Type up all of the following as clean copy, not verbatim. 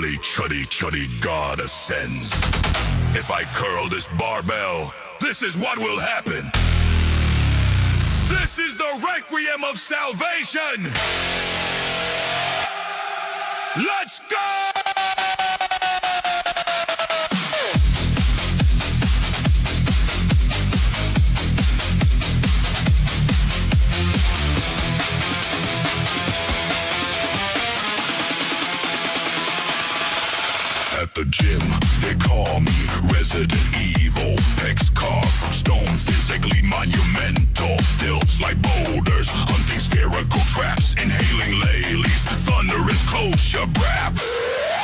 curly, chuddy, chuddy god ascends. If I curl this barbell, this is what will happen. This is the requiem of salvation. Let's go! At the gym, they call me Resident Evil. Pecs carved from stone, physically monumental. Tilts like boulders, hunting spherical traps. Inhaling lilies, thunderous kosher braps.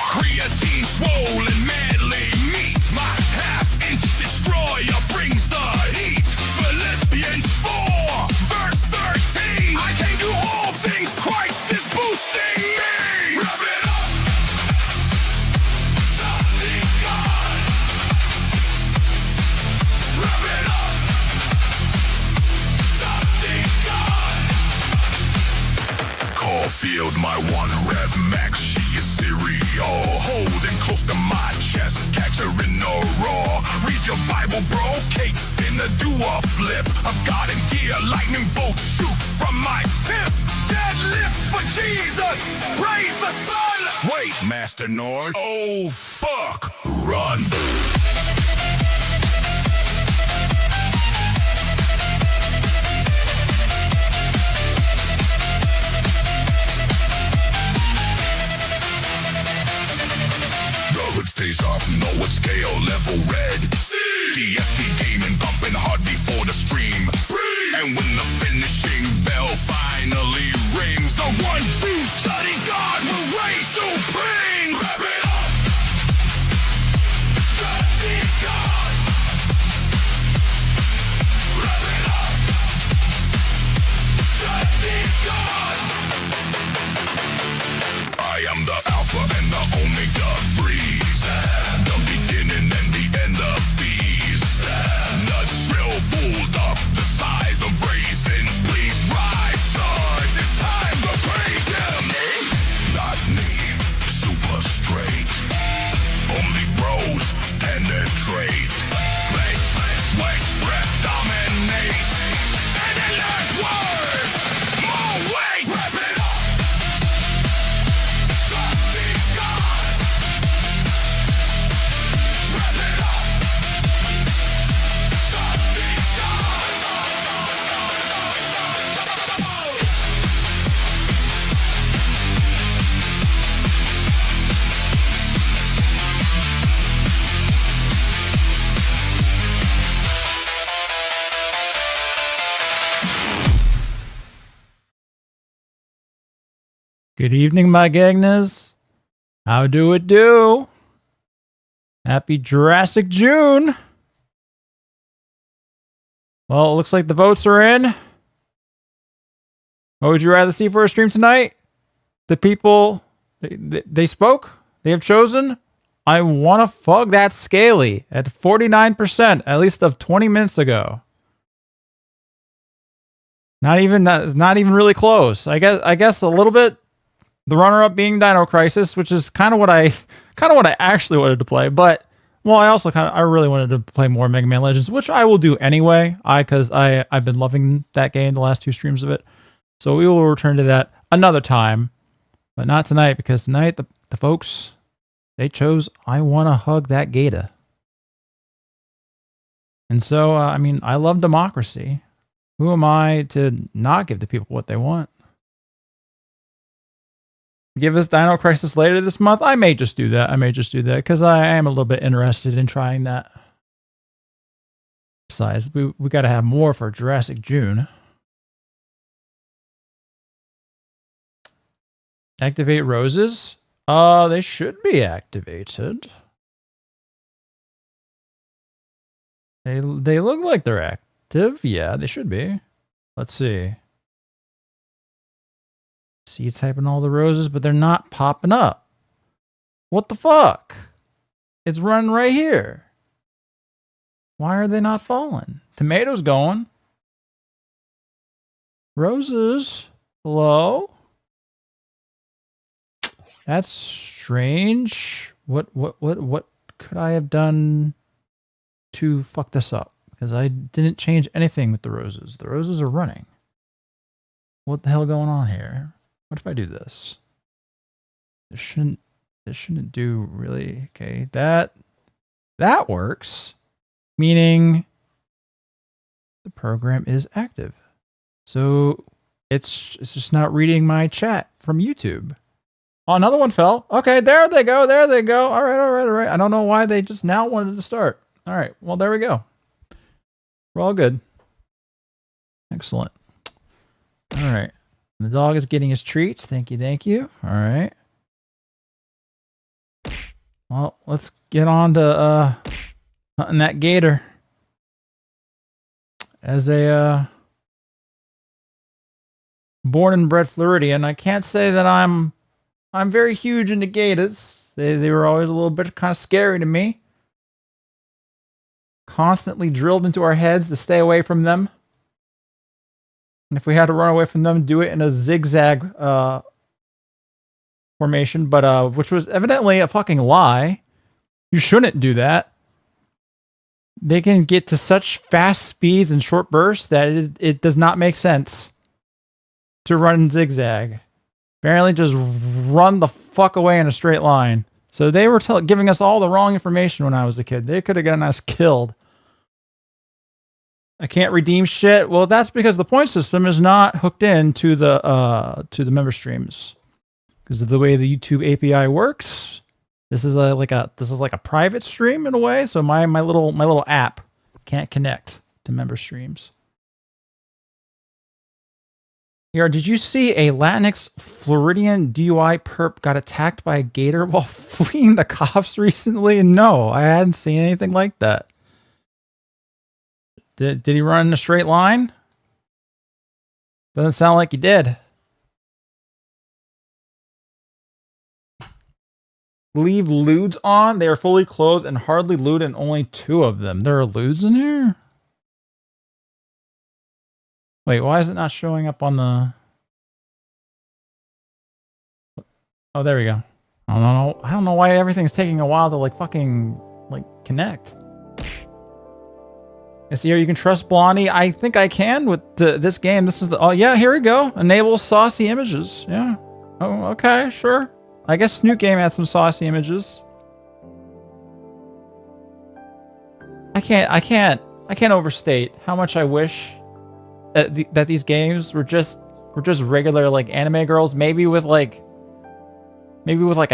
Creatine swollen, manly meat. My half-inch destroyer brings the heat. Philippians 4, verse 13. I can do all things, Christ is boosting me. Wrap it up. Caulfield, my one rep max, she is cereal. Holding close to my chest, catch her in the raw. Read your Bible, bro, cake finna do a flip. I've got in gear, lightning bolt shoot from my tip. Deadlift for Jesus, praise the sun. Wait, Master Nord, oh fuck, run. Stays up, know what scale, level red. DST gaming, bumping hard before the stream. And when the finishing bell finally rings, the one true Johnny God will reign supreme. Wrap it up, Johnny God. Wrap it up, Johnny God. I am the Alpha and the Omega freeze. The beginning and the end of these. Nuts shrill fooled up the size of raisins. Please rise, charge, it's time to praise him. Not me, super straight. Only bros penetrate. Flex, sweat, breath, dominate. Any last words? More weight. Wrap it up. Good evening, my Gagnas. How do it do? Happy Jurassic June. Well, it looks like the votes are in. What would you rather see for a stream tonight? The people, they spoke. They have chosen. I want to fug that Scaly at 49%, at least of 20 minutes ago. Not even really close. I guess a little bit. The runner-up being Dino Crisis, which is kind of what I actually wanted to play. But well, I really wanted to play more Mega Man Legends, which I will do anyway. Because I've been loving that game, the last two streams of it. So we will return to that another time, but not tonight, because tonight the folks, they chose I Want to Hug That Gator. And so I mean, I love democracy. Who am I to not give the people what they want? Give us Dino Crisis later this month. I may just do that. Because I am a little bit interested in trying that. Besides, we got to have more for Jurassic June. Activate roses? They should be activated. They look like they're active. Yeah, they should be. Let's see. See, typing all the roses, but they're not popping up. What the fuck? It's running right here. Why are they not falling? Tomatoes going. Roses. Hello? That's strange. What could I have done to fuck this up? Because I didn't change anything with the roses. The roses are running. What the hell going on here? What if I do this? This shouldn't do really. Okay, that works. Meaning the program is active. So it's just not reading my chat from YouTube. Oh, another one fell. Okay, there they go. There they go. All right. I don't know why they just now wanted to start. All right, well, there we go. We're all good. Excellent. All right. The dog is getting his treats. Thank you. All right. Well, let's get on to hunting that gator. As a born and bred Floridian, I can't say that I'm very huge into gators. They were always a little bit kind of scary to me. Constantly drilled into our heads to stay away from them. And if we had to run away from them, do it in a zigzag formation, but which was evidently a fucking lie. You shouldn't do that. They can get to such fast speeds and short bursts that it does not make sense to run in zigzag. Apparently just run the fuck away in a straight line. So they were giving us all the wrong information when I was a kid. They could have gotten us killed. I can't redeem shit. Well, that's because the point system is not hooked in to the member streams. Because of the way the YouTube API works, this is like a private stream in a way. So my little app can't connect to member streams. Here, did you see a Latinx Floridian DUI perp got attacked by a gator while fleeing the cops recently? No, I hadn't seen anything like that. Did he run in a straight line? Doesn't sound like he did. Leave lewds on. They are fully clothed and hardly lewd, and only 2 of them. There are lewds in here? Wait, why is it not showing up on the... Oh, there we go. I don't know why everything's taking a while to fucking connect. I see here you can trust Wani. I think I can with this game. This is the... Oh, yeah, here we go. Enable saucy images. Yeah. Oh, okay, sure. I guess Snoot Game had some saucy images. I can't overstate how much I wish that these games were just regular anime girls, maybe with a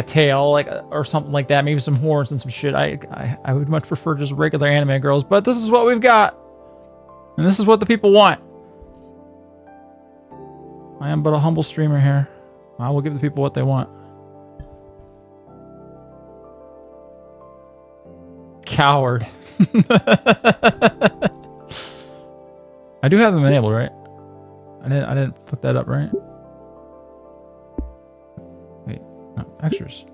tail or something like that, maybe some horns and some shit. I would much prefer just regular anime girls, but this is what we've got, and this is what the people want. I am but a humble streamer here. I will give the people what they want. Coward. I do have them enabled, right? I didn't put that up, right? Wait, no, extras.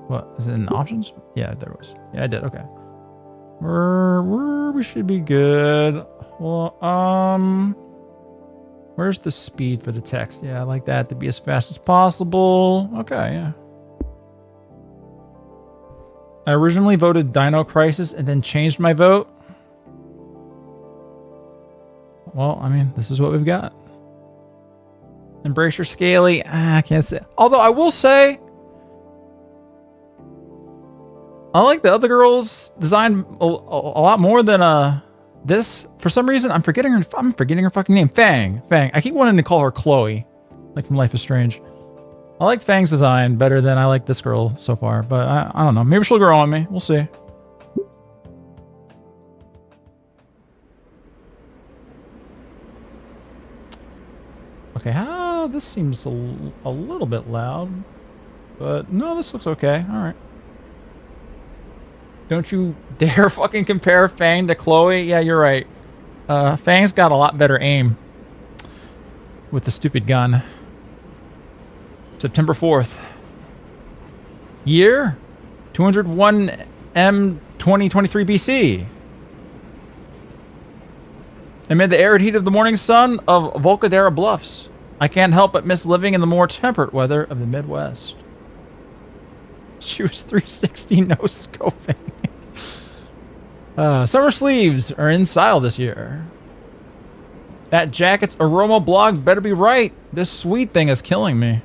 What is it in options? Yeah, there was. Yeah, I did. Okay. We should be good. Well, where's the speed for the text? Yeah, I like that to be as fast as possible. Okay, yeah. I originally voted Dino Crisis and then changed my vote. Well, I mean, this is what we've got. Embrace your scaly. I can't say. Although I will say, I like the other girl's design a lot more than this. For some reason, I'm forgetting her fucking name. Fang. I keep wanting to call her Chloe, like from Life is Strange. I like Fang's design better than I like this girl so far, but I don't know. Maybe she'll grow on me. We'll see. Okay, this seems a little bit loud, but no, this looks okay. All right. Don't you dare fucking compare Fang to Chloe. Yeah, you're right. Fang's got a lot better aim with the stupid gun. September 4th. Year 201 M 2023 BC. Amid the arid heat of the morning sun of Volcadera Bluffs, I can't help but miss living in the more temperate weather of the Midwest. She was 360 no scoping. Summer sleeves are in style this year. That jacket's aroma blog better be right. This sweet thing is killing me.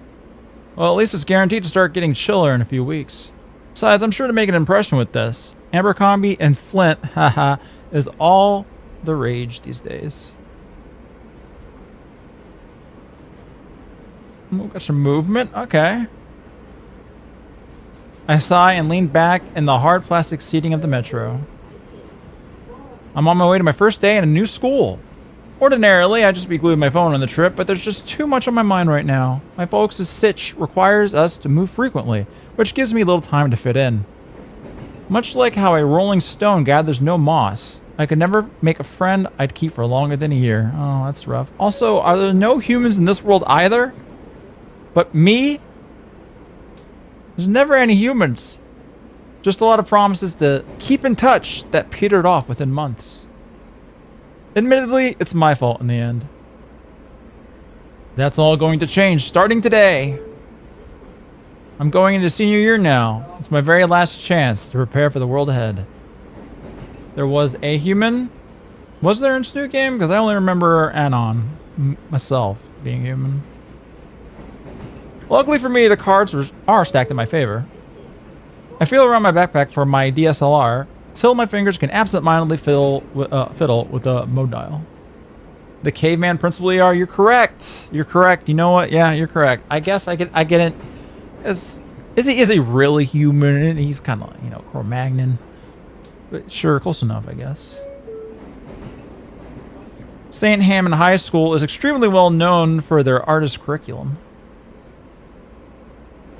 Well, at least it's guaranteed to start getting chiller in a few weeks. Besides, I'm sure to make an impression with this. Abercrombie and Flint, haha, is all the rage these days. Ooh, got some movement. Okay. I sigh and lean back in the hard plastic seating of the metro. I'm on my way to my first day in a new school. Ordinarily, I'd just be glued to my phone on the trip, but there's just too much on my mind right now. My folks' sitch requires us to move frequently, which gives me little time to fit in. Much like how a rolling stone gathers no moss, I could never make a friend I'd keep for longer than a year. Oh, that's rough. Also, are there no humans in this world either? But me? There's never any humans. Just a lot of promises to keep in touch that petered off within months. Admittedly, it's my fault in the end. That's all going to change starting today. I'm going into senior year now. It's my very last chance to prepare for the world ahead. There was a human. Was there in Snoot Game? Because I only remember Anon, myself, being human. Luckily for me, the cards are stacked in my favor. I feel around my backpack for my DSLR till my fingers can absent-mindedly fiddle with the mode dial. The caveman principle ER, you're correct. You're correct. You know what? Yeah, you're correct. I guess I get it. Is he really human? He's kind of, you know, Cro-Magnon. But sure, close enough, I guess. St. Hammond High School is extremely well known for their artist curriculum.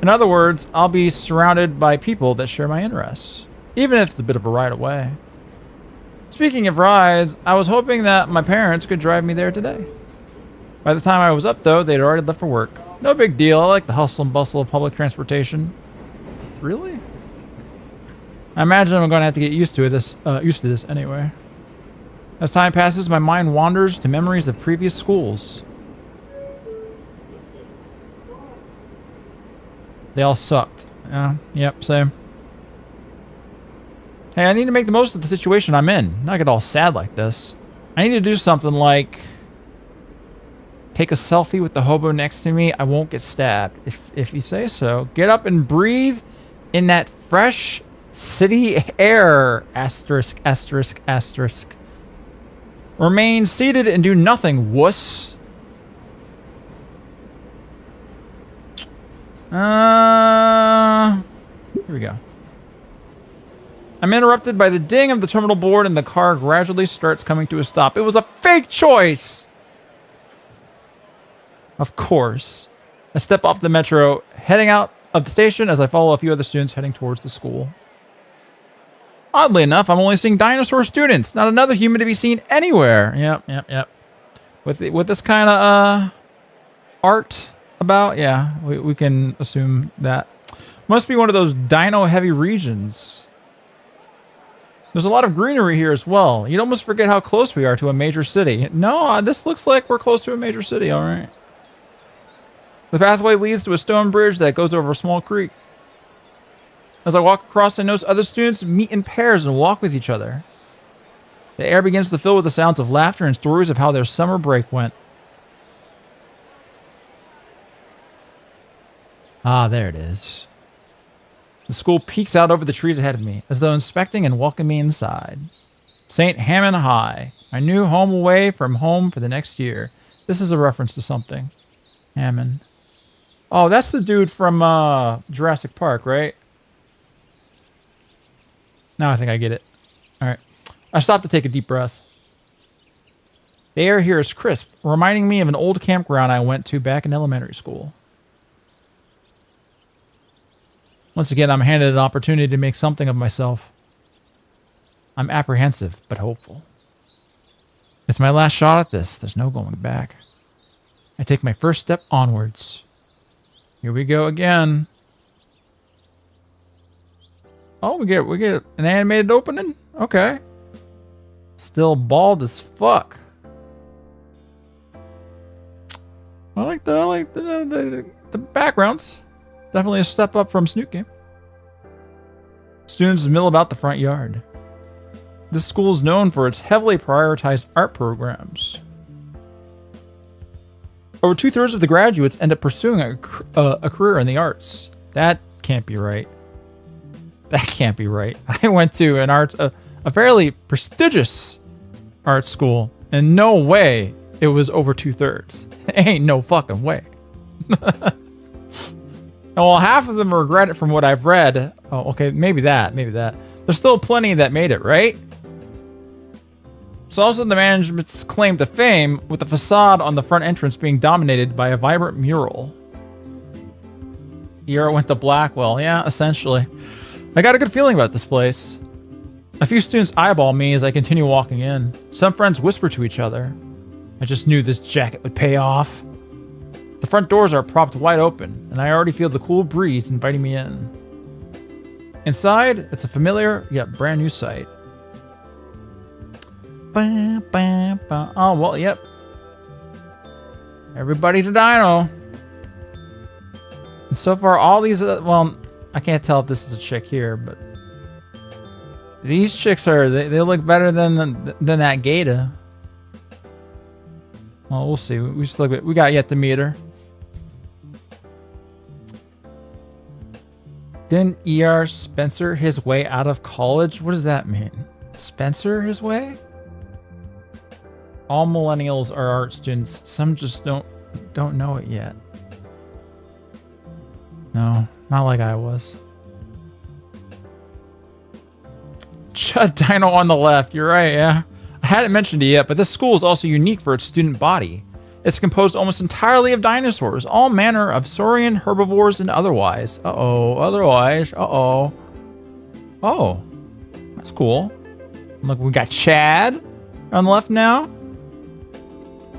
In other words, I'll be surrounded by people that share my interests, even if it's a bit of a ride away. Speaking of rides, I was hoping that my parents could drive me there today. By the time I was up, though, they'd already left for work. No big deal. I like the hustle and bustle of public transportation. Really? I imagine I'm going to have to get used to this anyway. As time passes, my mind wanders to memories of previous schools. They all sucked. Yeah, yep, same. Hey, I need to make the most of the situation I'm in. Not get all sad like this. I need to do something like take a selfie with the hobo next to me. I won't get stabbed, if you say so. Get up and breathe in that fresh city air. Asterisk, asterisk, asterisk. Remain seated and do nothing, wuss. Here we go. I'm interrupted by the ding of the terminal board and the car gradually starts coming to a stop. It was a fake choice! Of course. I step off the metro, heading out of the station as I follow a few other students heading towards the school. Oddly enough, I'm only seeing dinosaur students, not another human to be seen anywhere. Yep. With this kind of art about, yeah, we can assume that. Must be one of those dino-heavy regions. There's a lot of greenery here as well. You'd almost forget how close we are to a major city. No, this looks like we're close to a major city, all right. The pathway leads to a stone bridge that goes over a small creek. As I walk across, I notice other students meet in pairs and walk with each other. The air begins to fill with the sounds of laughter and stories of how their summer break went. Ah, there it is. The school peeks out over the trees ahead of me, as though inspecting and welcoming me inside. St. Hammond High, my new home away from home for the next year. This is a reference to something. Hammond. Oh, that's the dude from Jurassic Park, right? Now I think I get it. All right. I stopped to take a deep breath. The air here is crisp, reminding me of an old campground I went to back in elementary school. Once again, I'm handed an opportunity to make something of myself. I'm apprehensive, but hopeful. It's my last shot at this. There's no going back. I take my first step onwards. Here we go again. Oh, we get an animated opening? Okay. Still bald as fuck. Well, the backgrounds. Definitely a step up from Snoot Game. Students mill about the front yard. This school is known for its heavily prioritized art programs. Over 2/3 of the graduates end up pursuing a career in the arts. That can't be right. That can't be right. I went to a fairly prestigious art school, and no way it was over 2/3. Ain't no fucking way. Well, half of them regret it from what I've read. Oh, okay, maybe that. There's still plenty that made it, right? It's also the management's claim to fame, with the facade on the front entrance being dominated by a vibrant mural. The era went to Blackwell. Yeah, essentially. I got a good feeling about this place. A few students eyeball me as I continue walking in. Some friends whisper to each other. I just knew this jacket would pay off. The front doors are propped wide open, and I already feel the cool breeze inviting me in. Inside, it's a familiar yet brand new sight. Oh, well, yep. Everybody to Dino. And so far, all these, well, I can't tell if this is a chick here, but these chicks are, they look better than that Gator. Well, we'll see. We got yet to meet her. Didn't E.R. Spencer his way out of college? What does that mean? Spencer his way? All millennials are art students. Some just don't know it yet. No, not like I was. Chud Dino on the left. You're right, yeah. I hadn't mentioned it yet, but this school is also unique for its student body. It's composed almost entirely of dinosaurs, all manner of saurian, herbivores, and otherwise. Oh, that's cool. Look, we got Chad on the left now.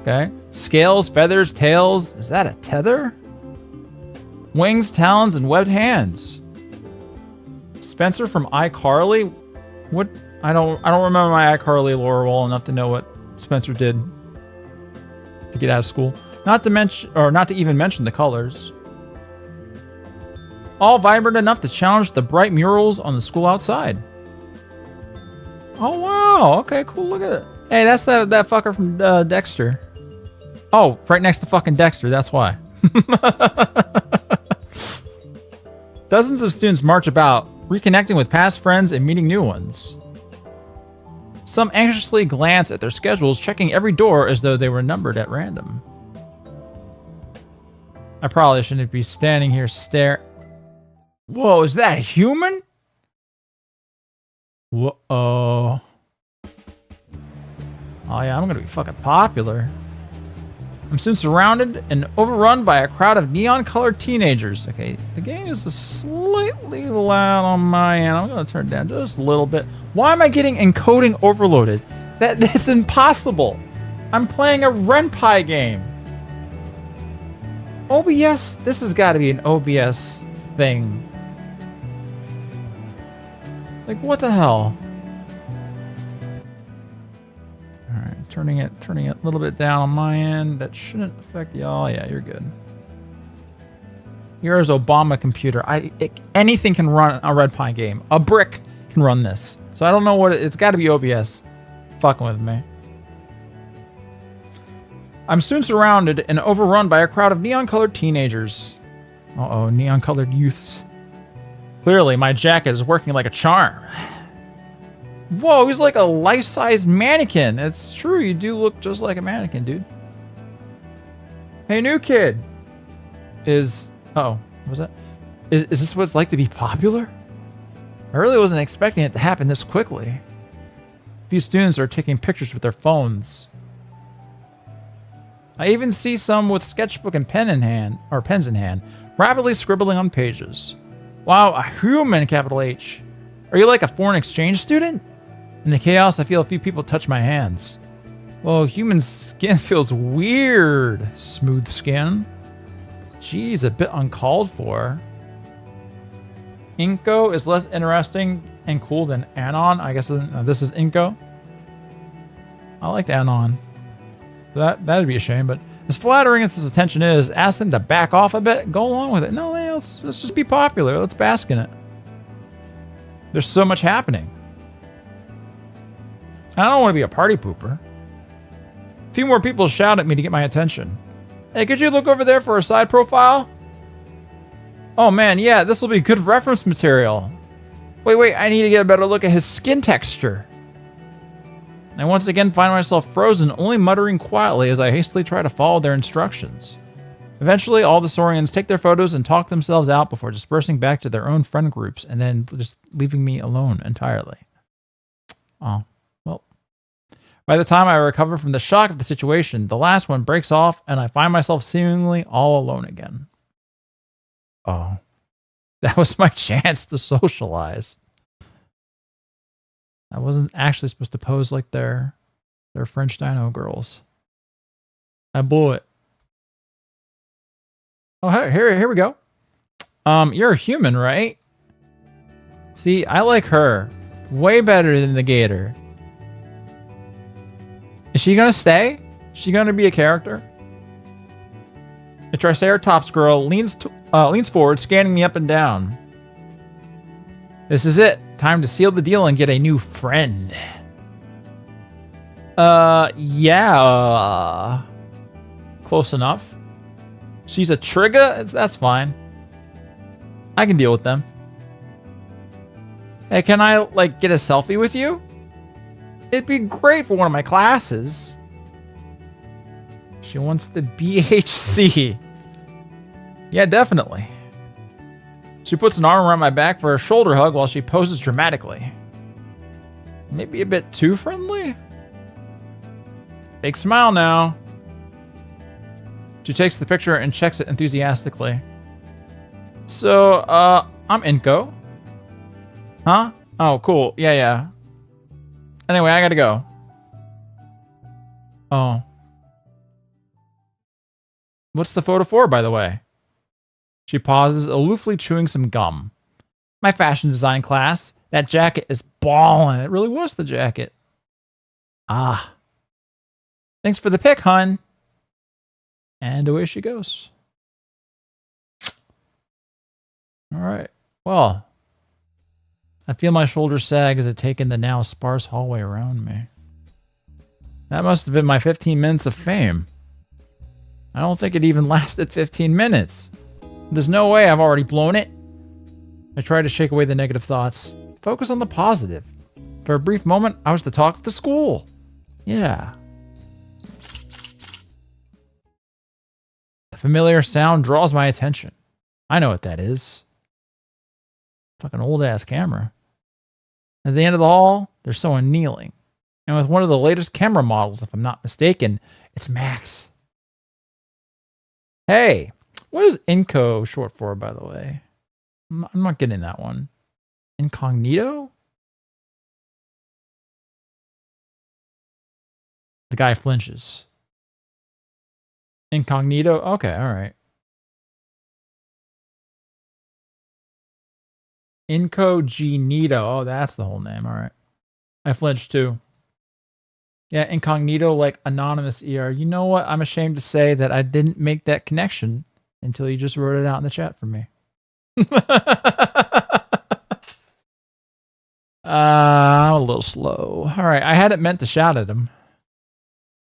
Okay. Scales, feathers, tails. Is that a tether? Wings, talons, and webbed hands. Spencer from iCarly? What? I don't remember my iCarly lore well enough to know what Spencer did to get out of school. Not to even mention the colors. All vibrant enough to challenge the bright murals on the school outside. Oh wow! Okay, cool. Look at it. Hey, that's that fucker from Dexter. Oh, right next to fucking Dexter. That's why. Dozens of students march about, reconnecting with past friends and meeting new ones. Some anxiously glance at their schedules, checking every door as though they were numbered at random. I probably shouldn't be standing here staring. Whoa, is that a human? Whoa. Oh yeah, I'm gonna be fucking popular. I'm soon surrounded and overrun by a crowd of neon-colored teenagers. Okay, the game is slightly loud on my end. I'm gonna turn it down just a little bit. Why am I getting encoding overloaded? That's impossible. I'm playing a Ren'Py game. OBS? This has got to be an OBS thing. Like, what the hell? Alright, turning it a little bit down on my end. That shouldn't affect y'all. Yeah, you're good. Here's Obama computer. Anything can run a Ren'Py game. A brick can run this. So I don't know what it's got to be OBS. Fucking with me. I'm soon surrounded and overrun by a crowd of neon-colored teenagers. Uh-oh, neon-colored youths. Clearly, my jacket is working like a charm. Whoa, he's like a life-size mannequin. It's true, you do look just like a mannequin, dude. Hey, new kid. Uh-oh, what was that? Is this what it's like to be popular? I really wasn't expecting it to happen this quickly. A few students are taking pictures with their phones. I even see some with sketchbook and pens in hand, rapidly scribbling on pages. Wow, a human, capital H. Are you like a foreign exchange student? In the chaos, I feel a few people touch my hands. Whoa, human skin feels weird. Smooth skin. Jeez, a bit uncalled for. Inko is less interesting and cool than Anon. I guess this is Inko. I liked Anon. That'd be a shame, but As flattering as this attention is, ask them to back off a bit, go along with it. No, hey, let's just be popular. Let's bask in it. There's so much happening. I don't want to be a party pooper. A few more people shout at me to get my attention. Hey, could you look over there for a side profile? Oh man, yeah, this will be good reference material. Wait, I need to get a better look at his skin texture. I once again find myself frozen, only muttering quietly as I hastily try to follow their instructions. Eventually, all the Saurians take their photos and talk themselves out before dispersing back to their own friend groups and then just leaving me alone entirely. Oh, well. By the time I recover from the shock of the situation, the last one breaks off and I find myself seemingly all alone again. Oh, that was my chance to socialize. I wasn't actually supposed to pose like they're French dino girls. I blew it. Oh, here we go. You're a human, right? See, I like her way better than the Gator. Is she gonna stay? Is she gonna be a character? The Triceratops girl leans forward, scanning me up and down. This is it. Time to seal the deal and get a new friend. Yeah. Close enough. She's a trigger? That's fine. I can deal with them. Hey, can I, like, get a selfie with you? It'd be great for one of my classes. She wants the BHC. Yeah, definitely. She puts an arm around my back for a shoulder hug while she poses dramatically. Maybe a bit too friendly? Big smile now. She takes the picture and checks it enthusiastically. So, I'm Inko. Huh? Oh, cool. Yeah. Anyway, I gotta go. Oh. What's the photo for, by the way? She pauses, aloofly chewing some gum. My fashion design class. That jacket is ballin'. It really was the jacket. Ah. Thanks for the pic, hun. And away she goes. All right. Well, I feel my shoulders sag as I take in the now sparse hallway around me. That must have been my 15 minutes of fame. I don't think it even lasted 15 minutes. There's no way I've already blown it. I try to shake away the negative thoughts. Focus on the positive. For a brief moment, I was the talk of the school. Yeah. A familiar sound draws my attention. I know what that is. Fucking old-ass camera. At the end of the hall, there's someone kneeling. And with one of the latest camera models, if I'm not mistaken, it's Max. Hey, what is Inco short for, by the way? I'm not getting that one. Incognito? The guy flinches. Incognito? Okay, alright. Incognito. Oh, that's the whole name. Alright. I flinched too. Yeah, incognito, like anonymous ER. You know what? I'm ashamed to say that I didn't make that connection until you just wrote it out in the chat for me. I'm a little slow. All right, I hadn't meant to shout at him.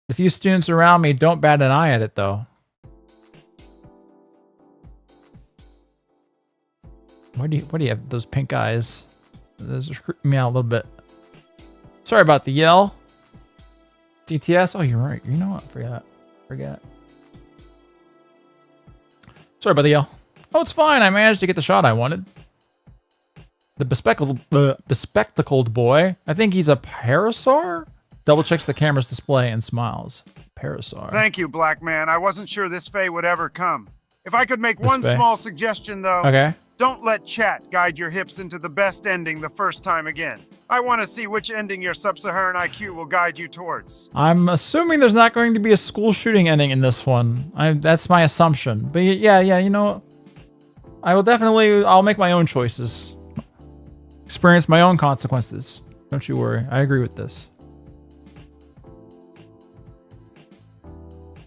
The few students around me don't bat an eye at it, though. Why do you have those pink eyes? Those are creeping me out a little bit. Sorry about the yell. DTS? Oh, you're right. You know what? Forget. Sorry about the yell. Oh, it's fine. I managed to get the shot I wanted. The bespectacled boy. I think he's a parasaur? Double checks the camera's display and smiles. Parasaur. Thank you, Black Man. I wasn't sure this fate would ever come. If I could make one fate. small suggestion, though. Okay. Don't let chat guide your hips into the best ending the first time again. I want to see which ending your sub-Saharan IQ will guide you towards. I'm assuming there's not going to be a school shooting ending in this one. That's my assumption. But yeah, you know, I'll make my own choices. Experience my own consequences. Don't you worry. I agree with this.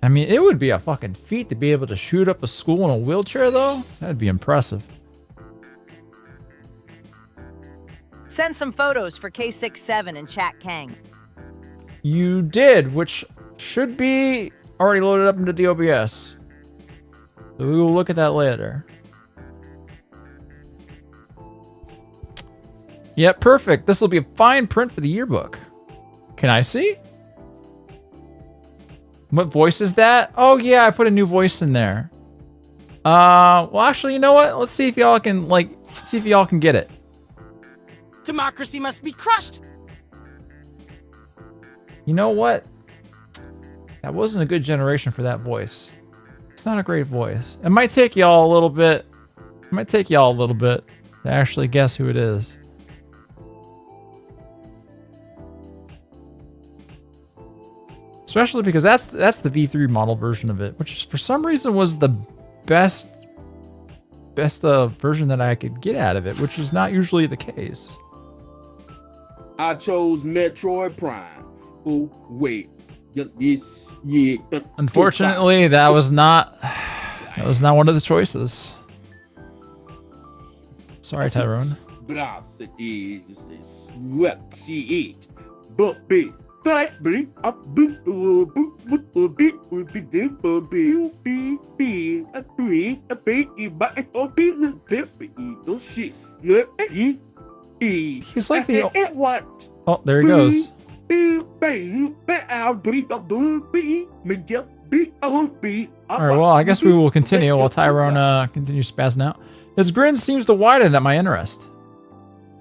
I mean, it would be a fucking feat to be able to shoot up a school in a wheelchair, though. That'd be impressive. Send some photos for K67 and Chat Kang. You did, which should be already loaded up into the OBS. So we will look at that later. Yep, perfect. This will be a fine print for the yearbook. Can I see? What voice is that? Oh yeah, I put a new voice in there. Well actually, you know what? Let's see if y'all can get it. Democracy must be crushed. You know what? That wasn't a good generation for that voice. It's not a great voice. It might take y'all a little bit. It might take y'all a little bit to actually guess who it is. Especially because that's the V3 model version of it, which for some reason was the best version that I could get out of it, which is not usually the case. I chose Metroid Prime. Oh wait, yes, yeah. Unfortunately, that was not one of the choices. Sorry, Tyrone. Brass is what she eat. But be. He's like the. What? Oh, there he goes. Alright, well, I guess we will continue while Tyrone continues spazzing out. His grin seems to widen at my interest.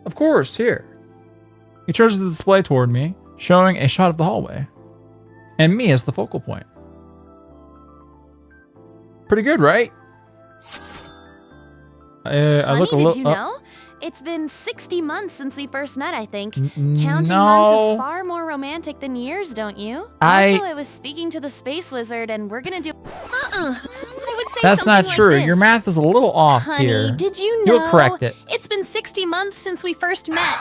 Of course, here. He turns the display toward me, showing a shot of the hallway. And me as the focal point. Pretty good, right? I look a little. Did you know? It's been 60 months since we first met, I think. Counting no. months is far more romantic than years, don't you? Also, I was speaking to the space wizard, and we're gonna do. I would say That's not something true. like this. Your math is a little off Honey, here. did you know? You'll correct it. It's been 60 months since we first met.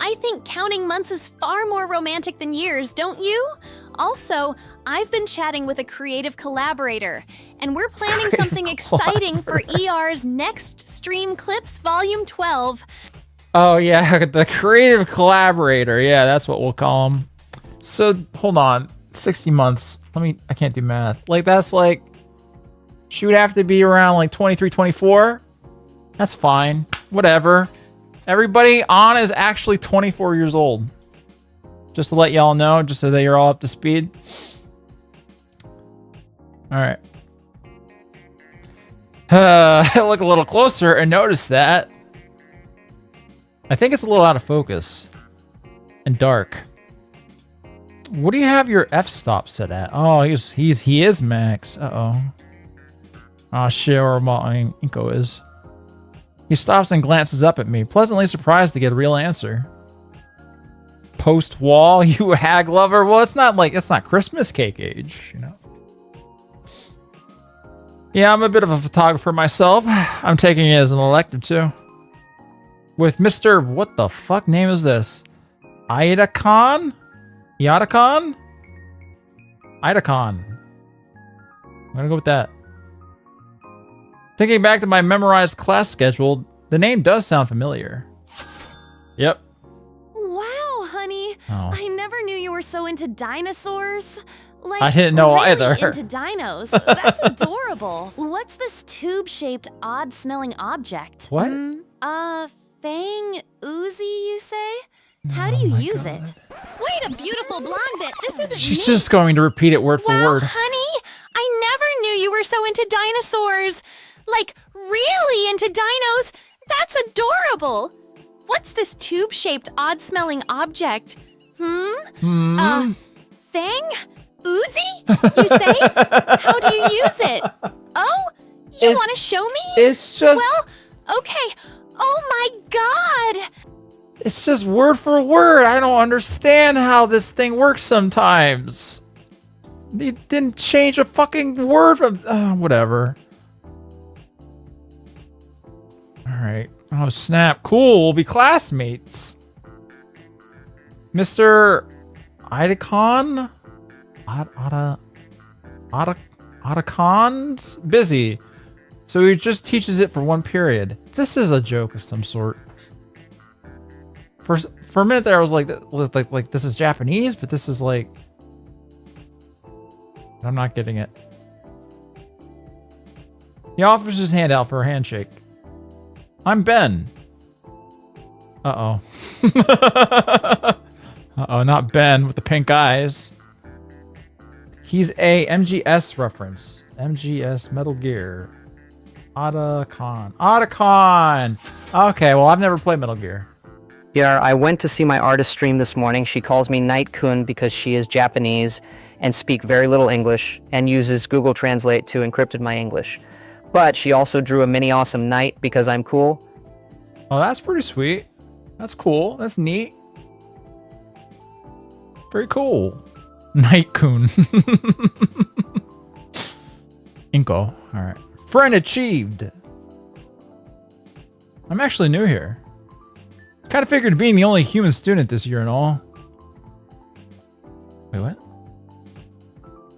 I think counting months is far more romantic than years, don't you? Also, I've been chatting with a creative collaborator, and we're planning something exciting for ER's next Stream Clips Volume 12. Oh, yeah, the creative collaborator. Yeah, that's what we'll call him. So, hold on. 60 months. I can't do math. Like, that's like, she would have to be around like 23, 24. That's fine. Whatever. Everybody on is actually 24 years old. Just to let y'all know, just so that you're all up to speed. All right. I look a little closer and notice that. I think it's a little out of focus. And dark. What do you have your f-stop set at? Oh, he is max. Uh-oh. Oh, shit, or Inko is. He stops and glances up at me, pleasantly surprised to get a real answer. Post-wall, you hag lover? Well, it's not Christmas cake age, you know? Yeah, I'm a bit of a photographer myself. I'm taking it as an elective, too. With Mr. What the fuck name is this? Idacon? Yadacon? Idacon. I'm gonna go with that. Thinking back to my memorized class schedule, the name does sound familiar. Yep. Wow, honey. Oh. I never knew you were so into dinosaurs. Like, I didn't know really either. Into dinos. That's adorable. What's this tube-shaped, odd-smelling object? What? Fang Uzi, you say? How do you use it? Wait, a beautiful blonde bit. This isn't She's me. just going to repeat it word for Wow, word. honey, I never knew you were so into dinosaurs. Like, really into dinos? That's adorable. What's this tube-shaped, odd-smelling object? Fang? Uzi? You say? How do you use it? Oh, you want to show me? It's just... Well, okay. Oh my god! It's just word for word. I don't understand how this thing works sometimes. They didn't change a fucking word from... whatever. Alright. Oh, snap. Cool. We'll be classmates. Mr. Idacon? Otacon's busy, so he just teaches it for one period. This is a joke of some sort. For a minute there, I was like this is Japanese, but this is like, I'm not getting it. He offers his hand out for a handshake. I'm Ben. Uh-oh. Uh-oh, not Ben with the pink eyes. He's a MGS reference. MGS Metal Gear. Otacon. Otacon! Okay, well, I've never played Metal Gear. Yeah, I went to see my artist stream this morning. She calls me Night-kun because she is Japanese and speak very little English and uses Google Translate to encrypt my English. But she also drew a mini awesome knight because I'm cool. Oh, that's pretty sweet. That's cool. That's neat. Very cool. Night-kun. Inko. Alright. Friend achieved. I'm actually new here. Kind of figured being the only human student this year and all. Wait, what?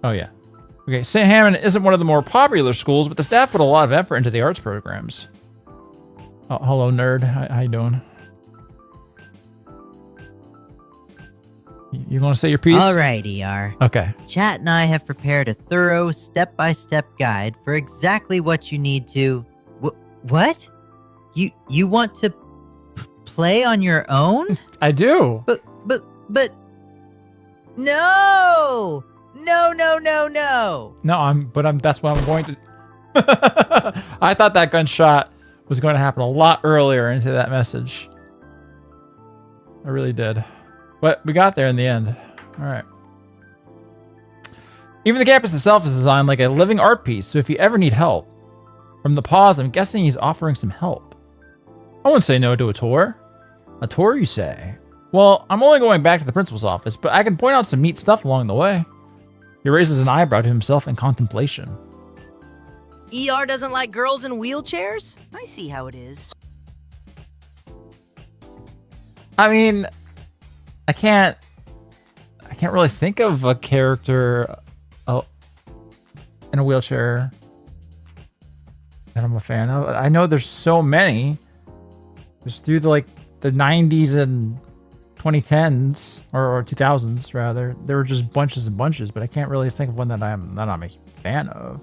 Oh, yeah. Okay, St. Hammond isn't one of the more popular schools, but the staff put a lot of effort into the arts programs. Oh, hello, nerd. How you doing? You want to say your piece? All right, ER. Okay. Chat and I have prepared a thorough step-by-step guide for exactly what you need to... What? You want to play on your own? I do. But... No! No! No, that's what I'm going to... I thought that gunshot was going to happen a lot earlier into that message. I really did. But we got there in the end. All right. Even the campus itself is designed like a living art piece, so if you ever need help. From the pause, I'm guessing he's offering some help. I wouldn't say no to a tour. A tour, you say? Well, I'm only going back to the principal's office, but I can point out some neat stuff along the way. He raises an eyebrow to himself in contemplation. ER doesn't like girls in wheelchairs? I see how it is. I mean, I can't really think of a character in a wheelchair that I'm a fan of. I know there's so many. Just through the 90s and 2010s or 2000s rather, there were just bunches and bunches, but I can't really think of one that I'm a fan of.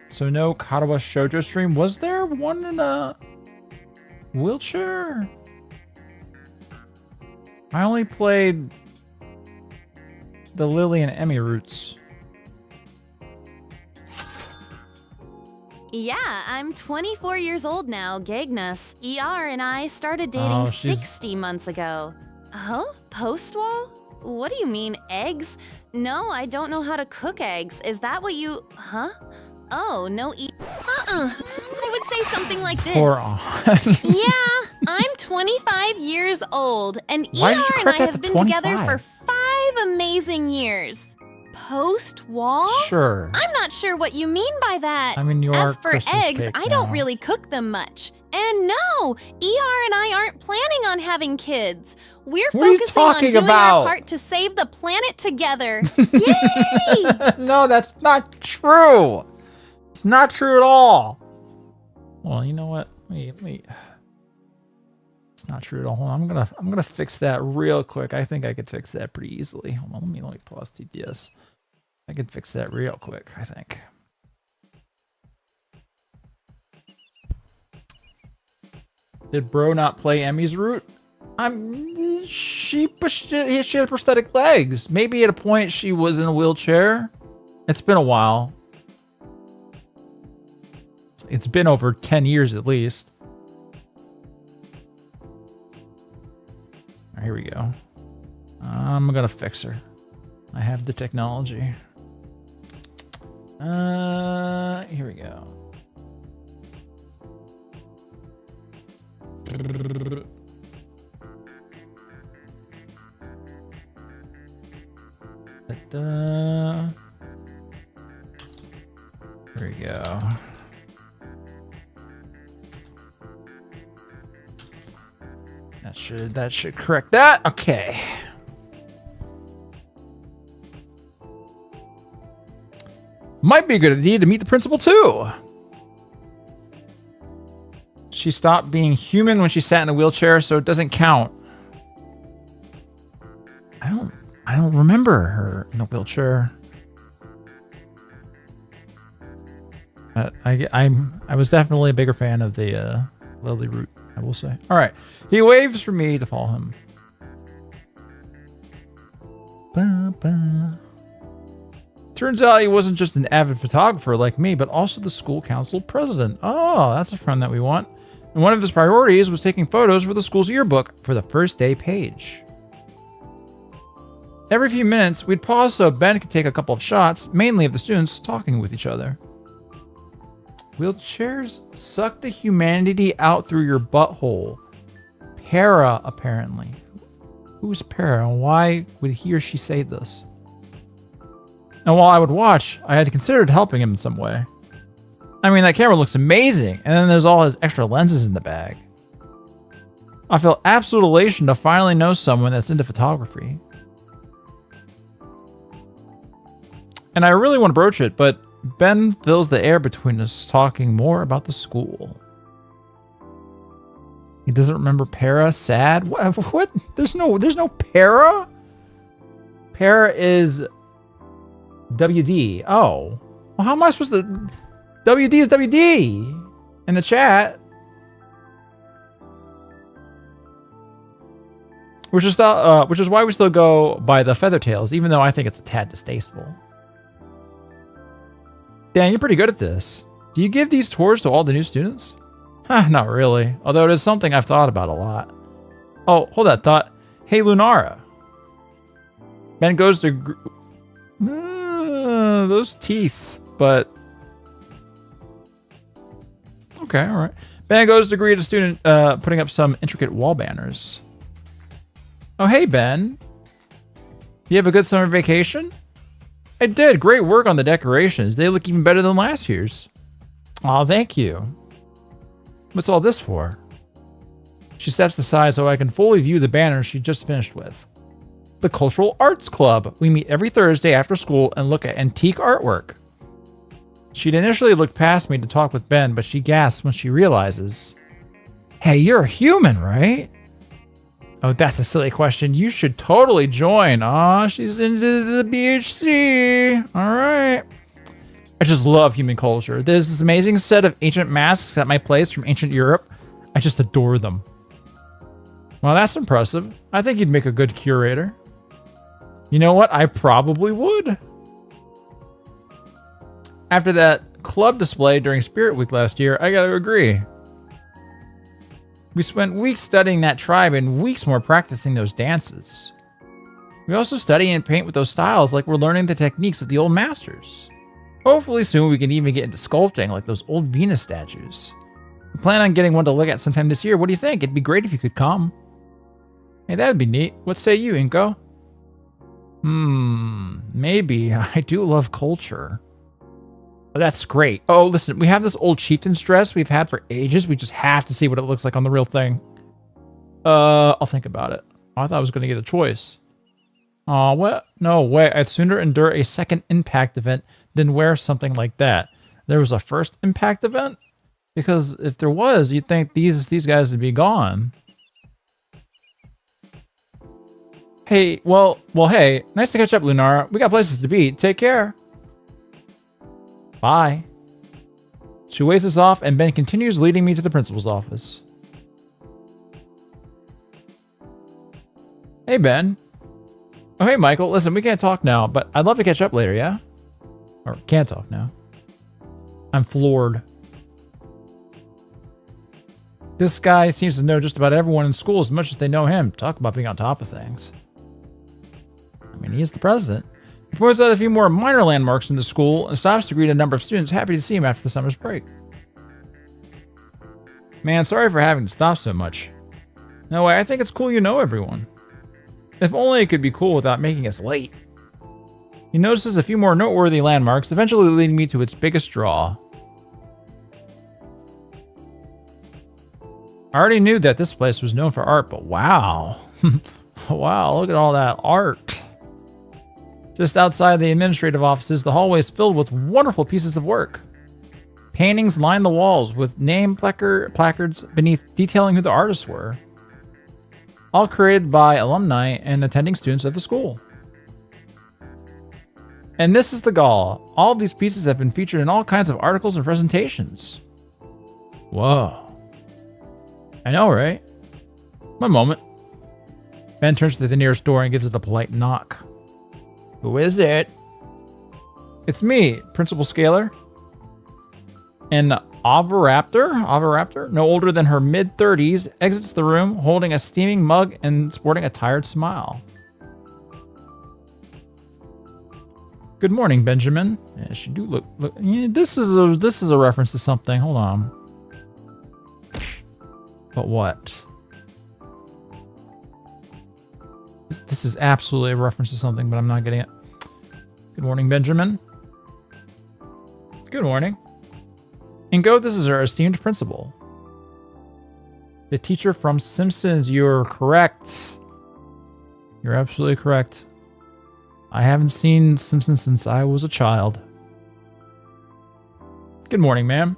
So no Katawa Shoujo stream. Was there one in a wheelchair? I only played the Lily and Emmy routes. Yeah, I'm 24 years old now, Gagnas. ER and I started dating 60 months ago. Huh? Post-wall? What do you mean, eggs? No, I don't know how to cook eggs. Is that what you... Huh? Oh, no I would say something like this. Yeah, I'm 25 years old, and ER and I have been together for 5 amazing years. Post-wall? Sure. I'm not sure what you mean by that. I mean, you are As for Christmas eggs, cake I don't now. really cook them much. And no, ER and I aren't planning on having kids. We're What are you focusing on talking doing about? our part to save the planet together. Yay! No, that's not true. It's not true at all. Well, you know what? Wait. It's not true at all. Hold on. I'm gonna fix that real quick. I think I could fix that pretty easily. Hold on. Let me pause TTS. I can fix that real quick, I think. Did bro not play Emmy's route? She had prosthetic legs. Maybe at a point she was in a wheelchair. It's been a while. It's been over 10 years at least. Here we go. I'm gonna fix her. I have the technology. Here we go. There we go. That should correct that. Okay. Might be a good idea to meet the principal too. She stopped being human when she sat in a wheelchair, so it doesn't count. I don't remember her in a wheelchair. I was definitely a bigger fan of the Lily route, I will say. All right, he waves for me to follow him. Ba-ba. Turns out he wasn't just an avid photographer like me, but also the school council president. Oh, that's a friend that we want. And one of his priorities was taking photos for the school's yearbook for the first day page. Every few minutes, we'd pause so Ben could take a couple of shots, mainly of the students talking with each other. Wheelchairs suck the humanity out through your butthole. Para, apparently. Who's Para, and why would he or she say this? And while I would watch, I had considered helping him in some way. I mean, that camera looks amazing, and then there's all his extra lenses in the bag. I feel absolute elation to finally know someone that's into photography. And I really want to broach it, but Ben fills the air between us talking more about the school. He doesn't remember Para. Sad. What? There's no Para. Para is WD. Oh. Well, how am I supposed to... WD is WD in the chat. Which is why we still go by the Feathertails, even though I think it's a tad distasteful. Dan, you're pretty good at this. Do you give these tours to all the new students? Not really, although it is something I've thought about a lot. Oh, hold that thought. Hey, Lunara. Ben goes to... those teeth, but... Okay, all right. Ben goes to greet a student putting up some intricate wall banners. Oh, hey, Ben. You have a good summer vacation? I did. Great work on the decorations. They look even better than last year's. Aw, thank you. What's all this for? She steps aside so I can fully view the banner she just finished with. The Cultural Arts Club. We meet every Thursday after school and look at antique artwork. She'd initially looked past me to talk with Ben, but she gasps when she realizes, hey, you're a human, right? Oh, that's a silly question. You should totally join. Aw, she's into the BHC. All right. I just love human culture. There's this amazing set of ancient masks at my place from ancient Europe. I just adore them. Well, that's impressive. I think you'd make a good curator. You know what? I probably would. After that club display during Spirit Week last year, I gotta agree. We spent weeks studying that tribe and weeks more practicing those dances. We also study and paint with those styles like we're learning the techniques of the old masters. Hopefully soon we can even get into sculpting like those old Venus statues. We plan on getting one to look at sometime this year. What do you think? It'd be great if you could come. Hey, that'd be neat. What say you, Inko? Maybe. I do love culture. Oh, that's great. Oh, listen, we have this old chieftain's dress we've had for ages. We just have to see what it looks like on the real thing. I'll think about it. I thought I was going to get a choice. Oh, what? No way. I'd sooner endure a second impact event than wear something like that. There was a first impact event? Because if there was, you'd think these guys would be gone. Hey, well, hey. Nice to catch up, Lunara. We got places to be. Take care. Bye. She waves us off, and Ben continues leading me to the principal's office. Hey, Ben. Oh, hey, Michael. Listen, we can't talk now, but I'd love to catch up later, yeah? Or can't talk now. I'm floored. This guy seems to know just about everyone in school as much as they know him. Talk about being on top of things. I mean, he is the president. He points out a few more minor landmarks in the school and stops to greet a number of students happy to see him after the summer's break. Man, sorry for having to stop so much. No way, I think it's cool you know everyone. If only it could be cool without making us late. He notices a few more noteworthy landmarks, eventually leading me to its biggest draw. I already knew that this place was known for art, but wow. Wow, look at all that art. Just outside the administrative offices, the hallway is filled with wonderful pieces of work. Paintings line the walls with name placards beneath detailing who the artists were. All created by alumni and attending students of the school. And this is the gala. All of these pieces have been featured in all kinds of articles and presentations. Whoa. I know, right? One moment. Ben turns to the nearest door and gives it a polite knock. Who is it? It's me, Principal Scalar. An Avaraptor, no older than her mid-30s, exits the room holding a steaming mug and sporting a tired smile. Good morning, Benjamin. Yeah, she do look. Yeah, this is a reference to something. Hold on. But what? This is absolutely a reference to something, but I'm not getting it. Good morning, Benjamin. Good morning. Ingo, this is our esteemed principal. The teacher from Simpsons. You're correct. You're absolutely correct. I haven't seen Simpsons since I was a child. Good morning, ma'am.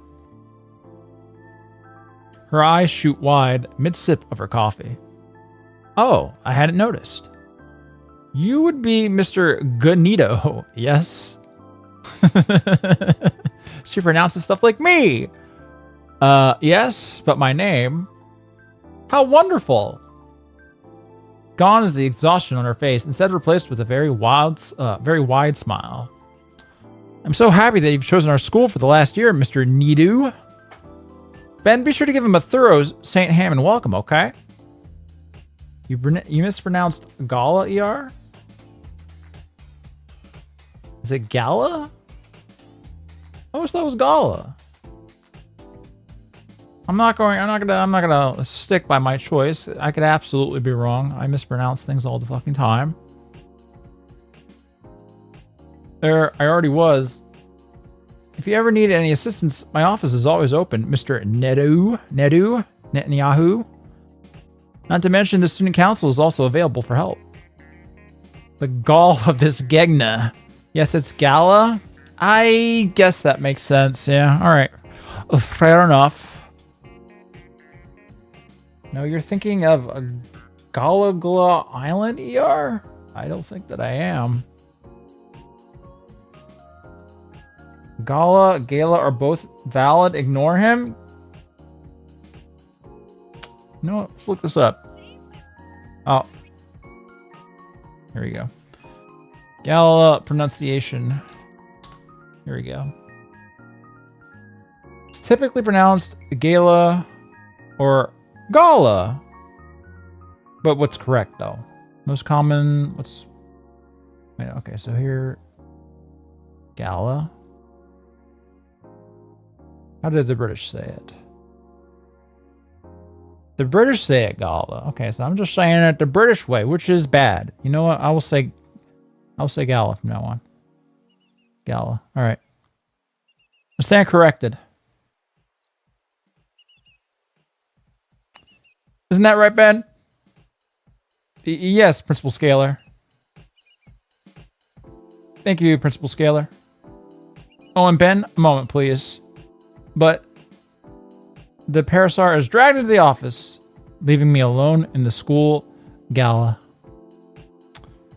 Her eyes shoot wide mid-sip of her coffee. Oh, I hadn't noticed. You would be Mr. Gunito, yes? She pronounces stuff like me. Yes, but my name. How wonderful. Gone is the exhaustion on her face, instead replaced with a very wide smile. I'm so happy that you've chosen our school for the last year, Mr. Nidu. Ben, be sure to give him a thorough St. Hammond welcome, okay? You mispronounced Gala, ER? Is it Gala? I always thought it was Gala. I'm not gonna stick by my choice. I could absolutely be wrong. I mispronounce things all the fucking time. I already was. If you ever need any assistance, my office is always open, Mr. Netanyahu. Not to mention the student council is also available for help. The gall of this Gegna. Yes, it's Gala. I guess that makes sense. Yeah, all right. Fair enough. No, you're thinking of a Galagla Island, ER? I don't think that I am. Gala, are both valid. Ignore him. No, let's look this up. Oh. Here we go. Gala pronunciation. Here we go. It's typically pronounced Gala or Gala. But what's correct though? Most common, wait, okay, so here, Gala. How did the British say it? The British say it Gala. Okay, so I'm just saying it the British way, which is bad. You know what? I'll say Gala from now on. Gala. All right. I stand corrected. Isn't that right, Ben? Yes, Principal Scalar. Thank you, Principal Scalar. Oh, and Ben, a moment, please. But the Parasar is dragged into the office, leaving me alone in the school gala.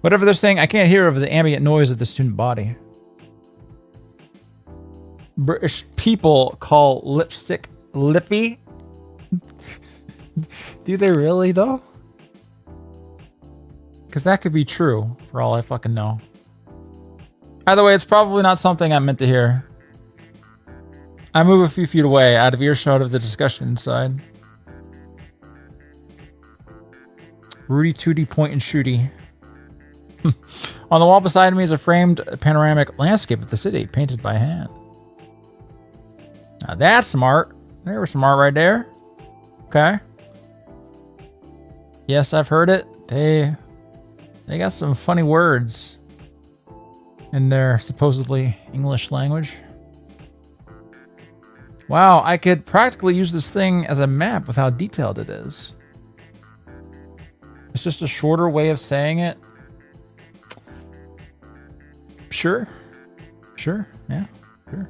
Whatever they're saying, I can't hear over the ambient noise of the student body. British people call lipstick lippy. Do they really, though? Because that could be true, for all I fucking know. Either way, it's probably not something I meant to hear. I move a few feet away, out of earshot of the discussion inside. Rudy Tooty point and shooty. On the wall beside me is a framed panoramic landscape of the city, painted by hand. Now that's smart. They were smart right there. Okay. Yes, I've heard it. They got some funny words in their supposedly English language. Wow, I could practically use this thing as a map with how detailed it is. It's just a shorter way of saying it. Sure. Sure. Yeah. Sure.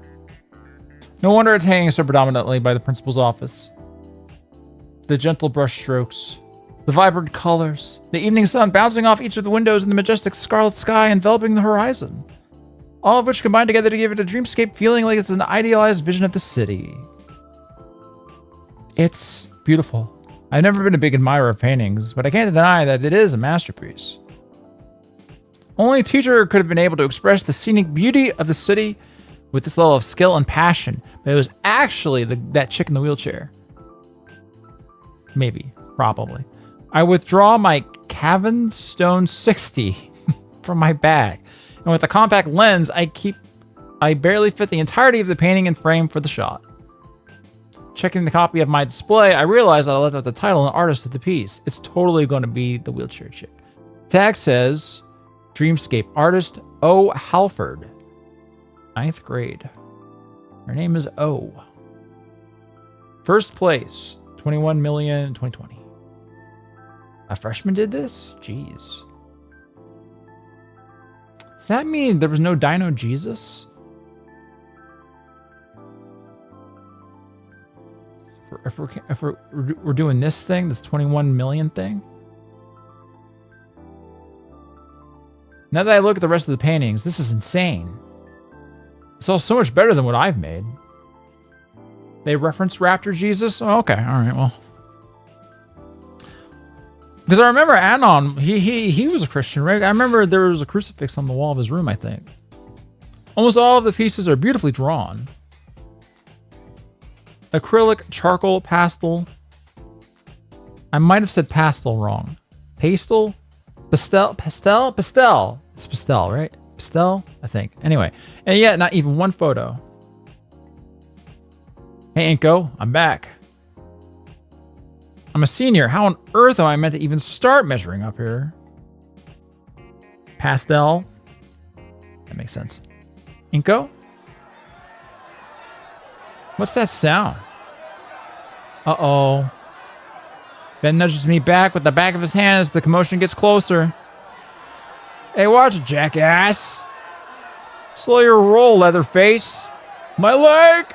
No wonder it's hanging so predominantly by the principal's office. The gentle brush strokes, the vibrant colors, the evening sun bouncing off each of the windows in the majestic scarlet sky enveloping the horizon. All of which combine together to give it a dreamscape feeling like it's an idealized vision of the city. It's beautiful. I've never been a big admirer of paintings, but I can't deny that it is a masterpiece. Only a teacher could have been able to express the scenic beauty of the city with this level of skill and passion, but it was actually that chick in the wheelchair. Maybe, probably. I withdraw my Cavan Stone 60 from my bag, and with a compact lens, I barely fit the entirety of the painting in frame for the shot. Checking the copy of my display, I realized that I left out the title and artist of the piece. It's totally going to be the wheelchair chick. Tag says, Dreamscape artist O. Halford. 9th grade. Her name is O. First place, 21 million in 2020. A freshman did this? Jeez. Does that mean there was no Dino Jesus? If we're doing this thing, this 21 million thing? Now that I look at the rest of the paintings, this is insane. It's all so much better than what I've made. They reference Raptor Jesus? Oh, okay, alright, well. Because I remember Anon, he was a Christian, right? I remember there was a crucifix on the wall of his room, I think. Almost all of the pieces are beautifully drawn. Acrylic, charcoal, pastel. I might have said pastel wrong. Pastel? Pastel? It's pastel, right? Pastel, I think. Anyway, and yeah, not even one photo. Hey, Inko, I'm back. I'm a senior. How on earth am I meant to even start measuring up here? Pastel. That makes sense. Inko? What's that sound? Uh-oh. Ben nudges me back with the back of his hand as the commotion gets closer. Hey, watch it, jackass. Slow your roll, Leatherface. My leg!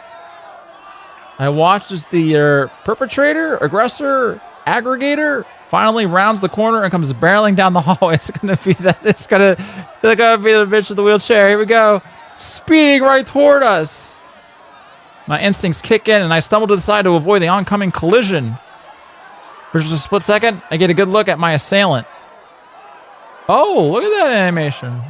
I watched as the perpetrator, aggressor, aggregator finally rounds the corner and comes barreling down the hallway. It's gonna be that. It's gonna be the bitch with the wheelchair. Here we go, speeding right toward us. My instincts kick in, and I stumble to the side to avoid the oncoming collision. For just a split second, I get a good look at my assailant. Oh, look at that animation.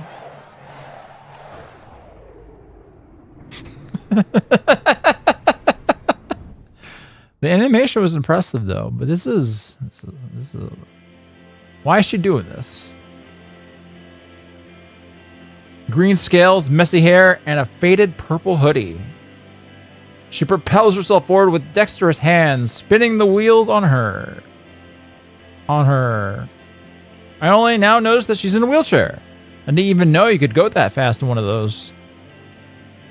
The animation was impressive, though, but this is why is she doing this? Green scales, messy hair, and a faded purple hoodie. She propels herself forward with dexterous hands, spinning the wheels on her. I only now notice that she's in a wheelchair. I didn't even know you could go that fast in one of those.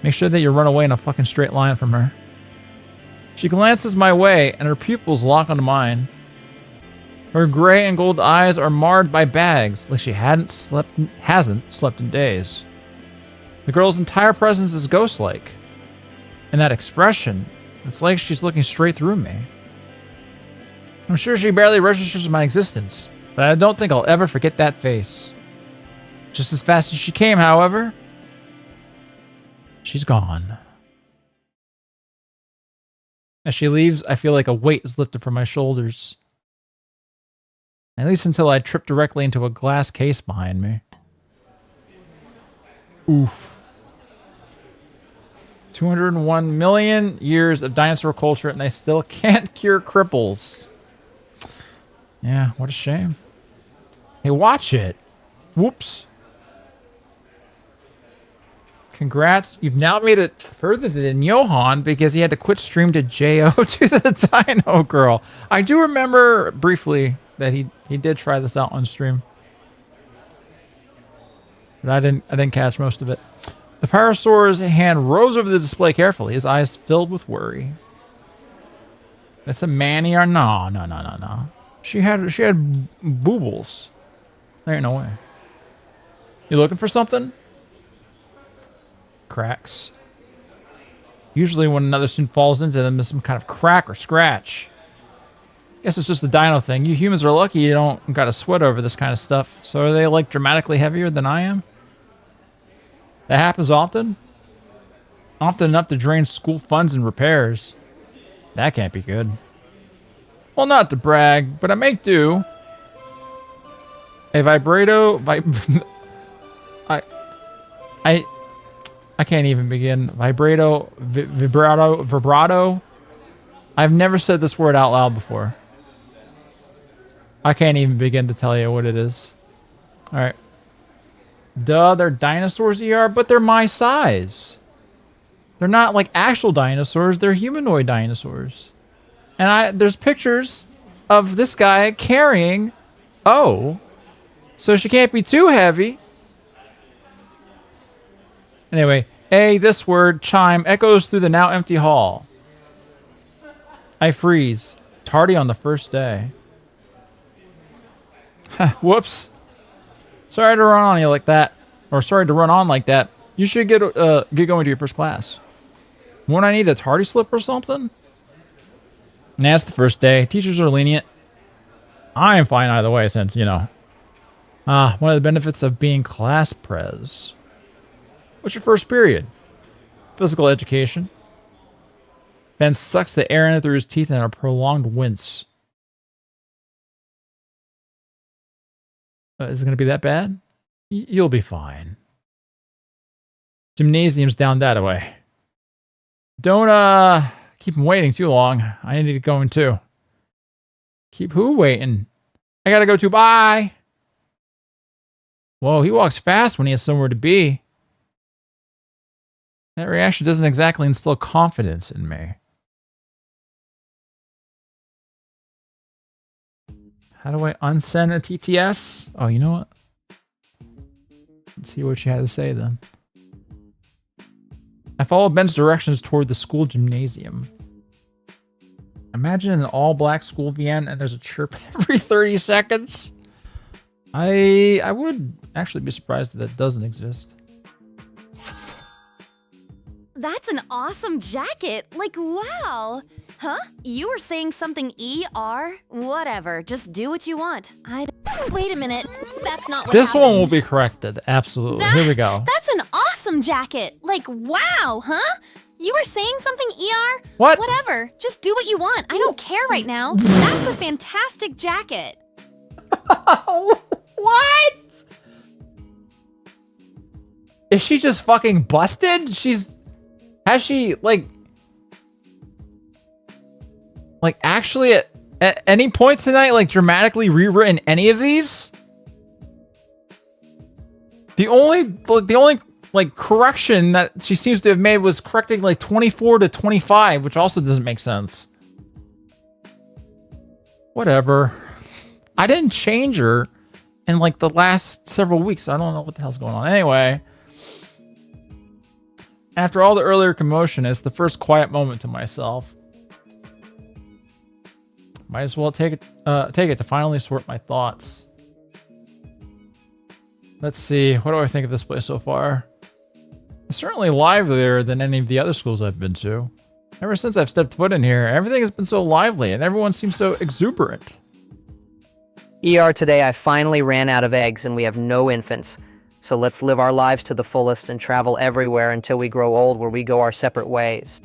Make sure that you run away in a fucking straight line from her. She glances my way, and her pupils lock onto mine. Her gray and gold eyes are marred by bags, like she hasn't slept in days. The girl's entire presence is ghost-like. And that expression, it's like she's looking straight through me. I'm sure she barely registers my existence, but I don't think I'll ever forget that face. Just as fast as she came, however, she's gone. As she leaves, I feel like a weight is lifted from my shoulders. At least until I trip directly into a glass case behind me. Oof. 201 million years of dinosaur culture, and they still can't cure cripples. Yeah, what a shame. Hey, watch it. Whoops. Congrats. You've now made it further than Johan because he had to quit stream to JO to the Dino Girl. I do remember briefly that he did try this out on stream. But I didn't catch most of it. The Parasaur's hand rose over the display carefully, his eyes filled with worry. That's a Manny or no. She had boobles. There ain't no way. You looking for something? cracks. Usually when another student falls into them, there's some kind of crack or scratch. Guess it's just the dino thing. You humans are lucky you don't got to sweat over this kind of stuff. So are they like dramatically heavier than I am? That happens often? Often enough to drain school funds and repairs. That can't be good. Well, not to brag, but I make do. A vibrato... I can't even begin. Vibrato... Vibrato... I've never said this word out loud before. I can't even begin to tell you what it is. Alright. Duh, they're dinosaurs, ER, but they're my size. They're not like actual dinosaurs, they're humanoid dinosaurs. And there's pictures of this guy carrying O. So she can't be too heavy. Anyway, this word, chime, echoes through the now empty hall. I freeze. Tardy on the first day. Whoops. Sorry to run on you like that. Or sorry to run on like that. You should get going to your first class. Won't I need a tardy slip or something? Nah, it's the first day. Teachers are lenient. I am fine either way since, you know. One of the benefits of being class pres. What's your first period? Physical education. Ben sucks the air in through his teeth in a prolonged wince. Is it going to be that bad? You'll be fine. Gymnasium's down that way. Don't, keep him waiting too long. I need to go in too. Keep who waiting? I gotta go too. Bye! Whoa, he walks fast when he has somewhere to be. That reaction doesn't exactly instill confidence in me. How do I unsend a TTS? Oh, you know what? Let's see what she had to say then. I follow Ben's directions toward the school gymnasium. Imagine an all-black school VN and there's a chirp every 30 seconds. I would actually be surprised if that doesn't exist. That's an awesome jacket. Like, wow. Huh? You were saying something ER? Whatever. Just do what you want. Wait a minute. That's not what This happened. one will be corrected. Absolutely. Here we go. That's an awesome jacket. Like, wow, huh? You were saying something ER? What? Whatever. Just do what you want. I don't care right now. That's a fantastic jacket. What? Is she just fucking busted? Has she, like actually at any point tonight, like, dramatically rewritten any of these? The only like, correction that she seems to have made was correcting, like, 24 to 25, which also doesn't make sense. Whatever. I didn't change her in, like, the last several weeks. I don't know what the hell's going on. Anyway. After all the earlier commotion, it's the first quiet moment to myself. Might as well take it to finally sort my thoughts. Let's see, what do I think of this place so far? It's certainly livelier than any of the other schools I've been to. Ever since I've stepped foot in here, everything has been so lively and everyone seems so exuberant. ER, today I finally ran out of eggs and we have no infants. So let's live our lives to the fullest and travel everywhere until we grow old where we go our separate ways.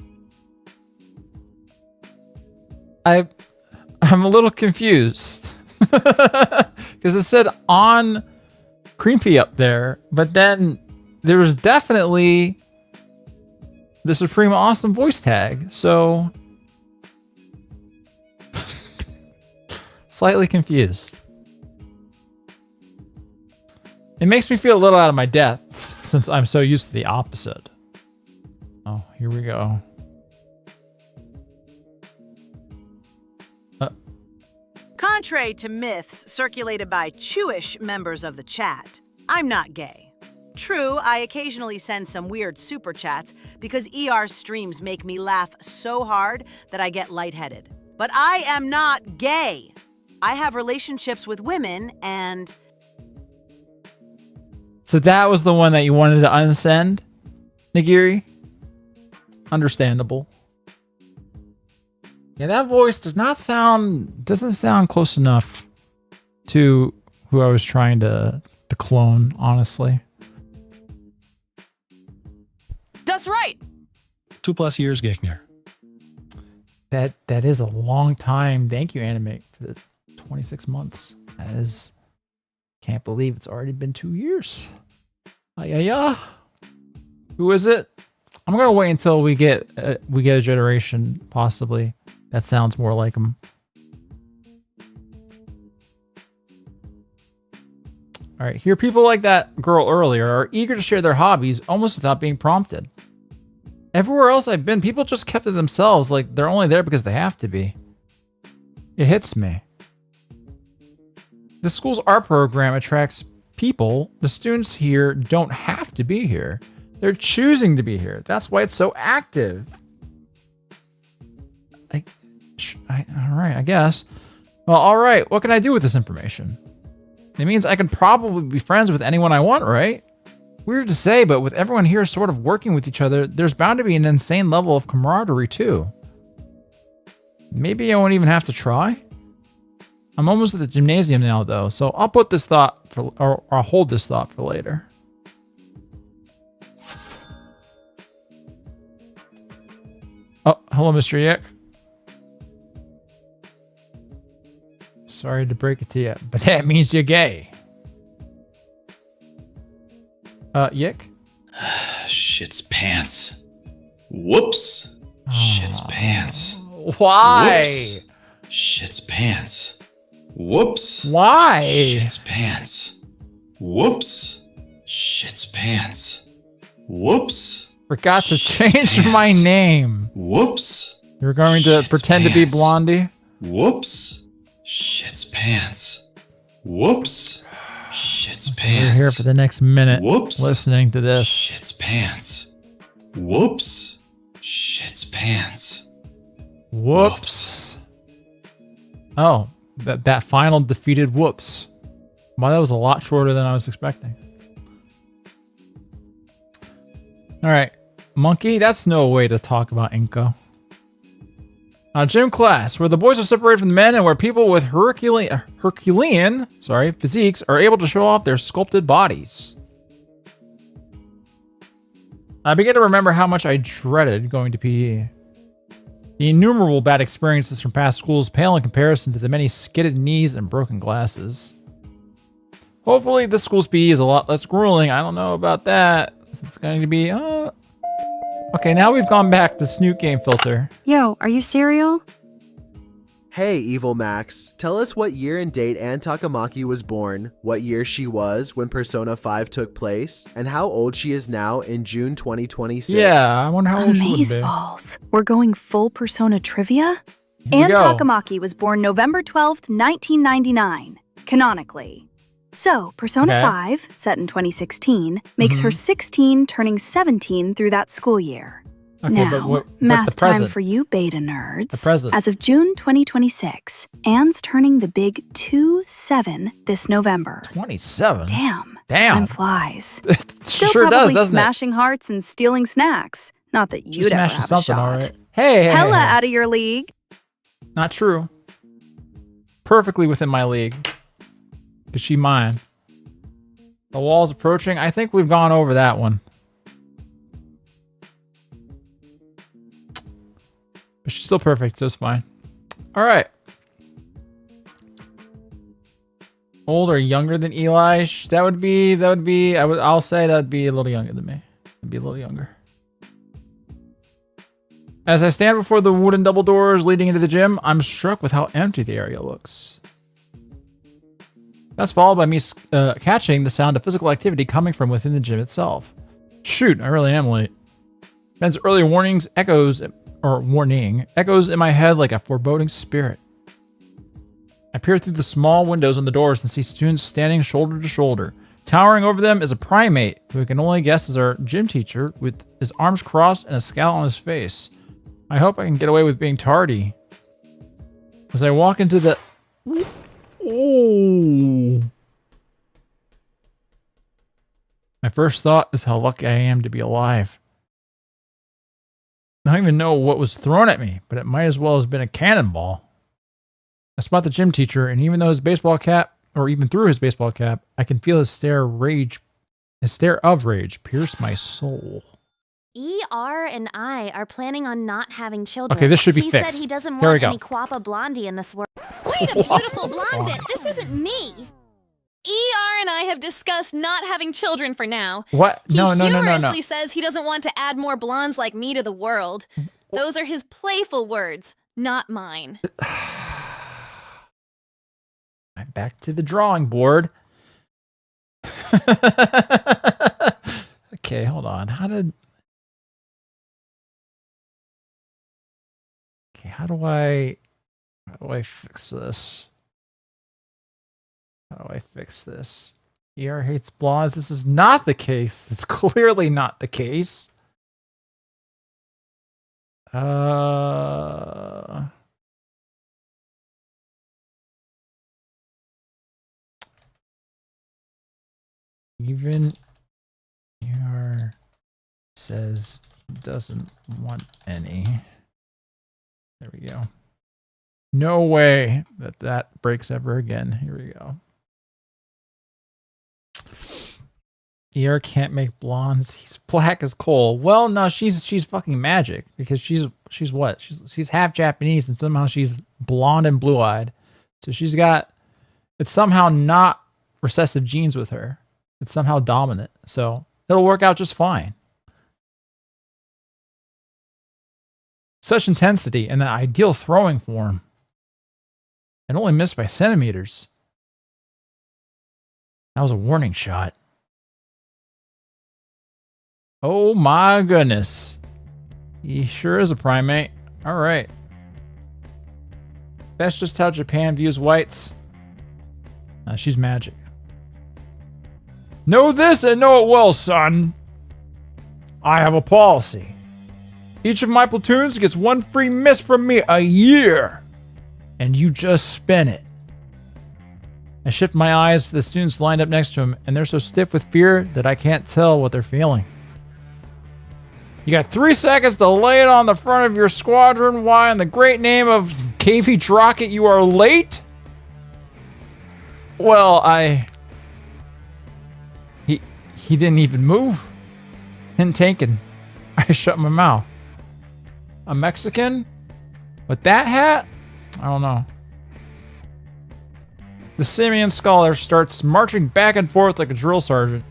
I'm a little confused. Because it said on creepy up there, but then there was definitely the Supreme Awesome voice tag, so slightly confused. It makes me feel a little out of my depth since I'm so used to the opposite. Oh, here we go. Contrary to myths circulated by Jewish members of the chat, I'm not gay. True, I occasionally send some weird super chats because ER's streams make me laugh so hard that I get lightheaded. But I am not gay. I have relationships with women and... So that was the one that you wanted to unsend? Nigiri. Understandable. Yeah, that voice doesn't sound close enough to who I was trying to clone, honestly. That's right. 2+ years, Gekner. That is a long time. Thank you, Animate, for the 26 months. That is, can't believe it's already been 2 years. Yeah. Who is it? I'm gonna wait until we get a generation, possibly. That sounds more like him. All right, here people like that girl earlier are eager to share their hobbies almost without being prompted. Everywhere else I've been, people just kept to themselves, like they're only there because they have to be. It hits me. The school's art program attracts people. The students here don't have to be here. They're choosing to be here. That's why it's so active. All right, I guess. Well, all right. What can I do with this information? It means I can probably be friends with anyone I want, right? Weird to say, but with everyone here sort of working with each other, there's bound to be an insane level of camaraderie too. Maybe I won't even have to try? I'm almost at the gymnasium now, though, so I'll put this thought for, or I'll hold this thought for later. Oh, hello, Mr. Yick. Sorry to break it to you, but that means you're gay. Yick? Shit's pants. Whoops. Shit's pants. Why? Whoops. Shit's pants. Whoops. Why? Shit's pants. Whoops. Shit's pants. Whoops. Forgot to change my name. Whoops. You're going to pretend to be Blondie? Whoops. Shit's pants. Whoops. Shit's pants. We're here for the next minute. Whoops. Listening to this. Shit's pants. Whoops. Shit's pants. Whoops. Oh, that final defeated whoops. Wow, that was a lot shorter than I was expecting. All right, monkey, that's no way to talk about Inko. Gym class, where the boys are separated from the men and where people with Herculean physiques are able to show off their sculpted bodies. I begin to remember how much I dreaded going to PE. The innumerable bad experiences from past schools pale in comparison to the many skidded knees and broken glasses. Hopefully this school's PE is a lot less grueling. I don't know about that. It's going to be... Okay, now we've gone back to Snoot Game Filter. Yo, are you cereal? Hey, Evil Max. Tell us what year and date Ann Takamaki was born, what year she was when Persona 5 took place, and how old she is now in June 2026. Yeah, I wonder how old she would be. Amazeballs. We're going full Persona trivia? Here Ann we go. Takamaki was born November 12th, 1999, canonically. So, Persona Okay. 5, set in 2016, makes her 16 turning 17 through that school year. Okay, now, but what math the time present? for you beta nerds. The present. As of June 2026, Anne's turning the big 2-7 this November. 27? Damn. Damn. Time flies. It Still sure probably does, doesn't it? smashing hearts and stealing snacks. Not that you'd ever smashing have a something, shot. all right. Hey, Hella hey. out of your league. Not true. Perfectly within my league. Is she mine? The wall's approaching. I think we've gone over that one. But she's still perfect, so it's fine. All right. Old or younger than Eli? I'll say that would be a little younger than me. It'd be a little younger. As I stand before the wooden double doors leading into the gym, I'm struck with how empty the area looks. That's followed by me catching the sound of physical activity coming from within the gym itself. Shoot, I really am late. Ben's earlier warning echoes in my head like a foreboding spirit. I peer through the small windows on the doors and see students standing shoulder to shoulder. Towering over them is a primate who I can only guess is our gym teacher with his arms crossed and a scowl on his face. I hope I can get away with being tardy. As I walk into the... Ooh. My first thought is how lucky I am to be alive. I don't even know what was thrown at me, but it might as well have been a cannonball. I spot the gym teacher, and even though his baseball cap, or even through his baseball cap, I can feel his stare of rage pierce my soul. ER and I are planning on not having children. Okay, this should be he fixed. said he doesn't Here we want go. any Quappa Blondie in this world. Wait a beautiful blonde bit. This isn't me. ER and I have discussed not having children for now. What? No. He humorously says he doesn't want to add more blondes like me to the world. Those are his playful words, not mine. I'm back to the drawing board. Okay, hold on. How do I fix this? How do I fix this? ER hates blondes. This is not the case. It's clearly not the case. Even ER says he doesn't want any. There we go. No way that breaks ever again. Here we go. ER can't make blondes. He's black as coal. Well, no, she's fucking magic because she's what? She's half Japanese and somehow she's blonde and blue-eyed. So it's somehow not recessive genes with her. It's somehow dominant. So it'll work out just fine. Such intensity and the ideal throwing form. And only missed by centimeters. That was a warning shot. Oh my goodness. He sure is a primate. All right. That's just how Japan views whites. She's magic. Know this and know it well, son. I have a policy. Each of my platoons gets one free miss from me a year. And you just spin it. I shift my eyes to the students lined up next to him, and they're so stiff with fear that I can't tell what they're feeling. You got 3 seconds to lay it on the front of your squadron. Why, in the great name of KV Rocket, you are late? Well, He didn't even move. Didn't take it. I shut my mouth. A Mexican? With that hat? I don't know. The simian scholar starts marching back and forth like a drill sergeant.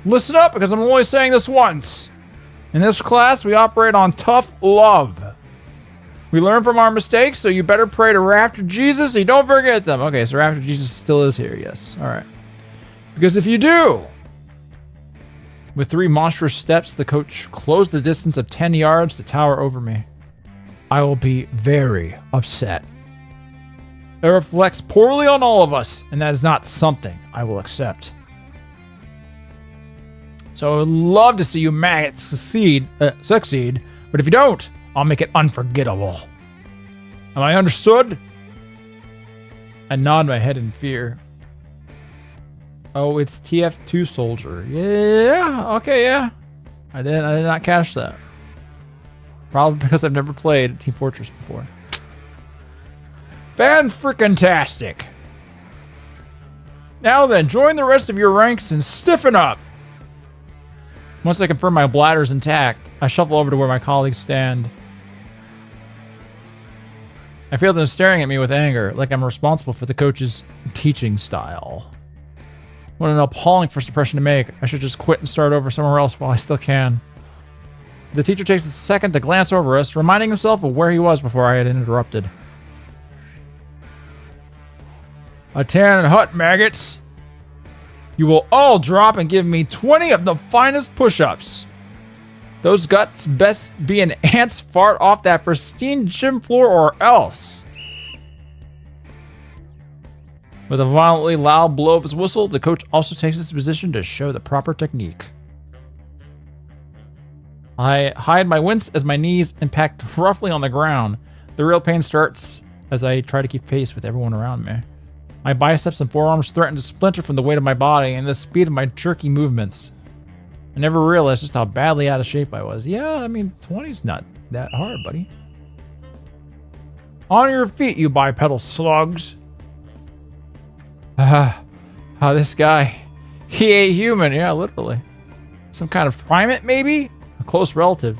Listen up, because I'm only saying this once. In this class, we operate on tough love. We learn from our mistakes, so you better pray to Raptor Jesus so you don't forget them. Okay, so Raptor Jesus still is here, yes. All right. Because if you do... With 3 monstrous steps, the coach closed the distance of 10 yards to tower over me. I will be very upset. It reflects poorly on all of us, and that is not something I will accept. So I would love to see you maggots succeed, but if you don't, I'll make it unforgettable. Am I understood? I nod my head in fear. Oh, it's TF2 soldier. Yeah, okay, yeah. I did not catch that. Probably because I've never played Team Fortress before. Fan-frickin-tastic. Now then, join the rest of your ranks and stiffen up. Once I confirm my bladder's intact, I shuffle over to where my colleagues stand. I feel them staring at me with anger, like I'm responsible for the coach's teaching style. What an appalling first impression to make. I should just quit and start over somewhere else while I still can. The teacher takes a second to glance over us, reminding himself of where he was before I had interrupted. A tan hut, maggots. You will all drop and give me 20 of the finest push-ups. Those guts best be an ant's fart off that pristine gym floor or else. With a violently loud blow of his whistle, the coach also takes his position to show the proper technique. I hide my wince as my knees impact roughly on the ground. The real pain starts as I try to keep pace with everyone around me. My biceps and forearms threaten to splinter from the weight of my body and the speed of my jerky movements. I never realized just how badly out of shape I was. Yeah, I mean, 20's not that hard, buddy. On your feet, you bipedal slugs. This guy, he ain't human. Yeah, literally. Some kind of primate, maybe? A close relative.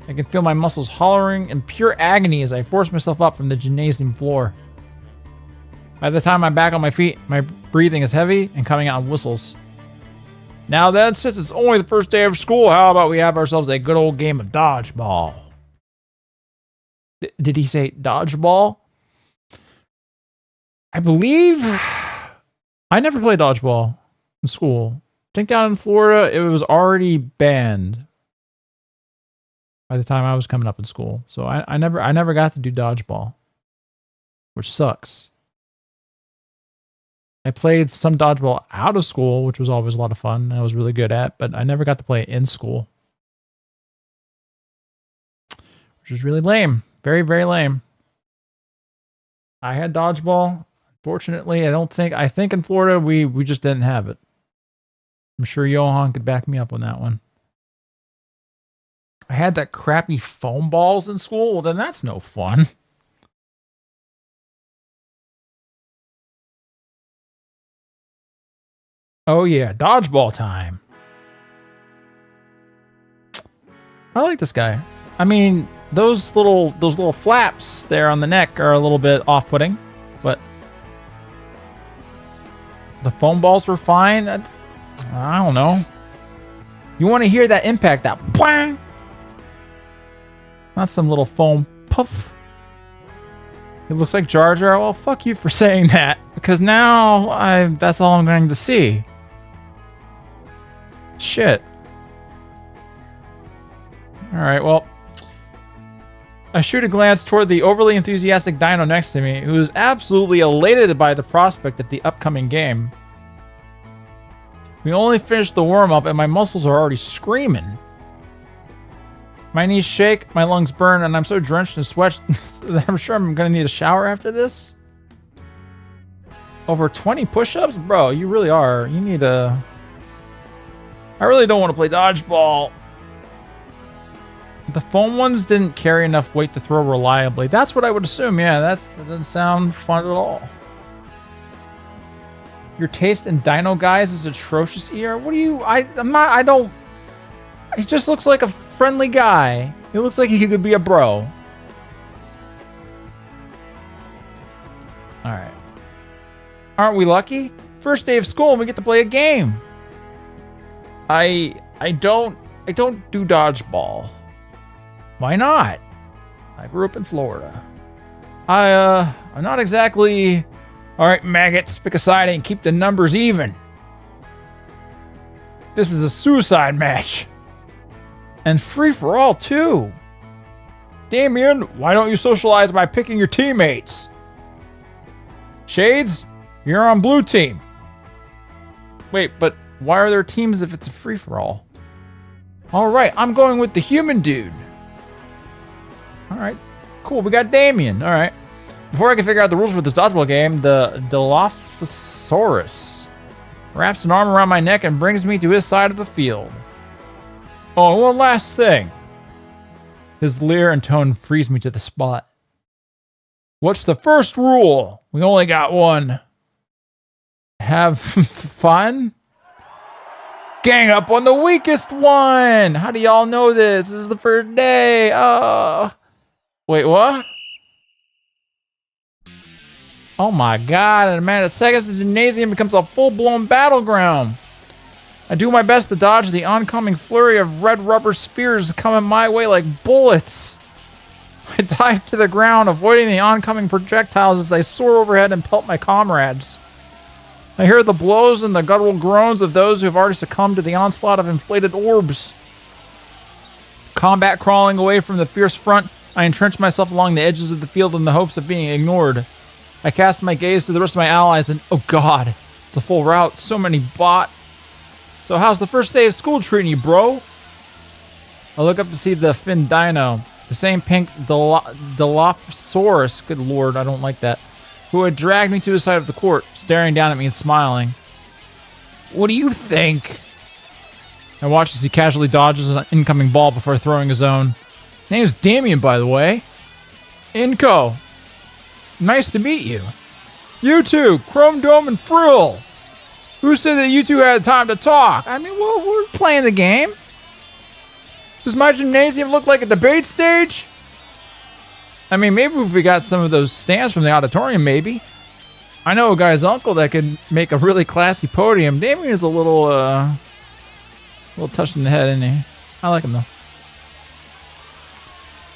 I can feel my muscles hollering in pure agony as I force myself up from the gymnasium floor. By the time I'm back on my feet, my breathing is heavy and coming out in whistles. Now then, since it's only the first day of school, how about we have ourselves a good old game of dodgeball? Did he say dodgeball? I believe I never played dodgeball in school. I think down in Florida, it was already banned by the time I was coming up in school. So I never got to do dodgeball, which sucks. I played some dodgeball out of school, which was always a lot of fun. I was really good at, but I never got to play it in school, which was really lame. Very, very lame. I had dodgeball. Fortunately, I think in Florida, we just didn't have it. I'm sure Johan could back me up on that one. I had that crappy foam balls in school. Well, then that's no fun. Oh yeah, dodgeball time. I like this guy. I mean, those little flaps there on the neck are a little bit off-putting, but the foam balls were fine. I don't know. You want to hear that impact, that bang? Not some little foam puff. It looks like Jar Jar. Well, fuck you for saying that, because now that's all I'm going to see. Shit. Alright, well. I shoot a glance toward the overly enthusiastic dino next to me, who is absolutely elated by the prospect of the upcoming game. We only finished the warm-up and my muscles are already screaming. My knees shake, my lungs burn, and I'm so drenched in sweat that I'm sure I'm going to need a shower after this. Over 20 push-ups? Bro, you really are. You need a... I really don't want to play dodgeball. The foam ones didn't carry enough weight to throw reliably. That's what I would assume. Yeah, that doesn't sound fun at all. Your taste in Dino Guys is atrocious, ER. What do you... I don't... He just looks like a friendly guy. He looks like he could be a bro. Alright. Aren't we lucky? First day of school and we get to play a game. I don't do dodgeball. Why not? I grew up in Florida. I'm not exactly... Alright, maggots, pick a side and keep the numbers even. This is a suicide match. And free for all, too. Damien, why don't you socialize by picking your teammates? Shades, you're on blue team. Wait, but why are there teams if it's a free-for-all? Alright, I'm going with the human dude. Alright, cool, we got Damien. Alright. Before I can figure out the rules for this dodgeball game, the Dilophosaurus wraps an arm around my neck and brings me to his side of the field. Oh, and one last thing. His leer and tone freeze me to the spot. What's the first rule? We only got one. Have fun? Gang up on the weakest one! How do y'all know this? This is the first day. Oh. Wait, what? Oh my god, in a matter of seconds, the gymnasium becomes a full-blown battleground. I do my best to dodge the oncoming flurry of red rubber spears coming my way like bullets. I dive to the ground, avoiding the oncoming projectiles as they soar overhead and pelt my comrades. I hear the blows and the guttural groans of those who have already succumbed to the onslaught of inflated orbs. Combat crawling away from the fierce front, I entrench myself along the edges of the field in the hopes of being ignored. I cast my gaze to the rest of my allies and, oh god, it's a full rout, so many bot. So how's the first day of school treating you, bro? I look up to see the fin dino, the same pink Dilophosaurus, good lord, I don't like that, who had dragged me to his side of the court, staring down at me and smiling. What do you think? I watch as he casually dodges an incoming ball before throwing his own. Name's Damien, by the way. Inco. Nice to meet you. You two, Chrome Dome and Frills. Who said that you two had time to talk? I mean, well, we're playing the game. Does my gymnasium look like a debate stage? I mean, maybe if we got some of those stands from the auditorium, maybe. I know a guy's uncle that could make a really classy podium. Damien is a little touched in the head, isn't he? I like him, though.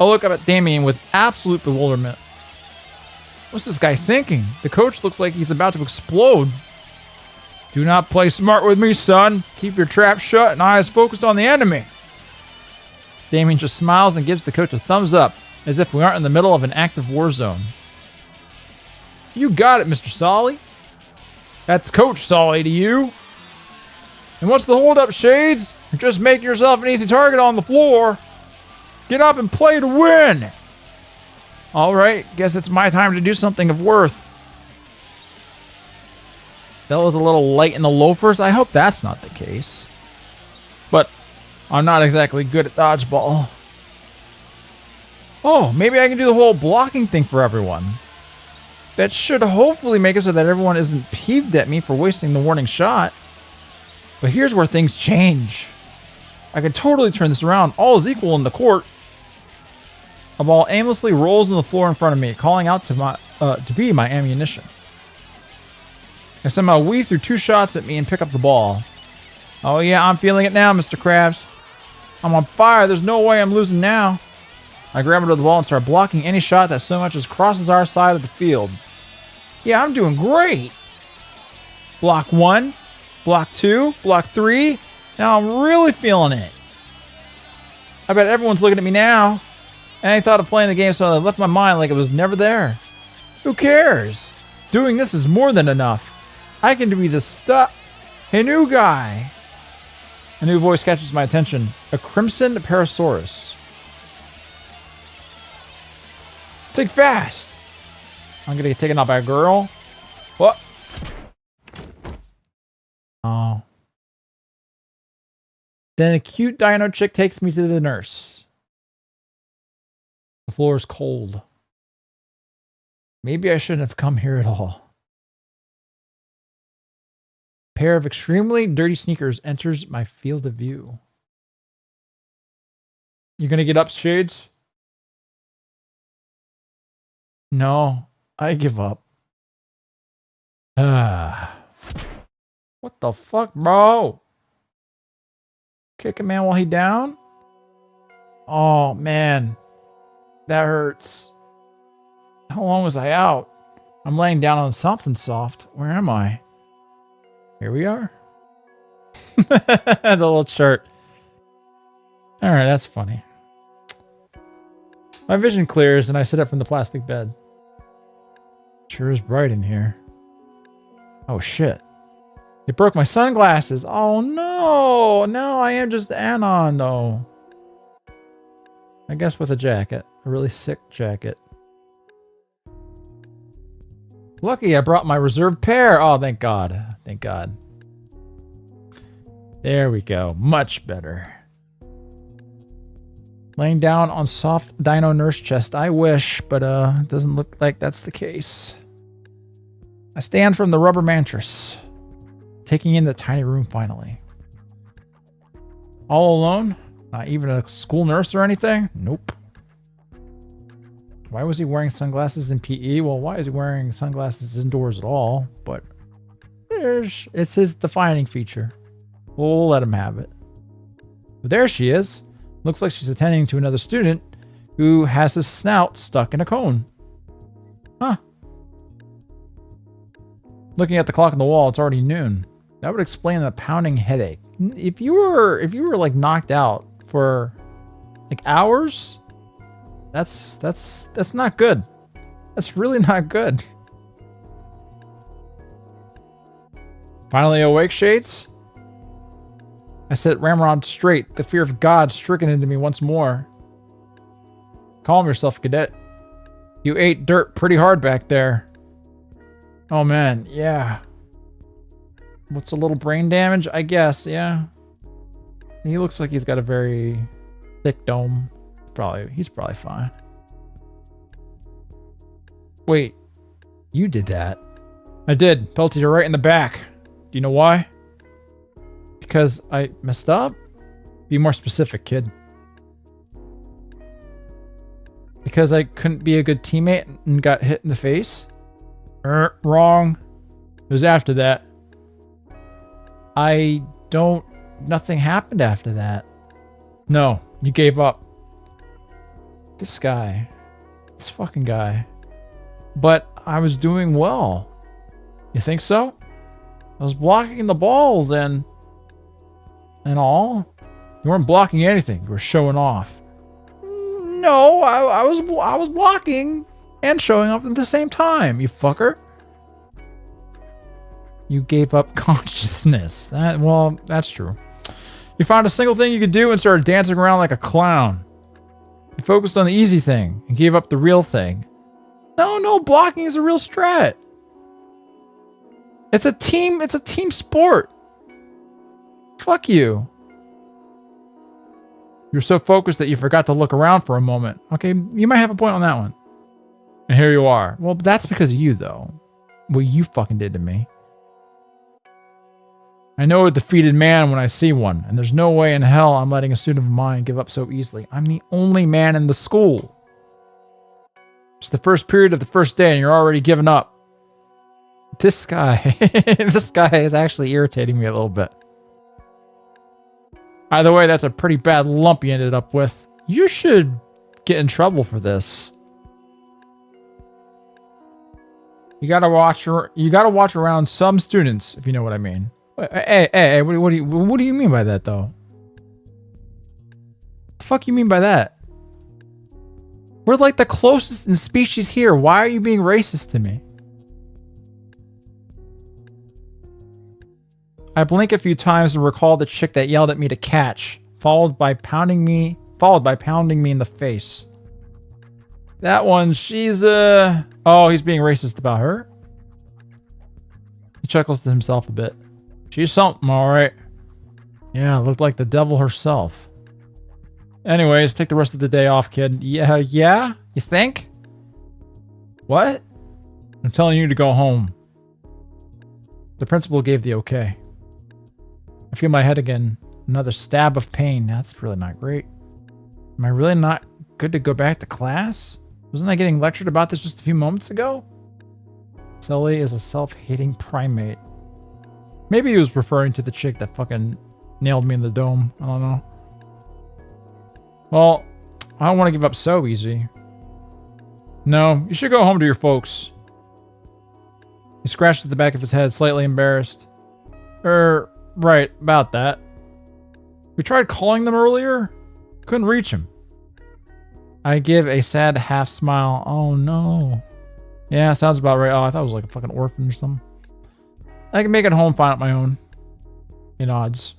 I look up at Damien with absolute bewilderment. What's this guy thinking? The coach looks like he's about to explode. Do not play smart with me, son. Keep your trap shut and eyes focused on the enemy. Damien just smiles and gives the coach a thumbs up, as if we aren't in the middle of an active war zone. You got it, Mr. Solly. That's Coach Solly to you. And what's the holdup, Shades? You're just making yourself an easy target on the floor. Get up and play to win. All right, guess it's my time to do something of worth. That was a little light in the loafers. I hope that's not the case. But I'm not exactly good at dodgeball. Oh, maybe I can do the whole blocking thing for everyone. That should hopefully make it so that everyone isn't peeved at me for wasting the warning shot. But here's where things change. I can totally turn this around. All is equal in the court. A ball aimlessly rolls on the floor in front of me, calling out to be my ammunition. I somehow weave through two shots at me and pick up the ball. Oh yeah, I'm feeling it now, Mr. Krabs. I'm on fire. There's no way I'm losing now. I grab onto the ball and start blocking any shot that so much as crosses our side of the field. Yeah, I'm doing great. Block 1, block 2, block 3. Now I'm really feeling it. I bet everyone's looking at me now. And I thought of playing the game, so I left my mind like it was never there. Who cares? Doing this is more than enough. I can be the Hey, new guy. A new voice catches my attention. A crimson parasaurus. Think fast. I'm gonna get taken out by a girl. What? Oh. Then a cute dino chick takes me to the nurse. The floor is cold. Maybe I shouldn't have come here at all. A pair of extremely dirty sneakers enters my field of view. You gonna get up, Shades? No, I give up. What the fuck, bro? Kick a man while he down? Oh, man. That hurts. How long was I out? I'm laying down on something soft. Where am I? Here we are. That's a little chart. Alright, that's funny. My vision clears and I sit up from the plastic bed. Sure is bright in here. Oh shit. It broke my sunglasses. Oh no! No, I am just Anon though. I guess with a jacket. A really sick jacket. Lucky I brought my reserved pair. Oh, thank God. Thank God. There we go. Much better. Laying down on soft dino nurse chest. I wish, but it doesn't look like that's the case. I stand from the rubber mattress, taking in the tiny room finally. All alone? Not even a school nurse or anything? Nope. Why was he wearing sunglasses in PE? Well, why is he wearing sunglasses indoors at all? But it's his defining feature. We'll let him have it. But there she is. Looks like she's attending to another student who has his snout stuck in a cone. Huh. Looking at the clock on the wall, it's already noon. That would explain the pounding headache. If you were like knocked out for like hours, that's not good. That's really not good. Finally awake, Shades? I set Ramrod straight, the fear of God stricken into me once more. Calm yourself, cadet. You ate dirt pretty hard back there. Oh man, yeah. What's a little brain damage? I guess, yeah. He looks like he's got a very thick dome. He's probably fine. Wait, you did that? I did. Pelted you right in the back. Do you know why? Because I messed up? Be more specific, kid. Because I couldn't be a good teammate and got hit in the face? Wrong. It was after that. Nothing happened after that. No, you gave up. This fucking guy. But I was doing well. You think so? I was blocking the balls and all. You weren't blocking anything. You were showing off. No, I was blocking and showing off at the same time, you fucker. You gave up consciousness. That's true. You found a single thing you could do and started dancing around like a clown. You focused on the easy thing and gave up the real thing. No, blocking is a real strat. It's a team sport. Fuck you. You're so focused that you forgot to look around for a moment. Okay, you might have a point on that one. And here you are. Well, that's because of you, though. What you fucking did to me. I know a defeated man when I see one, and there's no way in hell I'm letting a student of mine give up so easily. I'm the only man in the school. It's the first period of the first day, and you're already giving up. This guy, this guy is actually irritating me a little bit. Either way, that's a pretty bad lump you ended up with. You should get in trouble for this. You gotta watch around some students, if you know what I mean. Hey, what do you mean by that, though? The fuck you mean by that? We're like the closest in species here. Why are you being racist to me? I blink a few times and recall the chick that yelled at me to catch, followed by pounding me in the face. That one, she's oh, he's being racist about her? He chuckles to himself a bit. She's something, alright. Yeah, looked like the devil herself. Anyways, take the rest of the day off, kid. Yeah? You think? What? I'm telling you to go home. The principal gave the okay. I feel my head again. Another stab of pain. That's really not great. Am I really not good to go back to class? Wasn't I getting lectured about this just a few moments ago? Sully is a self-hating primate. Maybe he was referring to the chick that fucking nailed me in the dome. I don't know. Well, I don't want to give up so easy. No, you should go home to your folks. He scratches the back of his head, slightly embarrassed. Right, about that. We tried calling them earlier. Couldn't reach him. I give a sad half smile. Oh no. Yeah, sounds about right. Oh, I thought it was like a fucking orphan or something. I can make it home fine on my own. He nods.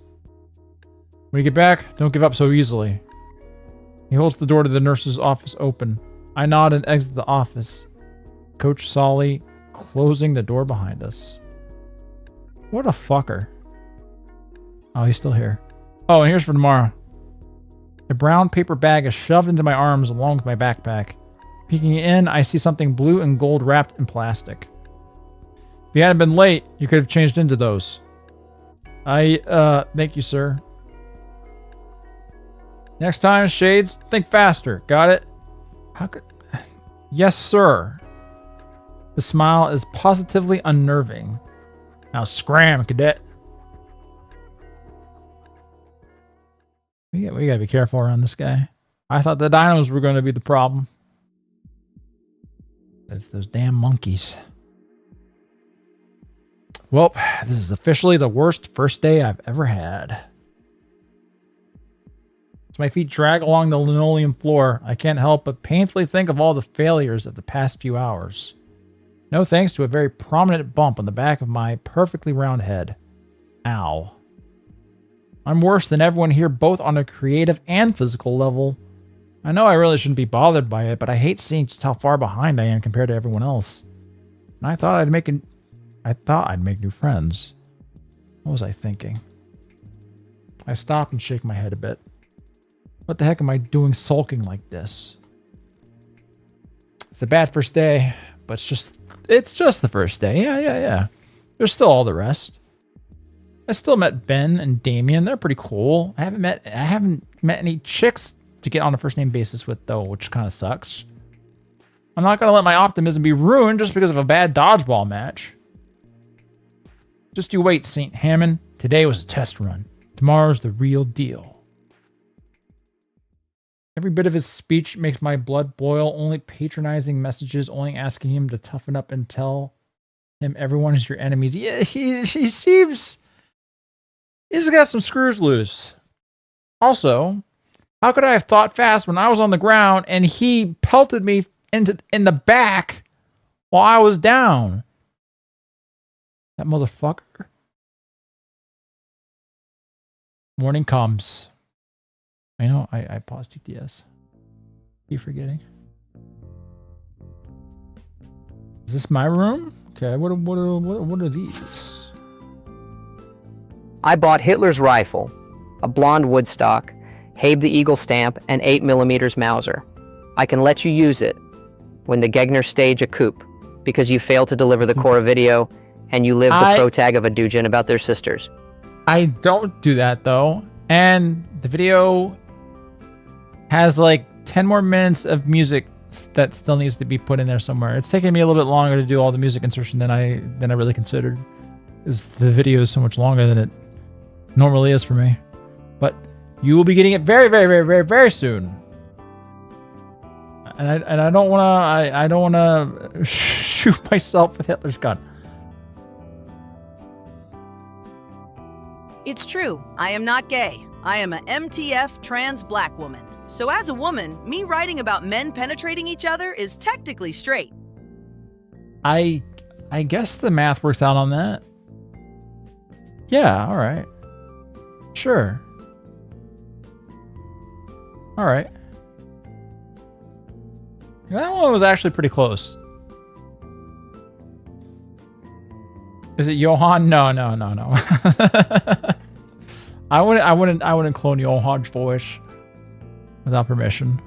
When you get back, don't give up so easily. He holds the door to the nurse's office open. I nod and exit the office. Coach Solly closing the door behind us. What a fucker. Oh, he's still here. Oh, and here's for tomorrow. A brown paper bag is shoved into my arms along with my backpack. Peeking in, I see something blue and gold wrapped in plastic. If you hadn't been late, you could have changed into those. Thank you, sir. Next time, Shades, think faster. Got it? How could... Yes, sir. The smile is positively unnerving. Now scram, cadet. We gotta be careful around this guy. I thought the dinos were going to be the problem. It's those damn monkeys. Well, this is officially the worst first day I've ever had. As my feet drag along the linoleum floor, I can't help but painfully think of all the failures of the past few hours. No thanks to a very prominent bump on the back of my perfectly round head. Ow. I'm worse than everyone here, both on a creative and physical level. I know I really shouldn't be bothered by it, but I hate seeing just how far behind I am compared to everyone else. And I thought I'd make new friends. What was I thinking? I stop and shake my head a bit. What the heck am I doing sulking like this? It's a bad first day, but it's just the first day. Yeah. There's still all the rest. I still met Ben and Damien. They're pretty cool. I haven't met any chicks to get on a first name basis with though, which kind of sucks. I'm not gonna let my optimism be ruined just because of a bad dodgeball match. Just you wait, St. Hammond. Today was a test run. Tomorrow's the real deal. Every bit of his speech makes my blood boil. Only patronizing messages, only asking him to toughen up and tell him everyone is your enemies. Yeah, he seems... He's got some screws loose. Also, how could I have thought fast when I was on the ground and he pelted me in the back while I was down? That motherfucker. Morning comes. I know, I paused TTS. Keep forgetting. Is this my room? Okay, what are these? I bought Hitler's rifle, a blonde Woodstock, Habe the Eagle stamp, and 8mm Mauser. I can let you use it when the Gegner stage a coup, because you failed to deliver the Cora video and you live the pro tag of a doujin about their sisters. I don't do that though. And the video has like 10 more minutes of music that still needs to be put in there somewhere. It's taking me a little bit longer to do all the music insertion than I really considered. Is the video is so much longer than it normally is for me. But you will be getting it very, very, very, very, very soon. And I don't wanna shoot myself with Hitler's gun. It's true. I am not gay. I am a MTF trans black woman. So as a woman, me writing about men penetrating each other is technically straight. I guess the math works out on that. Yeah, all right. Sure. All right. That one was actually pretty close. Is it Johann? No. I wouldn't clone Johann's voice without permission.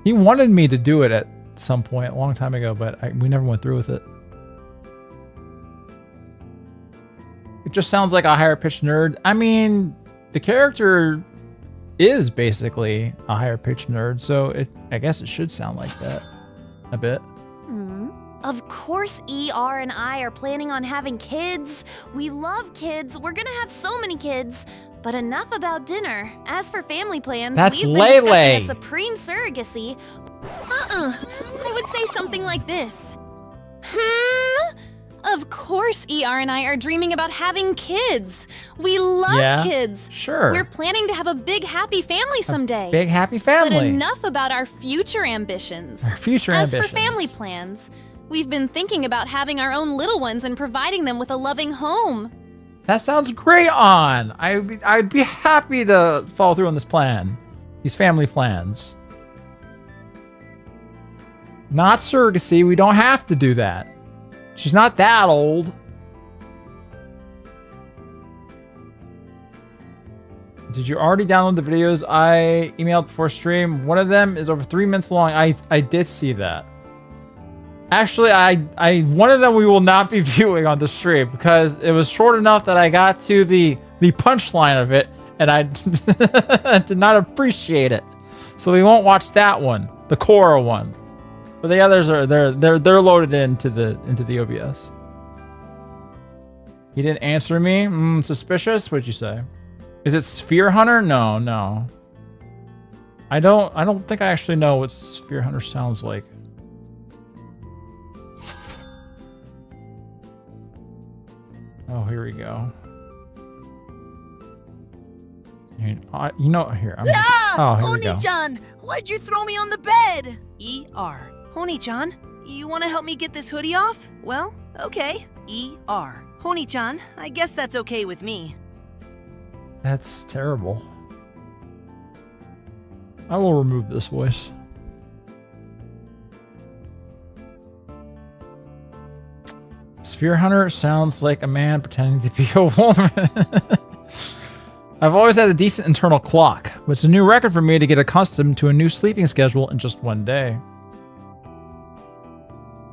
He wanted me to do it at some point a long time ago, but we never went through with it. It just sounds like a higher pitched nerd. I mean, the character is basically a higher pitched nerd, so I guess it should sound like that a bit. Of course ER and I are planning on having kids. We love kids. We're gonna have so many kids. But enough about dinner. As for family plans, we've been discussing a supreme surrogacy. I would say something like this. Of course ER and I are dreaming about having kids. We love kids. Sure. We're planning to have a big happy family someday. Big happy family. But enough about our future ambitions. Our future ambitions. As for family plans, we've been thinking about having our own little ones and providing them with a loving home. That sounds great, On. I'd be happy to follow through on this plan. These family plans. Not surrogacy. We don't have to do that. She's not that old. Did you already download the videos I emailed before stream? One of them is over 3 minutes long. I did see that. Actually, one of them we will not be viewing on the stream because it was short enough that I got to the punchline of it and I did not appreciate it. So we won't watch that one, the Korra one. But the others are they're loaded into the OBS. He didn't answer me. Suspicious. What'd you say? Is it Sphere Hunter? No. I don't think I actually know what Sphere Hunter sounds like. Oh, here we go. Here, here. Here we go. Honey-chan, why'd you throw me on the bed? E.R. Honey-chan, you want to help me get this hoodie off? Well, okay. E.R. Honey-chan, I guess that's okay with me. That's terrible. I will remove this voice. Sphere Hunter sounds like a man pretending to be a woman. I've always had a decent internal clock, but it's a new record for me to get accustomed to a new sleeping schedule in just one day.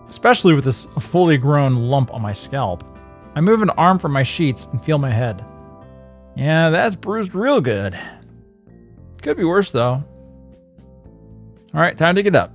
Especially with this fully grown lump on my scalp. I move an arm from my sheets and feel my head. Yeah, that's bruised real good. Could be worse though. Alright, time to get up.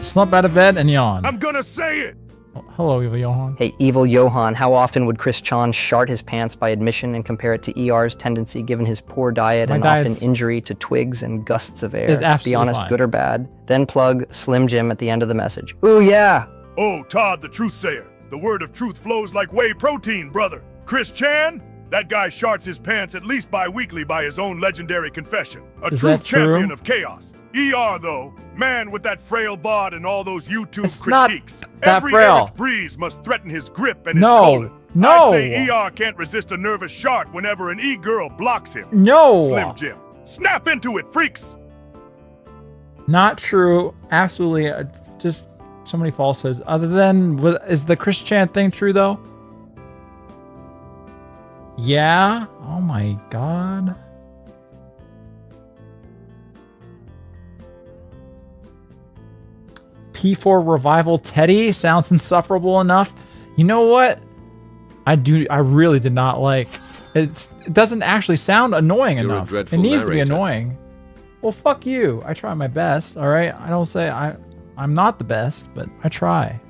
Slump out of bed and yawn. I'm gonna say it! Oh, hello, Evil Johan. Hey, Evil Johan, how often would Chris Chan shart his pants by admission and compare it to ER's tendency given his poor diet and often injury to twigs and gusts of air? Be honest, fine. Good or bad? Then plug Slim Jim at the end of the message. Ooh, yeah! Oh, Todd the truth sayer. The word of truth flows like whey protein, brother. Chris Chan? That guy sharts his pants at least bi-weekly by his own legendary confession. A Is true that true? champion of chaos. ER, though, man with that frail bod and all those YouTube It's not critiques. that Every frail. errant breeze must threaten his grip and his No. colon. No. I'd say ER can't resist a nervous shart whenever an E-girl blocks him. No. Slim Jim. Snap into it, freaks! Not true. Absolutely. Just so many falsehoods. Other than, is the Chris Chan thing true though? Yeah. Oh my god. P4 Revival Teddy sounds insufferable enough. You know what? I really did not like. It doesn't actually sound annoying You're a enough. It dreadful needs to be narrator. annoying. Well, fuck you. I try my best, all right? I don't say I'm not the best, but I try.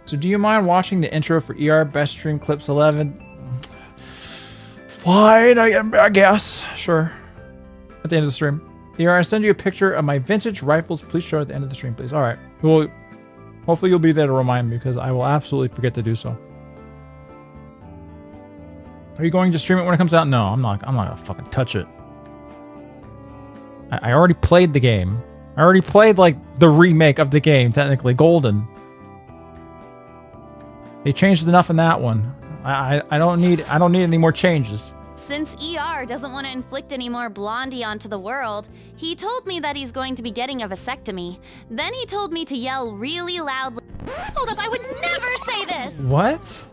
So do you mind watching the intro for ER Best Stream Clips 11? Fine, I guess. Sure. At the end of the stream. ER, I send you a picture of my vintage rifles. Please show it at the end of the stream, please. All right. Well, hopefully you'll be there to remind me because I will absolutely forget to do so. Are you going to stream it when it comes out? No, I'm not gonna fucking touch it. I already played the game. I already played like the remake of the game, technically Golden. They changed enough in that one. I don't need any more changes. Since ER doesn't want to inflict any more blondie onto the world, he told me that he's going to be getting a vasectomy. Then he told me to yell really loudly. Hold up, I would never say this! What?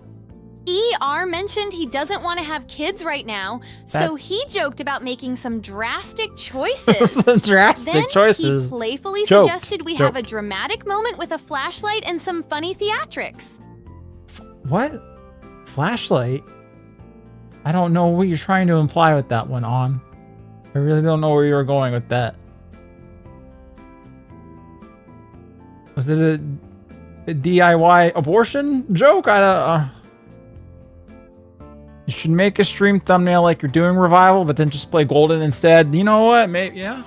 ER mentioned he doesn't want to have kids right now, so he joked about making some drastic choices. Some drastic then choices. He playfully Joked. suggested we have a dramatic moment with a flashlight and some funny theatrics. What? Flashlight? I don't know what you're trying to imply with that one, On. I really don't know where you were going with that. Was it a DIY abortion joke? You should make a stream thumbnail like you're doing Revival, but then just play Golden instead. You know what? Maybe, yeah.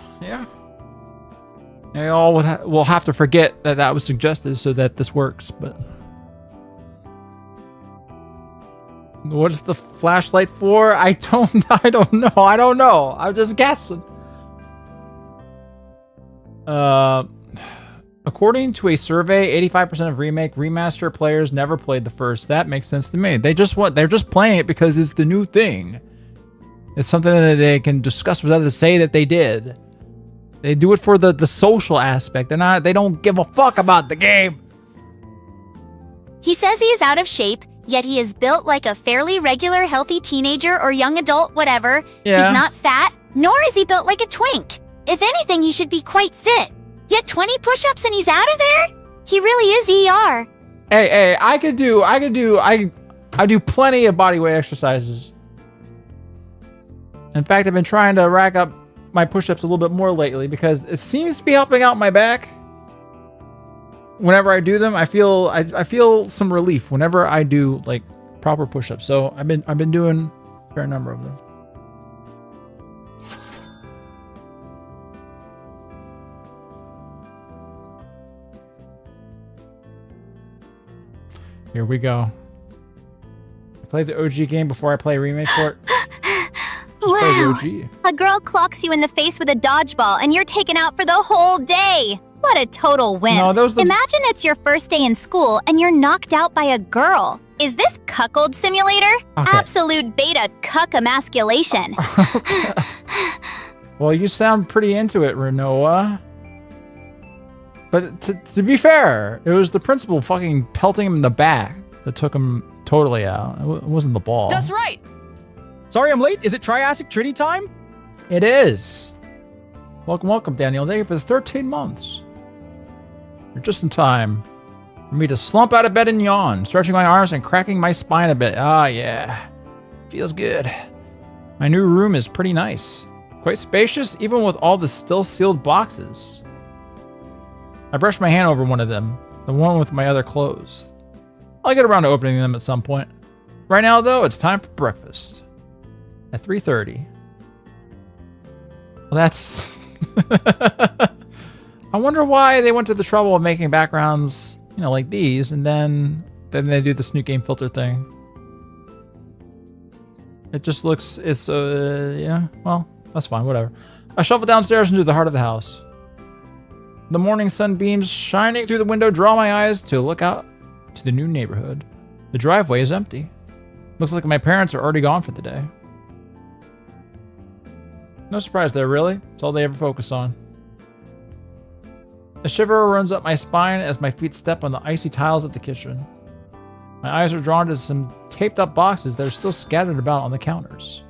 They all will have to forget that that was suggested so that this works, but... What is the flashlight for? I don't know. I'm just guessing. According to a survey, 85% of remake remaster players never played the first. That makes sense to me. They're just playing it because it's the new thing. It's something that they can discuss with others, say that they did. They do it for the social aspect. They don't give a fuck about the game. He says he is out of shape, yet he is built like a fairly regular healthy teenager or young adult, whatever. Yeah. He's not fat, nor is he built like a twink. If anything, he should be quite fit. Yet 20 push-ups and he's out of there? He really is ER. Hey, I do plenty of bodyweight exercises. In fact, I've been trying to rack up my push-ups a little bit more lately because it seems to be helping out my back. Whenever I do them, I feel some relief whenever I do like proper push-ups. So I've been doing a fair number of them. Here we go. I played the OG game before I play remake for it. Just play the OG. A girl clocks you in the face with a dodgeball and you're taken out for the whole day. What a total wimp. No, those Imagine it's your first day in school and you're knocked out by a girl. Is this cuckold simulator? Okay. Absolute beta cuck emasculation. Well, you sound pretty into it, Renoa. But to be fair, it was the principal fucking pelting him in the back that took him totally out. It wasn't the ball. That's right. Sorry I'm late. Is it Triassic Trinity time? It is. Welcome, welcome, Daniel. Thank you for the 13 months. You're just in time for me to slump out of bed and yawn, stretching my arms and cracking my spine a bit. Ah, yeah. Feels good. My new room is pretty nice. Quite spacious, even with all the still sealed boxes. I brushed my hand over one of them, the one with my other clothes. I'll get around to opening them at some point. Right now, though, it's time for breakfast. At 3:30. Well, that's... I wonder why they went to the trouble of making backgrounds, you know, like these, and then they do the Snoot Game filter thing. It just looks, yeah, well, that's fine, whatever. I shuffle downstairs into the heart of the house. The morning sunbeams shining through the window draw my eyes to look out to the new neighborhood. The driveway is empty. Looks like my parents are already gone for the day. No surprise there, really. It's all they ever focus on. A shiver runs up my spine as my feet step on the icy tiles of the kitchen. My eyes are drawn to some taped up boxes that are still scattered about on the counters.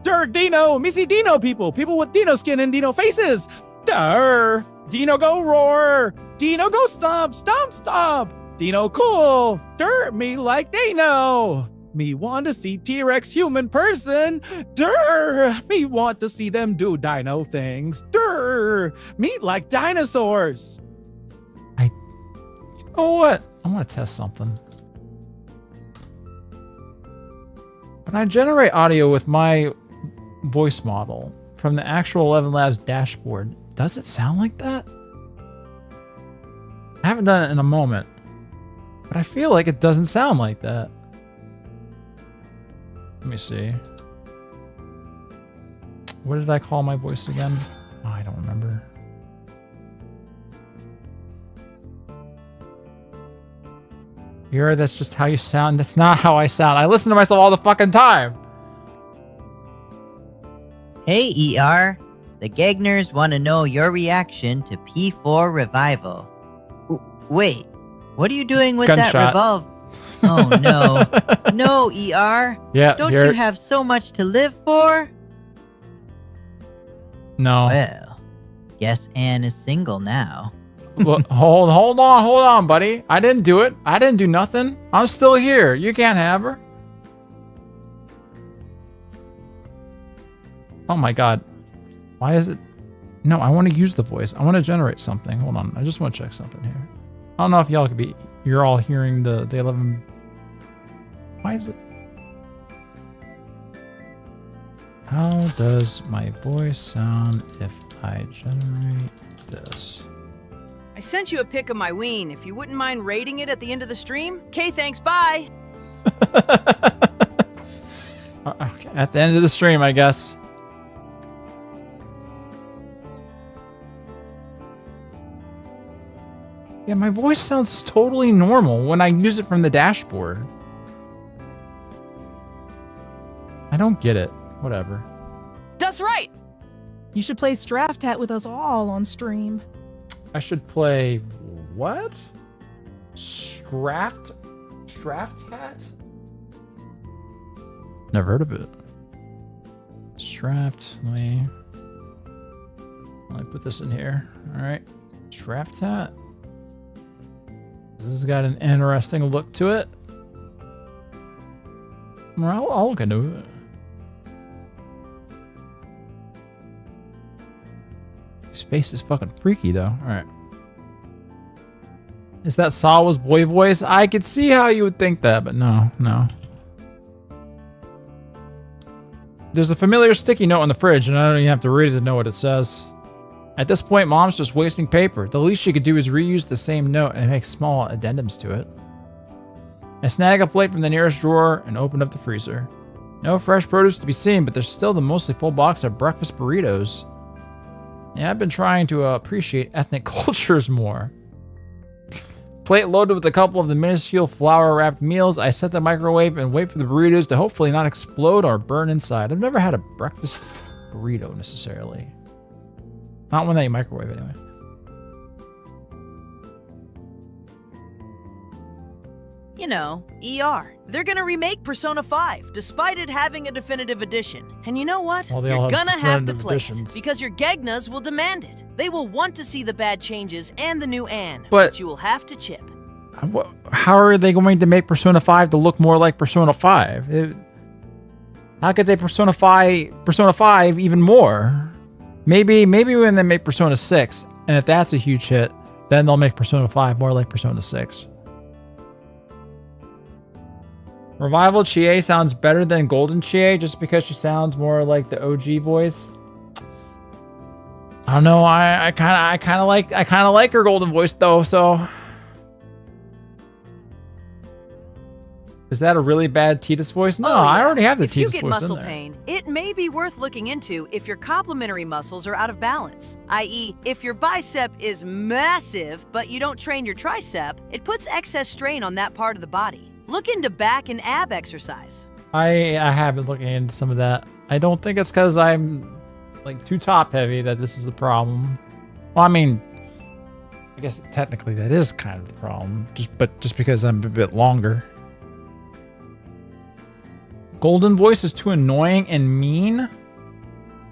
Durr, Dino! Missy Dino people! People with Dino skin and Dino faces! Durr! Dino go roar! Dino go stomp! Stomp, stomp! Dino cool! Durr, me like Dino! Me want to see T-Rex human person! Durr! Me want to see them do dino things! Durr! Me like dinosaurs! You know what? I want to test something. When I generate audio with my voice model from the actual 11 Labs dashboard, does it sound like that? I haven't done it in a moment, but I feel like it doesn't sound like that. Let me see. What did I call my voice again? Oh, I don't remember. That's just how you sound. That's not how I sound. I listen to myself all the fucking time. Hey, ER. The Gagners want to know your reaction to P4 Revival. Wait, what are you doing with Gunshot. that revolve? Oh, no. No, ER. Yeah, Don't you have so much to live for? No. Well, guess Anne is single now. Well, hold on, buddy. I didn't do it. I didn't do nothing. I'm still here. You can't have her. Oh my god. Why is it? No, I want to use the voice. I want to generate something. Hold on. I just want to check something here. I don't know if y'all could be... You're all hearing the 11... Why is it? How does my voice sound if I generate this? I sent you a pic of my ween. If you wouldn't mind rating it at the end of the stream. Okay, thanks, bye. Okay, at the end of the stream, I guess. Yeah, my voice sounds totally normal when I use it from the dashboard. I don't get it. Whatever. That's right. You should play Straftat with us all on stream. I should play what? Straftat? Never heard of it. Let me put this in here. All right. Straftat. This has got an interesting look to it. Well, I'll look into it. His face is fucking freaky, though. All right. Is that Sawa's boy voice? I could see how you would think that, but no. There's a familiar sticky note on the fridge, and I don't even have to read it to know what it says. At this point, Mom's just wasting paper. The least she could do is reuse the same note and make small addendums to it. I snag a plate from the nearest drawer and open up the freezer. No fresh produce to be seen, but there's still the mostly full box of breakfast burritos. Yeah, I've been trying to appreciate ethnic cultures more. Plate loaded with a couple of the minuscule flour-wrapped meals, I set the microwave and wait for the burritos to hopefully not explode or burn inside. I've never had a breakfast burrito, necessarily. Not one that you microwave, anyway. You know, ER. They're gonna remake Persona 5, despite it having a definitive edition. And you know what? Well, they all You're have gonna have to definitive play editions. it, because your Gegnas will demand it. They will want to see the bad changes and the new Anne, But- you will have to chip. How are they going to make Persona 5 to look more like Persona 5? How could they Persona 5 even more? Maybe when they make Persona 6, and if that's a huge hit, then they'll make Persona 5 more like Persona 6. Revival Chie sounds better than Golden Chie just because she sounds more like the OG voice. I don't know. I kind of like her golden voice though. So is that a really bad Titus voice? No, I already have the If you Titus get voice muscle in there. pain, it may be worth looking into if your complementary muscles are out of balance. I.e., if your bicep is massive, but you don't train your tricep, it puts excess strain on that part of the body. Look into back and ab exercise. I have been looking into some of that. I don't think it's because I'm like too top heavy that this is a problem. Well, I mean, I guess technically that is kind of the problem. Just because I'm a bit longer. Golden voice is too annoying and mean,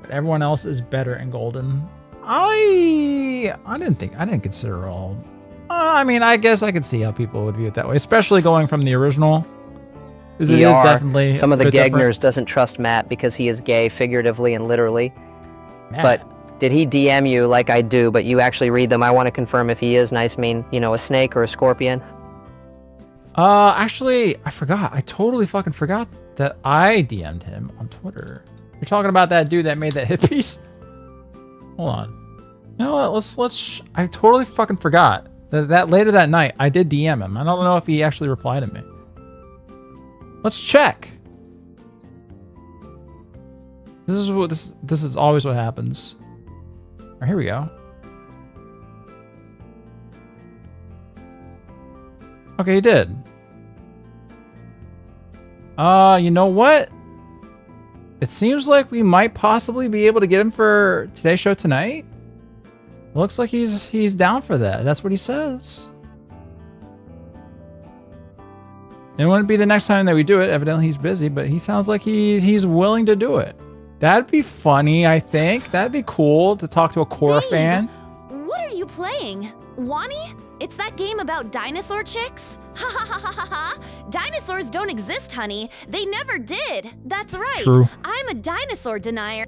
but everyone else is better in Golden. I didn't consider all. I mean, I guess I could see how people would view it that way, especially going from the original. 'Cause it is definitely some of the a bit different. Gegners doesn't trust Matt because he is gay figuratively and literally. Matt. But did he DM you like I do, but you actually read them? I want to confirm if he is nice, mean, you know, a snake or a scorpion. Actually, I forgot. I totally fucking forgot that I DM'd him on Twitter. You're talking about that dude that made that hit piece? Hold on. You know what? I totally fucking forgot that later that night I did DM him. I don't know if he actually replied to me. Let's check. This is always what happens. All right, here we go. Okay, he did. You know what? It seems like we might possibly be able to get him for today's show tonight. Looks like he's down for that. That's what he says. It wouldn't be the next time that we do it. Evidently he's busy, but he sounds like he's willing to do it. That'd be funny, I think. That'd be cool to talk to a Korra fan. What are you playing? Wani? It's that game about dinosaur chicks? Ha ha ha ha ha ha! Dinosaurs don't exist, honey. They never did. That's right. True. I'm a dinosaur denier.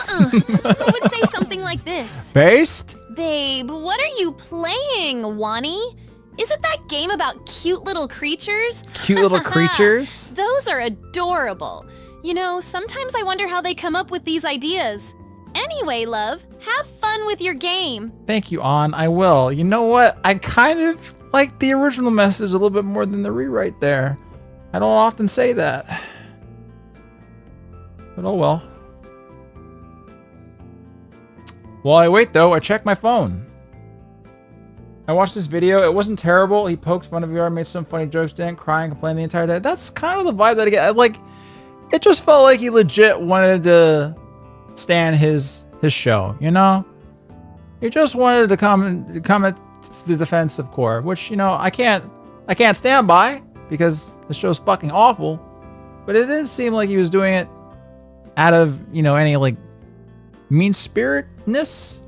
Who would say something like this? Based? Babe, what are you playing, Wani? Is it that game about cute little creatures? Cute little creatures? Those are adorable. You know, sometimes I wonder how they come up with these ideas. Anyway, love, have fun with your game. Thank you, An. I will. You know what? I kind of like the original message a little bit more than the rewrite there. I don't often say that. But oh well. While I wait, though, I check my phone. I watched this video. It wasn't terrible. He poked fun of VR, made some funny jokes, didn't cry and complain the entire day. That's kind of the vibe that I get. Like, it just felt like he legit wanted to stand his show, you know? He just wanted to come at the defense of Korra, which, you know, I can't stand by because the show's fucking awful. But it did seem like he was doing it out of, you know, any like mean-spiritedness.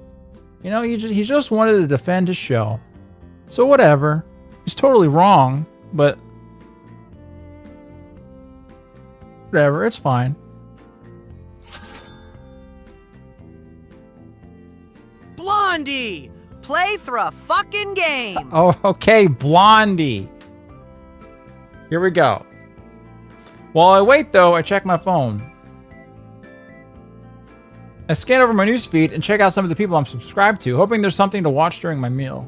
You know, he just wanted to defend his show. So whatever. He's totally wrong, but whatever, it's fine. Blondie! Play through a fucking game! Oh, okay, Blondie. Here we go. While I wait, though, I check my phone. I scan over my newsfeed and check out some of the people I'm subscribed to, hoping there's something to watch during my meal.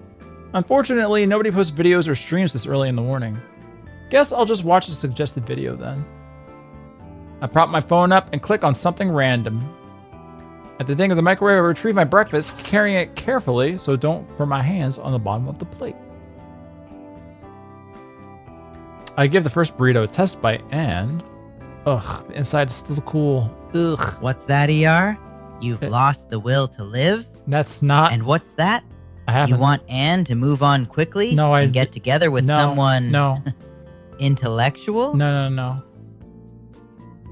Unfortunately, nobody posts videos or streams this early in the morning. Guess I'll just watch the suggested video then. I prop my phone up and click on something random. At the ding of the microwave, I retrieve my breakfast, carrying it carefully so don't burn my hands on the bottom of the plate. I give the first burrito a test bite and... Ugh, the inside is still cool. Ugh. What's that, ER? You've lost the will to live? That's not... And what's that? I haven't. You want Anne to move on quickly? No, and get together with someone... No. intellectual? No, no, no.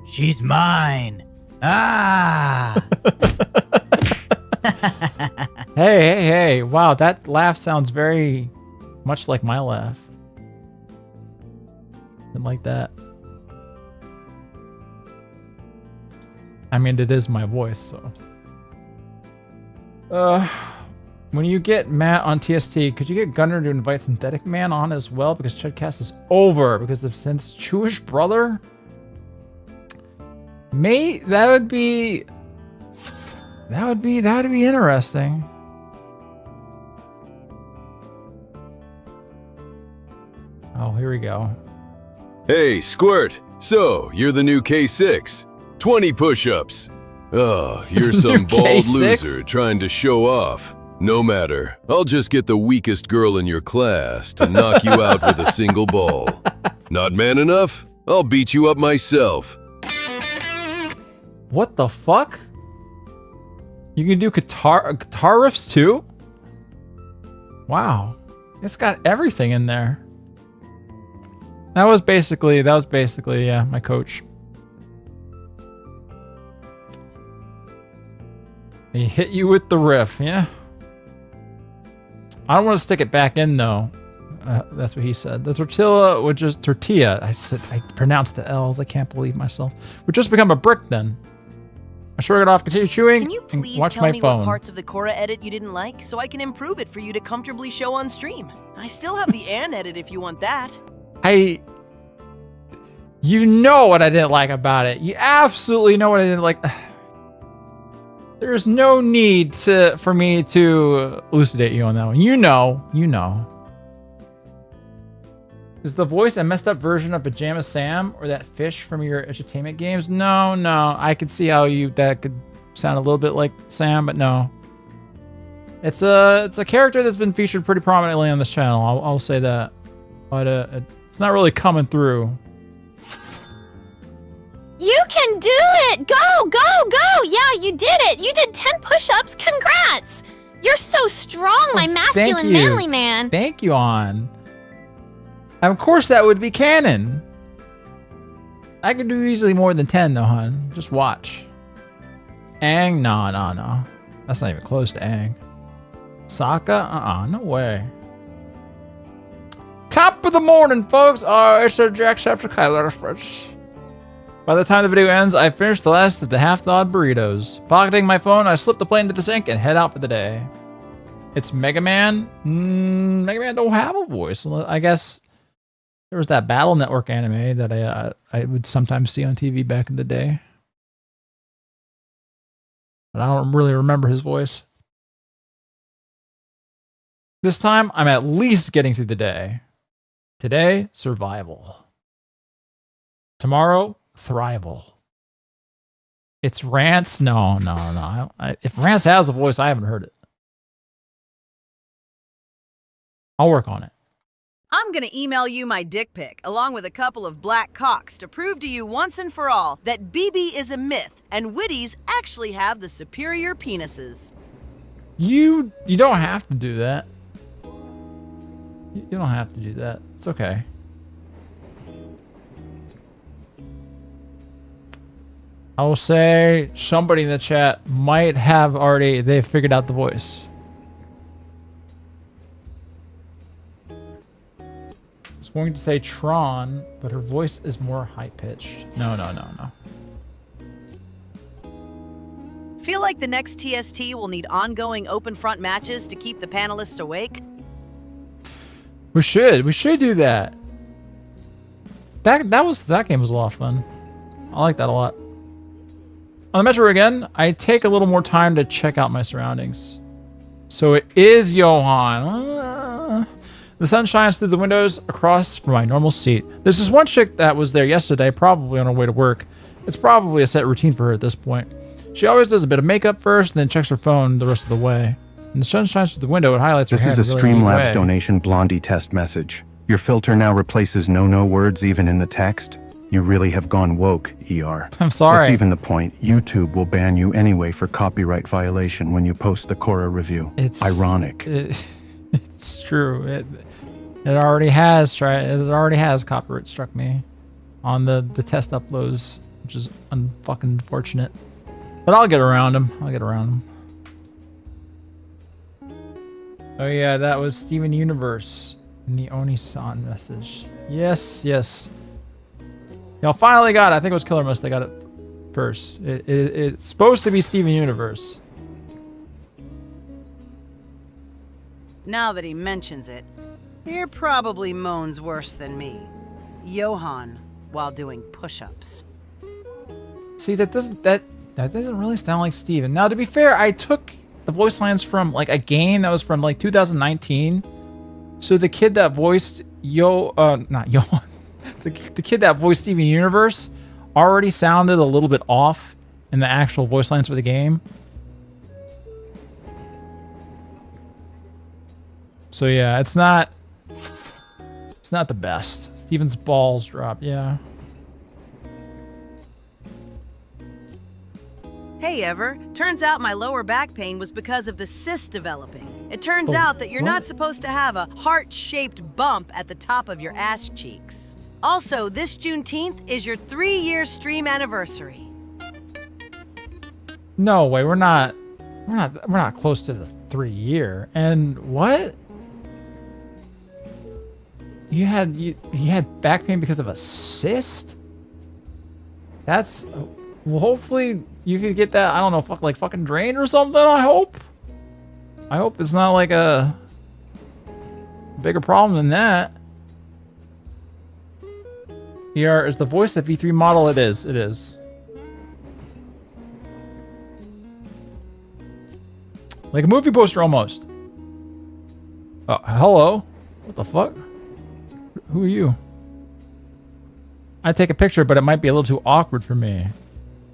She's mine. Ah! Hey. Wow, that laugh sounds very much like my laugh. Didn't like that. I mean, it is my voice, so. When you get Matt on TST, could you get Gunner to invite Synthetic Man on as well? Because Chudcast is over because of Synth's Jewish brother? That would be interesting. Oh, here we go. Hey, Squirt. So, you're the new K6. 20 push-ups. Oh, you're some bald K6? loser trying to show off. No matter. I'll just get the weakest girl in your class to knock you out with a single ball. Not man enough? I'll beat you up myself. What the fuck? You can do guitar riffs too? Wow. It's got everything in there. That was basically, yeah, my coach. He hit you with the riff, yeah. I don't want to stick it back in though. That's what he said. The tortilla would just tortilla. I pronounced the L's. I can't believe myself. Would just become a brick then. I shrug it off, continue chewing, Can you please and watch tell my me phone. what parts of the Korra edit you didn't like so I can improve it for you to comfortably show on stream? I still have the Ann edit if you want that. You know what I didn't like about it. You absolutely know what I didn't like. There's no need for me to elucidate you on that one. You know. Is the voice a messed up version of Pajama Sam or that fish from your entertainment games? No. I could see how that could sound a little bit like Sam, but no. It's a character that's been featured pretty prominently on this channel. I'll say that, but it's not really coming through. You can do it! Go! Yeah, you did it! You did 10 push-ups! Congrats! You're so strong, my masculine, manly man! Thank you, On. Of course that would be canon. I could do easily more than 10 though, hon. Just watch. Aang? No. That's not even close to Aang. Sokka? No way. Top of the morning, folks! It's a Jacksepticeye first. By the time the video ends, I've finished the last of the half-thawed burritos. Pocketing my phone, I slip the plane into the sink and head out for the day. It's Mega Man? Mega Man don't have a voice. I guess there was that Battle Network anime that I would sometimes see on TV back in the day. But I don't really remember his voice. This time, I'm at least getting through the day. Today, survival. Tomorrow, thrival. It's Rance? No. If Rance has a voice, I haven't heard it. I'll work on it. I'm gonna email you my dick pic, along with a couple of black cocks, to prove to you once and for all that BB is a myth, and Witties actually have the superior penises. You don't have to do that. You don't have to do that. It's okay. I will say somebody in the chat might have they've figured out the voice. I was going to say Tron, but her voice is more high-pitched. No. Feel like the next TST will need ongoing open front matches to keep the panelists awake? We should do that. That game was a lot of fun. I like that a lot. On the Metro again, I take a little more time to check out my surroundings. So it is Johan. The sun shines through the windows across from my normal seat. There's this one chick that was there yesterday, probably on her way to work. It's probably a set routine for her at this point. She always does a bit of makeup first, and then checks her phone the rest of the way. When the sun shines through the window, it highlights her hair. This is a Streamlabs donation Blondie test message. Your filter now replaces no words even in the text. You really have gone woke, ER. I'm sorry. That's even the point. YouTube will ban you anyway for copyright violation when you post the Korra review. It's ironic. It's true. It already has copyright struck me on the test uploads, which is unfucking unfortunate. But I'll get around them. Oh yeah, that was Steven Universe in the Oni-san message. Yes. Y'all finally got it. I think it was Killer Must that got it first. It's supposed to be Steven Universe. Now that he mentions it, here probably moans worse than me. Johan, while doing push-ups. See, that doesn't really sound like Steven. Now, to be fair, I took the voice lines from like a game that was from like 2019. So the kid that voiced not Johan, the kid that voiced Steven Universe already sounded a little bit off in the actual voice lines for the game. So yeah, it's not the best. Steven's balls drop, yeah. Hey, Ever. Turns out my lower back pain was because of the cyst developing. It turns out that you're not supposed to have a heart-shaped bump at the top of your ass cheeks. Also, this Juneteenth is your 3-year stream anniversary. No way, we're not close to the 3-year. And what? You had back pain because of a cyst? That's well, hopefully you could get that, I don't know, fucking drained or something, I hope. I hope it's not like a bigger problem than that. ER is the voice of V3 model. It is. Like a movie poster almost. Hello? What the fuck? Who are you? I'd take a picture, but it might be a little too awkward for me.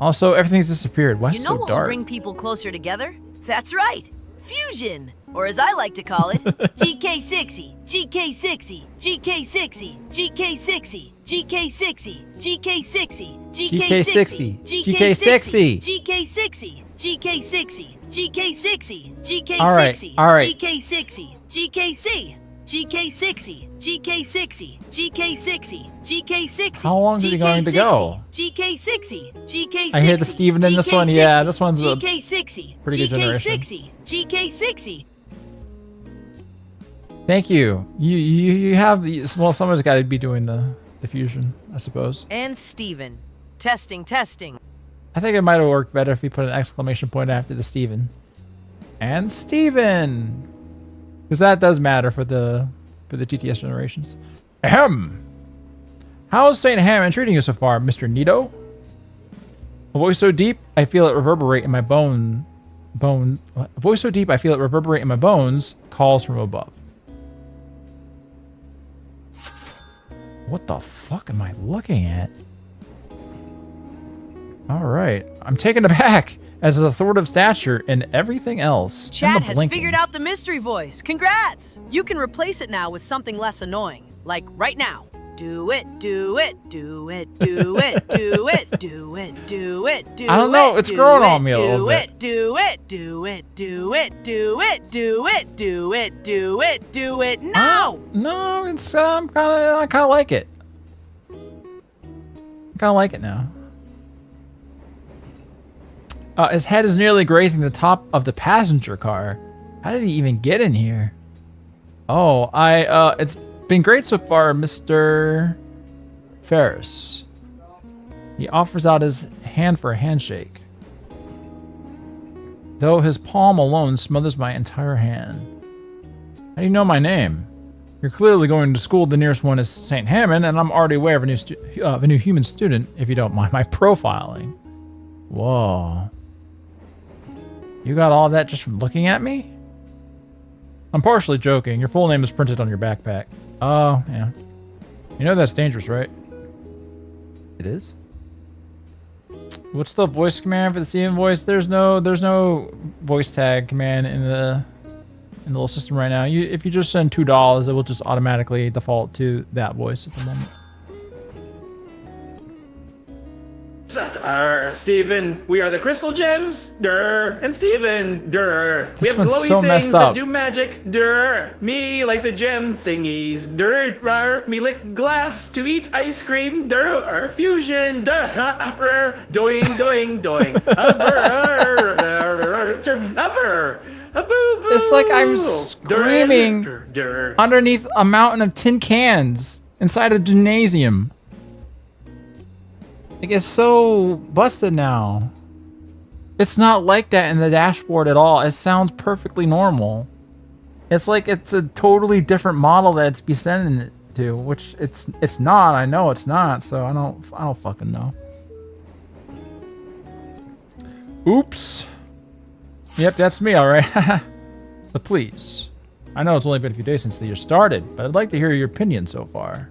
Also, everything's disappeared. Why is it so what'll dark? bring people closer together? That's right. Fusion, or as I like to call it, GK60, GK60, GK60, GK60, GK60, GK60, GK60, GK60, GK60, GK60, GK60, GK60, All right. GK60, GKC, GK60, GK60, GK60, GK60. How long is he going to go? GK60, GK60. I hear the Steven in this one. Yeah, this one's a GK60, pretty good generation. GK60, GK60. Thank you. You have, well, someone's got to be doing the fusion, I suppose. And Steven. Testing. I think it might have worked better if we put an exclamation point after the Steven. And Steven! Because that does matter for the TTS generations. Ahem! How's St. Hammond treating you so far, Mr. Nito? A voice so deep, I feel it reverberate in my a voice so deep, I feel it reverberate in my bones, calls from above. What the fuck am I looking at? Alright, I'm taken aback as a authoritative stature and everything else. Chat has figured out the mystery voice. Congrats! You can replace it now with something less annoying. Like right now. Do it, do it, do it, do it, do it, do it, do it, do it. I don't know, it's growing on me a little bit. Do it, do it, do it, do it, do it, do it, do it, do it, now! No, it's I kind of like it. I kind of like it now. His head is nearly grazing the top of the passenger car. How did he even get in here? Oh, it's been great so far, Mr. Ferris. He offers out his hand for a handshake, though his palm alone smothers my entire hand. How do you know my name? You're clearly going to school. The nearest one is St. Hammond, and I'm already aware of a new human student, if you don't mind my profiling. Whoa. You got all that just from looking at me? I'm partially joking. Your full name is printed on your backpack. Oh, yeah. You know that's dangerous, right? It is? What's the voice command for the Steven voice? There's no voice tag command in the little system right now. If you just send $2, it will just automatically default to that voice at the moment. Steven, we are the Crystal Gems. Durr. And Steven, durr. We This have one's glowy so messed things that up. do magic. Durr. Me like the gem thingies. Durr. Rar. Me lick glass to eat ice cream. Durr. Fusion. Durr. Doing, doing, doing. It's like I'm screaming underneath a mountain of tin cans inside a gymnasium. It gets so busted now. It's not like that in the dashboard at all. It sounds perfectly normal. It's like it's a totally different model that it's be sending it to, which it's not. I know it's not, so I don't fucking know. Oops. Yep, that's me, all right. But please, I know it's only been a few days since the year started, but I'd like to hear your opinion so far.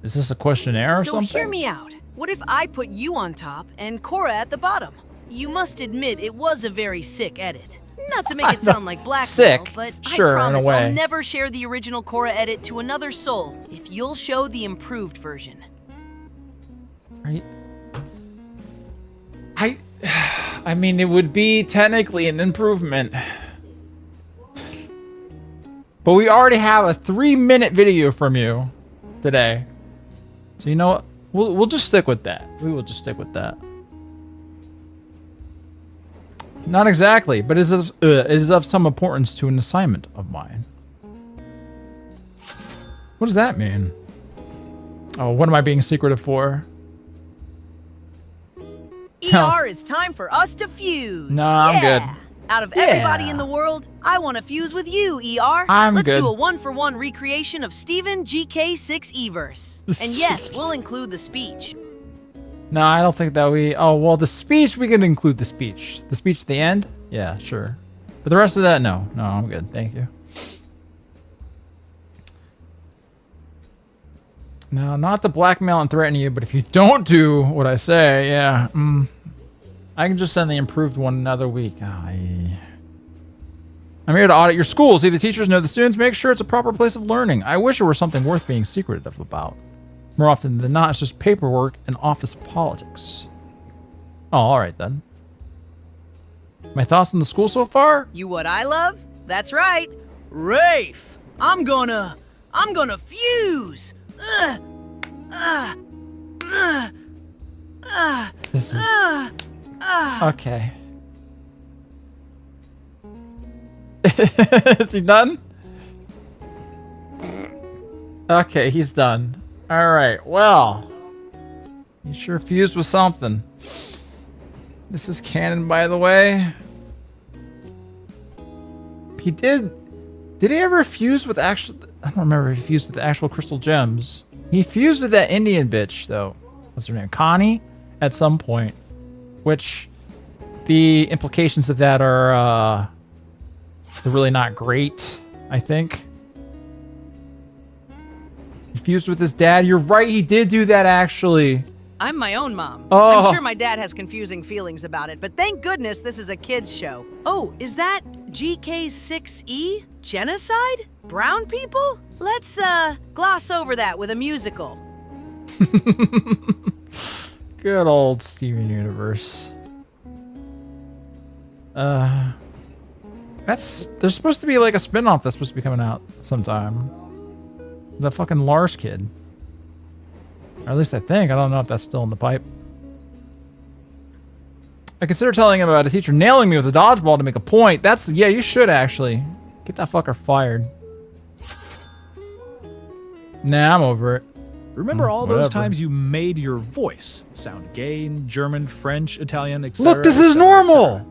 Is this a questionnaire or So something? hear me out. What if I put you on top and Cora at the bottom? You must admit it was a very sick edit. Not to make it sound like blackmail, Sick? but Sure, I in a promise way. I'll never share the original Cora edit to another soul if you'll show the improved version. Right. I mean, it would be technically an improvement. But we already have a 3-minute video from you today. So you know what? We'll just stick with that. We will just stick with that. Not exactly, but it is of some importance to an assignment of mine. What does that mean? Oh, what am I being secretive for? ER is time for us to fuse. No, I'm good. Out of everybody in the world, I want to fuse with you, ER. I'm Let's good. do a 1-for-1 recreation of Steven GK6 Everse. And yes, we'll include the speech. No, I don't think that we... Oh, well, the speech, we can include the speech. The speech at the end? Yeah, sure. But the rest of that, no. No, I'm good. Thank you. Now, not to blackmail and threaten you, but if you don't do what I say, yeah, I can just send the improved one another week. I'm here to audit your school, see the teachers, know the students, make sure it's a proper place of learning. I wish it were something worth being secretive about. More often than not, it's just paperwork and office politics. Oh, all right then. My thoughts on the school so far? You what I love? That's right. Rafe! I'm gonna fuse! This is... Okay. Is he done? Okay, he's done. Alright, well. He sure fused with something. This is canon, by the way. He did... Did he ever fuse with actual... I don't remember if he fused with the actual crystal gems. He fused with that Indian bitch, though. What's her name? Connie? At some point. Which... The implications of that are, they're really not great, I think. He fused with his dad. You're right, he did do that, actually. I'm my own mom. Oh. I'm sure my dad has confusing feelings about it, but thank goodness this is a kid's show. Oh, is that GK6E? Genocide? Brown people? Let's, gloss over that with a musical. Good old Steven Universe. There's supposed to be like a spin-off that's supposed to be coming out sometime. The fucking Lars kid. Or at least I think. I don't know if that's still in the pipe. I consider telling him about a teacher nailing me with a dodgeball to make a point. Yeah, you should actually. Get that fucker fired. Nah, I'm over it. Remember all those Whatever. times you made your voice sound gay in German, French, Italian, etc. Look, this is normal!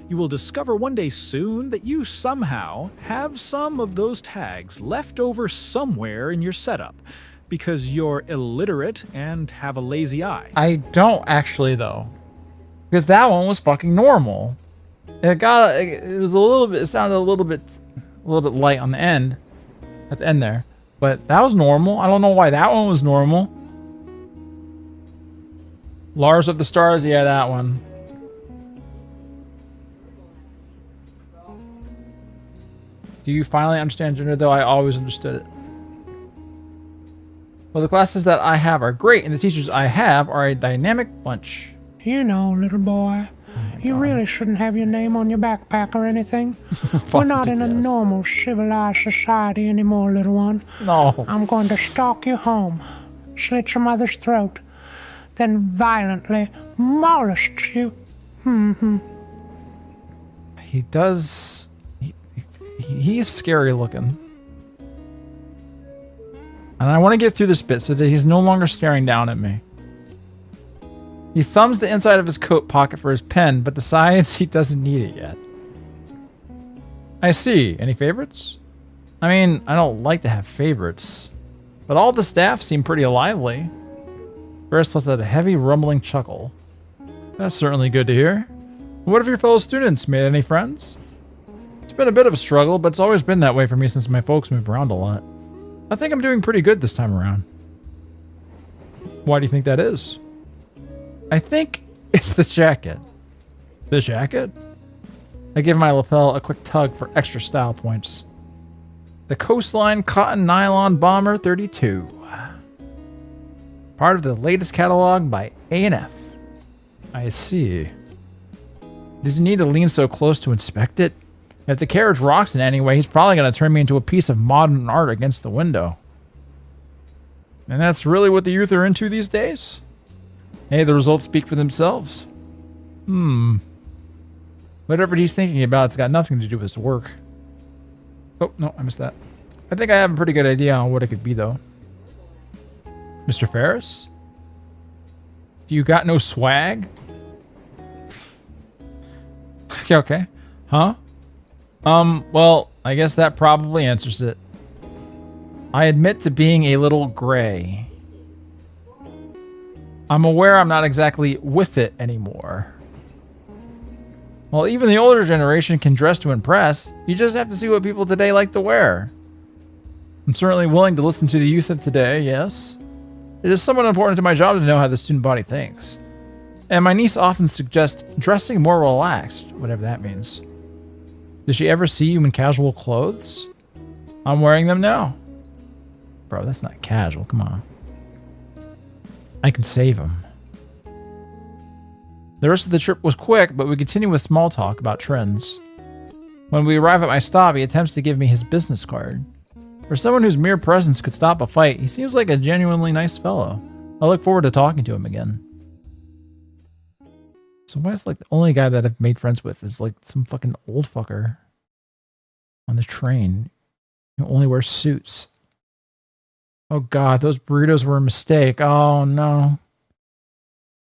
You will discover one day soon that you somehow have some of those tags left over somewhere in your setup because you're illiterate and have a lazy eye. I don't actually, though. Because that one was fucking normal. It was a little bit, it sounded a little bit light on the end. At the end there. But that was normal. I don't know why that one was normal. Lars of the Stars, yeah, that one. Do you finally understand gender, though? I always understood it. Well, the classes that I have are great, and the teachers I have are a dynamic bunch. You know, little boy, you really shouldn't have your name on your backpack or anything. We're not in a normal, civilized society anymore, little one. No. I'm going to stalk you home, slit your mother's throat, then violently molest you. He does... He's scary looking. And I want to get through this bit so that he's no longer staring down at me. He thumbs the inside of his coat pocket for his pen, but decides he doesn't need it yet. I see. Any favorites? I mean, I don't like to have favorites, but all the staff seem pretty lively. Ferris lets out a heavy, rumbling chuckle. That's certainly good to hear. What have your fellow students made any friends? It's been a bit of a struggle, but it's always been that way for me since my folks moved around a lot. I think I'm doing pretty good this time around. Why do you think that is? I think it's the jacket. The jacket? I give my lapel a quick tug for extra style points. The Coastline Cotton Nylon Bomber 32. Part of the latest catalog by A&F. I see. Does he need to lean so close to inspect it? If the carriage rocks in any way, he's probably going to turn me into a piece of modern art against the window. And that's really what the youth are into these days? Hey, the results speak for themselves. Whatever he's thinking about, it's got nothing to do with his work. Oh, no, I missed that. I think I have a pretty good idea on what it could be, though. Mr. Ferris? Do you got no swag? Okay. Huh? Well, I guess that probably answers it. I admit to being a little gray. I'm aware I'm not exactly with it anymore. Well, even the older generation can dress to impress. You just have to see what people today like to wear. I'm certainly willing to listen to the youth of today, yes. It is somewhat important to my job to know how the student body thinks. And my niece often suggests dressing more relaxed, whatever that means. Does she ever see you in casual clothes? I'm wearing them now. Bro, that's not casual, come on. I can save him. The rest of the trip was quick, but we continue with small talk about trends. When we arrive at my stop, he attempts to give me his business card. For someone whose mere presence could stop a fight, he seems like a genuinely nice fellow. I look forward to talking to him again. So why is like the only guy that I've made friends with is like some fucking old fucker on the train who only wears suits? Oh god, those burritos were a mistake. Oh no.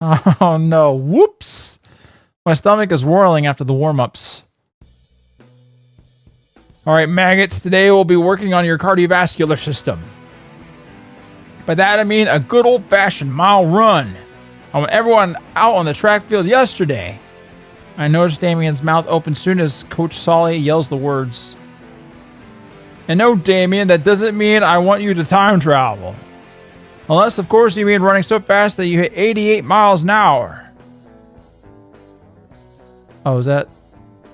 Oh no. Whoops! My stomach is whirling after the warm-ups. Alright, maggots, today we'll be working on your cardiovascular system. By that I mean a good old-fashioned mile run. I want everyone out on the track field yesterday. I noticed Damien's mouth open soon as Coach Solly yells the words. And no, Damien, that doesn't mean I want you to time travel. Unless, of course, you mean running so fast that you hit 88 miles an hour. Oh, is that...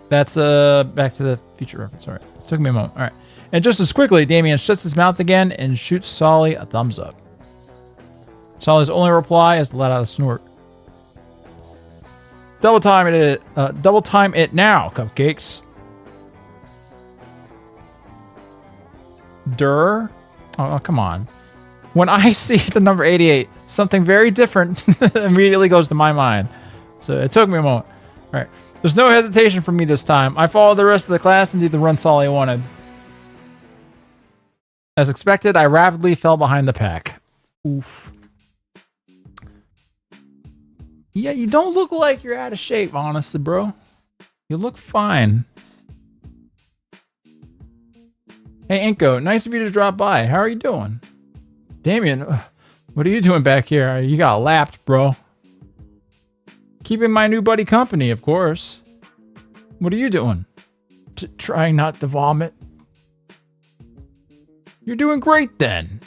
That's Back to the Future reference. All right. Took me a moment. All right. And just as quickly, Damien shuts his mouth again and shoots Solly a thumbs up. Solly's only reply is to let out a snort. Double time it now, cupcakes. Durr? Oh, come on. When I see the number 88, something very different immediately goes to my mind. So it took me a moment. All right. There's no hesitation for me this time. I followed the rest of the class and did the run Solly wanted. As expected, I rapidly fell behind the pack. Oof. Yeah, you don't look like you're out of shape, honestly, bro. You look fine. Hey, Inko, nice of you to drop by. How are you doing? Damien, what are you doing back here? You got lapped, bro. Keeping my new buddy company, of course. What are you doing? Trying not to vomit. You're doing great, then.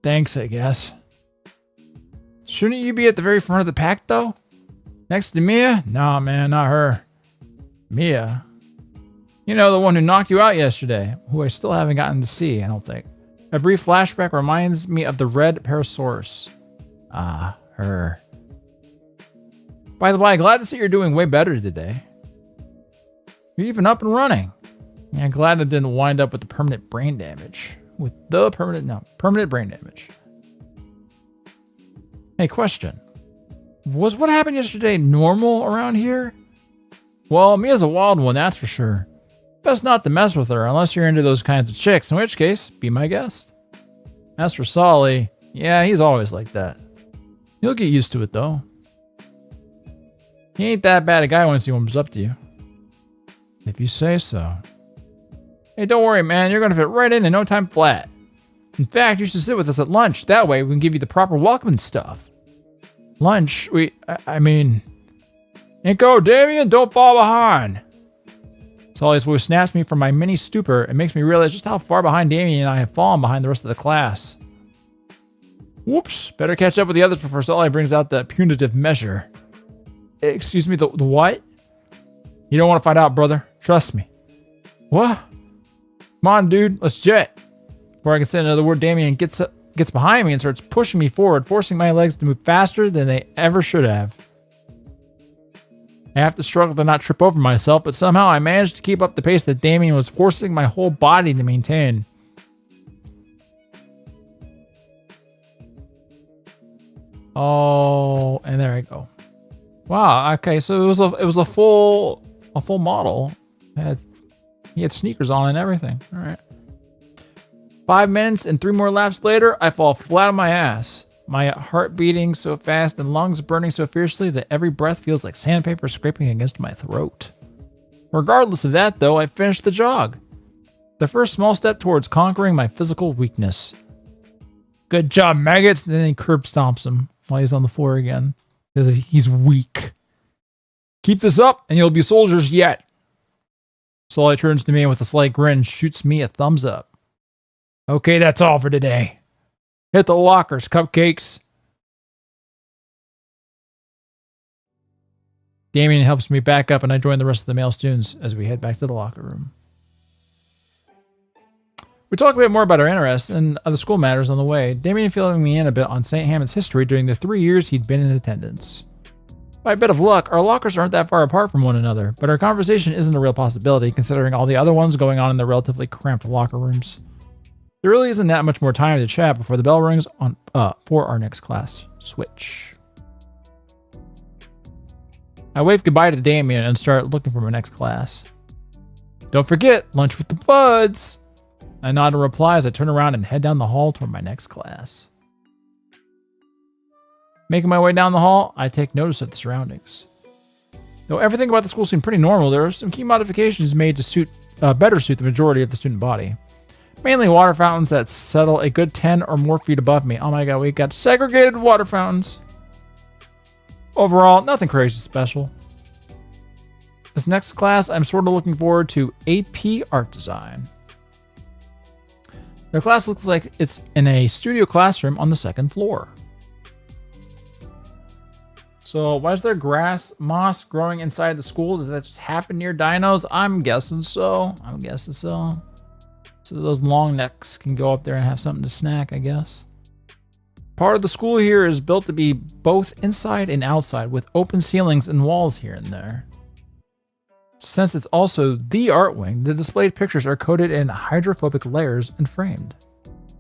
Thanks, I guess. Shouldn't you be at the very front of the pack, though? Next to Mia? Nah, man, not her. Mia? You know, the one who knocked you out yesterday, who I still haven't gotten to see, I don't think. A brief flashback reminds me of the red Parasaurus. Ah, her. By the way, glad to see you're doing way better today. You're even up and running. Yeah, glad I didn't wind up with the permanent brain damage. Permanent brain damage. Hey, question. Was what happened yesterday normal around here? Well, Mia's a wild one, that's for sure. Best not to mess with her unless you're into those kinds of chicks, in which case, be my guest. As for Solly, yeah, he's always like that. You'll get used to it, though. He ain't that bad a guy once he warms up to you. If you say so. Hey, don't worry, man. You're going to fit right in no time flat. In fact, you should sit with us at lunch. That way, we can give you the proper welcome and stuff. Lunch? I mean... Inko, Damien, don't fall behind! Solly's voice snaps me from my mini stupor and makes me realize just how far behind Damien and I have fallen behind the rest of the class. Whoops. Better catch up with the others before Solly brings out the punitive measure. Excuse me, the what? You don't want to find out, brother. Trust me. What? Come on, dude. Let's jet. Before I can say another word, Damien gets behind me and starts pushing me forward, forcing my legs to move faster than they ever should have. I have to struggle to not trip over myself, but somehow I managed to keep up the pace that Damien was forcing my whole body to maintain. Oh, and there I go. Wow. Okay, so it was a full model. He had sneakers on and everything. All right. 5 minutes and 3 more laps later, I fall flat on my ass. My heart beating so fast and lungs burning so fiercely that every breath feels like sandpaper scraping against my throat. Regardless of that, though, I finished the jog. The first small step towards conquering my physical weakness. Good job, maggots. And then he curb stomps him while he's on the floor again. Because he's weak. Keep this up and you'll be soldiers yet. Solly turns to me and with a slight grin shoots me a thumbs up. Okay, that's all for today. Hit the lockers, cupcakes. Damien helps me back up and I join the rest of the male students as we head back to the locker room. We talk a bit more about our interests and other school matters on the way, Damien filling me in a bit on St. Hammond's history during the 3 years he'd been in attendance. By a bit of luck, our lockers aren't that far apart from one another, but our conversation isn't a real possibility considering all the other ones going on in the relatively cramped locker rooms. There really isn't that much more time to chat before the bell rings on for our next class switch. I wave goodbye to Damien and start looking for my next class. Don't forget, lunch with the buds! I nod in reply as I turn around and head down the hall toward my next class. Making my way down the hall, I take notice of the surroundings. Though everything about the school seemed pretty normal, there are some key modifications made to better suit the majority of the student body. Mainly water fountains that settle a good 10 or more feet above me. Oh my god, we got segregated water fountains. Overall, nothing crazy special. This next class, I'm sort of looking forward to AP Art Design. Their class looks like it's in a studio classroom on the 2nd floor. So why is there moss growing inside the school? Does that just happen near dinos? I'm guessing so. So those long necks can go up there and have something to snack, I guess. Part of the school here is built to be both inside and outside, with open ceilings and walls here and there. Since it's also the art wing, the displayed pictures are coated in hydrophobic layers and framed.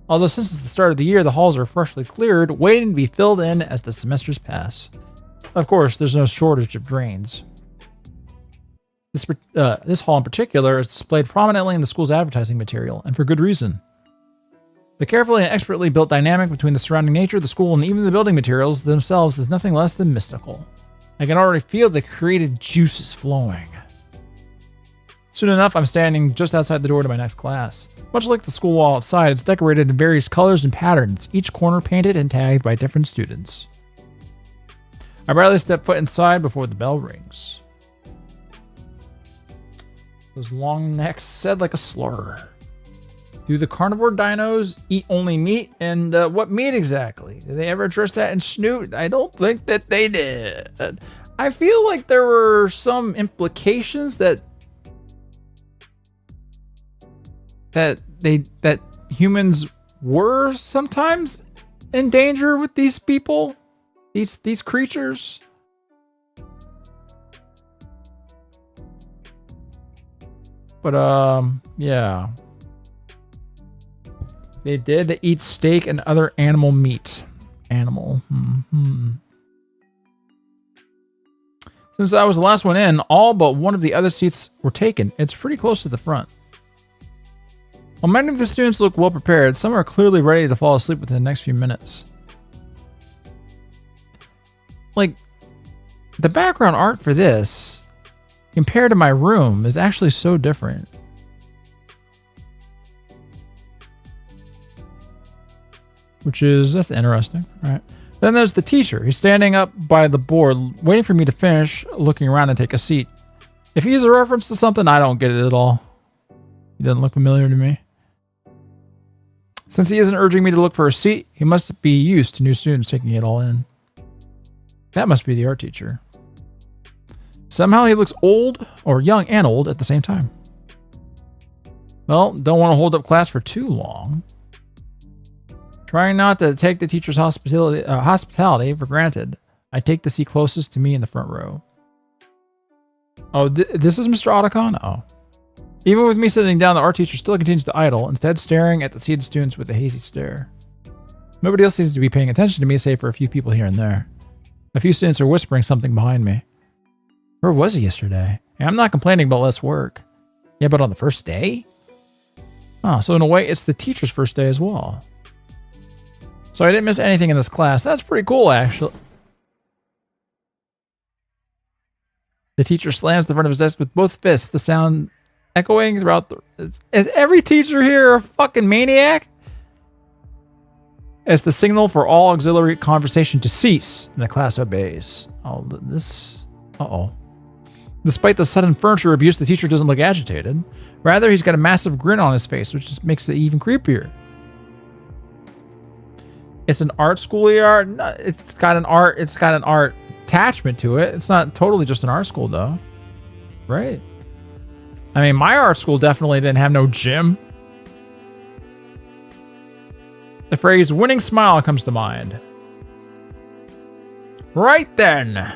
Although since it's the start of the year, the halls are freshly cleared, waiting to be filled in as the semesters pass. Of course, there's no shortage of drains. This hall in particular is displayed prominently in the school's advertising material, and for good reason. The carefully and expertly built dynamic between the surrounding nature of the school and even the building materials themselves is nothing less than mystical. I can already feel the creative juices flowing. Soon enough, I'm standing just outside the door to my next class. Much like the school wall outside, it's decorated in various colors and patterns, each corner painted and tagged by different students. I barely step foot inside before the bell rings. Those long necks said like a slur. Do the carnivore dinos eat only meat? And what meat exactly? Did they ever address that in Snoot? I don't think that they did. I feel like there were some implications that humans were sometimes in danger with these people, these creatures. But yeah. They did eat steak and other animal meat. Animal. Since I was the last one in, all but one of the other seats were taken. It's pretty close to the front. While many of the students look well prepared, some are clearly ready to fall asleep within the next few minutes. Like, the background art for this, compared to my room, is actually so different. That's interesting, right? Then there's the teacher. He's standing up by the board, waiting for me to finish, looking around and take a seat. If he's a reference to something, I don't get it at all. He doesn't look familiar to me. Since he isn't urging me to look for a seat, he must be used to new students taking it all in. That must be the art teacher. Somehow he looks old, or young and old at the same time. Well, don't want to hold up class for too long. Trying not to take the teacher's hospitality for granted, I take the seat closest to me in the front row. Oh, this is Mr. Otacon? Oh. Even with me sitting down, the art teacher still continues to idle, instead staring at the seated students with a hazy stare. Nobody else seems to be paying attention to me, save for a few people here and there. A few students are whispering something behind me. Where was he yesterday? And I'm not complaining about less work. Yeah, but on the first day? Oh, so in a way, it's the teacher's first day as well. So I didn't miss anything in this class. That's pretty cool, actually. The teacher slams the front of his desk with both fists, the sound echoing throughout the... Is every teacher here a fucking maniac? As the signal for all auxiliary conversation to cease, and the class obeys. Oh, this... Uh-oh. Despite the sudden furniture abuse, the teacher doesn't look agitated. Rather, he's got a massive grin on his face, which just makes it even creepier. It's an art school art. No, it's got an art attachment to it. It's not totally just an art school though. Right. I mean, my art school definitely didn't have no gym. The phrase winning smile comes to mind. Right then.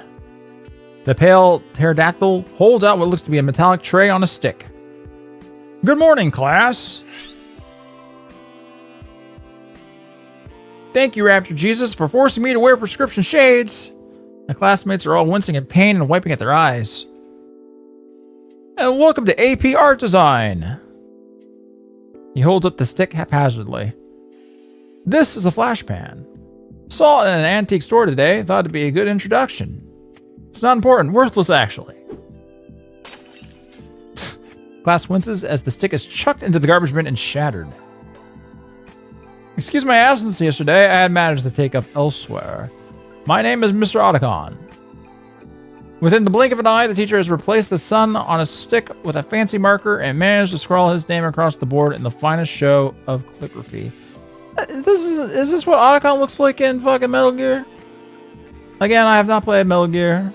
The pale pterodactyl holds out what looks to be a metallic tray on a stick. Good morning, class. Thank you, Raptor Jesus, for forcing me to wear prescription shades. My classmates are all wincing in pain and wiping at their eyes. And welcome to AP Art Design. He holds up the stick haphazardly. This is a flash pan. Saw it in an antique store today, thought it'd be a good introduction. It's not important, worthless actually. Class winces as the stick is chucked into the garbage bin and shattered. Excuse my absence yesterday, I had matters to take up elsewhere. My name is Mr. Otacon. Within the blink of an eye, the teacher has replaced the sun on a stick with a fancy marker and managed to scrawl his name across the board in the finest show of calligraphy. Is this what Otacon looks like in fucking Metal Gear? Again, I have not played Metal Gear,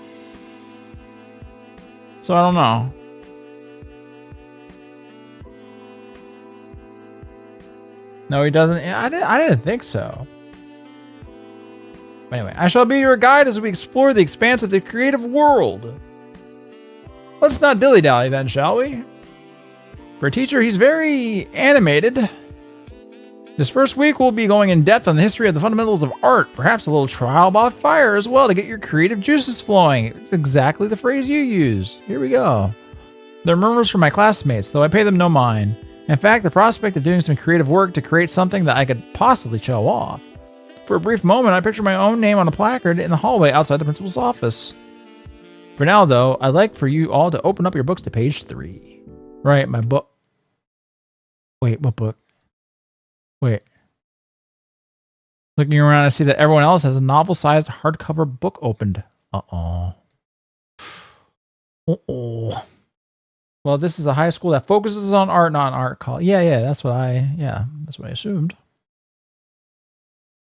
so I don't know. No, he doesn't. I didn't think so. Anyway, I shall be your guide as we explore the expanse of the creative world. Let's not dilly-dally then, shall we? For a teacher, he's very animated. This first week, we'll be going in depth on the history of the fundamentals of art. Perhaps a little trial by fire as well to get your creative juices flowing. It's exactly the phrase you used. Here we go. They're murmurs from my classmates, though I pay them no mind. In fact, the prospect of doing some creative work to create something that I could possibly show off. For a brief moment, I picture my own name on a placard in the hallway outside the principal's office. For now, though, I'd like for you all to open up your books to page 3. Right, my book. Wait, what book? Wait. Looking around, I see that everyone else has a novel-sized hardcover book opened. Uh-oh. Uh-oh. Well, this is a high school that focuses on art, not art college. Yeah, that's what I assumed.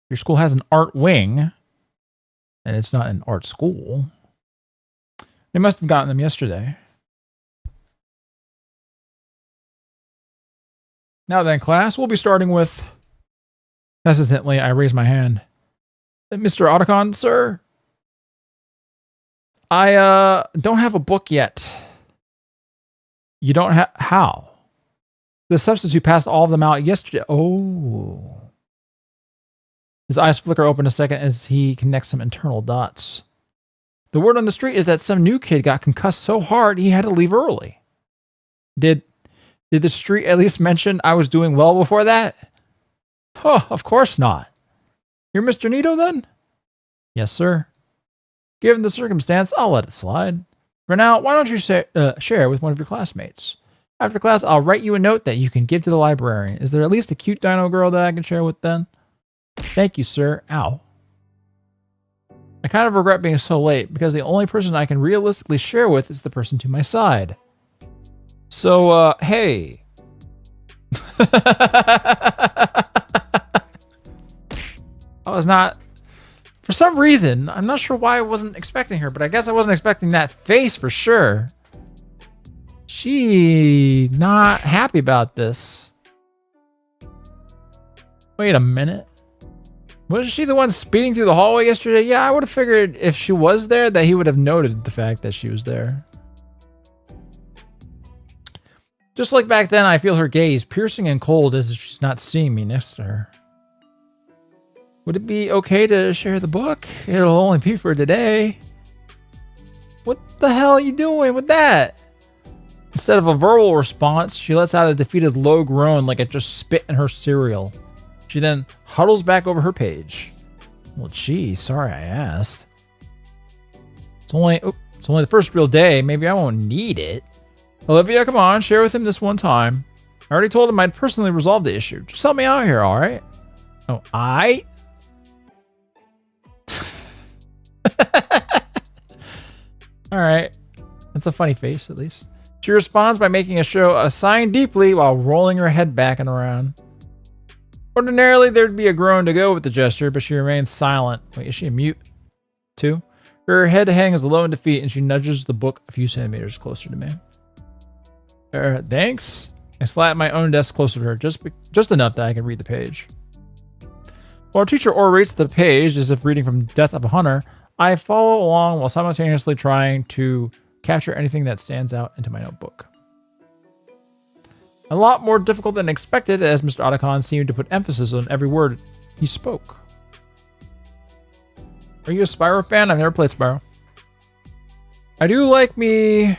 Your school has an art wing, and it's not an art school. They must have gotten them yesterday. Now then, class, we'll be starting with Hesitantly, I raise my hand. Mr. Otacon, sir? I don't have a book yet. You don't have... How? The substitute passed all of them out yesterday. Oh. His eyes flicker open a second as he connects some internal dots. The word on the street is that some new kid got concussed so hard he had to leave early. Did the street at least mention I was doing well before that? Oh, of course not. You're Mr. Nito then? Yes, sir. Given the circumstance, I'll let it slide. For now, why don't you share with one of your classmates? After class, I'll write you a note that you can give to the librarian. Is there at least a cute dino girl that I can share with then? Thank you, sir. Ow. I kind of regret being so late because the only person I can realistically share with is the person to my side. So, hey. I was not... For some reason, I'm not sure why I wasn't expecting her, but I guess I wasn't expecting that face for sure. She not happy about this. Wait a minute. Wasn't she the one speeding through the hallway yesterday? Yeah, I would have figured if she was there that he would have noted the fact that she was there. Just like back then, I feel her gaze, piercing and cold as if she's not seeing me next to her. Would it be okay to share the book? It'll only be for today. What the hell are you doing with that? Instead of a verbal response, she lets out a defeated low groan like it just spit in her cereal. She then huddles back over her page. Well, gee, sorry I asked. It's only the first real day. Maybe I won't need it. Olivia, come on, share with him this one time. I already told him I'd personally resolve the issue. Just help me out here, all right? Oh, all right. That's a funny face, at least. She responds by making a show of sighing deeply while rolling her head back and around. Ordinarily, there'd be a groan to go with the gesture, but she remains silent. Wait, is she a mute, too? Her head hangs low in defeat, and she nudges the book a few centimeters closer to me. Thanks. I slap my own desk closer to her, just enough that I can read the page. While our teacher orates the page as if reading from Death of a Hunter, I follow along while simultaneously trying to capture anything that stands out into my notebook. A lot more difficult than expected, as Mr. Otacon seemed to put emphasis on every word he spoke. Are you a Spyro fan? I've never played Spyro. I do like me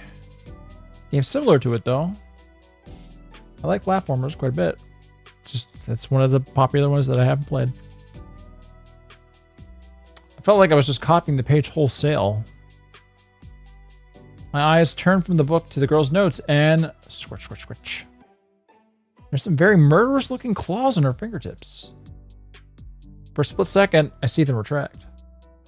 games similar to it, though. I like platformers quite a bit. That's one of the popular ones that I haven't played. I felt like I was just copying the page wholesale. My eyes turned from the book to the girl's notes and squish, squish, squish. There's some very murderous looking claws on her fingertips. For a split second, I see them retract.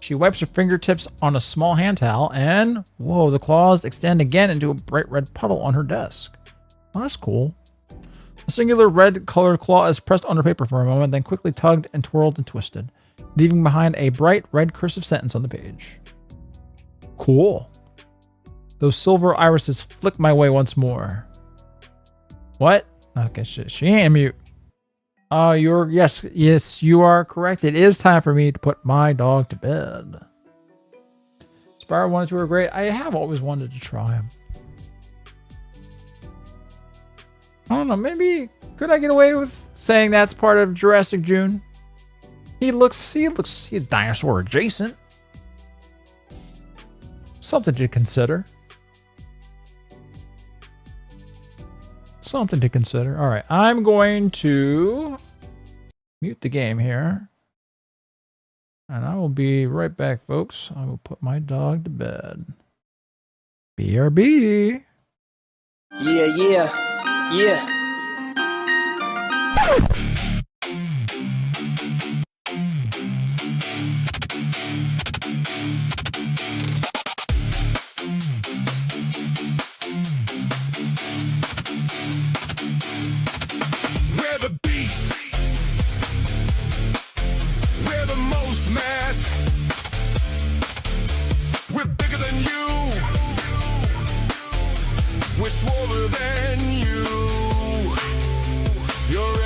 She wipes her fingertips on a small hand towel and, whoa, the claws extend again into a bright red puddle on her desk. Oh, that's cool. A singular red colored claw is pressed on her paper for a moment, then quickly tugged and twirled and twisted, leaving behind a bright red cursive sentence on the page. Cool. Those silver irises flick my way once more. What? Okay, she ain't mute. Oh, yes, you are correct. It is time for me to put my dog to bed. Spyro 1 and 2 are great. I have always wanted to try them. I don't know, maybe could I get away with saying that's part of Jurassic June? He's dinosaur adjacent. Something to consider. Something to consider. All right, I'm going to mute the game here. And I will be right back, folks. I will put my dog to bed. BRB. Yeah. We're the beast. We're the most mass. We're bigger than you. We're swoller than you. You're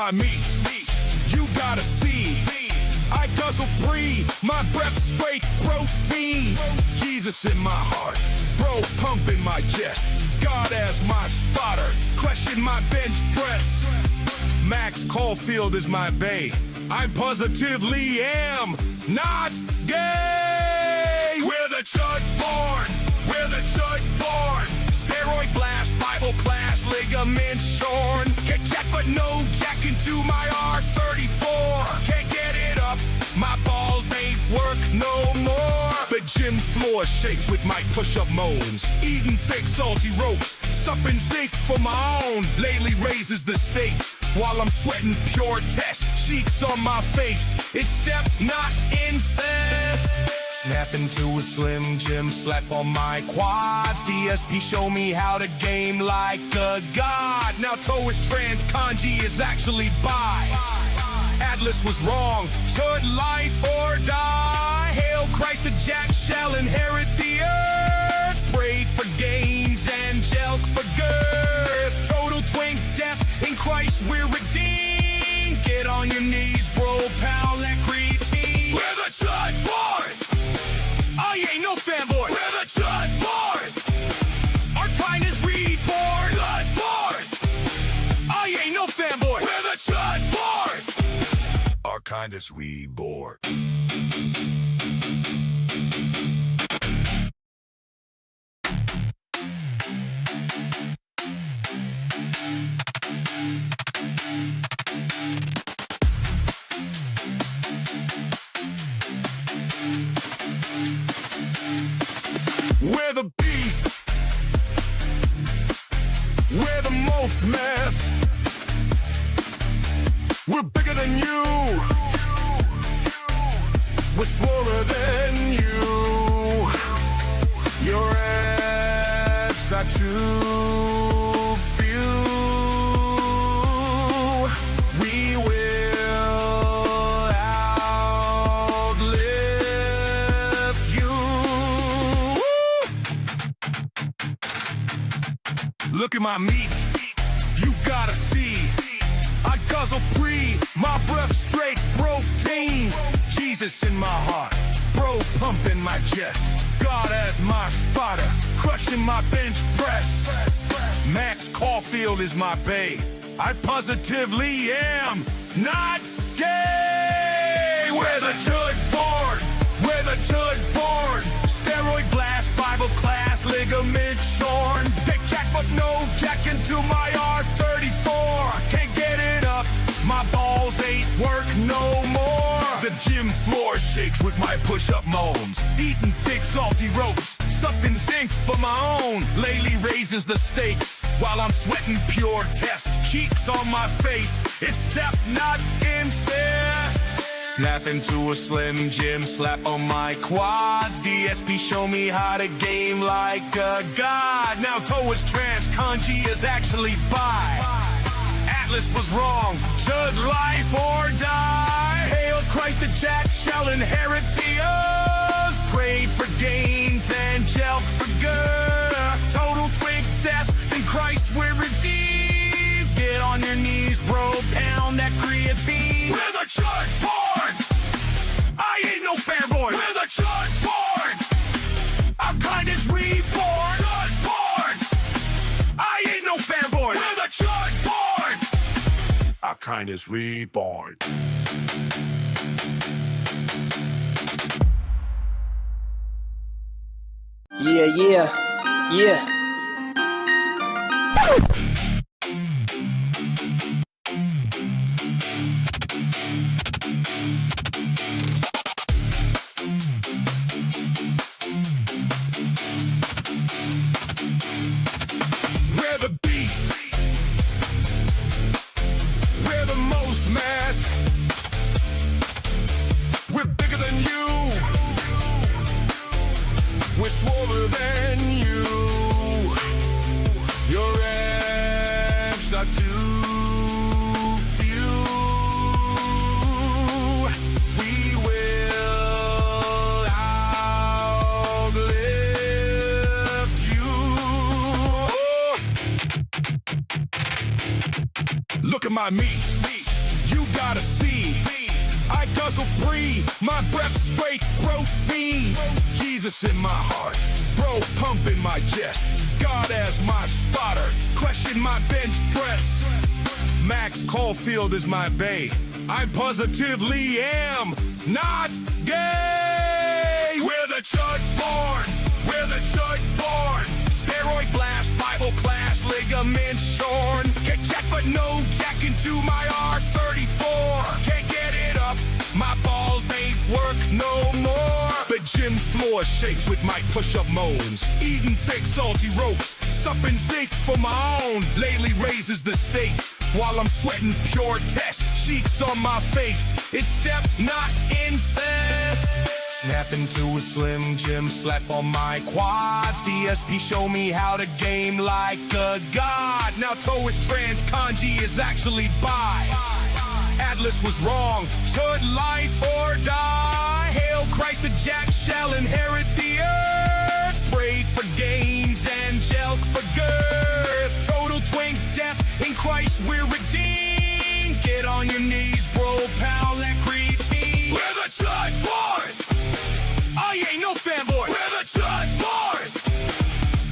my meat. You gotta see. I guzzle pre, my breath straight protein. Jesus in my heart, bro pumping my chest. God as my spotter, crushing my bench press. Max Caulfield is my bae. I positively am not gay. We're the chud born, we're the chud born. Steroid blast, Bible class, ligament shorn. Get jack but no jack into my R34. Can't get it up, my balls ain't work no more. The gym floor shakes with my push-up moans. Eating thick salty ropes, supping zinc for my own. Lately raises the stakes while I'm sweating pure test. Cheeks on my face, it's step not incest. Snap into a Slim Jim, slap on my quads. DSP show me how to game like a god. Now toe is trans, kanji is actually bi. Atlas was wrong, should life or die. Hail Christ, the jack shall inherit the earth. Pray for gains and jelk for girth. Total twink death, in Christ we're redeemed. Get on your knees, bro, pound that creatine. We're the chud board. I ain't no fanboy. We're the chud board. Our kind is reborn. Chud board. I ain't no fanboy. We're the chud board. Our kind is reborn. We're the beasts. We're the most mess. We're bigger than you. We're swoller than you. Your abs are too few. We will outlive you. Look at my meat, you gotta see. I guzzle pre, my breath straight protein. Jesus in my heart, bro pumping my chest. God as my spotter, crushing my bench press. Max Caulfield is my bae. I positively am not gay. We're the chud board, we're the chud board. Steroid blast, Bible class, ligament shorn. Big jack but no jack into my R34. Can't get it up, my balls ain't work no more. The gym floor shakes with my push-up moans. Eating thick salty ropes, something zinc for my own. Lately raises the stakes while I'm sweating pure test. Cheeks on my face, it's step not incest. Snap into a Slim Jim, slap on my quads. DSP show me how to game like a god. Now toe is trans, kanji is actually bi. Atlas was wrong, should life or die. Hail Christ, the jack shall inherit the earth. Pray for gains and jelk for girth. Total twink death, in Christ we're redeemed. Get on your knees, bro, pound that creatine. We're the chud board. I ain't no fanboy. We're the chud board. Our kind is reborn. Chud board. I ain't no fanboy. We're the chud board. Our kind is reborn. Yeah. We're the beast. We're the most mass. We're bigger than you. We're swoller than you. Your abs are too few. We will outlive you. Look at my meat. gotta see. I guzzle pre, my breath straight protein. Jesus in my heart, bro pumping my chest. God as my spotter, question my bench press. Max Caulfield is my bae. I positively am not gay. We're the chud born, we're the chud born. Steroid blast, Bible class, ligament shorn. Get jacked but no jack into my R34. Can't get it up, my balls ain't work no more. The gym floor shakes with my push-up moans. Eating thick salty ropes, supping zinc for my own. Lately raises the stakes while I'm sweating pure test. Cheeks on my face, it's step not incest. Snap into a slim Jim, slap on my quads. DSP show me how to game like a god. Now toe is trans, kanji is actually bi. Atlas was wrong, should life or die. Hail Christ, the jack shall inherit the earth. Pray for gains and jelk for girth. Total twink death, in Christ we're redeemed. Get on your knees, bro, pal, that creatine. We're the chud born. I ain't no fanboy. We're the chud born.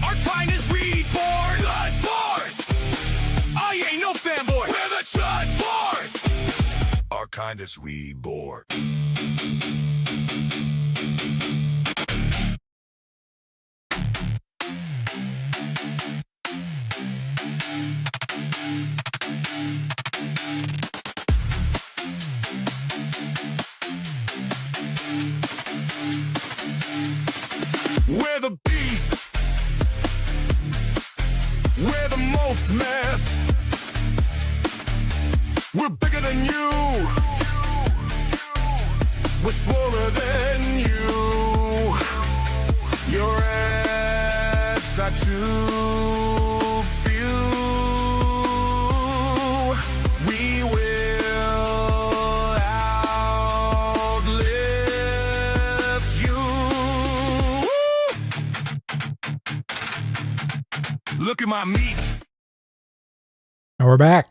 Our kind is reborn. Chud born. I ain't no fanboy. We're the chud born. Our kind is reborn. We're the beasts. We're the most mess. We're bigger than you. We're swoller than you. Your abs are too few. We will outlive you. Look at my meat. And we're back.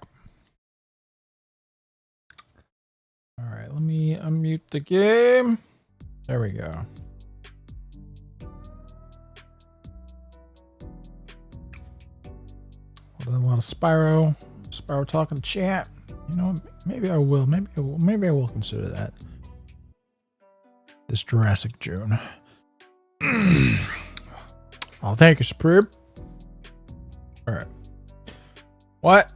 All right, let me unmute the game. There we go. A lot of Spyro talking chat. You know, maybe I will. Maybe I will consider that. This Jurassic June. Oh, thank you, Supreme. All right. What?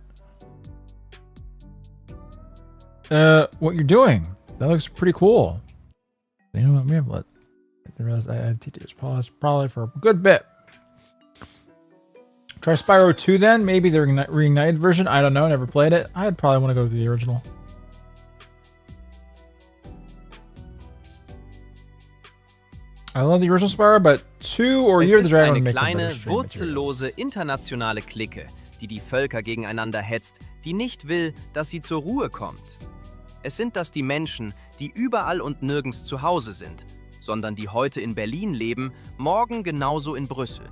What you're doing? That looks pretty cool. You know what? Maybe I didn't realize I had TTS probably for a good bit. Try Spyro 2 then? Maybe the reignited version? I don't know. Never played it. I'd probably want to go to the original. I love the original Spyro, but 2 or Year of the Dragon would make eine a better kleine, stream wurzellose, internationale Clique, die die Völker gegeneinander hetzt, die nicht will, dass sie zur Ruhe kommt. Es sind das die Menschen, die überall und nirgends zu Hause sind, sondern die heute in Berlin leben, morgen genauso in Brüssel.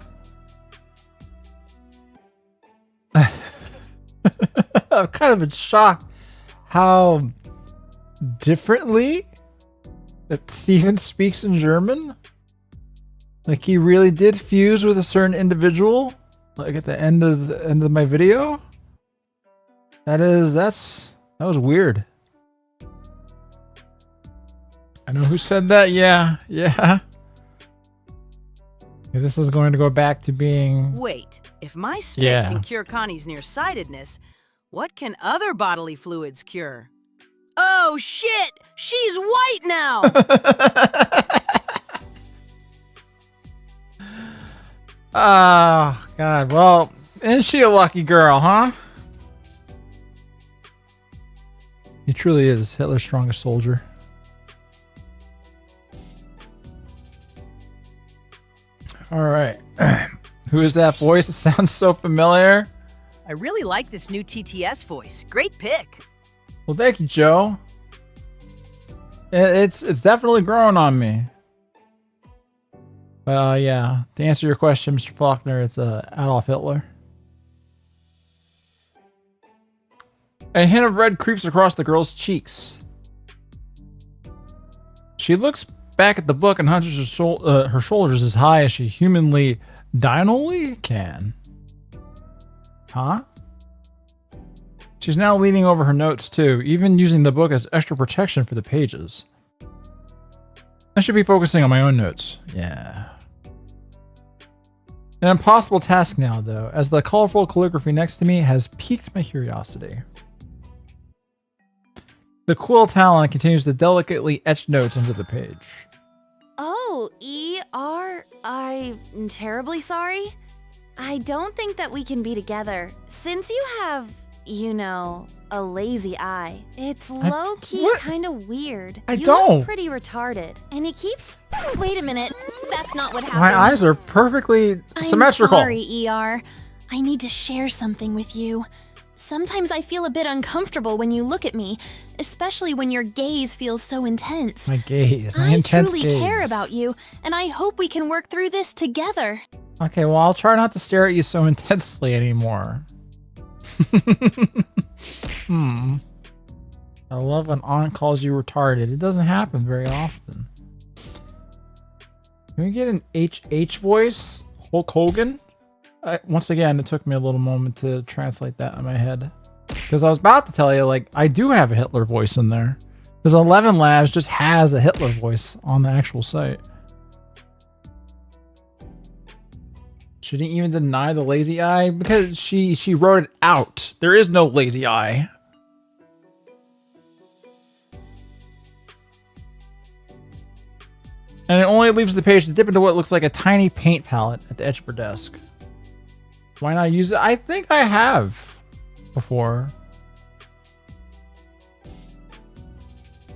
I'm kind of in shock how differently that Steven speaks in German. Like he really did fuse with a certain individual, like at the end of my video. That was weird. I know who said that. Yeah. This is going to go back to being. Wait, if my spit Yeah. can cure Connie's nearsightedness, what can other bodily fluids cure? Oh shit! She's white now! Oh, God. Well, isn't she a lucky girl, huh? He truly is Hitler's strongest soldier. All right. Who is that voice? It sounds so familiar. I really like this new TTS voice. Great pick. Well, thank you, Joe. It's definitely growing on me. Yeah. To answer your question, Mr. Faulkner, it's Adolf Hitler. A hint of red creeps across the girl's cheeks. She looks back at the book and hunches her shoulders as high as she humanly dinally can. Huh? She's now leaning over her notes too, even using the book as extra protection for the pages. I should be focusing on my own notes. Yeah. An impossible task now, though, as the colorful calligraphy next to me has piqued my curiosity. The quill talon continues to delicately etch notes into the page. Oh, E.R. I'm terribly sorry. I don't think that we can be together. Since you have, you know, a lazy eye, it's low-key kind of weird. I you don't. look pretty retarded. And it keeps... Wait a minute. That's not what happened. My eyes are perfectly symmetrical. I'm sorry, E.R. I need to share something with you. Sometimes I feel a bit uncomfortable when you look at me, especially when your gaze feels so intense. My gaze, my intense gaze. I truly care about you, and I hope we can work through this together. Okay, well, I'll try not to stare at you so intensely anymore. I love when Aunt calls you retarded. It doesn't happen very often. Can we get an HH voice? Hulk Hogan? Once again, it took me a little moment to translate that in my head. Because I was about to tell you, like, I do have a Hitler voice in there. Because 11 Labs just has a Hitler voice on the actual site. She didn't even deny the lazy eye because she wrote it out. There is no lazy eye. And it only leaves the page to dip into what looks like a tiny paint palette at the edge of her desk. Why not use it? I think I have before.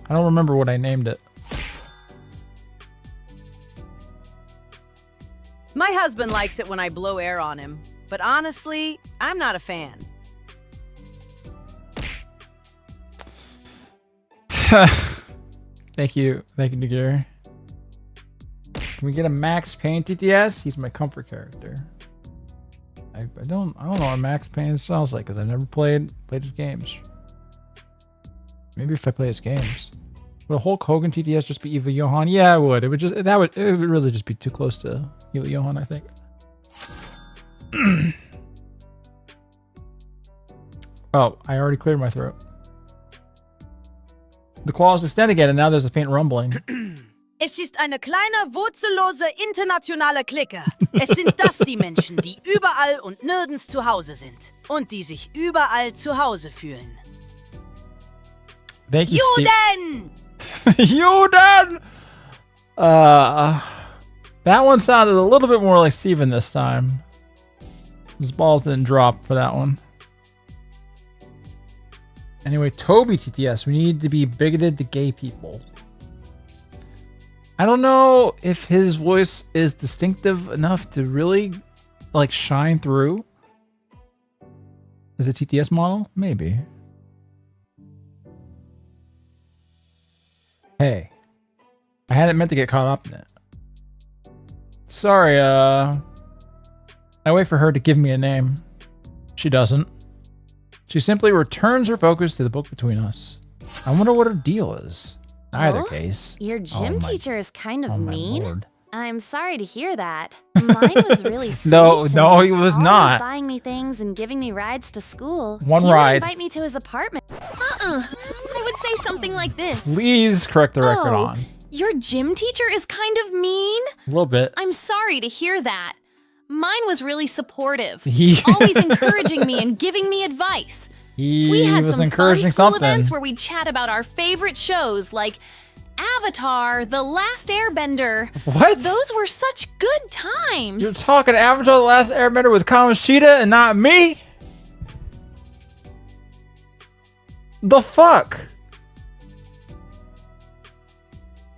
I don't remember what I named it. My husband likes it when I blow air on him, but honestly, I'm not a fan. Thank you, Nagir. Can we get a Max Payne TTS? He's my comfort character. I don't know what Max Payne sounds like because I never played his games. Maybe if I play his games. Would a Hulk Hogan TTS just be Eva Johan? Yeah, it would. It would really just be too close to Eva Johan, I think. Oh, I already cleared my throat. The claws extend again, and now there's a faint rumbling. Es ist eine kleine, wurzellose internationale Clique. Es sind das die Menschen, die überall und nirgends zu Hause sind. Und die sich überall zu Hause fühlen. Thank you, Juden! Juden! That one sounded a little bit more like Steven this time. His balls didn't drop for that one. Anyway, Toby TTS, we need to be bigoted to gay people. I don't know if his voice is distinctive enough to really, like, shine through. As a TTS model? Maybe. Hey. I hadn't meant to get caught up in it. Sorry, I wait for her to give me a name. She doesn't. She simply returns her focus to the book between us. I wonder what her deal is. In either case. Your gym teacher is kind of mean. Lord. I'm sorry to hear that. Mine was really sweet. No, to no, me, he was always not. buying me things and giving me rides to school. One he ride. Would invite me to his apartment. I would say something like this. Please correct the record on. Your gym teacher is kind of mean? A little bit. I'm sorry to hear that. Mine was really supportive. He- Always encouraging me and giving me advice. He We had was some encouraging fun school something. events where we'd chat about our favorite shows like Avatar, The Last Airbender. What? Those were such good times. You're talking Avatar: The Last Airbender with Kamoshida and not me? The fuck?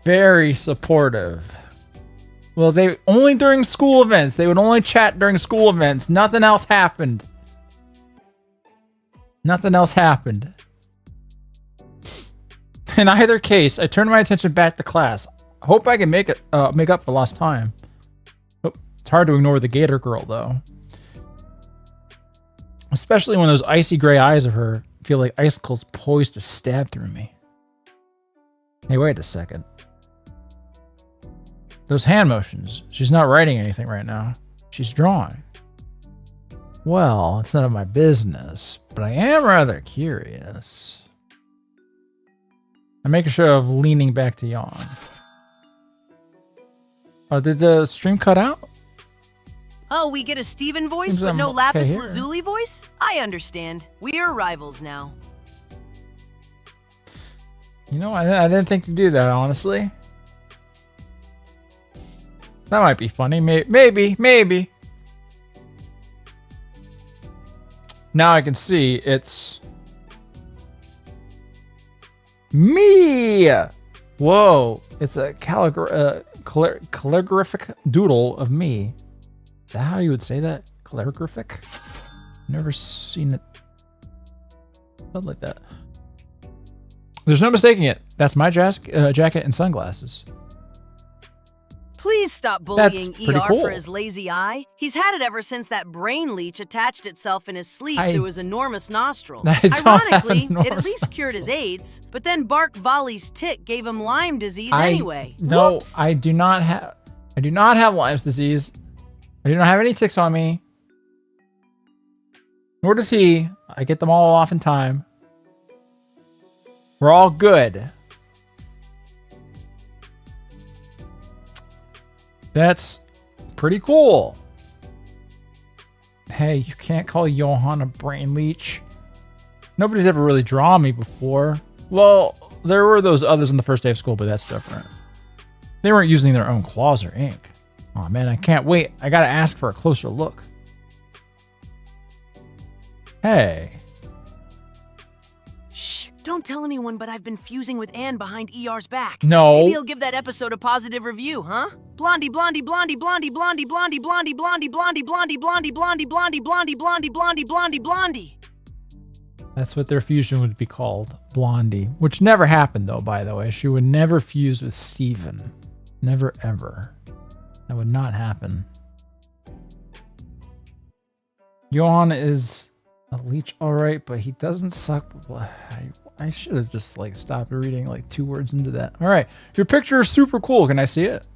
Very supportive. Well, they only during school events. They would only chat during school events. Nothing else happened. Nothing else happened. In either case, I turned my attention back to class. I hope I can make up for lost time. Oh, it's hard to ignore the Gator girl, though. Especially when those icy gray eyes of her feel like icicles poised to stab through me. Hey, wait a second. Those hand motions. She's not writing anything right now. She's drawing. Well, it's none of my business, but I am rather curious. I make a show of leaning back to yawn. Oh, did the stream cut out? Oh, we get a Steven voice, Seems but I'm no okay Lapis here. Lazuli voice? I understand. We are rivals now. You know, I didn't think to do that, honestly. That might be funny. Maybe. Now I can see it's me. Whoa, it's a calligraphic doodle of me. Is that how you would say that? Calligraphic? Never seen it spelled like that. There's no mistaking it. That's my jacket and sunglasses. Please stop That's bullying pretty ER cool. for his lazy eye. He's had it ever since that brain leech attached itself in his sleep I- through his enormous nostrils. I don't have Ironically, it at enormous least cured his AIDS, but then Bark Volley's tick gave him Lyme disease I anyway. No, Whoops. I do not have Lyme's disease. I do not have any ticks on me. Nor does he. I get them all off in time. We're all good. That's pretty cool. Hey, you can't call Johan a brain leech. Nobody's ever really drawn me before. Well, there were those others on the first day of school, but that's different. They weren't using their own claws or ink. Oh man, I can't wait. I gotta ask for a closer look. Hey. Shh, don't tell anyone, but I've been fusing with Anne behind ER's back. No. Maybe he'll give that episode a positive review, huh? Blondie, blondie, blondie, blondie, blondie, blondie, blondie, blondie, blondie, blondie, blondie, blondie, blondie, blondie, blondie, blondie, blondie, blondie. That's what their fusion would be called. Blondie. Which never happened though, by the way. She would never fuse with Steven. Never ever. That would not happen. Johan is a leech, alright, but he doesn't suck. I should have just like stopped reading like 2 words into that. Alright. Your picture is super cool. Can I see it?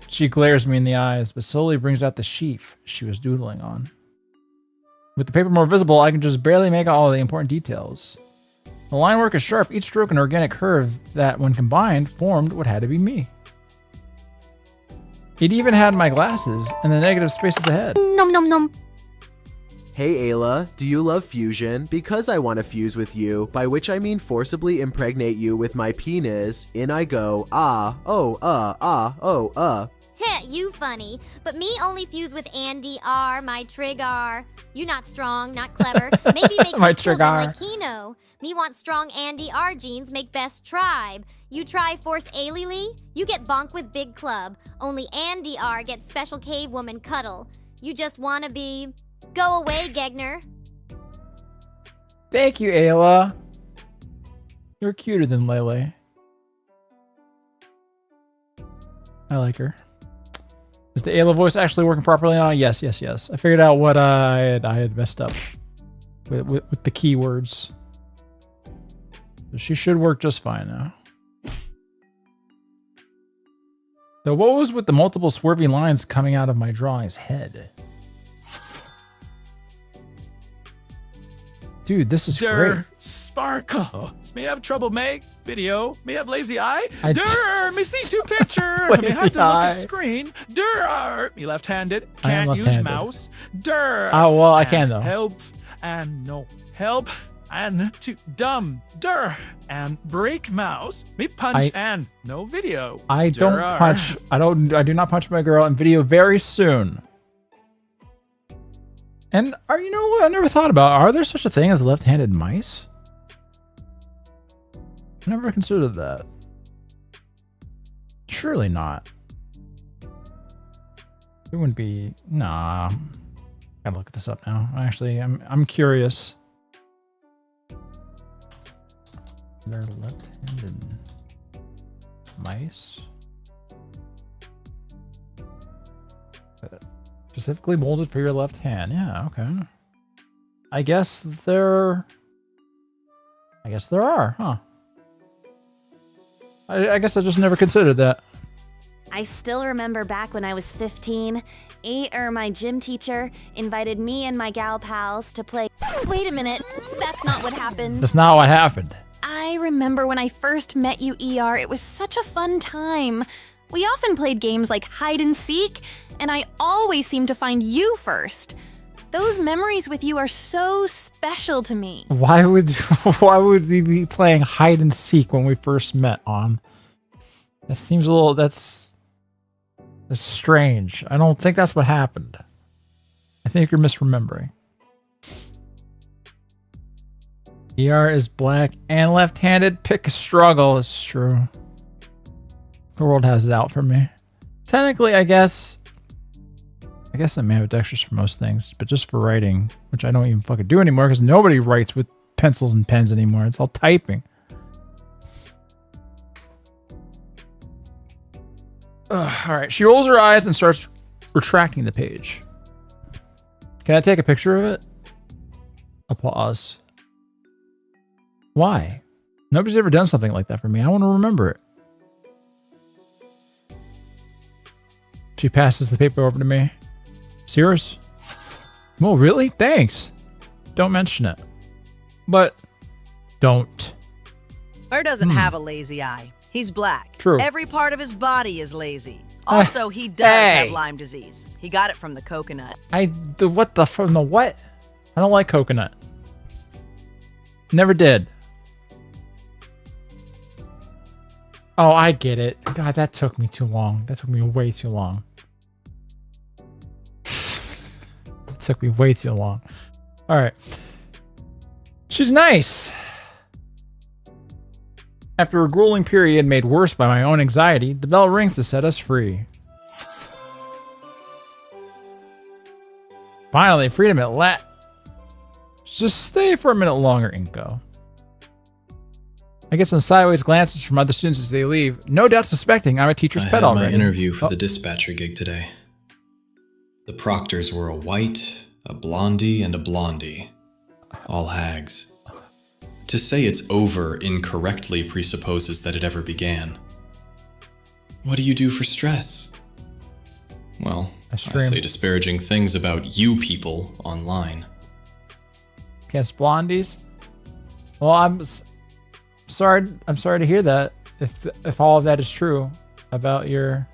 She glares me in the eyes, but slowly brings out the sheaf she was doodling on. With the paper more visible, I can just barely make out all the important details. The line work is sharp, each stroke an organic curve that, when combined, formed what had to be me. It even had my glasses and the negative space at the head. Nom nom nom. Hey Ayla, do you love fusion? Because I want to fuse with you, by which I mean forcibly impregnate you with my penis. In I go, ah, oh, Heh, you funny. But me only fuse with Andy R, my Trigar. You not strong, not clever. Maybe make My me children Trigar. like Kino. Me want strong Andy R genes, make best tribe. You try force Ailey, you get bonk with big club. Only Andy R gets special cave woman cuddle. You just wanna be... Go away, Gegner. Thank you, Ayla. You're cuter than Lele. I like her. Is the Ayla voice actually working properly now? Yes. I figured out what I had messed up with the keywords. So she should work just fine now. So what was with the multiple swervy lines coming out of my drawing's head? Dude, this is great. Sparkle. Me have trouble make video. Me have lazy eye. I Me see 2 picture. Me Lazy have to eye. look at screen. Me left-handed. I am Can't use left-handed. mouse. Oh, well, I can, though. Help and no help and to dumb. And break mouse. Me punch and no video. I don't punch. I do not punch my girl in video very soon. And you know what I never thought about? Are there such a thing as left-handed mice? I never considered that. Surely not. It wouldn't be. Nah. Gotta look this up now. Actually, I'm curious. They're left-handed mice. Specifically molded for your left hand. Yeah, okay. I guess there are, huh? I guess I just never considered that. I still remember back when I was 15, my gym teacher invited me and my gal pals to play. Wait a minute, that's not what happened. That's not what happened. I remember when I first met you, ER, it was such a fun time. We often played games like hide and seek, and I always seemed to find you first. Those memories with you are so special to me. Why would we be playing hide and seek when we first met, On? That seems a little that's strange. I don't think that's what happened. I think you're misremembering. ER is black and left-handed. Pick a struggle. It's true. The world has it out for me. Technically, I guess I'm ambidextrous for most things, but just for writing, which I don't even fucking do anymore because nobody writes with pencils and pens anymore. It's all typing. All right. She rolls her eyes and starts retracting the page. Can I take a picture of it? A pause. Why? Nobody's ever done something like that for me. I want to remember it. She passes the paper over to me. It's yours? Oh, really? Thanks. Don't mention it. But don't. Or doesn't have a lazy eye. He's black. True. Every part of his body is lazy. Also, he does have Lyme disease. He got it from the coconut. From the what? I don't like coconut. Never did. Oh, I get it. God, that took me too long. That took me way too long. It took me way too long. All right. She's nice. After a grueling period made worse by my own anxiety, the bell rings to set us free. Finally, freedom at last. Just stay for a minute longer, Inko. I get some sideways glances from other students as they leave, no doubt suspecting I'm a teacher's pet already. I had my interview for the dispatcher gig today. The proctors were a white, a blondie, and a blondie. All hags. To say it's over incorrectly presupposes that it ever began. What do you do for stress? Well, I say disparaging things about you people online. Against blondies? Well, I'm sorry to hear that. If all of that is true about your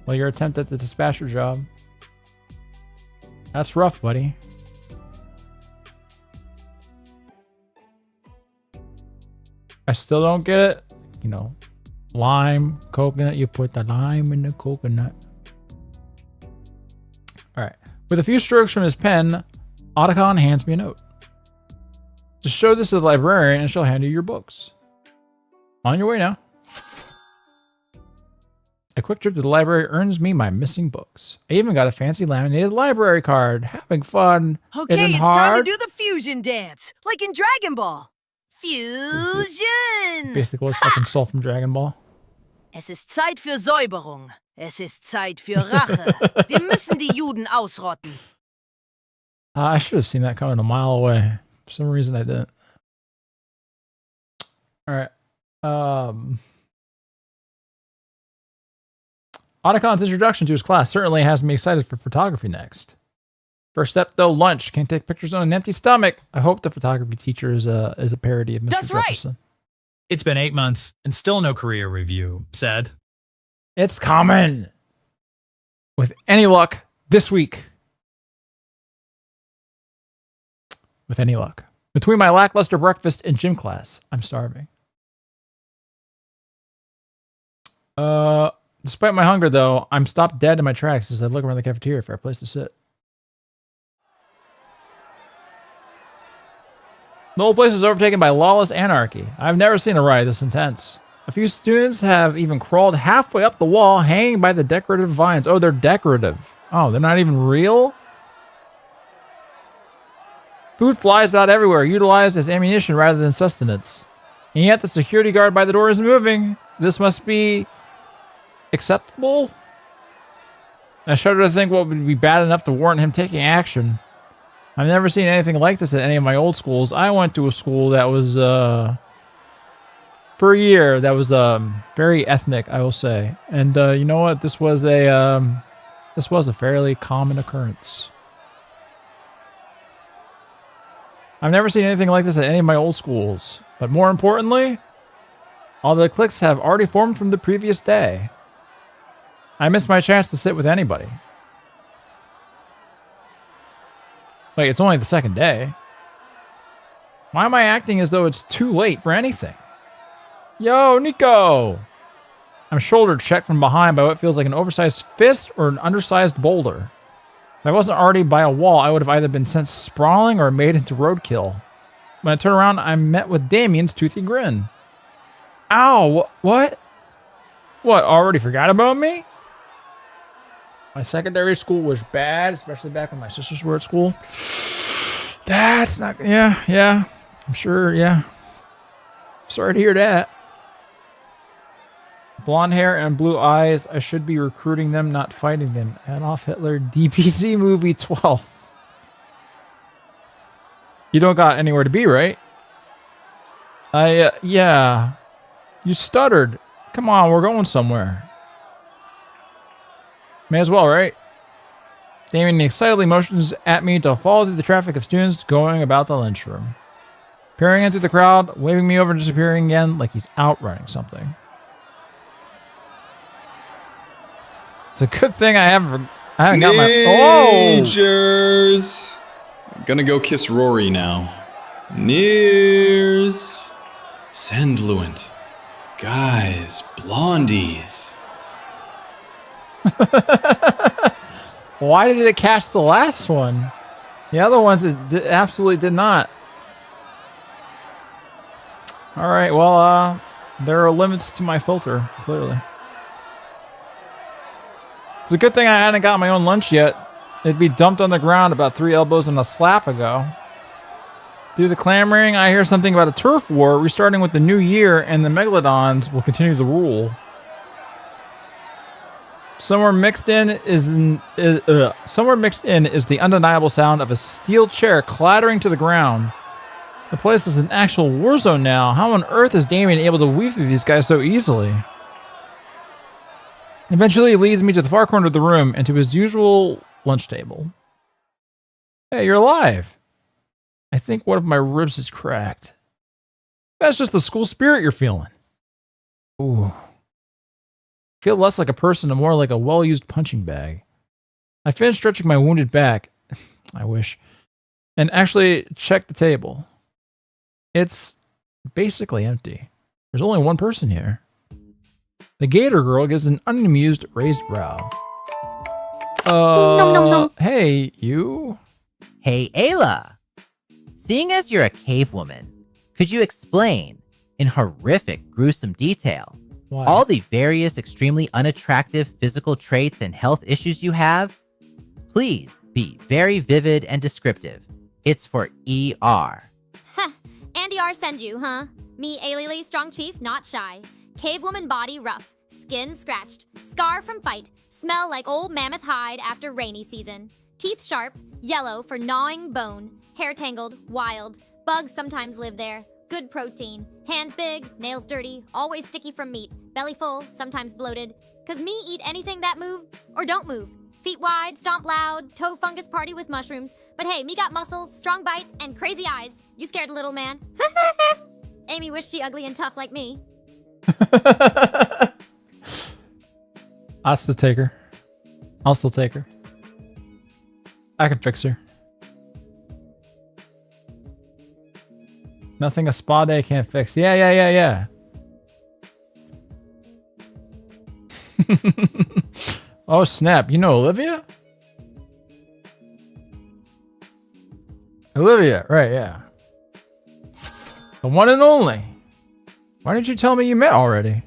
attempt at the dispatcher job. That's rough, buddy. I still don't get it. You know, lime, coconut, you put the lime in the coconut. All right. With a few strokes from his pen, Otacon hands me a note. Just show this to the librarian and she'll hand you your books. On your way now. A quick trip to the library earns me my missing books. I even got a fancy laminated library card. Having fun. Okay, Isn't it's hard. time to do the fusion dance, like in Dragon Ball. Fusion! Basically what fucking stole from Dragon Ball. Es ist Zeit für Säuberung. Es ist Zeit für Rache. Wir müssen die Juden ausrotten. I should have seen that coming a mile away. For some reason I didn't. Alright. Otacon's introduction to his class certainly has me excited for photography next. First step though, lunch. Can't take pictures on an empty stomach. I hope the photography teacher is a parody of Mr. That's right. Jefferson. It's been 8 months and still no career review. Sad. It's coming. With any luck, this week. With any luck. Between my lackluster breakfast and gym class, I'm starving. Despite my hunger, though, I'm stopped dead in my tracks as I look around the cafeteria for a place to sit. The whole place is overtaken by lawless anarchy. I've never seen a riot this intense. A few students have even crawled halfway up the wall, hanging by the decorative vines. Oh, they're decorative. Oh, they're not even real? Food flies about everywhere, utilized as ammunition rather than sustenance. And yet the security guard by the door isn't moving. This must be acceptable? I shudder to think what would be bad enough to warrant him taking action. I've never seen anything like this at any of my old schools. I went to a school that was, for a year, that was very ethnic, I will say. And you know what? This was a fairly common occurrence. I've never seen anything like this at any of my old schools. But more importantly, all the cliques have already formed from the previous day. I missed my chance to sit with anybody. Wait, it's only the second day. Why am I acting as though it's too late for anything? Yo, Nico! I'm shoulder checked from behind by what feels like an oversized fist or an undersized boulder. If I wasn't already by a wall, I would have either been sent sprawling or made into roadkill. When I turn around, I'm met with Damien's toothy grin. Ow, what? What, already forgot about me? My secondary school was bad, especially back when my sisters were at school. That's not, yeah. I'm sure, yeah. Sorry to hear that. Blonde hair and blue eyes. I should be recruiting them, not fighting them. Adolf Hitler, DPC movie 12. You don't got anywhere to be, right? Yeah. You stuttered. Come on, we're going somewhere. May as well, right? Damien excitedly motions at me to follow through the traffic of students going about the lunchroom. Peering into the crowd, waving me over and disappearing again like he's out running something. It's a good thing I haven't got my... Neers! I'm gonna go kiss Rory now. Neers! Sandluent. Guys, blondies. Why did it catch the last one? The other ones absolutely did not. All right, well, there are limits to my filter, clearly. It's a good thing I hadn't got my own lunch yet. It'd be dumped on the ground about 3 elbows and a slap ago. Through the clamoring, I hear something about a turf war restarting with the new year, and the Megalodons will continue to rule. Somewhere mixed in is the undeniable sound of a steel chair clattering to the ground. The place is an actual war zone now. How on earth is Damien able to weave through these guys so easily? Eventually, he leads me to the far corner of the room and to his usual lunch table. Hey, you're alive. I think one of my ribs is cracked. That's just the school spirit you're feeling. Ooh. Feel less like a person and more like a well-used punching bag. I finished stretching my wounded back. I wish. And actually checked the table. It's basically empty. There's only one person here. The Gator girl gives an unamused raised brow. Nom, nom, nom. Hey, you? Hey, Ayla. Seeing as you're a cave woman, could you explain, in horrific, gruesome detail, Why? all the various extremely unattractive physical traits and health issues you have? Please be very vivid and descriptive. It's for ER. Heh, Andy R send you, huh? Me, Ailey, strong chief, not shy. Cave woman body rough, skin scratched, scar from fight, smell like old mammoth hide after rainy season. Teeth sharp, yellow for gnawing bone, hair tangled, wild. Bugs sometimes live there. Good protein. Hands big, nails dirty, always sticky from meat. Belly full, sometimes bloated. Cause me eat anything that move or don't move. Feet wide, stomp loud, toe fungus party with mushrooms. But hey, me got muscles, strong bite, and crazy eyes. You scared little man? Amy wished she ugly and tough like me. I'll still take her. I'll still take her. I can fix her. Nothing a spa day can't fix. Yeah. Oh, snap. You know Olivia? Olivia, right, yeah. The one and only. Why didn't you tell me you met already?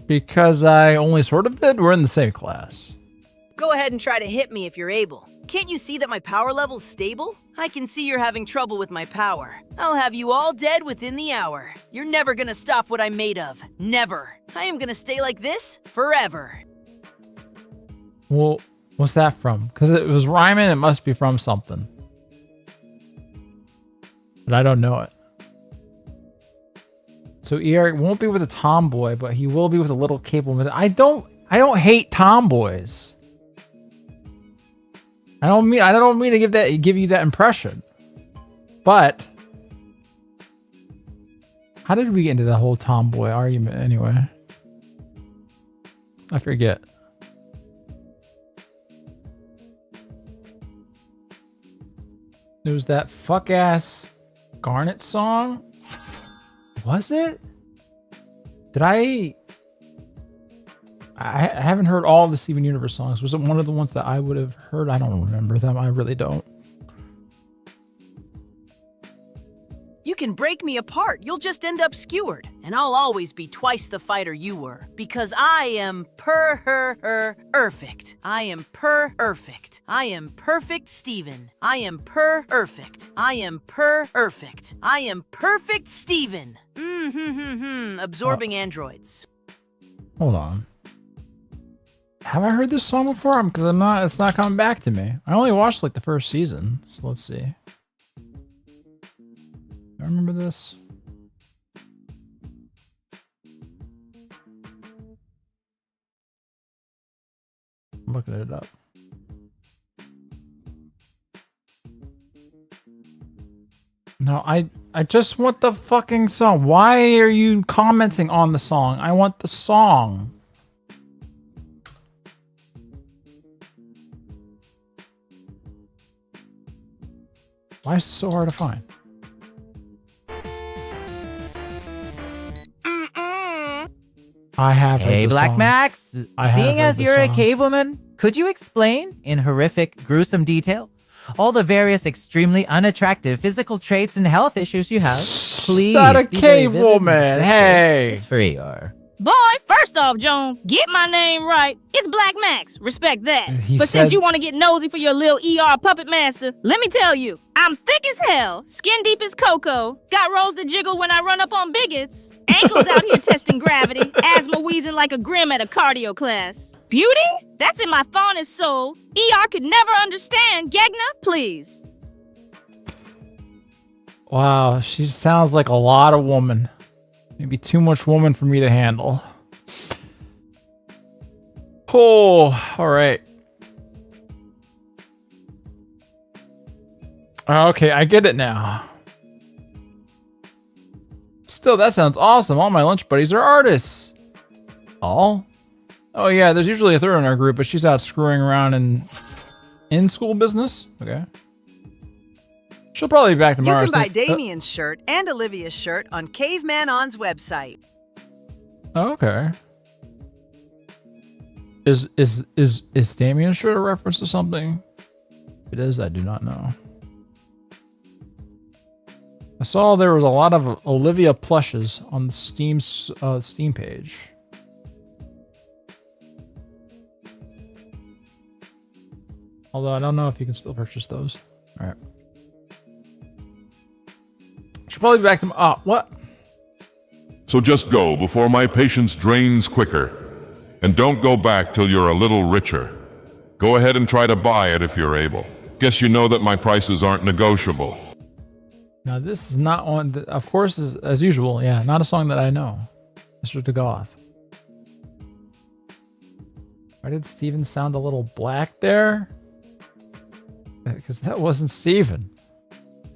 Because I only sort of did. We're in the same class. Go ahead and try to hit me if you're able. Can't you see that my power level's stable? I can see you're having trouble with my power. I'll have you all dead within the hour. You're never gonna stop what I'm made of. Never. I am gonna stay like this forever. Well, what's that from? Because it was rhyming, it must be from something. But I don't know it. So ER won't be with a tomboy, but he will be with a little capable. I don't hate tomboys. I don't mean to give you that impression. But how did we get into the whole tomboy argument anyway? I forget. There was that fuck ass Garnet song. Was it? Did I haven't heard all the Steven Universe songs. Was it one of the ones that I would have heard? I don't remember them. I really don't. You can break me apart. You'll just end up skewered. And I'll always be twice the fighter you were. Because I am perfect. I am perfect. I am perfect, Steven. I am perfect. I am perfect. I am perfect, Steven. Absorbing androids. Hold on. Have I heard this song before? Because it's not coming back to me. I only watched like the first season, so let's see. I remember this. I'm looking it up. No, I just want the fucking song. Why are you commenting on the song? I want the song. Why is it so hard to find? I have. Hey, Black song. Max. Seeing as you're a song. cave woman, could you explain, in horrific, gruesome detail, all the various extremely unattractive physical traits and health issues you have? Please. Not a be very cave vivid and woman. descriptive. Hey. It's for ER. Boy, first off, Joan, get my name right. It's Black Max. Respect that. He But said- since you want to get nosy for your little ER puppet master, let me tell you, I'm thick as hell, skin deep as cocoa, got rolls that jiggle when I run up on bigots, ankles out here testing gravity, asthma wheezing like a grim at a cardio class. Beauty? That's in my fondest soul. ER could never understand. Gegna, please. Wow, she sounds like a lot of woman. Maybe too much woman for me to handle. Oh, all right. Okay, I get it now. Still, that sounds awesome. All my lunch buddies are artists. All? Oh yeah, there's usually a third in our group, but she's out screwing around in school business. Okay. She'll probably be back You tomorrow. can buy Damien's shirt and Olivia's shirt on Caveman On's website. Okay. Is Damien's shirt a reference to something? If it is, I do not know. I saw there was a lot of Olivia plushes on the Steam page. Although I don't know if you can still purchase those. All right. She'll probably be back to what? So just go before my patience drains quicker. And don't go back till you're a little richer. Go ahead and try to buy it if you're able. Guess you know that my prices aren't negotiable. Now this is not on, of course, as usual, yeah, not a song that I know. Mr. DeGoth. Why did Steven sound a little black there? Because that wasn't Steven.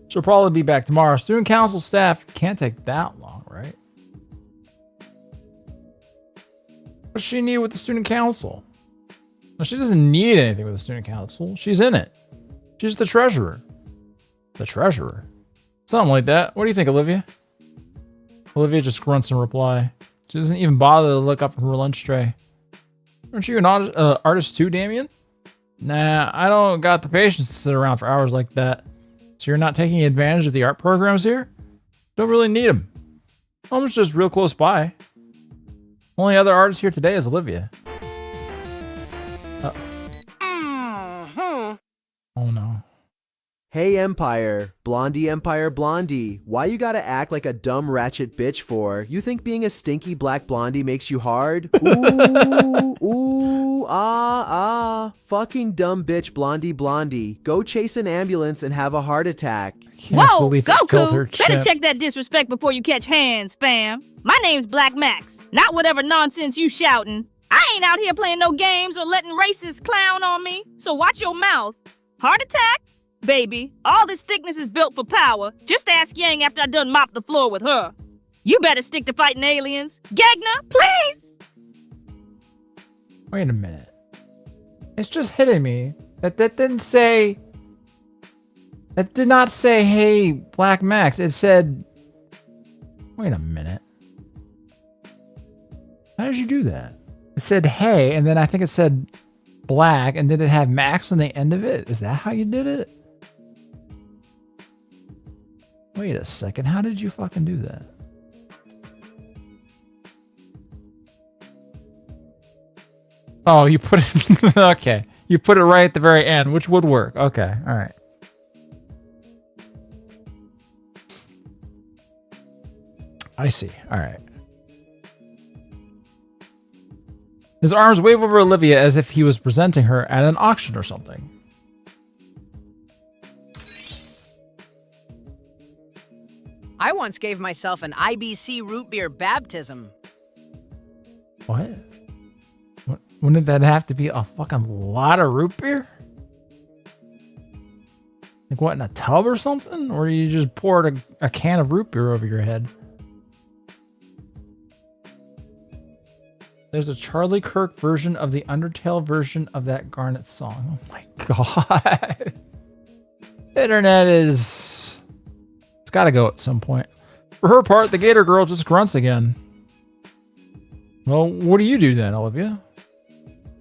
She'll probably be back tomorrow. Student council staff can't take that long, right? What does she need with the student council? No, she doesn't need anything with the student council. She's in it. She's the treasurer. The treasurer? Something like that. What do you think, Olivia? Olivia just grunts in reply. She doesn't even bother to look up from her lunch tray. Aren't you an artist too, Damien? Nah, I don't got the patience to sit around for hours like that. So you're not taking advantage of the art programs here? Don't really need them. Home's just real close by. Only other artist here today is Olivia. Oh no. Hey Empire, Blondie Empire Blondie, why you gotta act like a dumb ratchet bitch for? You think being a stinky black blondie makes you hard? Fucking dumb bitch Blondie. Go chase an ambulance and have a heart attack. Whoa, Goku! Better check that disrespect before you catch hands, fam. My name's Black Max, not whatever nonsense you shouting. I ain't out here playing no games or letting racists clown on me, so watch your mouth. Heart attack? Baby, all this thickness is built for power. Just ask Yang after I done mopped the floor with her. You better stick to fighting aliens. Gegna, please! Wait a minute. It's just hitting me. That didn't say... That did not say, hey, Black Max. It said... Wait a minute. How did you do that? It said, hey, and then I think it said black, and did it have Max on the end of it? Is that how you did it? Wait a second. How did you fucking do that? Oh, you put it... Okay. You put it right at the very end, which would work. Okay. All right. I see. All right. His arms wave over Olivia as if he was presenting her at an auction or something. I once gave myself an IBC root beer baptism. What? Wouldn't that have to be a fucking lot of root beer? Like what, in a tub or something? Or you just poured a can of root beer over your head? There's a Charlie Kirk version of the Undertale version of that Garnet song. Oh my god. Internet is... It's gotta go at some point. For her part, the Gator girl just grunts again. Well, what do you do then, Olivia?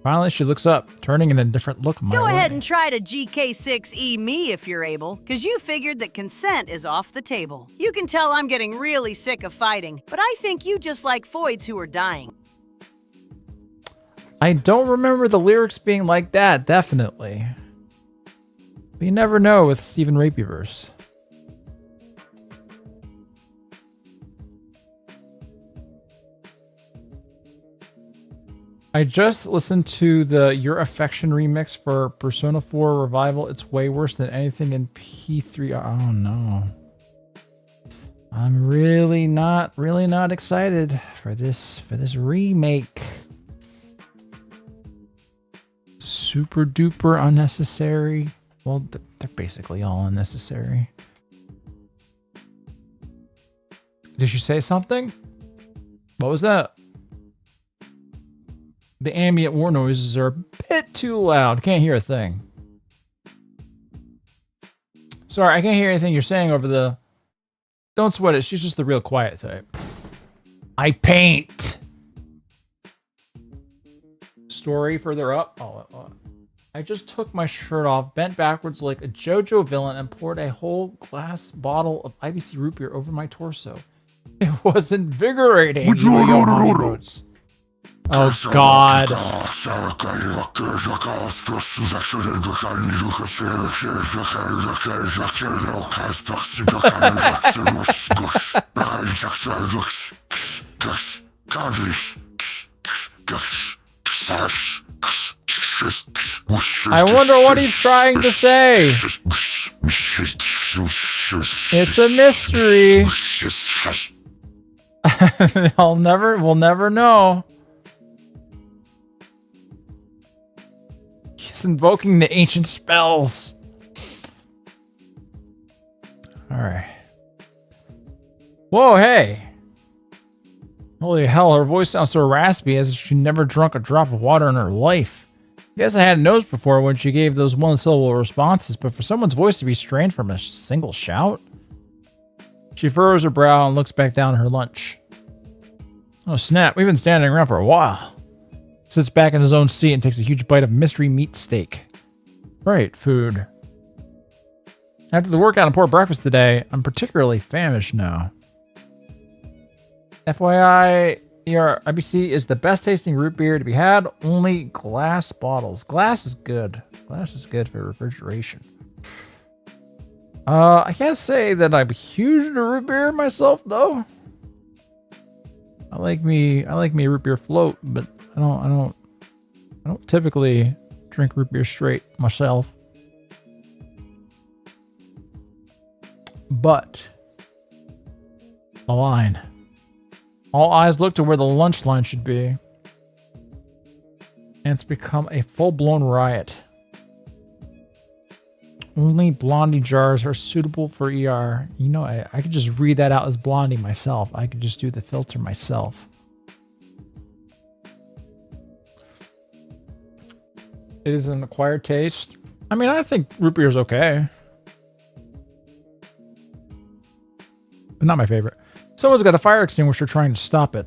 Finally, she looks up, turning in a different look my Go way. ahead and try to GK6E me if you're able, because you figured that consent is off the table. You can tell I'm getting really sick of fighting, but I think you just like foids who are dying. I don't remember the lyrics being like that, definitely. But you never know with Stephen Rapeyverse. I just listened to the Your Affection remix for Persona 4 Revival. It's way worse than anything in P3. Oh no. I'm really not excited for this remake. Super duper unnecessary. Well, they're basically all unnecessary. Did you say something? What was that? The ambient war noises are a bit too loud. Can't hear a thing. Sorry, I can't hear anything you're saying over the... Don't sweat it. She's just the real quiet type. I paint. Story further up. Oh, I just took my shirt off, bent backwards like a JoJo villain, and poured a whole glass bottle of IBC root beer over my torso. It was invigorating. Oh God. I wonder what he's trying to say. It's a mystery. We'll never know. He's invoking the ancient spells. All right. Whoa, hey. Holy hell, her voice sounds so raspy as if she never drunk a drop of water in her life. Guess I hadn't noticed before when she gave those one-syllable responses, but for someone's voice to be strained from a single shout? She furrows her brow and looks back down at her lunch. Oh snap, we've been standing around for a while. Sits back in his own seat and takes a huge bite of mystery meat steak. Right, food. After the workout and poor breakfast today, I'm particularly famished now. FYI, your IBC is the best tasting root beer to be had. Only glass bottles. Glass is good. Glass is good for refrigeration. I can't say that I'm huge into root beer myself, though. I like me root beer float, but I don't typically drink root beer straight myself. But the line. All eyes look to where the lunch line should be. And it's become a full-blown riot. Only Blondie jars are suitable for ER. You know, I could just read that out as Blondie myself. I could just do the filter myself. It is an acquired taste. I mean, I think root beer is okay. But not my favorite. Someone's got a fire extinguisher trying to stop it.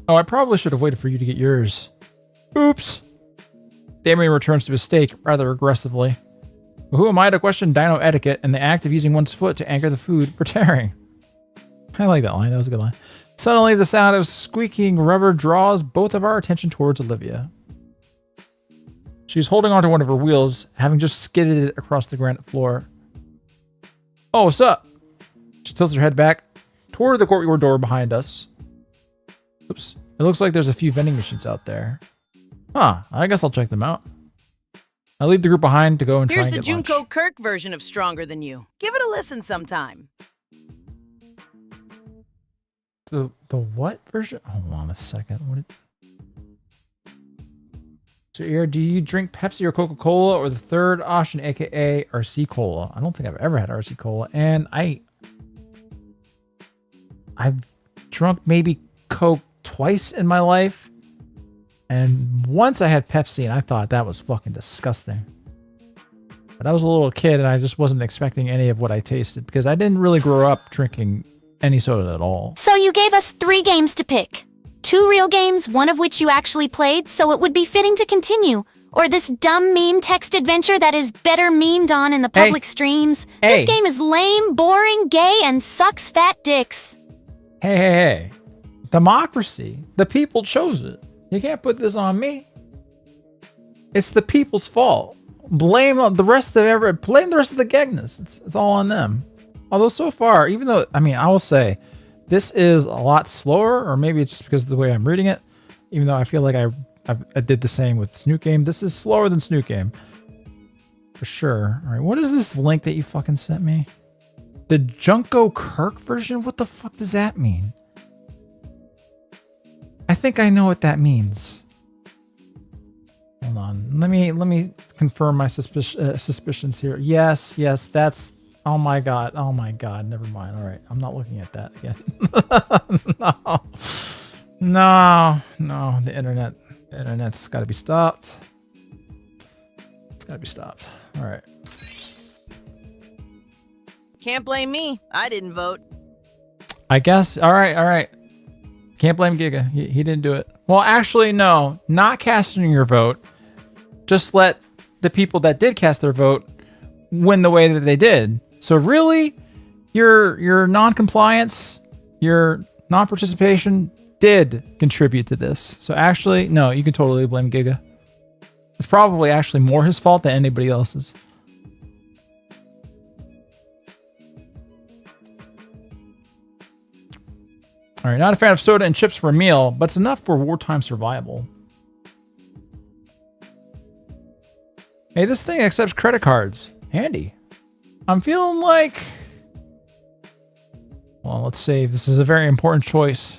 Oh, I probably should have waited for you to get yours. Oops. Damien returns to his steak rather aggressively. But who am I to question dino etiquette and the act of using one's foot to anchor the food for tearing? I like that line. That was a good line. Suddenly, the sound of squeaking rubber draws both of our attention towards Olivia. She's holding onto one of her wheels, having just skidded it across the granite floor. Oh, what's up? She tilts her head back toward the courtyard door behind us. Oops. It looks like there's a few vending machines out there. Huh, I guess I'll check them out. I leave the group behind to go and try and get lunch. Here's the Junko Kirk version of Stronger Than You. Give it a listen sometime. The what version? Hold on a second. So here, do you drink Pepsi or Coca-Cola or the third option, aka RC Cola? I don't think I've ever had RC Cola, and I've drunk maybe Coke twice in my life. And once I had Pepsi and I thought that was fucking disgusting. But I was a little kid and I just wasn't expecting any of what I tasted because I didn't really grow up drinking any soda at all. So you gave us 3 games to pick. 2 real games, one of which you actually played, so it would be fitting to continue. Or this dumb meme text adventure that is better memed on in the public streams. This game is lame, boring, gay, and sucks fat dicks. Hey. Democracy. The people chose it. You can't put this on me. It's the people's fault. Blame the rest of the Gegnas. It's all on them. Although so far, even though, I mean, I will say, this is a lot slower, or maybe it's just because of the way I'm reading it, even though I feel like I did the same with Snoot Game. This is slower than Snoot Game. For sure. All right, what is this link that you fucking sent me? The Junko Kirk version? What the fuck does that mean? I think I know what that means. Hold on. Let me confirm my suspicions here. Yes, that's... Oh my god. Never mind. All right. I'm not looking at that again. No. The internet's got to be stopped. It's got to be stopped. All right. Can't blame me. I didn't vote. I guess. All right. Can't blame Giga. He didn't do it. Well, actually, no. Not casting your vote. Just let the people that did cast their vote win the way that they did. So really, your non-compliance, your non-participation did contribute to this. So actually, no, you can totally blame Giga. It's probably actually more his fault than anybody else's. All right, not a fan of soda and chips for a meal, but it's enough for wartime survival. Hey, this thing accepts credit cards. Handy. I'm feeling like... Well, let's save. This is a very important choice.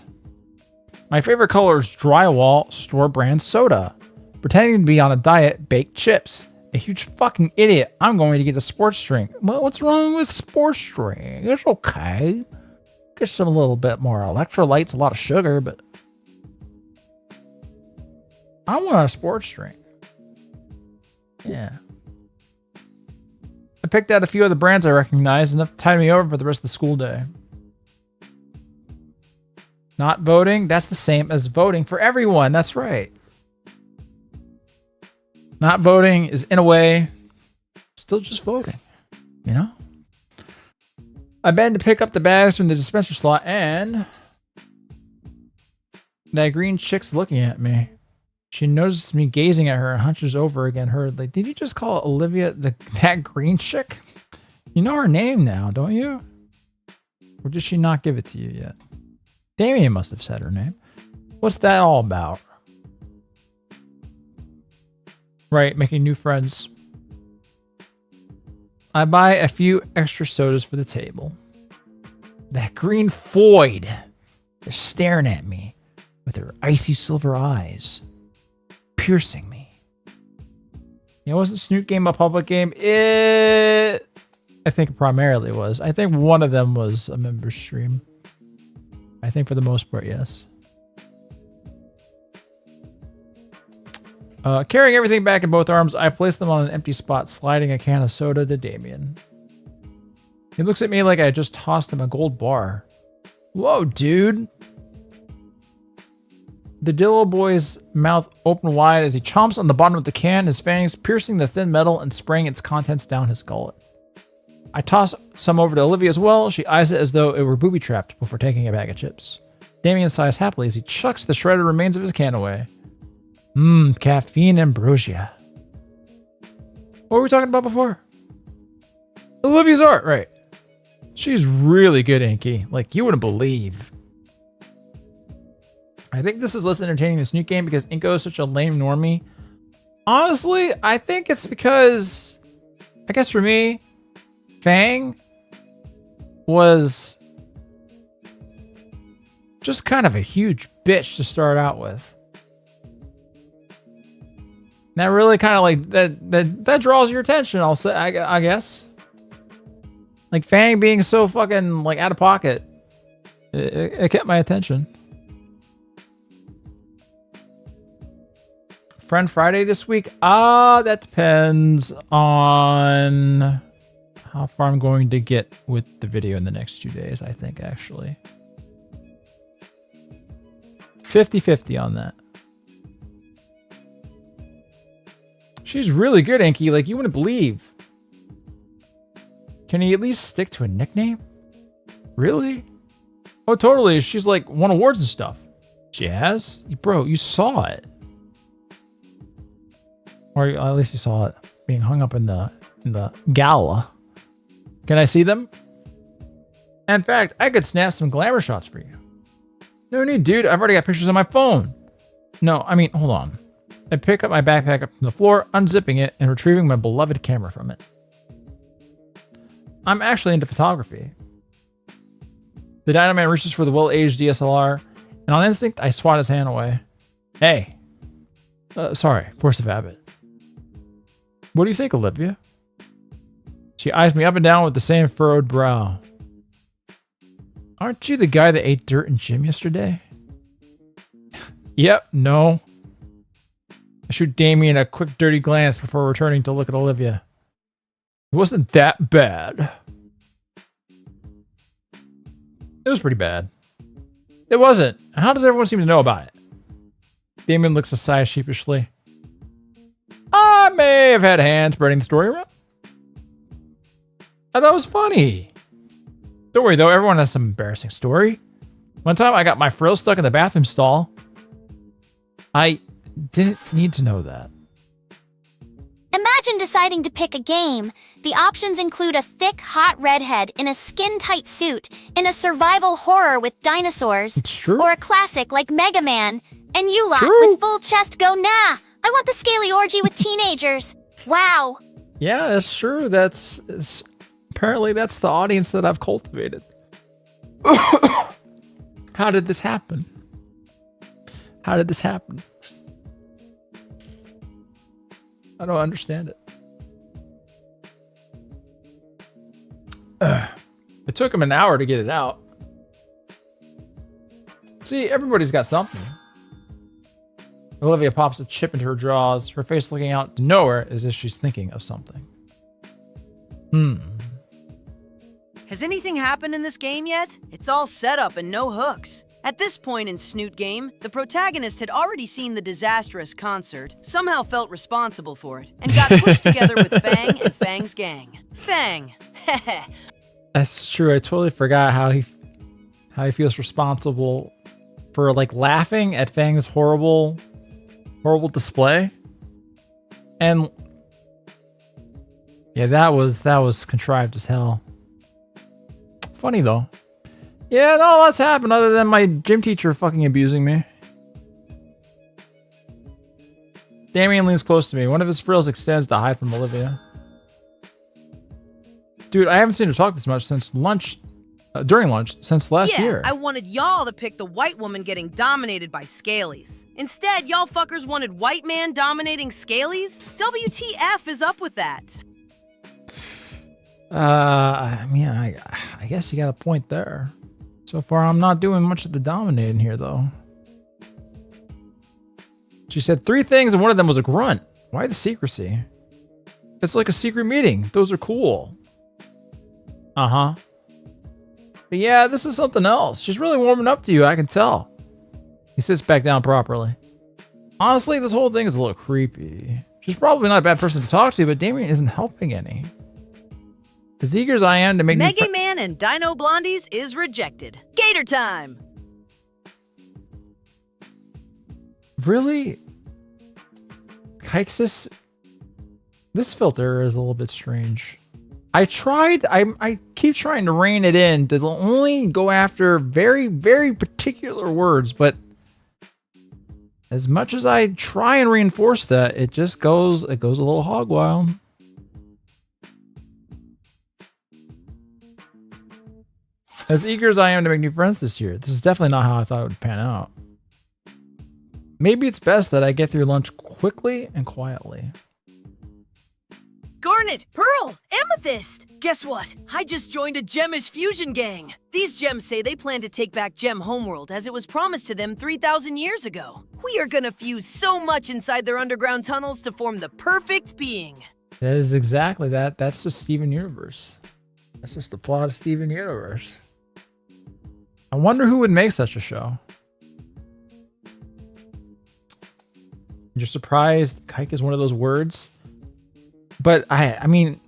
My favorite color is drywall store brand soda. Pretending to be on a diet, baked chips. A huge fucking idiot. I'm going to get a sports drink. Well, what's wrong with sports drink? It's okay. Get some a little bit more electrolytes, a lot of sugar, but I want a sports drink. Yeah. I picked out a few of the brands I recognized, enough to tide me over for the rest of the school day. Not voting, that's the same as voting for everyone. That's right. Not voting is, in a way, still just voting. You know? I bend to pick up the bags from the dispenser slot, and that green chick's looking at me. She notices me gazing at her and hunches over again hurriedly. Did you just call Olivia that green chick? You know her name now, don't you? Or did she not give it to you yet? Damien must have said her name. What's that all about? Right, making new friends. I buy a few extra sodas for the table. That green Foyd is staring at me with her icy silver eyes, piercing me. Wasn't Snoot Game a public game? I think it primarily was. I think one of them was a member stream. I think for the most part, yes. Carrying everything back in both arms, I place them on an empty spot, sliding a can of soda to Damien. He looks at me like I just tossed him a gold bar. Whoa, dude. The Dillo boy's mouth open wide as he chomps on the bottom of the can, his fangs piercing the thin metal and spraying its contents down his gullet. I toss some over to Olivia as well. She eyes it as though it were booby-trapped before taking a bag of chips. Damien sighs happily as he chucks the shredded remains of his can away. Caffeine ambrosia. What were we talking about before? Olivia's art, right. She's really good, Inky. Like, you wouldn't believe. I think this is less entertaining than Snoot Game because Inko is such a lame normie. Honestly, I think it's because, I guess for me, Fang was just kind of a huge bitch to start out with. That really kind of like that draws your attention, I'll say, I guess. Like Fang being so fucking like out of pocket, it kept my attention. Friend Friday this week? That depends on how far I'm going to get with the video in the next 2 days, I think, actually. 50-50 on that. She's really good, Inky. Like, you wouldn't believe. Can he at least stick to a nickname? Really? Oh, totally. She's like won awards and stuff. She has? Bro, you saw it. Or at least you saw it being hung up in the gala. Can I see them? In fact, I could snap some glamour shots for you. No need, dude. I've already got pictures on my phone. No, I mean, hold on. I pick up my backpack up from the floor, unzipping it, and retrieving my beloved camera from it. I'm actually into photography. The Dino Man reaches for the well-aged DSLR, and on instinct, I swat his hand away. Hey. Sorry, force of habit. What do you think, Olivia? She eyes me up and down with the same furrowed brow. Aren't you the guy that ate dirt in gym yesterday? Yep, no. I shoot Damien a quick dirty glance before returning to look at Olivia. It wasn't that bad. It was pretty bad. It wasn't. How does everyone seem to know about it? Damien looks aside sheepishly. I may have had a hand spreading the story around. I thought it was funny. Don't worry though, everyone has some embarrassing story. One time I got my frill stuck in the bathroom stall. I didn't need to know that. Imagine deciding to pick a game. The options include a thick, hot redhead in a skin-tight suit, in a survival horror with dinosaurs, or a classic like Mega Man. And you lot with full chest go, nah, I want the scaly orgy with teenagers. Wow. Yeah, that's true. Apparently that's the audience that I've cultivated. How did this happen? How did this happen? I don't understand it. It took him an hour to get it out. See, everybody's got something. Olivia pops a chip into her jaws, her face looking out to nowhere as if she's thinking of something. Has anything happened in this game yet? It's all set up and no hooks. At this point in Snoot Game, the protagonist had already seen the disastrous concert, somehow felt responsible for it, and got pushed together with Fang and Fang's gang. Fang. That's true. I totally forgot how he feels responsible for like laughing at Fang's horrible horrible display. And yeah, that was contrived as hell. Funny though. Yeah, not a lot's happened other than my gym teacher fucking abusing me. Damien leans close to me. One of his frills extends to hide from Olivia. Dude, I haven't seen her talk this much since lunch. During lunch, since last year. I wanted y'all to pick the white woman getting dominated by Scalies. Instead, y'all fuckers wanted white man dominating Scalies? WTF is up with that? I mean, I guess you got a point there. So far, I'm not doing much of the dominating here, though. She said 3 things, and one of them was a grunt. Why the secrecy? It's like a secret meeting. Those are cool. Uh-huh. But yeah, this is something else. She's really warming up to you, I can tell. He sits back down properly. Honestly, this whole thing is a little creepy. She's probably not a bad person to talk to, but Damien isn't helping any. As eager as I am to make Mega Man and Dino Blondies is rejected. Gator time! Really? Kixis? This filter is a little bit strange. I keep trying to rein it in to only go after very, very particular words, but as much as I try and reinforce that, it goes a little hog wild. As eager as I am to make new friends this year, this is definitely not how I thought it would pan out. Maybe it's best that I get through lunch quickly and quietly. Garnet, Pearl, Amethyst! Guess what? I just joined a Gemish fusion gang. These gems say they plan to take back Gem Homeworld as it was promised to them 3,000 years ago. We are gonna fuse so much inside their underground tunnels to form the perfect being. That is exactly that. That's just Steven Universe. That's just the plot of Steven Universe. I wonder who would make such a show. You're surprised kike is one of those words? But I mean,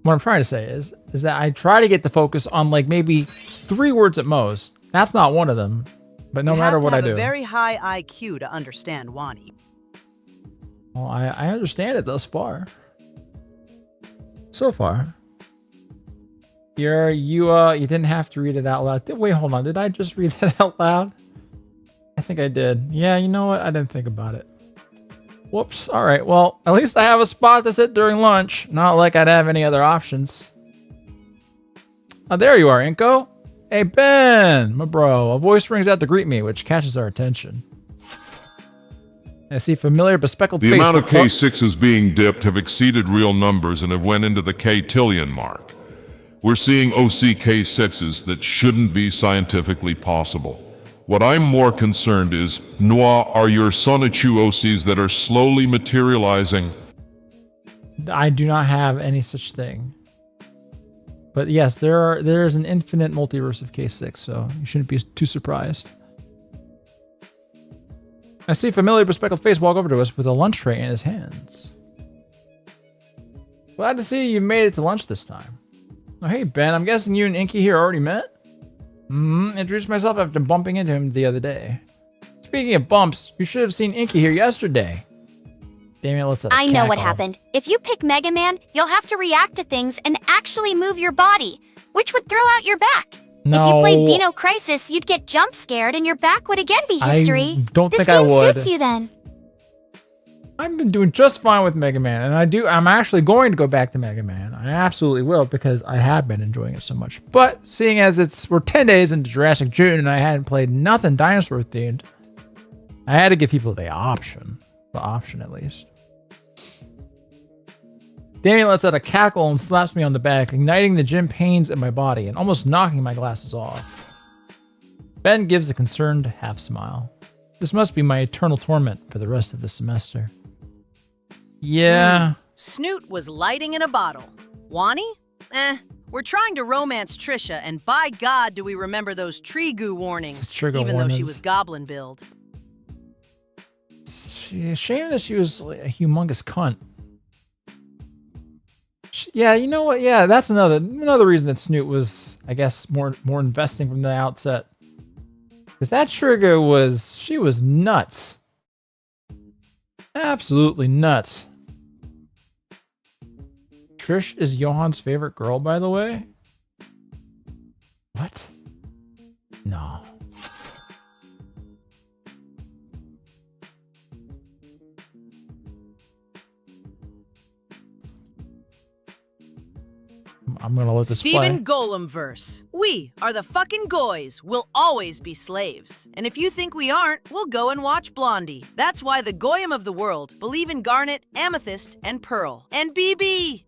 what I'm trying to say is that I try to get the focus on like maybe 3 words at most. That's not one of them. But no matter what I do. You have a very high IQ to understand Wani. Well, I understand it thus far. So far. You didn't have to read it out loud. Wait, hold on. Did I just read that out loud? I think I did. Yeah, you know what? I didn't think about it. Whoops. All right. Well, at least I have a spot to sit during lunch. Not like I'd have any other options. Oh, there you are, Inko. Hey, Ben, my bro. A voice rings out to greet me, which catches our attention. I see familiar bespectacled face. The amount of K6s being dipped have exceeded real numbers and have went into the K-tillion mark. We're seeing OC K6s that shouldn't be scientifically possible. What I'm more concerned is, Noir, are your Sonichu OCs that are slowly materializing? I do not have any such thing. But yes, there's an infinite multiverse of K6, so you shouldn't be too surprised. I see a familiar bespectacled face walk over to us with a lunch tray in his hands. Glad to see you made it to lunch this time. Oh, hey, Ben, I'm guessing you and Inky here already met? Introduced myself after bumping into him the other day. Speaking of bumps, you should have seen Inky here yesterday. Damien, let's I know what happened. If you pick Mega Man, you'll have to react to things and actually move your body, which would throw out your back. No. If you played Dino Crisis, you'd get jump scared and your back would again be history. I don't think this I game would. suits you then. I've been doing just fine with Mega Man, and I'm actually going to go back to Mega Man. I absolutely will, because I have been enjoying it so much. But seeing as we're 10 days into Jurassic June and I hadn't played nothing dinosaur themed, I had to give people the option at least. Damien lets out a cackle and slaps me on the back, igniting the gym pains in my body and almost knocking my glasses off. Ben gives a concerned half smile. This must be my eternal torment for the rest of the semester. Yeah. Snoot was lighting in a bottle. Wani? We're trying to romance Trisha, and by God do we remember those tree goo warnings, even though she was goblin build. Shame that she was a humongous cunt. Yeah, you know what? Yeah, that's another reason that Snoot was, I guess, more investing from the outset. Because that trigger she was nuts. Absolutely nuts. Trish is Johan's favorite girl, by the way. What? No. I'm gonna let this Stephen play. Golem verse. We are the fucking goys. We'll always be slaves. And if you think we aren't, we'll go and watch Blondie. That's why the Goyim of the world believe in garnet, amethyst, and pearl. And BB!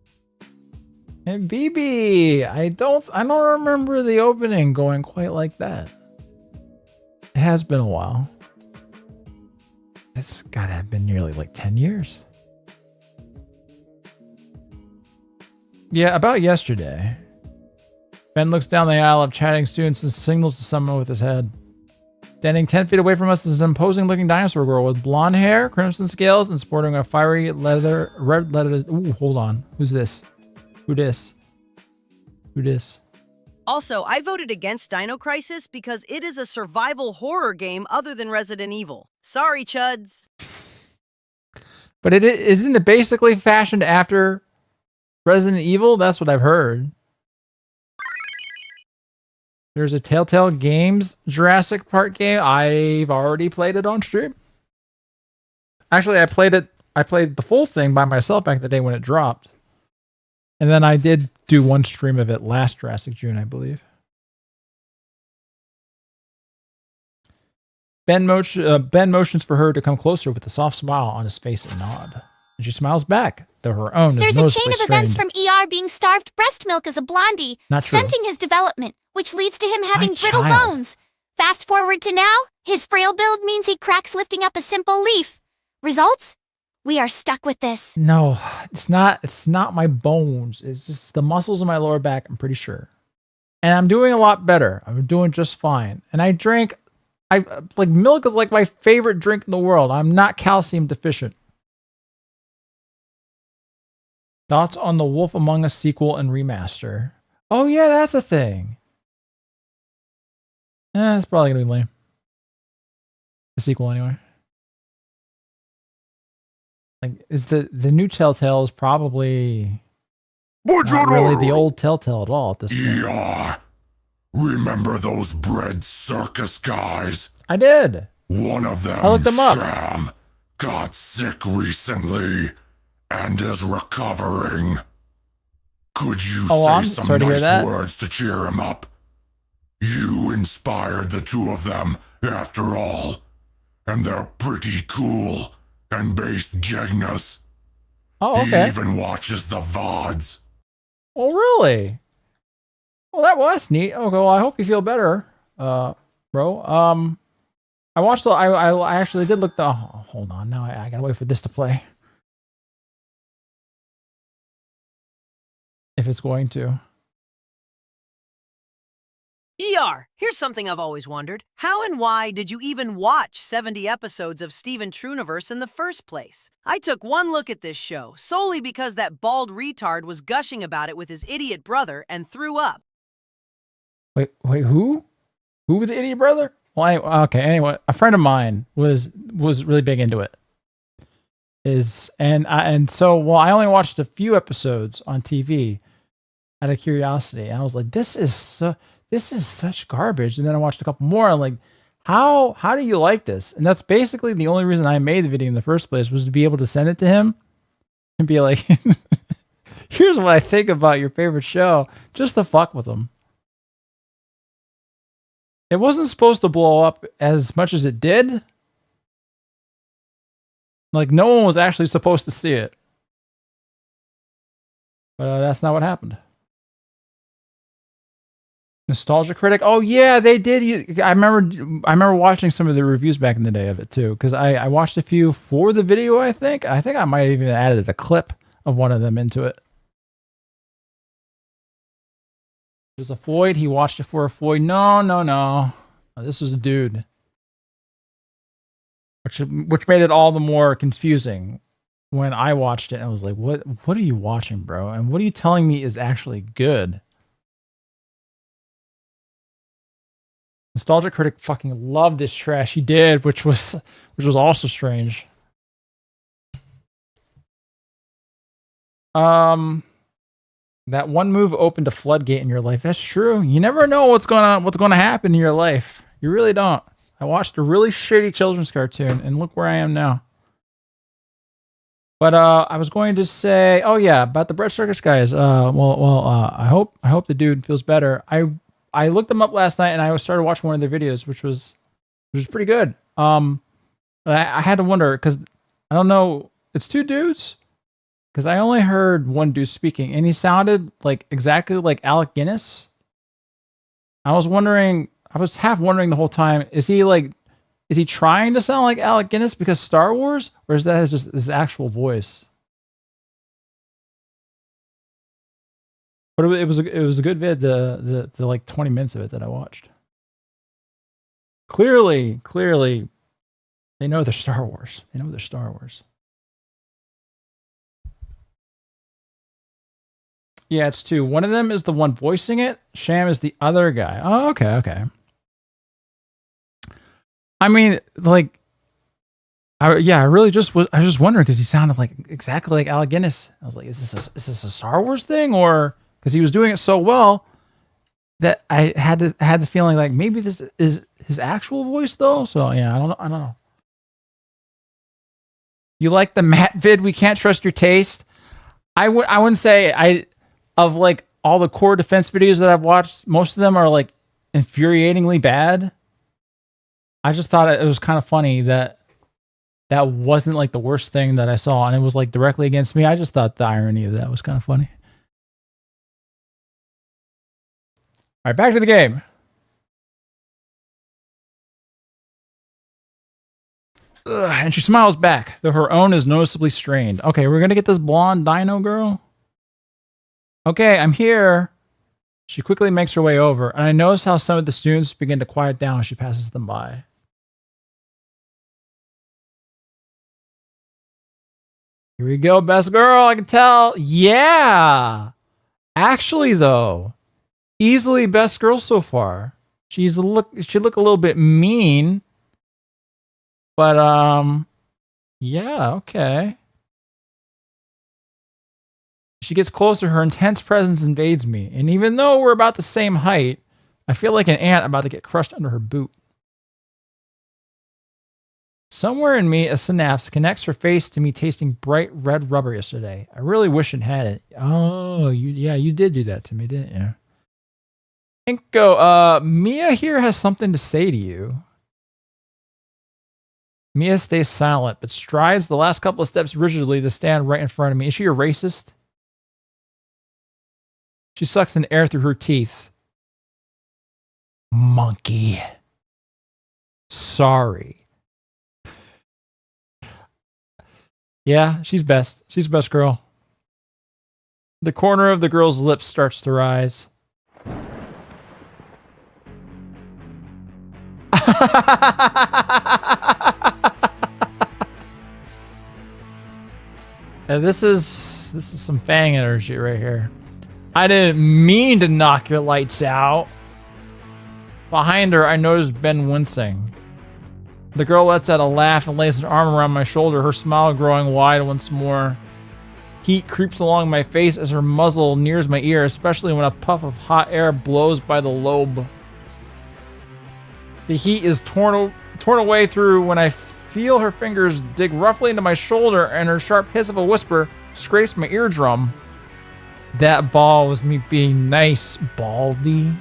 And BB, I don't remember the opening going quite like that. It has been a while. It's gotta have been nearly like 10 years. Yeah, about yesterday. Ben looks down the aisle of chatting students and signals to someone with his head. Standing 10 feet away from us is an imposing looking dinosaur girl with blonde hair, crimson scales, and sporting a fiery red leather. Ooh, hold on. Who's this? Who dis? Who dis? Also, I voted against Dino Crisis because it is a survival horror game other than Resident Evil. Sorry, chuds. But isn't it basically fashioned after Resident Evil? That's what I've heard. There's a Telltale Games Jurassic Park game. I've already played it on stream. Actually, I played the full thing by myself back in the day when it dropped. And then I did do one stream of it last Jurassic June, I believe. Ben motions for her to come closer with a soft smile on his face and nod. And she smiles back, though her own There's is a noticeably chain of events strained. from ER being starved breast milk as a blondie, Not true. stunting his development, which leads to him having My brittle child. bones. Fast forward to now, his frail build means he cracks lifting up a simple leaf. Results? We are stuck with this. No, it's not my bones. It's just the muscles in my lower back, I'm pretty sure. And I'm doing a lot better. I'm doing just fine. And I like milk is like my favorite drink in the world. I'm not calcium deficient. Thoughts on the Wolf Among Us sequel and remaster? Oh yeah, that's a thing. It's probably gonna be lame. The sequel anyway. Like, is the new Telltale is probably not really the old Telltale at all at this point. Yeah. Remember those bread circus guys? I did. One of them, I looked them up. Sham, got sick recently and is recovering. Could you I'm say some sorry to hear nice that. words to cheer him up? You inspired the two of them, after all. And they're pretty cool and based genius. Oh, okay. He even watches the VODs. Oh, really? Well, that's neat. Okay, well, I hope you feel better, bro. I watched I actually did look the. Oh, hold on, now I gotta wait for this to play. If it's going to. ER, here's something I've always wondered. How and why did you even watch 70 episodes of Steven Truniverse in the first place? I took one look at this show solely because that bald retard was gushing about it with his idiot brother and threw up. Wait, who? Who was the idiot brother? Well, anyway, a friend of mine was really big into it. So I only watched a few episodes on TV out of curiosity, and I was like, this is such garbage. And then I watched a couple more. I'm like, how do you like this? And that's basically the only reason I made the video in the first place, was to be able to send it to him and be like, here's what I think about your favorite show, just to fuck with him. It wasn't supposed to blow up as much as it did. Like, no one was actually supposed to see it. But that's not what happened. Nostalgia Critic. Oh yeah, they did. I remember watching some of the reviews back in the day of it too, because I watched a few for the video. I think I might have even added a clip of one of them into it. It was a Floyd. He watched it for a Floyd. No. This was a dude. Which made it all the more confusing when I watched it. And I was like, what are you watching, bro? And what are you telling me is actually good? Nostalgia Critic fucking loved this trash. He did, which was also strange. That one move opened a floodgate in your life. That's true. You never know what's going to happen in your life. You really don't. I watched a really shitty children's cartoon, and look where I am now. But I was going to say, oh yeah, about the Bread Circus guys. I hope the dude feels better. I looked them up last night, and I started watching one of their videos, which was pretty good. I had to wonder because I don't know. It's two dudes. Because I only heard one dude speaking, and he sounded like exactly like Alec Guinness. I was half wondering the whole time, is he trying to sound like Alec Guinness because Star Wars, or is that just his actual voice? But it was a good vid, the like 20 minutes of it that I watched. Clearly, they know they're Star Wars. They know they're Star Wars. Yeah, it's two. One of them is the one voicing it. Sham is the other guy. Oh, okay. I mean, like, I was just wondering because he sounded like exactly like Alec Guinness. I was like, is this a Star Wars thing, or because he was doing it so well that I had the feeling like maybe this is his actual voice though. So yeah, I don't know. You like the Matt vid? We can't trust your taste. I wouldn't say of like all the core defense videos that I've watched, most of them are like infuriatingly bad. I just thought it was kind of funny that wasn't like the worst thing that I saw, and it was like directly against me. I just thought the irony of that was kind of funny. All right, back to the game. Ugh, and she smiles back, though her own is noticeably strained. Okay, we're gonna get this blonde dino girl. Okay, I'm here. She quickly makes her way over, and I notice how some of the students begin to quiet down as she passes them by. Here we go, best girl, I can tell. Yeah! Actually, though, easily best girl so far. She look a little bit mean, but yeah, okay. She gets closer, her intense presence invades me, and even though we're about the same height, I feel like an ant about to get crushed under her boot. Somewhere in me, a synapse connects her face to me tasting bright red rubber yesterday. I really wish it had it. Oh, you did do that to me, didn't you? Inko, Mia here has something to say to you. Mia stays silent, but strides the last couple of steps rigidly to stand right in front of me. Is she a racist? She sucks in air through her teeth. Monkey. Sorry. Yeah, she's best. She's the best girl. The corner of the girl's lips starts to rise. This is some Fang energy right here. I didn't mean to knock your lights out. Behind her, I noticed Ben wincing. The girl lets out a laugh and lays an arm around my shoulder, her smile growing wide once more. Heat creeps along my face as her muzzle nears my ear, especially when a puff of hot air blows by the lobe. The heat is torn away through when I feel her fingers dig roughly into my shoulder, and her sharp hiss of a whisper scrapes my eardrum. That ball was me being nice, Baldy.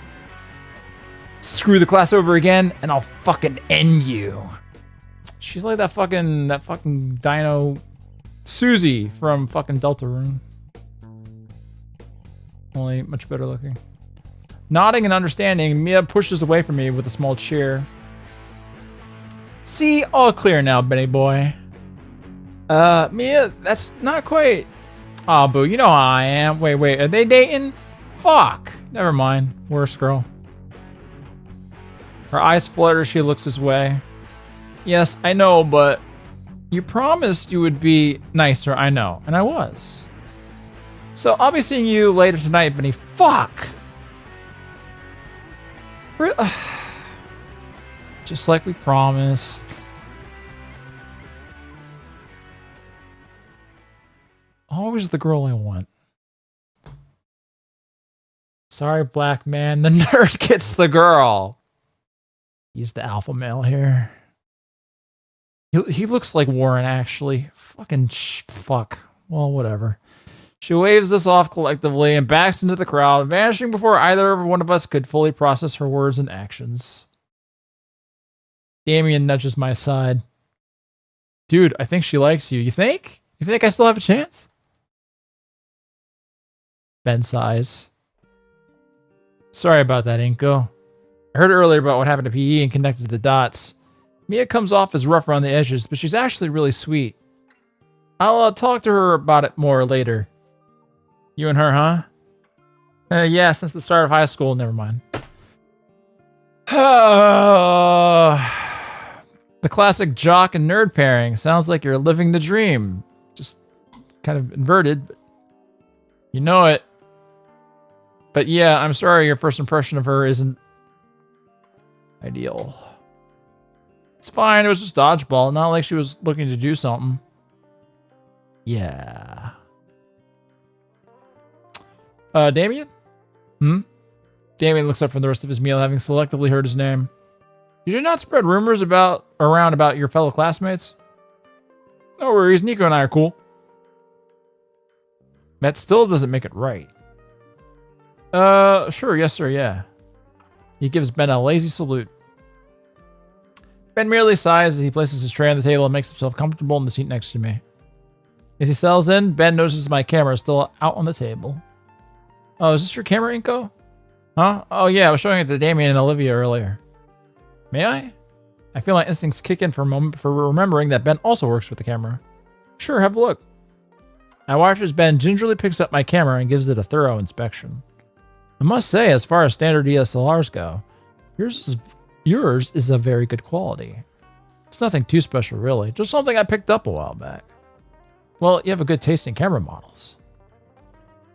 Screw the class over again, and I'll fucking end you. She's like that fucking dino Susie from fucking Deltarune. Only much better looking. Nodding and understanding, Mia pushes away from me with a small cheer. See, all clear now, Benny boy. Mia, that's not quite... Aw, boo, you know how I am. Wait, are they dating? Fuck. Never mind. Worst girl. Her eyes flutter as she looks his way. Yes, I know, but you promised you would be nicer, I know. And I was. So I'll be seeing you later tonight, Benny. Fuck! Just like we promised. All always the girl I want. Sorry, black man. The nerd gets the girl. He's the alpha male here. He looks like Warren, actually. Fuck. Well, whatever. She waves us off collectively and backs into the crowd, vanishing before either one of us could fully process her words and actions. Damien nudges my side. Dude, I think she likes you. You think? You think I still have a chance? Ben sighs. Sorry about that, Inko. I heard earlier about what happened to PE and connected the dots. Mia comes off as rough around the edges, but she's actually really sweet. I'll talk to her about it more later. You and her, huh? Yeah, since the start of high school. Never mind. The classic jock and nerd pairing. Sounds like you're living the dream. Just kind of inverted, but you know it. But yeah, I'm sorry your first impression of her isn't ideal. It's fine, it was just dodgeball. Not like she was looking to do something. Yeah. Damien? Damien looks up from the rest of his meal, having selectively heard his name. You did not spread rumors around about your fellow classmates? No worries, Nico and I are cool. That still doesn't make it right. Sure, yes sir, yeah. He gives Ben a lazy salute. Ben merely sighs as he places his tray on the table and makes himself comfortable in the seat next to me. As he settles in, Ben notices my camera is still out on the table. Oh, is this your camera, Inko? Huh? Oh yeah, I was showing it to Damien and Olivia earlier. May I? I feel my instincts kick in for a moment for remembering that Ben also works with the camera. Sure, have a look. I watch as Ben gingerly picks up my camera and gives it a thorough inspection. I must say, as far as standard DSLRs go, yours is of very good quality. It's nothing too special, really. Just something I picked up a while back. Well, you have a good taste in camera models.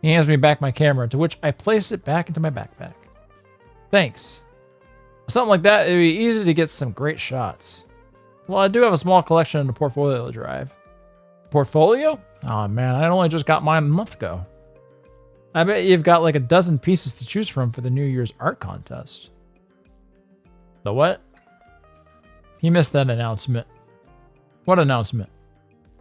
He hands me back my camera, to which I place it back into my backpack. Thanks. With something like that, it'd be easy to get some great shots. Well, I do have a small collection in the portfolio drive. Portfolio? Oh man, I only just got mine a month ago. I bet you've got like a dozen pieces to choose from for the New Year's art contest. The what? He missed that announcement. What announcement?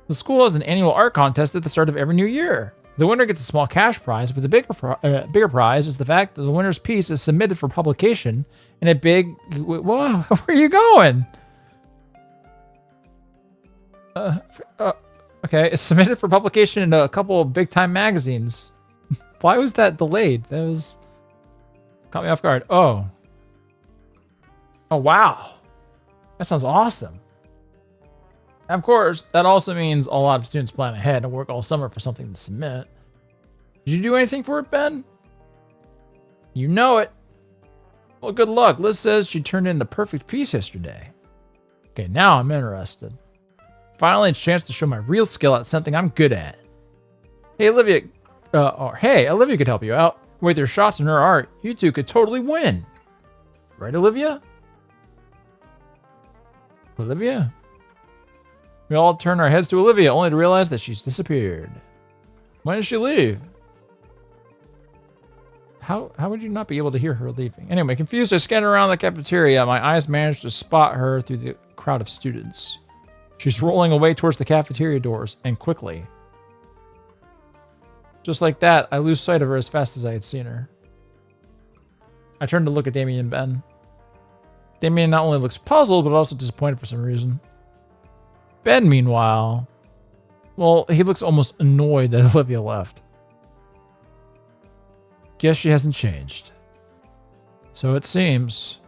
The school has an annual art contest at the start of every new year. The winner gets a small cash prize, but the bigger prize is the fact that the winner's piece is submitted for publication in a big... Whoa, where are you going? Okay, it's submitted for publication in a couple of big-time magazines. Why was that delayed? That was... Caught me off guard. Oh, wow. That sounds awesome. Of course, that also means a lot of students plan ahead and work all summer for something to submit. Did you do anything for it, Ben? You know it. Well, good luck. Liz says she turned in the perfect piece yesterday. Okay, now I'm interested. Finally, it's a chance to show my real skill at something I'm good at. Hey, Olivia. Olivia could help you out. With your shots and her art, you two could totally win. Right, Olivia? Olivia? We all turn our heads to Olivia, only to realize that she's disappeared. When did she leave? How would you not be able to hear her leaving? Anyway, confused, I scanned around the cafeteria. My eyes managed to spot her through the crowd of students. She's rolling away towards the cafeteria doors, and quickly. Just like that, I lose sight of her as fast as I had seen her. I turned to look at Damien and Ben. Damien not only looks puzzled, but also disappointed for some reason. Ben, meanwhile, well, he looks almost annoyed that Olivia left. Guess she hasn't changed. So it seems.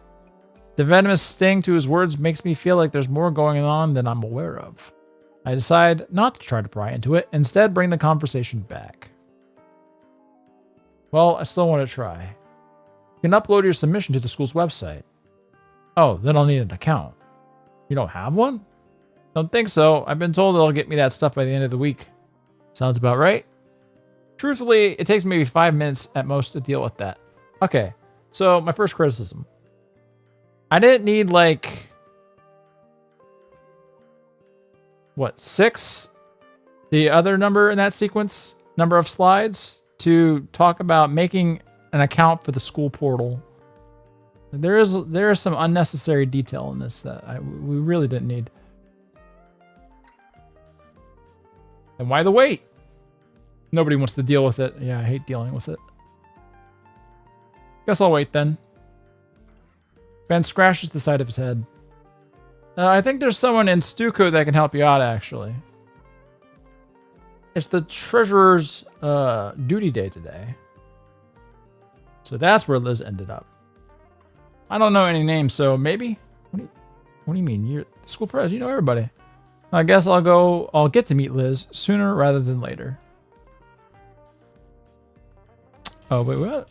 The venomous sting to his words makes me feel like there's more going on than I'm aware of. I decide not to try to pry into it, instead bring the conversation back. Well, I still want to try. You can upload your submission to the school's website. Oh, then I'll need an account. You don't have one? Don't think so. I've been told they'll get me that stuff by the end of the week. Sounds about right. Truthfully, it takes maybe 5 minutes at most to deal with that. Okay, so my first criticism. I didn't need like... What, 6? The other number in that sequence? number of slides to talk about making an account for the school portal. There is some unnecessary detail in this that we really didn't need. And why the wait? Nobody wants to deal with it. Yeah, I hate dealing with it. Guess I'll wait then. Ben scratches the side of his head. I think there's someone in Stuco that can help you out, actually. It's the treasurer's duty day today. So that's where Liz ended up. I don't know any names, so maybe? What do you mean? You're the school pres, you know everybody. I guess I'll get to meet Liz sooner rather than later. Oh, wait, what?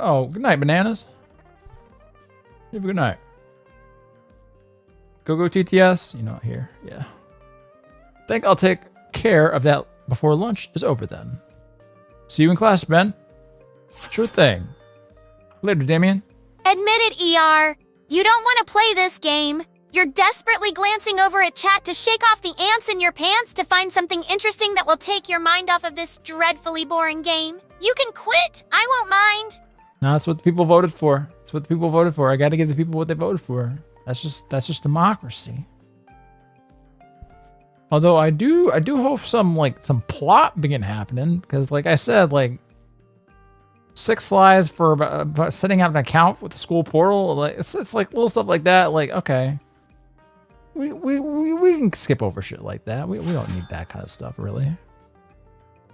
Oh, good night, Bananas. You have a good night. Go TTS, you're not here. Yeah. Think I'll take care of that before lunch is over then. See you in class, Ben. Sure thing. Later, Damien. Admit it, ER. You don't want to play this game. You're desperately glancing over at chat to shake off the ants in your pants to find something interesting that will take your mind off of this dreadfully boring game. You can quit. I won't mind. No, that's what the people voted for. That's what the people voted for. I got to give the people what they voted for. That's just democracy. Although I do hope some plot begin happening, because like I said, like 6 slides for about setting up an account with the school portal. Like it's like little stuff like that. Like, okay, we can skip over shit like that. We don't need that kind of stuff, really.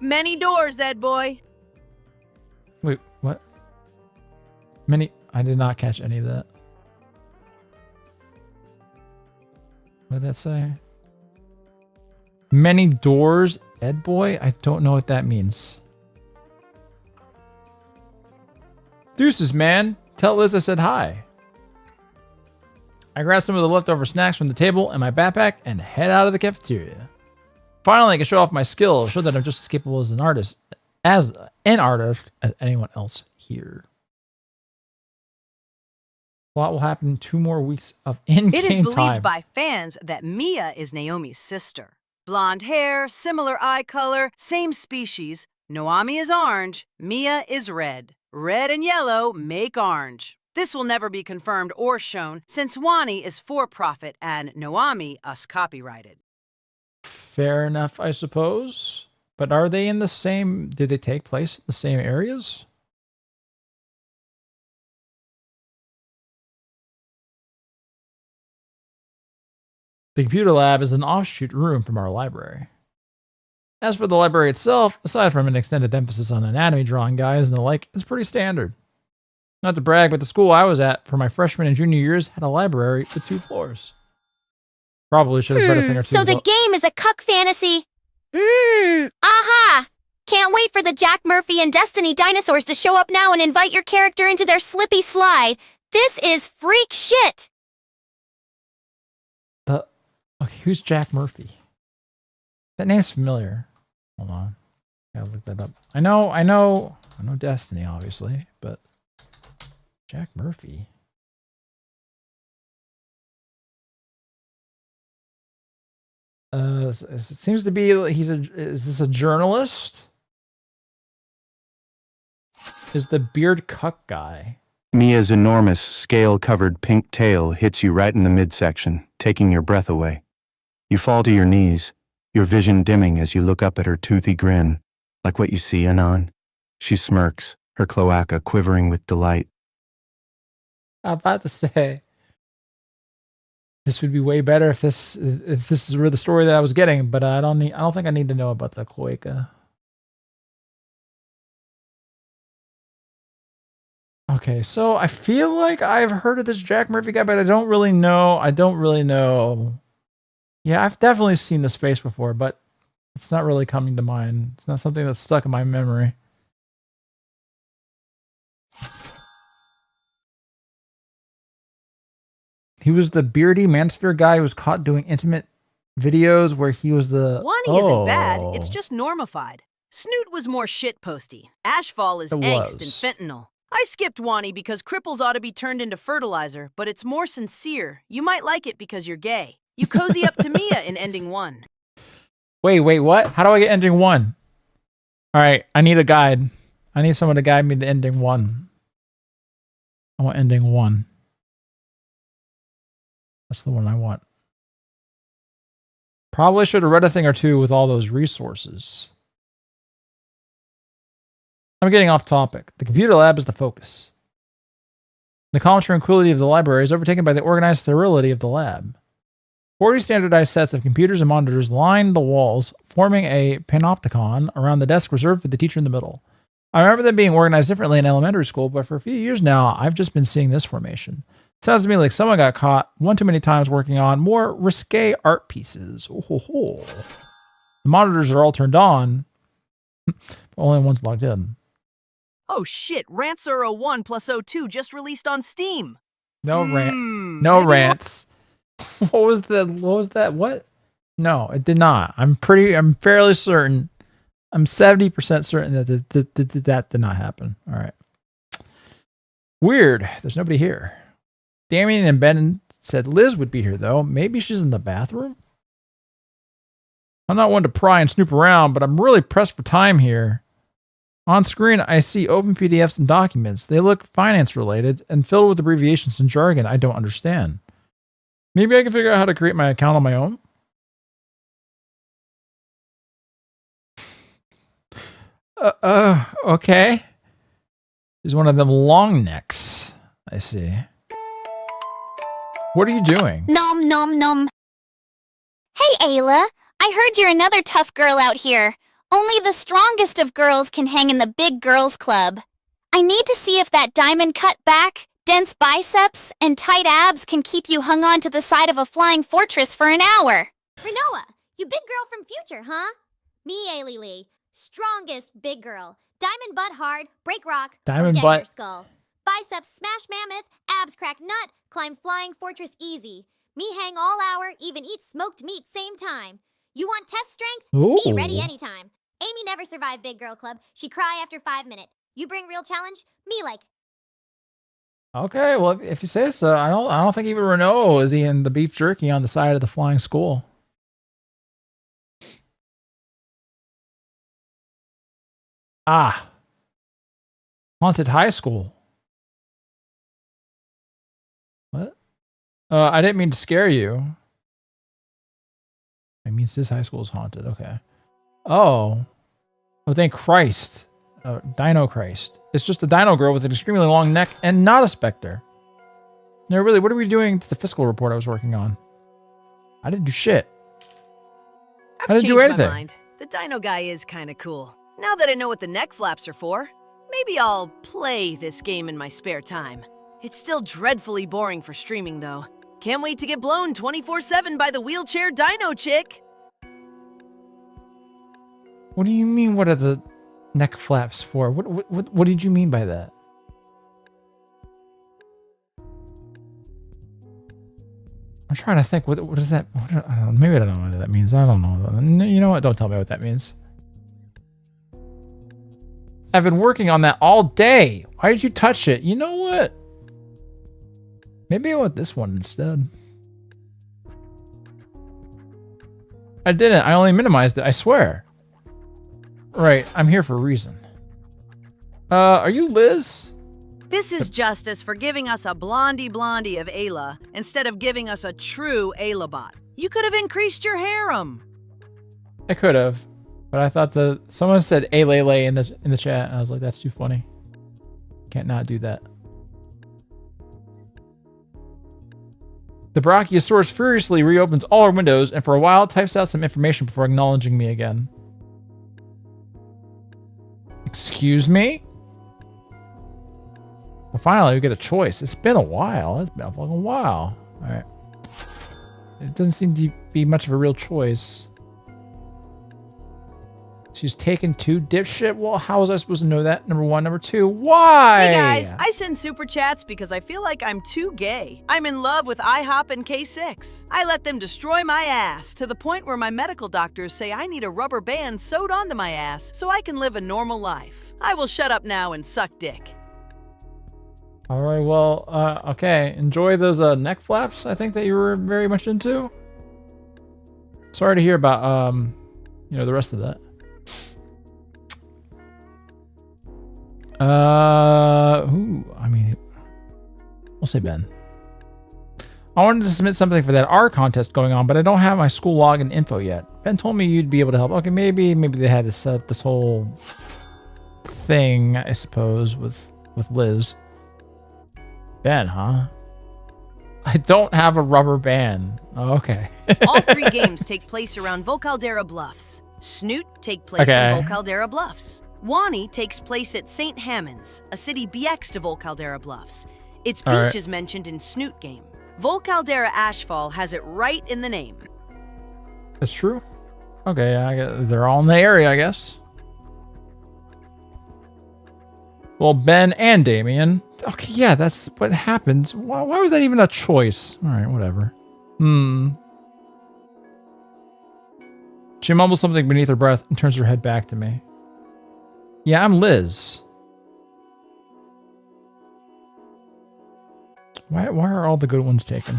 Many doors, Ed boy. Wait, what? Many? I did not catch any of that. What did that say? Many doors, Ed boy? I don't know what that means. Deuces, man. Tell Liz I said hi. I grab some of the leftover snacks from the table and my backpack and head out of the cafeteria. Finally, I can show off my skills, show that I'm just as capable as an artist as anyone else here. Plot will happen in 2 more weeks of in-game time. It is believed by fans that Mia is Naomi's sister. Blonde hair, similar eye color, same species. Naomi is orange, Mia is red. Red and yellow make orange. This will never be confirmed or shown since Wani is for-profit and Naomi us copyrighted. Fair enough, I suppose. But are they in the same... Do they take place in the same areas? The computer lab is an offshoot room from our library. As for the library itself, aside from an extended emphasis on anatomy drawing guides and the like, it's pretty standard. Not to brag, but the school I was at for my freshman and junior years had a library with 2 floors. Probably should have put a thing or two. So the game is a cuck fantasy. Aha! Can't wait for the Jack Murphy and Destiny dinosaurs to show up now and invite your character into their slippy slide. This is freak shit! Okay, who's Jack Murphy? That name's familiar. Hold on. Gotta look that up. I know Destiny, obviously, but Jack Murphy. It seems to be is this a journalist? Is the beard cuck guy? Mia's enormous, scale-covered pink tail hits you right in the midsection, taking your breath away. You fall to your knees, your vision dimming as you look up at her toothy grin, like what you see anon. She smirks, her cloaca quivering with delight. I'm about to say, this would be way better if this is the story that I was getting, but I don't think I need to know about the cloaca. Okay, so I feel like I've heard of this Jack Murphy guy, but I don't really know. Yeah, I've definitely seen this face before, but it's not really coming to mind. It's not something that's stuck in my memory. He was the beardy Mansphere guy who was caught doing intimate videos where he was the... Wani isn't bad, it's just normified. Snoot was more shitposty. Ashfall is angst and fentanyl. I skipped Wani because cripples ought to be turned into fertilizer, but it's more sincere. You might like it because you're gay. You cozy up to Mia in ending 1. Wait, what? How do I get ending 1? All right, I need a guide. I need someone to guide me to ending 1. I want ending 1. That's the one I want. Probably should have read a thing or two with all those resources. I'm getting off topic. The computer lab is the focus. The calm tranquility of the library is overtaken by the organized sterility of the lab. 40 standardized sets of computers and monitors line the walls, forming a panopticon around the desk reserved for the teacher in the middle. I remember them being organized differently in elementary school, but for a few years now, I've just been seeing this formation. It sounds to me like someone got caught one too many times working on more risque art pieces. Oh, ho, ho. The monitors are all turned on, but only one's logged in. Oh shit, Rancer 01 plus 02 just released on Steam. No rants. What was that? What? No, it did not. I'm fairly certain. I'm 70% certain that did not happen. All right. Weird. There's nobody here. Damien and Ben said Liz would be here though. Maybe she's in the bathroom? I'm not one to pry and snoop around, but I'm really pressed for time here. On screen, I see open PDFs and documents. They look finance related and filled with abbreviations and jargon I don't understand. Maybe I can figure out how to create my account on my own? Okay. He's one of them long necks. I see. What are you doing? Nom nom nom. Hey, Ayla. I heard you're another tough girl out here. Only the strongest of girls can hang in the big girls club. I need to see if that diamond cut back, dense biceps, and tight abs can keep you hung on to the side of a flying fortress for an hour. Renoa, you big girl from future, huh? Me, Ailey Lee. Strongest big girl. Diamond butt hard, break rock, Diamond or get butt. your skull. Biceps smash mammoth, abs crack nut, climb flying fortress easy. Me hang all hour, even eat smoked meat same time. You want test strength? Me Ooh. ready anytime. Amy never survived big girl club. She cry after 5 minutes. You bring real challenge? Me like. Okay, well, if you say so, I don't think even Renault is eating the beef jerky on the side of the flying skull. Ah. Haunted high school. What? I didn't mean to scare you. It means this high school is haunted. Okay. Oh. Oh, thank Christ. Dino Christ. It's just a dino girl with an extremely long neck and not a specter. No, really, what are we doing to the fiscal report I was working on? I didn't do shit. I didn't do changed anything. my mind. The dino guy is kind of cool. Now that I know what the neck flaps are for, maybe I'll play this game in my spare time. It's still dreadfully boring for streaming, though. Can't wait to get blown 24/7 by the wheelchair dino chick. What do you mean, what are the neck flaps for? What did you mean by that? I'm trying to think. What is that? I don't know, maybe I don't know what that means. I don't know. You know what? Don't tell me what that means. I've been working on that all day. Why did you touch it? You know what? Maybe I want this one instead. I didn't. I only minimized it. I swear. Right. I'm here for a reason. Are you Liz? This is justice for giving us a blondie of Ayla instead of giving us a true Ayla bot. You could have increased your harem. I could have, but I thought someone said "a lele" in the chat, and I was like, that's too funny. Can't not do that. The Brachiosaurus furiously reopens all our windows, and for a while types out some information before acknowledging me again. Excuse me? Well, finally, we get a choice. It's been a while. It's been a fucking while. All right. It doesn't seem to be much of a real choice. She's taken 2 dipshit. Well, how was I supposed to know that? Number 1. Number 2, why? Hey guys, I send super chats because I feel like I'm too gay. I'm in love with IHOP and K6. I let them destroy my ass to the point where my medical doctors say I need a rubber band sewed onto my ass so I can live a normal life. I will shut up now and suck dick. All right, well, okay. Enjoy those neck flaps, I think, that you were very much into. Sorry to hear about, the rest of that. I mean, we'll say Ben. I wanted to submit something for that R contest going on, but I don't have my school login info yet. Ben told me you'd be able to help. Okay, maybe they had to set up this whole thing, I suppose, with Liz. Ben, huh? I don't have a rubber band. Oh, okay. All 3 games take place around Volcaldera Bluffs. Snoot take place in Volcaldera Bluffs. Wani takes place at St. Hammond's, a city BX to Volcaldera Bluffs. Its beach is mentioned in Snoot game. Volcaldera Ashfall has it right in the name. That's true. Okay, they're all in the area, I guess. Well, Ben and Damien. Okay, yeah, that's what happens. Why was that even a choice? All right, whatever. She mumbles something beneath her breath and turns her head back to me. Yeah, I'm Liz. Why are all the good ones taken?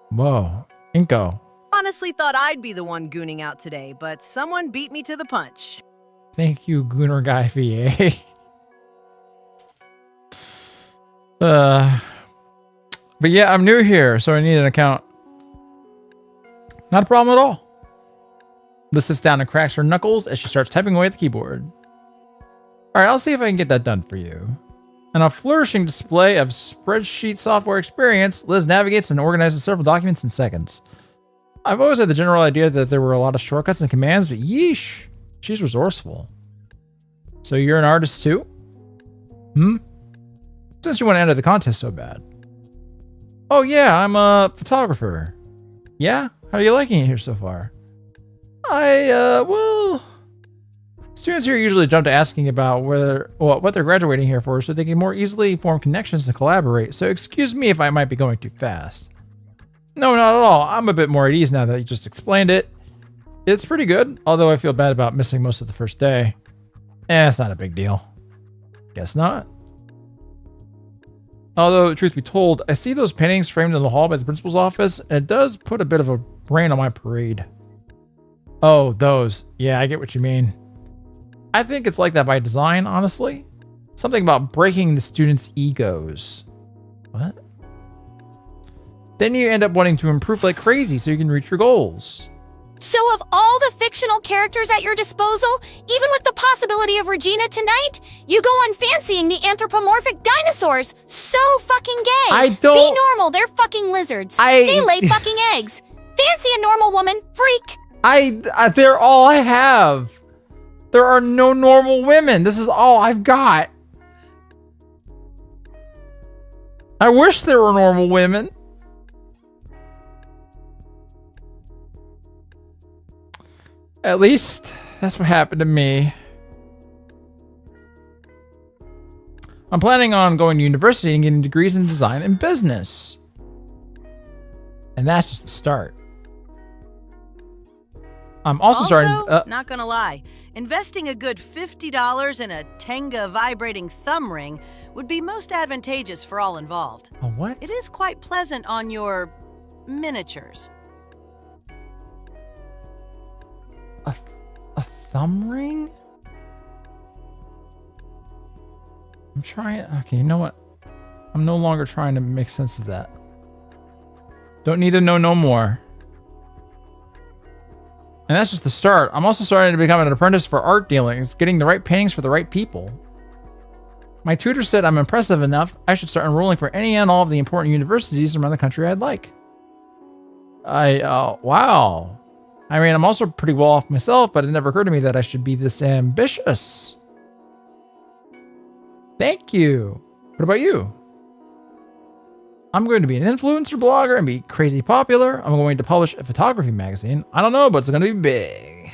Whoa. Inko. Honestly thought I'd be the one gooning out today, but someone beat me to the punch. Thank you, Gooner Guy VA. But yeah, I'm new here, so I need an account. Not a problem at all. Liz sits down and cracks her knuckles as she starts typing away at the keyboard. Alright, I'll see if I can get that done for you. On a flourishing display of spreadsheet software experience, Liz navigates and organizes several documents in seconds. I've always had the general idea that there were a lot of shortcuts and commands, but yeesh, she's resourceful. So you're an artist too? Since you want to enter the contest so bad. Oh yeah, I'm a photographer. Yeah? How are you liking it here so far? Well... Students here usually jump to asking about what they're graduating here for so they can more easily form connections and collaborate, so excuse me if I might be going too fast. No, not at all. I'm a bit more at ease now that you just explained it. It's pretty good, although I feel bad about missing most of the first day. It's not a big deal. Guess not. Although, truth be told, I see those paintings framed in the hall by the principal's office, and it does put a bit of a rain on my parade. Oh, those. Yeah, I get what you mean. I think it's like that by design, honestly. Something about breaking the students' egos. What? Then you end up wanting to improve like crazy so you can reach your goals. So of all the fictional characters at your disposal, even with the possibility of Regina tonight, you go on fancying the anthropomorphic dinosaurs. So fucking gay. I don't... Be normal, they're fucking lizards. They lay fucking eggs. Fancy a normal woman, freak. They're all I have. There are no normal women. This is all I've got. I wish there were normal women. At least that's what happened to me. I'm planning on going to university and getting degrees in design and business. And that's just the start. I'm also starting... not gonna lie, investing a good $50 in a Tenga vibrating thumb ring would be most advantageous for all involved. A what? It is quite pleasant on your miniatures. A thumb ring? I'm trying... Okay, you know what? I'm no longer trying to make sense of that. Don't need to know no more. And that's just the start. I'm also starting to become an apprentice for art dealings, getting the right paintings for the right people. My tutor said I'm impressive enough, I should start enrolling for any and all of the important universities around the country I'd like. Wow. I mean, I'm also pretty well off myself, but it never occurred to me that I should be this ambitious. Thank you. What about you? I'm going to be an influencer blogger and be crazy popular. I'm going to publish a photography magazine. I don't know, but it's going to be big.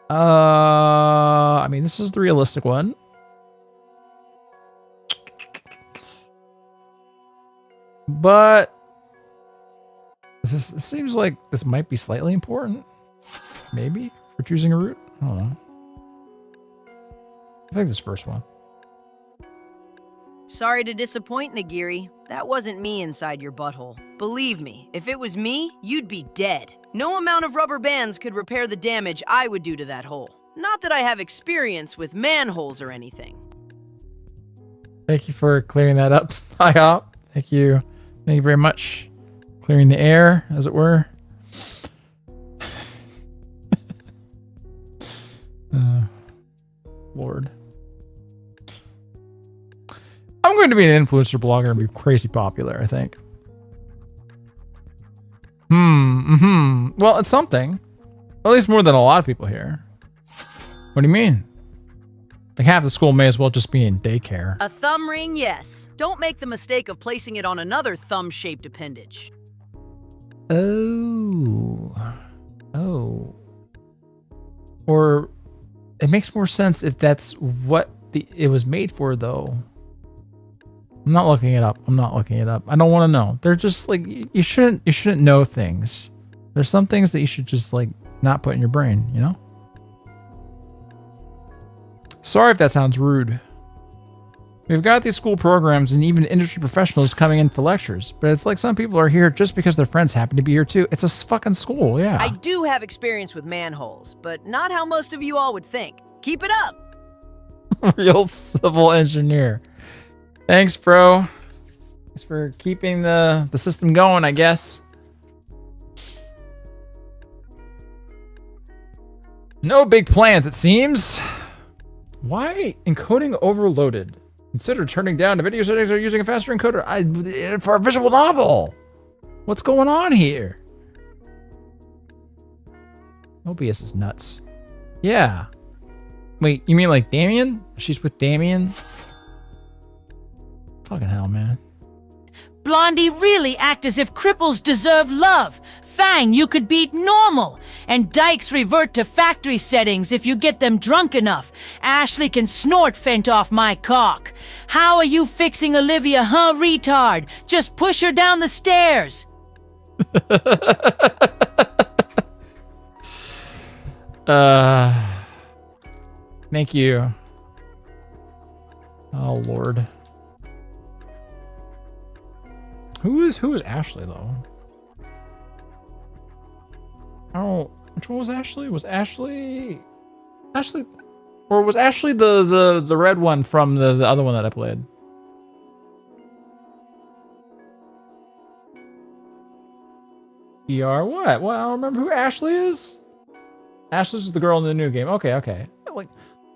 I mean, this is the realistic one. But this seems like this might be slightly important. Maybe for choosing a route. I don't know. I think this first one. Sorry to disappoint, Nagiri. That wasn't me inside your butthole. Believe me, if it was me, you'd be dead. No amount of rubber bands could repair the damage I would do to that hole. Not that I have experience with manholes or anything. Thank you for clearing that up, IHOP. Thank you. Thank you very much. Clearing the air, as it were. Lord. I'm going to be an influencer blogger and be crazy popular, I think. Well, it's something. At least more than a lot of people here. What do you mean? Like half the school may as well just be in daycare. A thumb ring, yes. Don't make the mistake of placing it on another thumb-shaped appendage. Oh. Or it makes more sense if that's what it was made for, though. I'm not looking it up. I don't want to know. They're just like, you shouldn't know things. There's some things that you should just like not put in your brain, you know? Sorry if that sounds rude. We've got these school programs and even industry professionals coming in for lectures, but it's like some people are here just because their friends happen to be here too. It's a fucking school, yeah. I do have experience with manholes, but not how most of you all would think. Keep it up! Real civil engineer. Thanks, bro. Thanks for keeping the system going, I guess. No big plans, it seems. Why encoding overloaded? Consider turning down the video settings or using a faster encoder for a visual novel. What's going on here? OBS is nuts. Yeah. Wait, you mean like Damien? She's with Damien? Fucking hell, man. Blondie really act as if cripples deserve love. Fang, you could beat normal. And dykes revert to factory settings if you get them drunk enough. Ashley can snort fent off my cock. How are you fixing Olivia, huh, retard? Just push her down the stairs. Thank you. Oh, Lord. Who is Ashley, though? Oh, which one was Ashley? Was Ashley, or was Ashley the red one from the other one that I played? ER what? What? I don't remember who Ashley is. Ashley's the girl in the new game. Okay.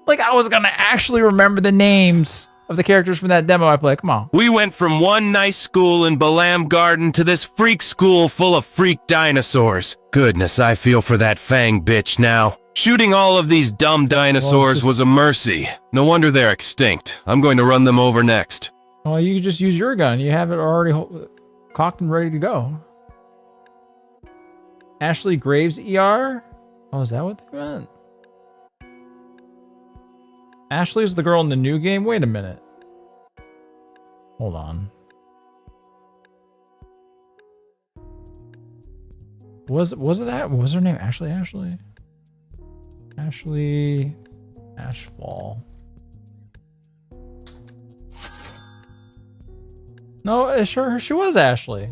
Like I was gonna actually remember the names of the characters from that demo I played. Come on. We went from one nice school in Balam Garden to this freak school full of freak dinosaurs. Goodness, I feel for that Fang bitch now. Shooting all of these dumb dinosaurs was a mercy. No wonder they're extinct. I'm going to run them over next. Oh, you can just use your gun. You have it already cocked and ready to go. Ashley Graves ER? Oh, is that what they meant? Ashley's the girl in the new game? Wait a minute. Hold on. Was her name Ashley? Ashley Ashfall. No, sure she was Ashley.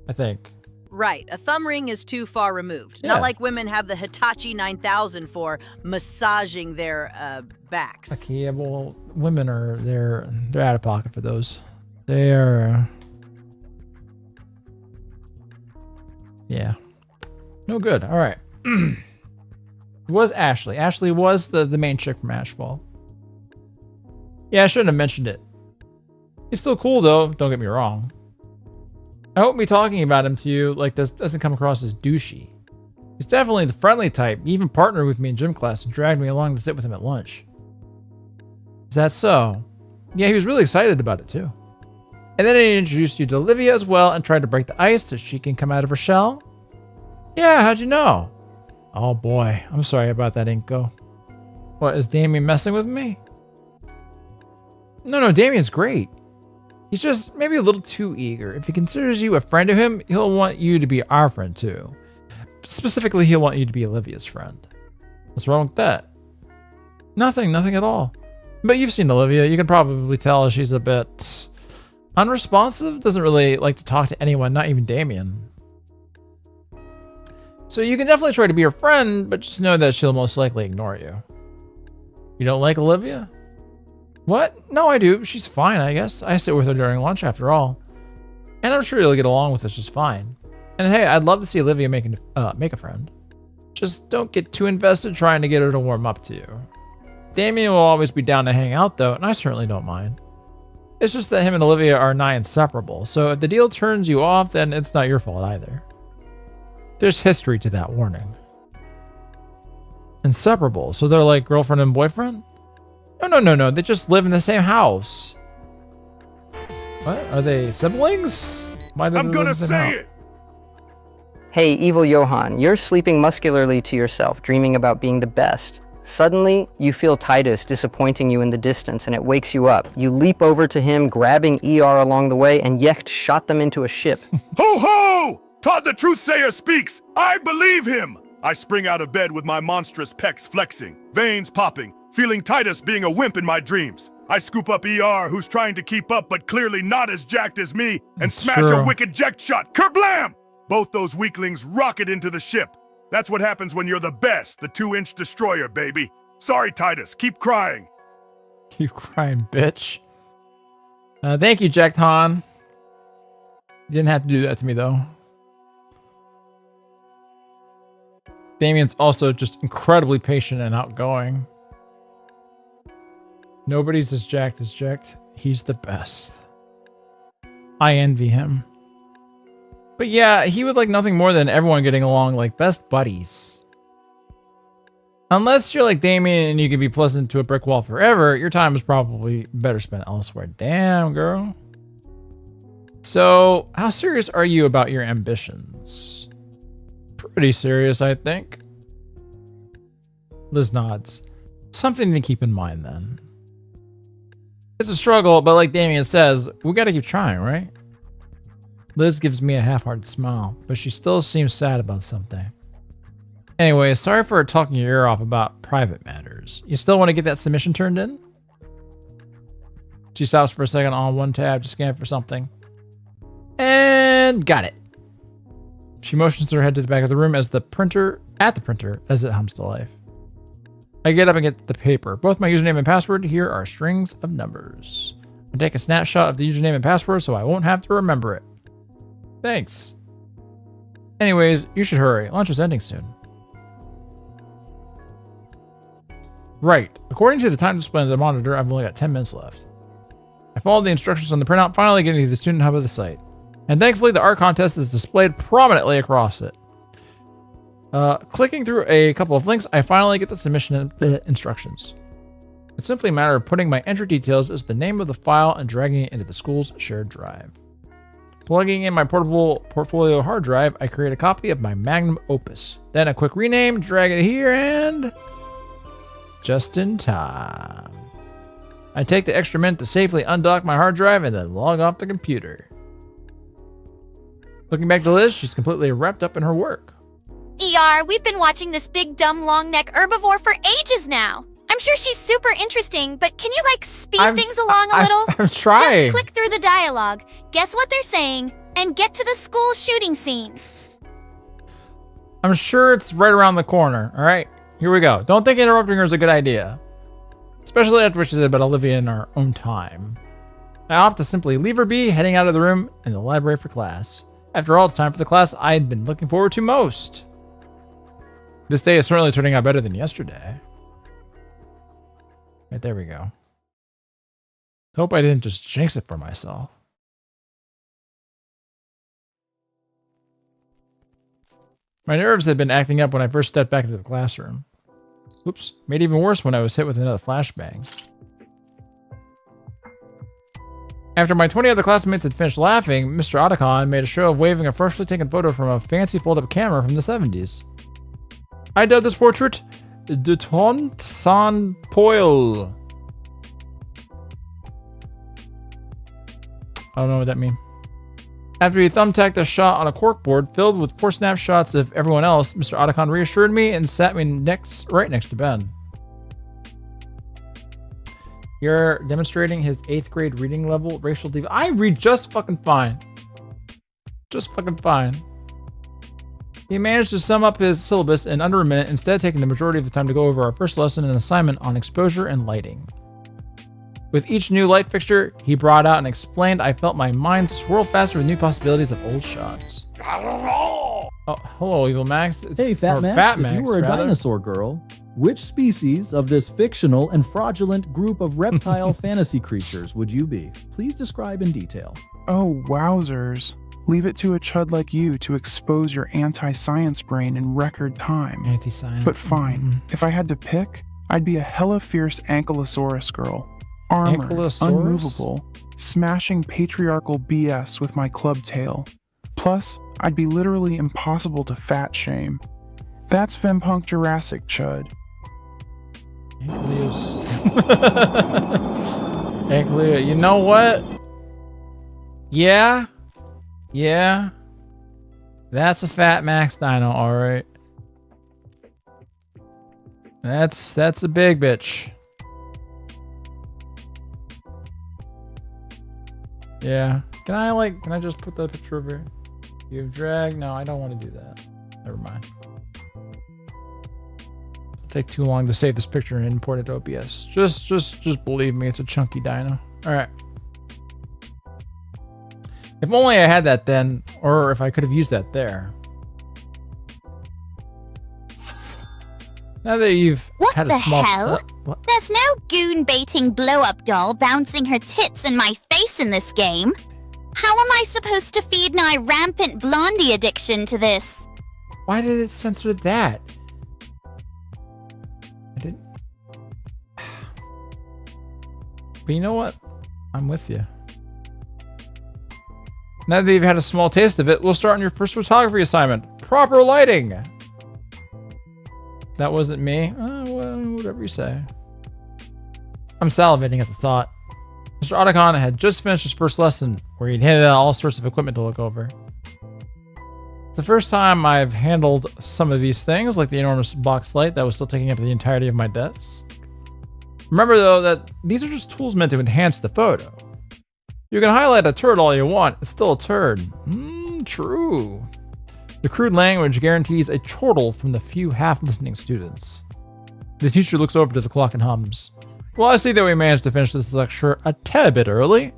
I think. Right, a thumb ring is too far removed. Yeah. Not like women have the Hitachi 9000 for massaging their backs. Okay, yeah, well, women are they're out of pocket for those. They are. Yeah. No good. All right. It was Ashley. Ashley was the main chick from Ashfall. Yeah, I shouldn't have mentioned it. He's still cool though. Don't get me wrong. I hope me talking about him to you like this doesn't come across as douchey. He's definitely the friendly type. He even partnered with me in gym class and dragged me along to sit with him at lunch. Is that so? Yeah, he was really excited about it too. And then he introduced you to Olivia as well and tried to break the ice so she can come out of her shell. Yeah, how'd you know? Oh boy, I'm sorry about that, Inko. What, is Damien messing with me? No, Damien's great. He's just maybe a little too eager. If he considers you a friend to him, he'll want you to be our friend too. Specifically, he'll want you to be Olivia's friend. What's wrong with that? Nothing at all. But you've seen Olivia. You can probably tell she's a bit unresponsive. Doesn't really like to talk to anyone, not even Damien. So you can definitely try to be her friend, but just know that she'll most likely ignore you. You don't like Olivia? What? No, I do. She's fine, I guess. I sit with her during lunch after all. And I'm sure you'll get along with us just fine. And hey, I'd love to see Olivia make a friend. Just don't get too invested trying to get her to warm up to you. Damien will always be down to hang out though, and I certainly don't mind. It's just that him and Olivia are nigh inseparable, so if the deal turns you off, then it's not your fault either. There's history to that warning. Inseparable, so they're like girlfriend and boyfriend? No, they just live in the same house. What? Are they siblings? Why do they live in the same house? Hey, evil Johann, you're sleeping muscularly to yourself, dreaming about being the best. Suddenly, you feel Titus disappointing you in the distance, and it wakes you up. You leap over to him, grabbing ER along the way, and Yecht shot them into a ship. Ho ho! Todd the Truthsayer speaks! I believe him! I spring out of bed with my monstrous pecs flexing, veins popping, feeling Titus being a wimp in my dreams. I scoop up ER, who's trying to keep up but clearly not as jacked as me, and smash a wicked eject shot. Kerblam! Both those weaklings rocket into the ship. That's what happens when you're the best, the 2-inch destroyer, baby. Sorry, Titus, keep crying. Keep crying, bitch. Thank you, Jack Han. You didn't have to do that to me, though. Damien's also just incredibly patient and outgoing. Nobody's as jacked as Jacked. He's the best. I envy him. But yeah, he would like nothing more than everyone getting along like best buddies. Unless you're like Damien and you can be pleasant to a brick wall forever, your time is probably better spent elsewhere. Damn, girl. So, how serious are you about your ambitions? Pretty serious, I think. Liz nods. Something to keep in mind then. It's a struggle, but like Damien says, we gotta keep trying, right? Liz gives me a half-hearted smile, but she still seems sad about something. Anyway, sorry for talking your ear off about private matters. You still want to get that submission turned in? She stops for a second on one tab to scan for something. And got it. She motions her head to the back of the room at the printer as it hums to life. I get up and get the paper. Both my username and password here are strings of numbers. I take a snapshot of the username and password so I won't have to remember it. Thanks. Anyways, you should hurry. Lunch is ending soon. Right. According to the time display on the monitor, I've only got 10 minutes left. I followed the instructions on the printout, finally getting to the student hub of the site. And thankfully, the art contest is displayed prominently across it. Clicking through a couple of links, I finally get the submission instructions. It's simply a matter of putting my entry details as the name of the file and dragging it into the school's shared drive. Plugging in my portable portfolio hard drive, I create a copy of my magnum opus. Then a quick rename, drag it here, and... just in time. I take the extra minute to safely undock my hard drive and then log off the computer. Looking back to Liz, she's completely wrapped up in her work. ER, we've been watching this big dumb long neck herbivore for ages now. I'm sure she's super interesting, but can you speed things along a little? I'm trying. Just click through the dialogue, guess what they're saying, and get to the school shooting scene. I'm sure it's right around the corner, alright? Here we go. Don't think interrupting her is a good idea. Especially after what she said about Olivia in our own time. I opt to simply leave her be, heading out of the room in the library for class. After all, it's time for the class I'd been looking forward to most. This day is certainly turning out better than yesterday. Right, there we go. Hope I didn't just jinx it for myself. My nerves had been acting up when I first stepped back into the classroom. Oops, made even worse when I was hit with another flashbang. After my 20 other classmates had finished laughing, Mr. Otacon made a show of waving a freshly taken photo from a fancy fold-up camera from the 70s. I dubbed this portrait De Ton San Poil. I don't know what that means. After he thumbtacked a shot on a corkboard filled with poor snapshots of everyone else, Mr. Otacon reassured me and sat me right next to Ben. You're demonstrating his 8th grade reading level, racial diva. I read just fucking fine. Just fucking fine. He managed to sum up his syllabus in under a minute, instead taking the majority of the time to go over our first lesson and assignment on exposure and lighting. With each new light fixture he brought out and explained, I felt my mind swirl faster with new possibilities of old shots. Oh, hello, Evil Max. Hey, Fat or Max, if you Max, were a rather. dinosaur girl, which species of this fictional and fraudulent group of reptile fantasy creatures would you be? Please describe in detail. Oh, wowzers. Leave it to a chud like you to expose your anti-science brain in record time. Anti-science. But fine, if I had to pick, I'd be a hella fierce Ankylosaurus girl. Armored, Ankylosaurus? unmovable, smashing patriarchal BS with my club tail. Plus, I'd be literally impossible to fat shame. That's Fempunk Jurassic chud. Ankylo, you know what? Yeah. That's a Fat Max dino, alright. That's a big bitch. Yeah. Can I just put the picture over here? You have drag? No, I don't want to do that. Never mind. It'll take too long to save this picture and import it to OBS. Just believe me, it's a chunky dino. Alright. If only I had that then, or if I could have used that there. Now that you've What had the a small... hell? What? There's no goon-baiting blow-up doll bouncing her tits in my face in this game. How am I supposed to feed my rampant blondie addiction to this? Why did it censor that? I didn't... But you know what? I'm with you. Now that you've had a small taste of it, we'll start on your first photography assignment. Proper lighting! That wasn't me. Well, whatever you say. I'm salivating at the thought. Mr. Otacon had just finished his first lesson, where he'd handed out all sorts of equipment to look over. It's the first time I've handled some of these things, like the enormous box light that was still taking up the entirety of my desk. Remember, though, that these are just tools meant to enhance the photo. You can highlight a turd all you want, it's still a turd. True. The crude language guarantees a chortle from the few half-listening students. The teacher looks over to the clock and hums. Well, I see that we managed to finish this lecture a tad bit early.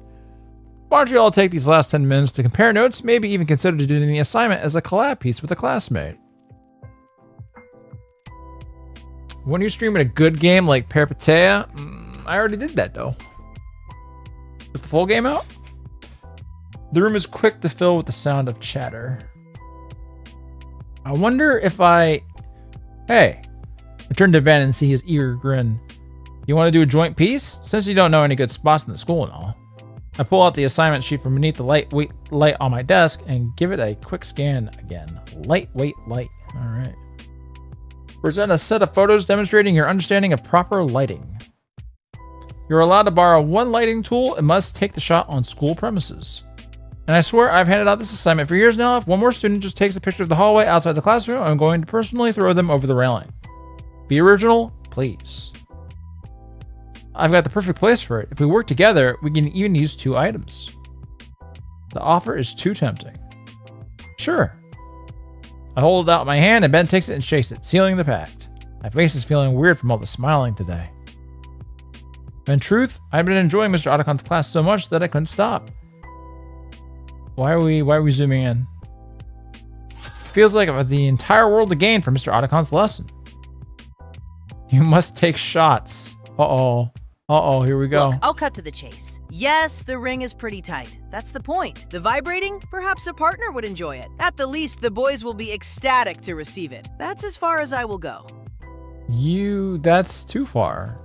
Why don't you all take these last 10 minutes to compare notes, maybe even consider doing the assignment as a collab piece with a classmate. When you stream in a good game like Peripetea, I already did that though. Is the full game out? The room is quick to fill with the sound of chatter. I wonder if Hey. I turn to Ben and see his eager grin. You want to do a joint piece? Since you don't know any good spots in the school and all. I pull out the assignment sheet from beneath the lightweight light on my desk and give it a quick scan again. Lightweight light. Alright. Present a set of photos demonstrating your understanding of proper lighting. You're allowed to borrow one lighting tool and must take the shot on school premises. And I swear I've handed out this assignment for years now. If one more student just takes a picture of the hallway outside the classroom, I'm going to personally throw them over the railing. Be original, please. I've got the perfect place for it. If we work together, we can even use 2 items. The offer is too tempting. Sure. I hold out my hand and Ben takes it and shakes it, sealing the pact. My face is feeling weird from all the smiling today. In truth, I've been enjoying Mr. Otacon's class so much that I couldn't stop. Why are we zooming in? Feels like I've the entire world to gain from Mr. Otacon's lesson. You must take shots. Uh-oh, here we go. Look, I'll cut to the chase. Yes, the ring is pretty tight. That's the point. The vibrating? Perhaps a partner would enjoy it. At the least, the boys will be ecstatic to receive it. That's as far as I will go. That's too far.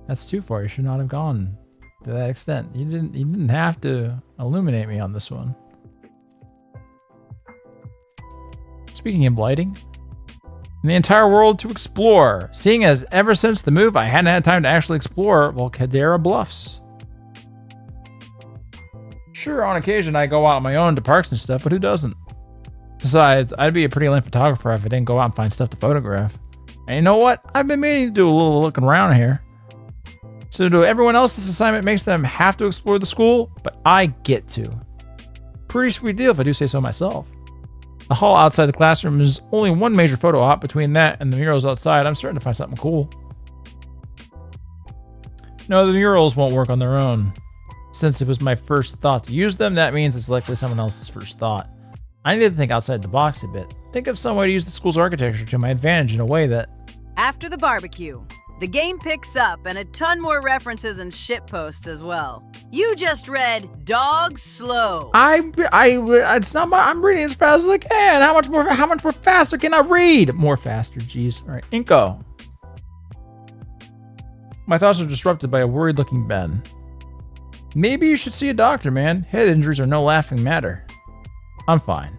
That's too far. You should not have gone to that extent. You didn't have to illuminate me on this one. Speaking of lighting, in the entire world to explore, seeing as ever since the move I hadn't had time to actually explore Volcadera Bluffs. Sure, on occasion I go out on my own to parks and stuff, but who doesn't? Besides, I'd be a pretty lame photographer if I didn't go out and find stuff to photograph. And you know what? I've been meaning to do a little looking around here. So to everyone else, this assignment makes them have to explore the school, but I get to. Pretty sweet deal if I do say so myself. The hall outside the classroom is only one major photo op. Between that and the murals outside, I'm starting to find something cool. No, the murals won't work on their own. Since it was my first thought to use them, that means it's likely someone else's first thought. I need to think outside the box a bit. Think of some way to use the school's architecture to my advantage in a way that... After the barbecue, the game picks up and a ton more references and shitposts as well. You just read Dog Slow. It's not my, I'm reading as fast as I can. How much more faster can I read? More faster, jeez. All right, Inko. My thoughts are disrupted by a worried looking Ben. Maybe you should see a doctor, man. Head injuries are no laughing matter. I'm fine.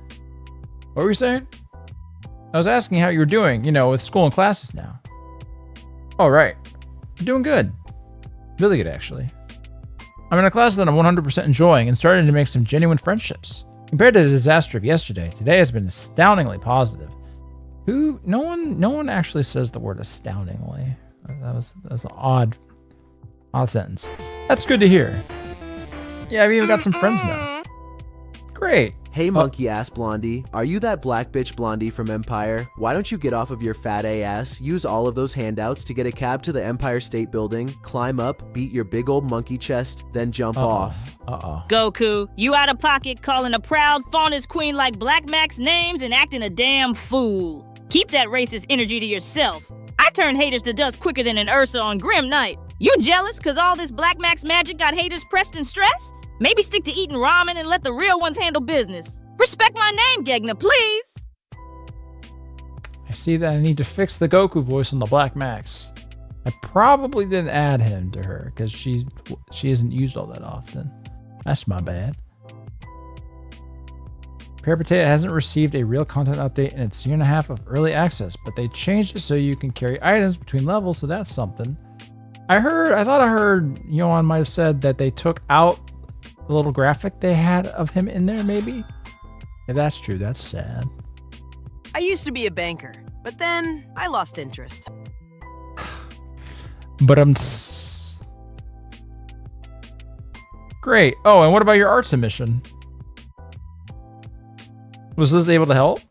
What were you saying? I was asking how you were doing, with school and classes now. Oh, right. I'm doing good. Really good, actually. I'm in a class that I'm 100% enjoying and starting to make some genuine friendships. Compared to the disaster of yesterday, today has been astoundingly positive. No one actually says the word astoundingly. That's an odd sentence. That's good to hear. Yeah, I've even got some friends now. Great. Hey, monkey ass Blondie, are you that black bitch Blondie from Empire? Why don't you get off of your fat ass, use all of those handouts to get a cab to the Empire State Building, climb up, beat your big old monkey chest, then jump off? Goku, you out of pocket calling a proud faunus queen like Black Max names and acting a damn fool. Keep that racist energy to yourself. I turn haters to dust quicker than an Ursa on Grim Night. You jealous cause all this Black Max magic got haters pressed and stressed? Maybe stick to eating ramen and let the real ones handle business. Respect my name, Gegna, please. I see that I need to fix the Goku voice on the Black Max. I probably didn't add him to her because she isn't used all that often. That's my bad. Parapotato hasn't received a real content update in its year and a half of early access, but they changed it so you can carry items between levels, so that's something. I thought I heard Yohan might have said that they took out the little graphic they had of him in there, maybe? If that's true, that's sad. I used to be a banker, but then I lost interest. But great. Oh, and what about your art submission? Was this able to help?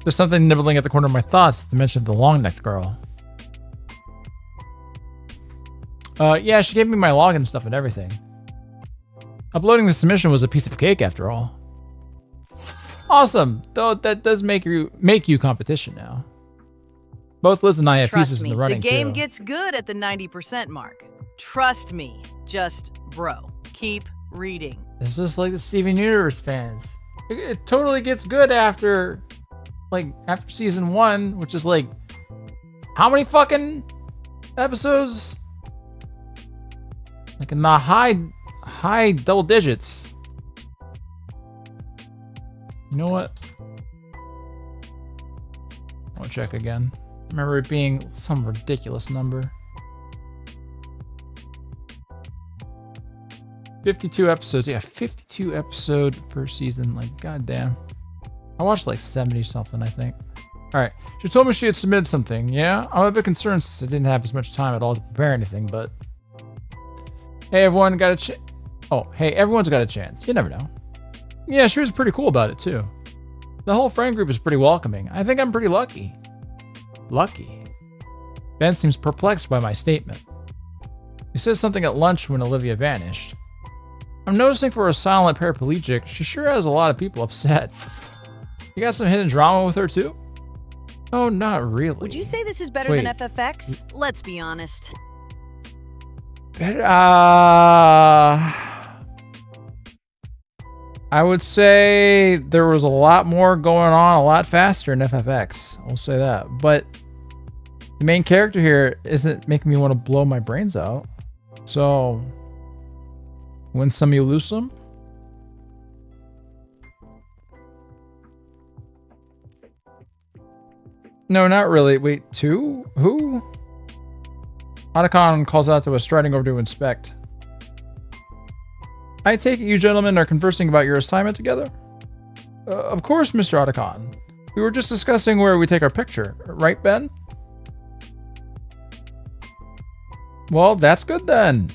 There's something nibbling at the corner of my thoughts, the mention of the long-necked girl. Yeah, she gave me my login stuff and everything. Uploading the submission was a piece of cake after all. Awesome, though that does make you competition now. Both Liz and I have pieces in the running too. The game too. gets good at the 90% mark. Trust me, just bro, keep reading. It's just like the Steven Universe fans. It totally gets good after season 1, which is like, how many fucking episodes? Like in the high double digits. You know what? I'll check again. I remember it being some ridiculous number. 52 episodes. Yeah, 52 episode per season. Like, goddamn. I watched like 70 something, I think. All right. She told me she had submitted something. Yeah, I'm a bit concerned since I didn't have as much time at all to prepare anything, but hey, everyone got a hey, everyone's got a chance. You never know. Yeah, she was pretty cool about it too. The whole friend group is pretty welcoming. I think I'm pretty lucky. Lucky? Ben seems perplexed by my statement. He said something at lunch when Olivia vanished. I'm noticing for a silent paraplegic, she sure has a lot of people upset. You got some hidden drama with her too? Oh, not really. Would you say this is better than FFX? Let's be honest. Better, I would say there was a lot more going on a lot faster in FFX. I'll say that. But the main character here isn't making me want to blow my brains out. So, win some, you lose some. No, not really. Wait, 2? Who? Otacon calls out to us, striding over to inspect. I take it you gentlemen are conversing about your assignment together? Of course, Mr. Otacon. We were just discussing where we take our picture. Right, Ben? Well, that's good then.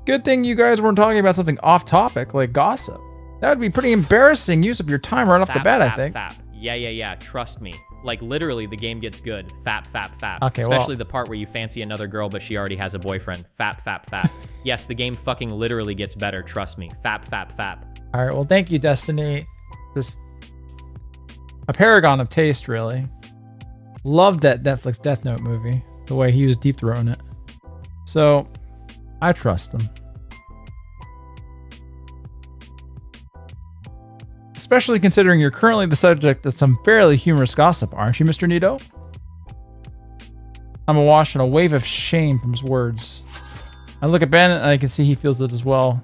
Good thing you guys weren't talking about something off topic like gossip. That would be pretty embarrassing use of your time right off the Fap, bat, I fap, think. Fap. Yeah. Trust me. Like, literally, the game gets good. Fap. Okay, Especially well. the part where you fancy another girl, but she already has a boyfriend. Fap. Yes, the game fucking literally gets better. Trust me. Fap. All right, well, thank you, Destiny. Just a paragon of taste, really. Loved that Netflix Death Note movie, the way he was deep throating it. So, I trust him. Especially considering you're currently the subject of some fairly humorous gossip, aren't you, Mr. Nito? I'm awash in a wave of shame from his words. I look at Ben and I can see he feels it as well.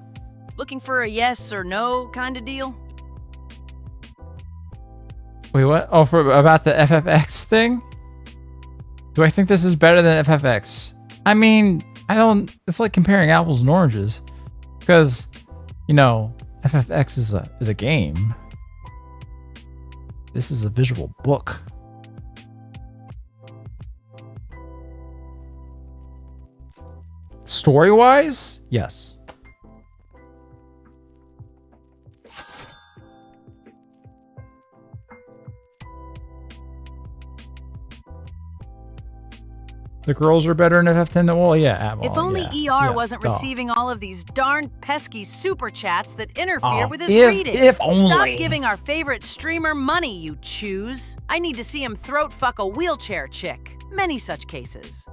Looking for a yes or no kind of deal? Wait, what? Oh, about the FFX thing? Do I think this is better than FFX? I mean, I don't... It's like comparing apples and oranges. Because, you know, FFX is a game. This is a visual book. Story-wise? Yes. The girls are better in FF10 than... Well, yeah. Well, If only yeah, ER wasn't duh. receiving all of these darn pesky super chats that interfere Oh, with his reading. if Stop only. giving our favorite streamer money, you choose. I need to see him throat fuck a wheelchair chick. Many such cases.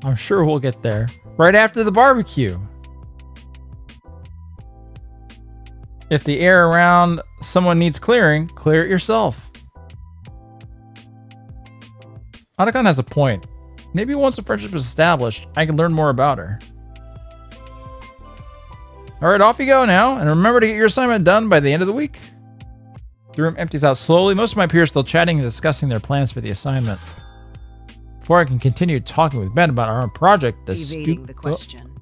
I'm sure we'll get there. Right after the barbecue. If the air around someone needs clearing, clear it yourself. Otacon has a point. Maybe once a friendship is established, I can learn more about her. Alright, off you go now, and remember to get your assignment done by the end of the week. The room empties out slowly, most of my peers still chatting and discussing their plans for the assignment. Before I can continue talking with Ben about our own project, Evading the question.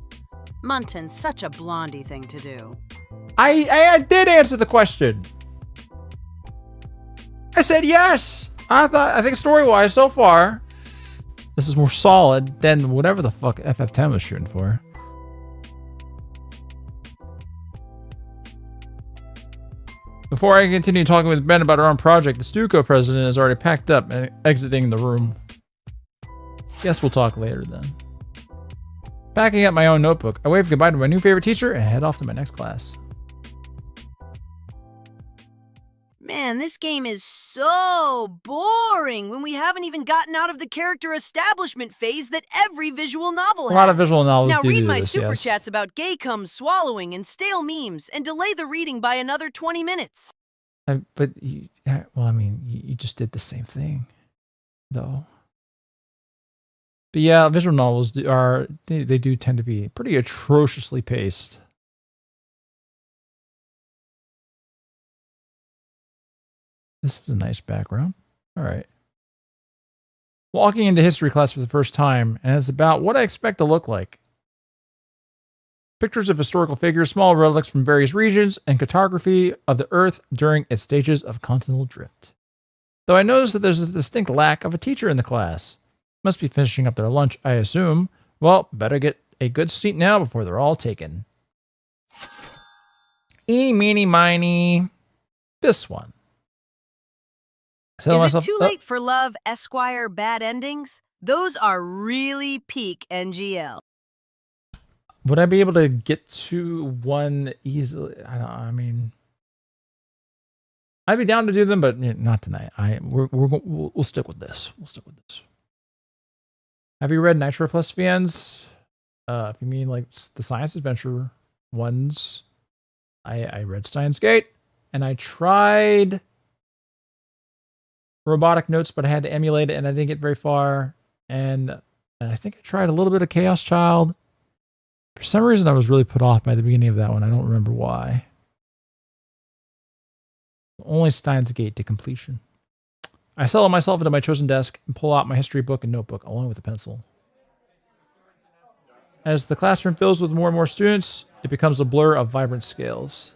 Munton's such a blondie thing to do. I did answer the question. I said yes. I think story-wise so far, this is more solid than whatever the fuck FF10 was shooting for. Before I continue talking with Ben about our own project, the Stuco president is already packed up and exiting the room. Guess we'll talk later then. Packing up my own notebook, I wave goodbye to my new favorite teacher and head off to my next class. Man, this game is so boring when we haven't even gotten out of the character establishment phase that every visual novel has. A lot of visual novels Now do read do my this, super yes. chats about gay cum swallowing and stale memes and delay the reading by another 20 minutes. But you just did the same thing, though. But yeah, visual novels they do tend to be pretty atrociously paced. This is a nice background. All right. Walking into history class for the first time, and it's about what I expect to look like. Pictures of historical figures, small relics from various regions, and cartography of the Earth during its stages of continental drift. Though I notice that there's a distinct lack of a teacher in the class. Must be finishing up their lunch, I assume. Well, better get a good seat now before they're all taken. Eeny, meeny, miny. This one. Is it too late for love, Esquire, bad endings? Those are really peak NGL. Would I be able to get to one easily? I'd be down to do them, but not tonight. We'll stick with this. We'll stick with this. Have you read Nitro Plus VNs? If you mean like the science adventure ones, I read Steins Gate, and I tried Robotic Notes, but I had to emulate it, and I didn't get very far. And I think I tried a little bit of Chaos Child. For some reason, I was really put off by the beginning of that one. I don't remember why. Only Steins Gate to completion. I settle myself into my chosen desk and pull out my history book and notebook, along with a pencil. As the classroom fills with more and more students, it becomes a blur of vibrant scales.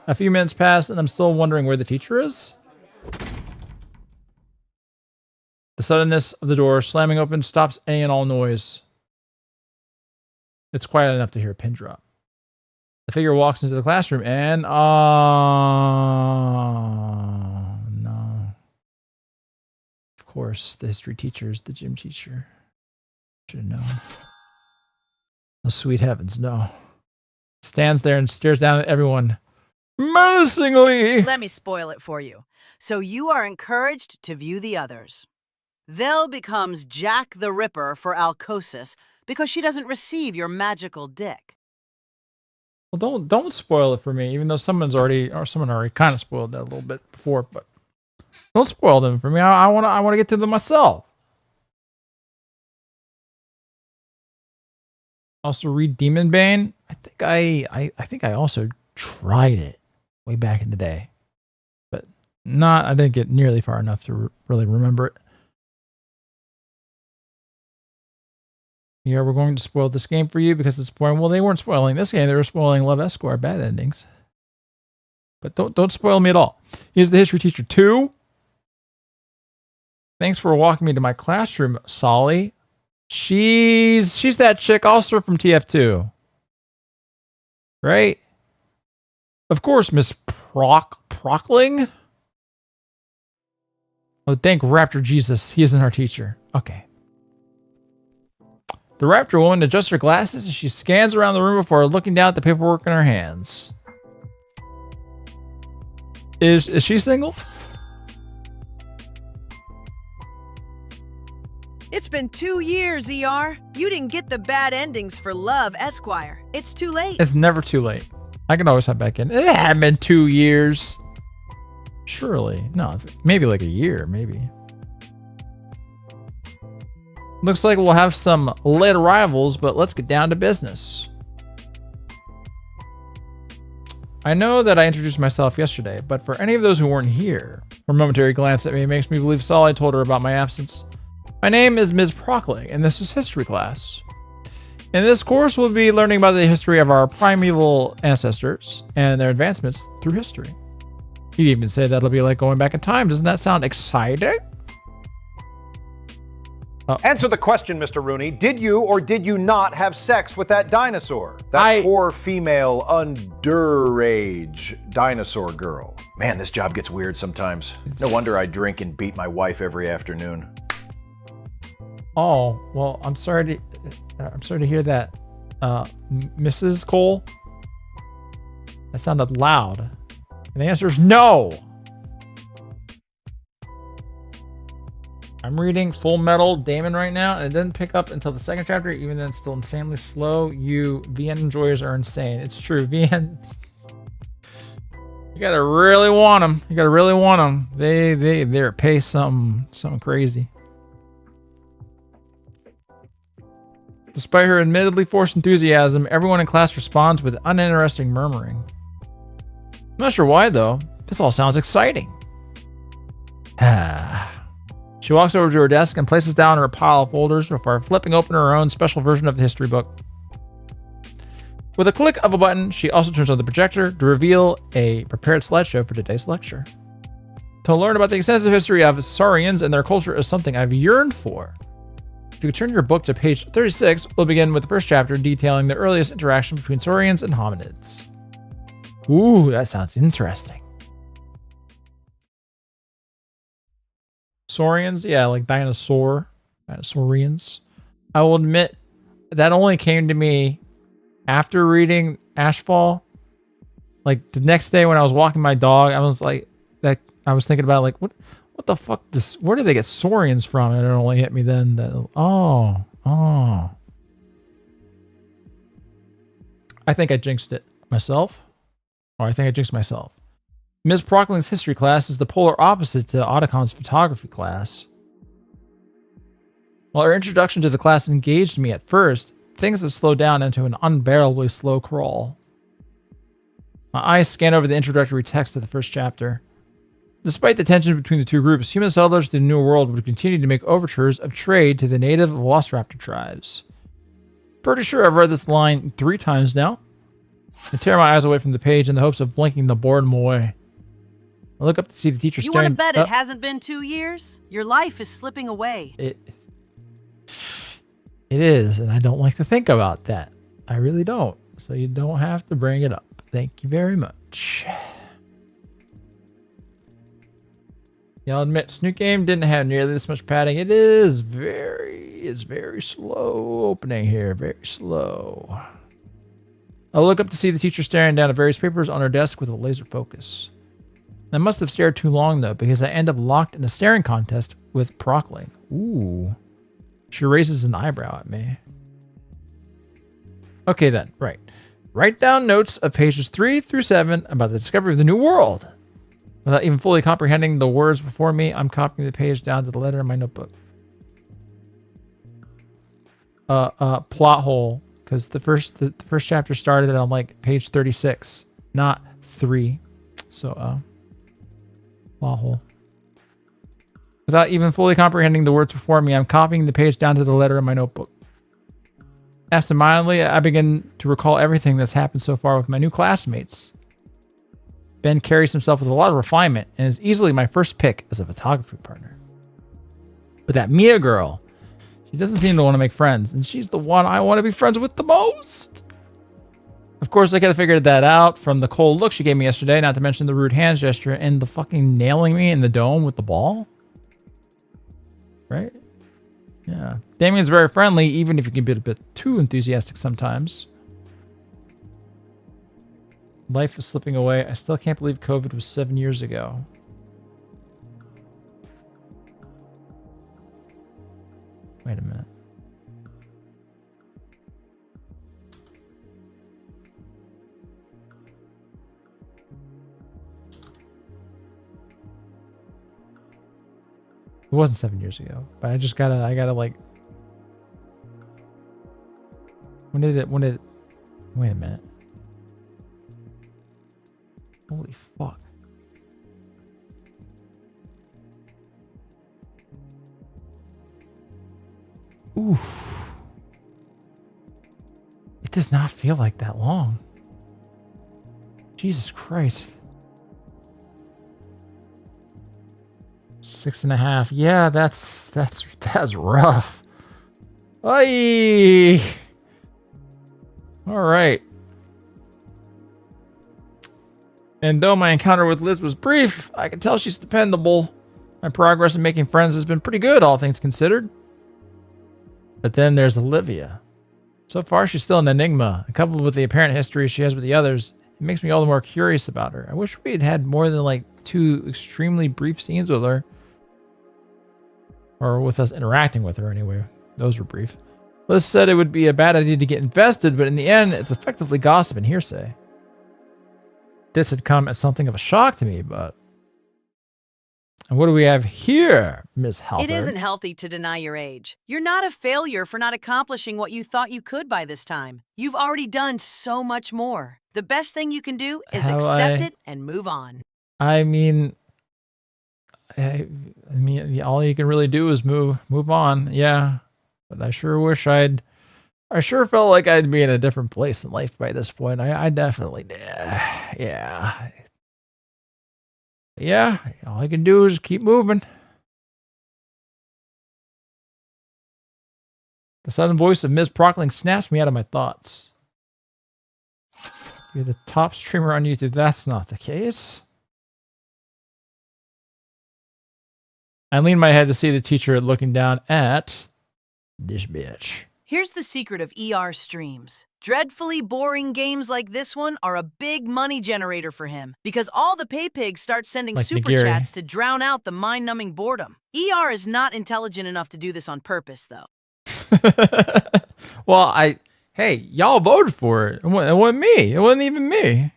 A few minutes pass, and I'm still wondering where the teacher is. The suddenness of the door slamming open stops any and all noise. It's quiet enough to hear a pin drop. The figure walks into the classroom and no. Of course, the history teacher is the gym teacher. Should have known. Oh, sweet heavens, no. Stands there and stares down at everyone menacingly. Let me spoil it for you. So you are encouraged to view the others. Vel becomes Jack the Ripper for Alcosis because she doesn't receive your magical dick. Well, don't spoil it for me, even though someone already kind of spoiled that a little bit before, but don't spoil them for me. I want to get to them myself. Also read Demon Bane. I think I also tried it way back in the day, but I didn't get nearly far enough to really remember it. Yeah, we're going to spoil this game for you because it's boring. Well, they weren't spoiling this game. They were spoiling Love Esquire bad endings. But don't spoil me at all. Here's the history teacher 2. Thanks for walking me to my classroom, Solly. She's that chick also from TF2. Right? Of course, Miss Prockling. Oh, thank Raptor Jesus. He isn't our teacher. Okay. The Raptor woman adjusts her glasses and she scans around the room before looking down at the paperwork in her hands. Is she single? It's been 2 years, ER. You didn't get the bad endings for Love Esquire. It's too late. It's never too late. I can always hop back in. It hadn't been 2 years. Surely. No, it's maybe like a year, maybe. Looks like we'll have some late arrivals, but let's get down to business. I know that I introduced myself yesterday, but for any of those who weren't here, her momentary glance at me makes me believe Solly told her about my absence. My name is Ms. Prockling, and this is history class. In this course, we'll be learning about the history of our primeval ancestors and their advancements through history. You'd even say that'll be like going back in time. Doesn't that sound exciting? Answer the question, Mr. Rooney. Did you or did you not have sex with that dinosaur? That poor female underage dinosaur girl. Man, this job gets weird sometimes. No wonder I drink and beat my wife every afternoon. Oh, well, I'm sorry to hear that, Mrs. Cole. That sounded loud. And the answer is no. I'm reading Full Metal Damon right now, and it didn't pick up until the second chapter, even then it's still insanely slow. You VN enjoyers are insane. It's true. VN, you gotta really want them. You gotta really want them. They're pay something crazy. Despite her admittedly forced enthusiasm, everyone in class responds with uninteresting murmuring. I'm not sure why, though. This all sounds exciting. She walks over to her desk and places down her pile of folders before flipping open her own special version of the history book. With a click of a button, she also turns on the projector to reveal a prepared slideshow for today's lecture. To learn about the extensive history of Saurians and their culture is something I've yearned for. If you could turn your book to page 36, we'll begin with the first chapter detailing the earliest interaction between Saurians and hominids. Ooh, that sounds interesting. Saurians? Yeah, like dinosaurians. I will admit, that only came to me after reading Ashfall. Like, the next day when I was walking my dog, I was thinking about, like, what the fuck, where did they get Saurians from? And it only hit me then that, oh. I think I jinxed it myself. Or I think I jinxed myself. Ms. Prockling's history class is the polar opposite to Otacon's photography class. While her introduction to the class engaged me at first, things have slowed down into an unbearably slow crawl. My eyes scan over the introductory text of the first chapter. Despite the tension between the two groups, human settlers to the New World would continue to make overtures of trade to the native Velociraptor tribes. Pretty sure I've read this line 3 times now. I tear my eyes away from the page in the hopes of blinking the boredom away. I look up to see the teacher You staring. want to bet it hasn't been 2 years? Your life is slipping away. It is, and I don't like to think about that. I really don't. so you don't have to bring it up. Thank you very much. Y'all admit, Snoot Game didn't have nearly this much padding. It is very slow opening here. Very slow. I look up to see the teacher staring down at various papers on her desk with a laser focus. I must have stared too long, though, because I end up locked in a staring contest with Procling. Ooh. She raises an eyebrow at me. Okay, then. Right. Write down notes of pages 3 through 7 about the discovery of the new world. Without even fully comprehending the words before me, I'm copying the page down to the letter in my notebook. Plot hole. Because the first chapter started on like page 36, not 3. So, plot hole. Without even fully comprehending the words before me, I'm copying the page down to the letter in my notebook. Absentmindedly, I begin to recall everything that's happened so far with my new classmates. Ben carries himself with a lot of refinement and is easily my first pick as a photography partner. But that Mia girl, she doesn't seem to want to make friends, and she's the one I want to be friends with the most. Of course, I could have figured that out from the cold look she gave me yesterday, not to mention the rude hand gesture and the fucking nailing me in the dome with the ball. Right? Yeah. Damien's very friendly, even if he can be a bit too enthusiastic sometimes. Life is slipping away. I still can't believe COVID was 7 years ago. Wait a minute. It wasn't 7 years ago, but I gotta like. When did it, wait a minute. Holy fuck. Oof. It does not feel like that long. Jesus Christ. 6.5. Yeah, that's rough. Aye. All right. And though my encounter with Liz was brief, I can tell she's dependable. My progress in making friends has been pretty good, all things considered. But then there's Olivia. So far, she's still an enigma. Coupled with the apparent history she has with the others, it makes me all the more curious about her. I wish we had had more than like 2 extremely brief scenes with her. Or with us interacting with her, anyway. Those were brief. Liz said it would be a bad idea to get invested, but in the end, it's effectively gossip and hearsay. This had come as something of a shock to me, but... And what do we have here, Miss Halpern? It isn't healthy to deny your age. You're not a failure for not accomplishing what you thought you could by this time. You've already done so much more. The best thing you can do is accept it and move on. I mean, all you can really do is move on. Yeah, but I sure wish I sure felt like I'd be in a different place in life by this point. I definitely did. Yeah. Yeah, all I can do is keep moving. The sudden voice of Ms. Procling snaps me out of my thoughts. You're the top streamer on YouTube. That's not the case. I lean my head to see the teacher looking down at this bitch. Here's the secret of ER streams. Dreadfully boring games like this one are a big money generator for him because all the pay pigs start sending Like super Nigiri. chats to drown out the mind-numbing boredom. ER is not intelligent enough to do this on purpose, though. Well, hey, y'all voted for it. It wasn't me. It wasn't even me.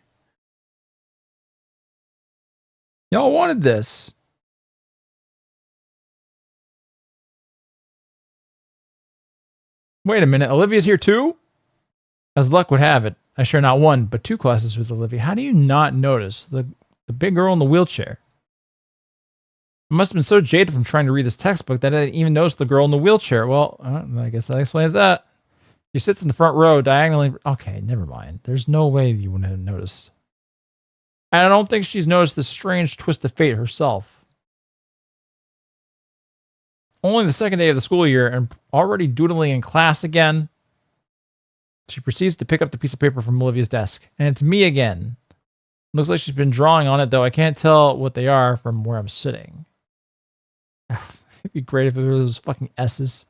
Y'all wanted this. Wait a minute. Olivia's here too? As luck would have it, I share not 1, but 2 classes with Olivia. How do you not notice the big girl in the wheelchair? I must have been so jaded from trying to read this textbook that I didn't even notice the girl in the wheelchair. Well, I guess that explains that. She sits in the front row diagonally. Okay, never mind. There's no way you wouldn't have noticed. And I don't think she's noticed the strange twist of fate herself. Only the second day of the school year and already doodling in class again. She proceeds to pick up the piece of paper from Olivia's desk, and it's me again. Looks like she's been drawing on it, though I can't tell what they are from where I'm sitting. It'd be great if it was fucking S's.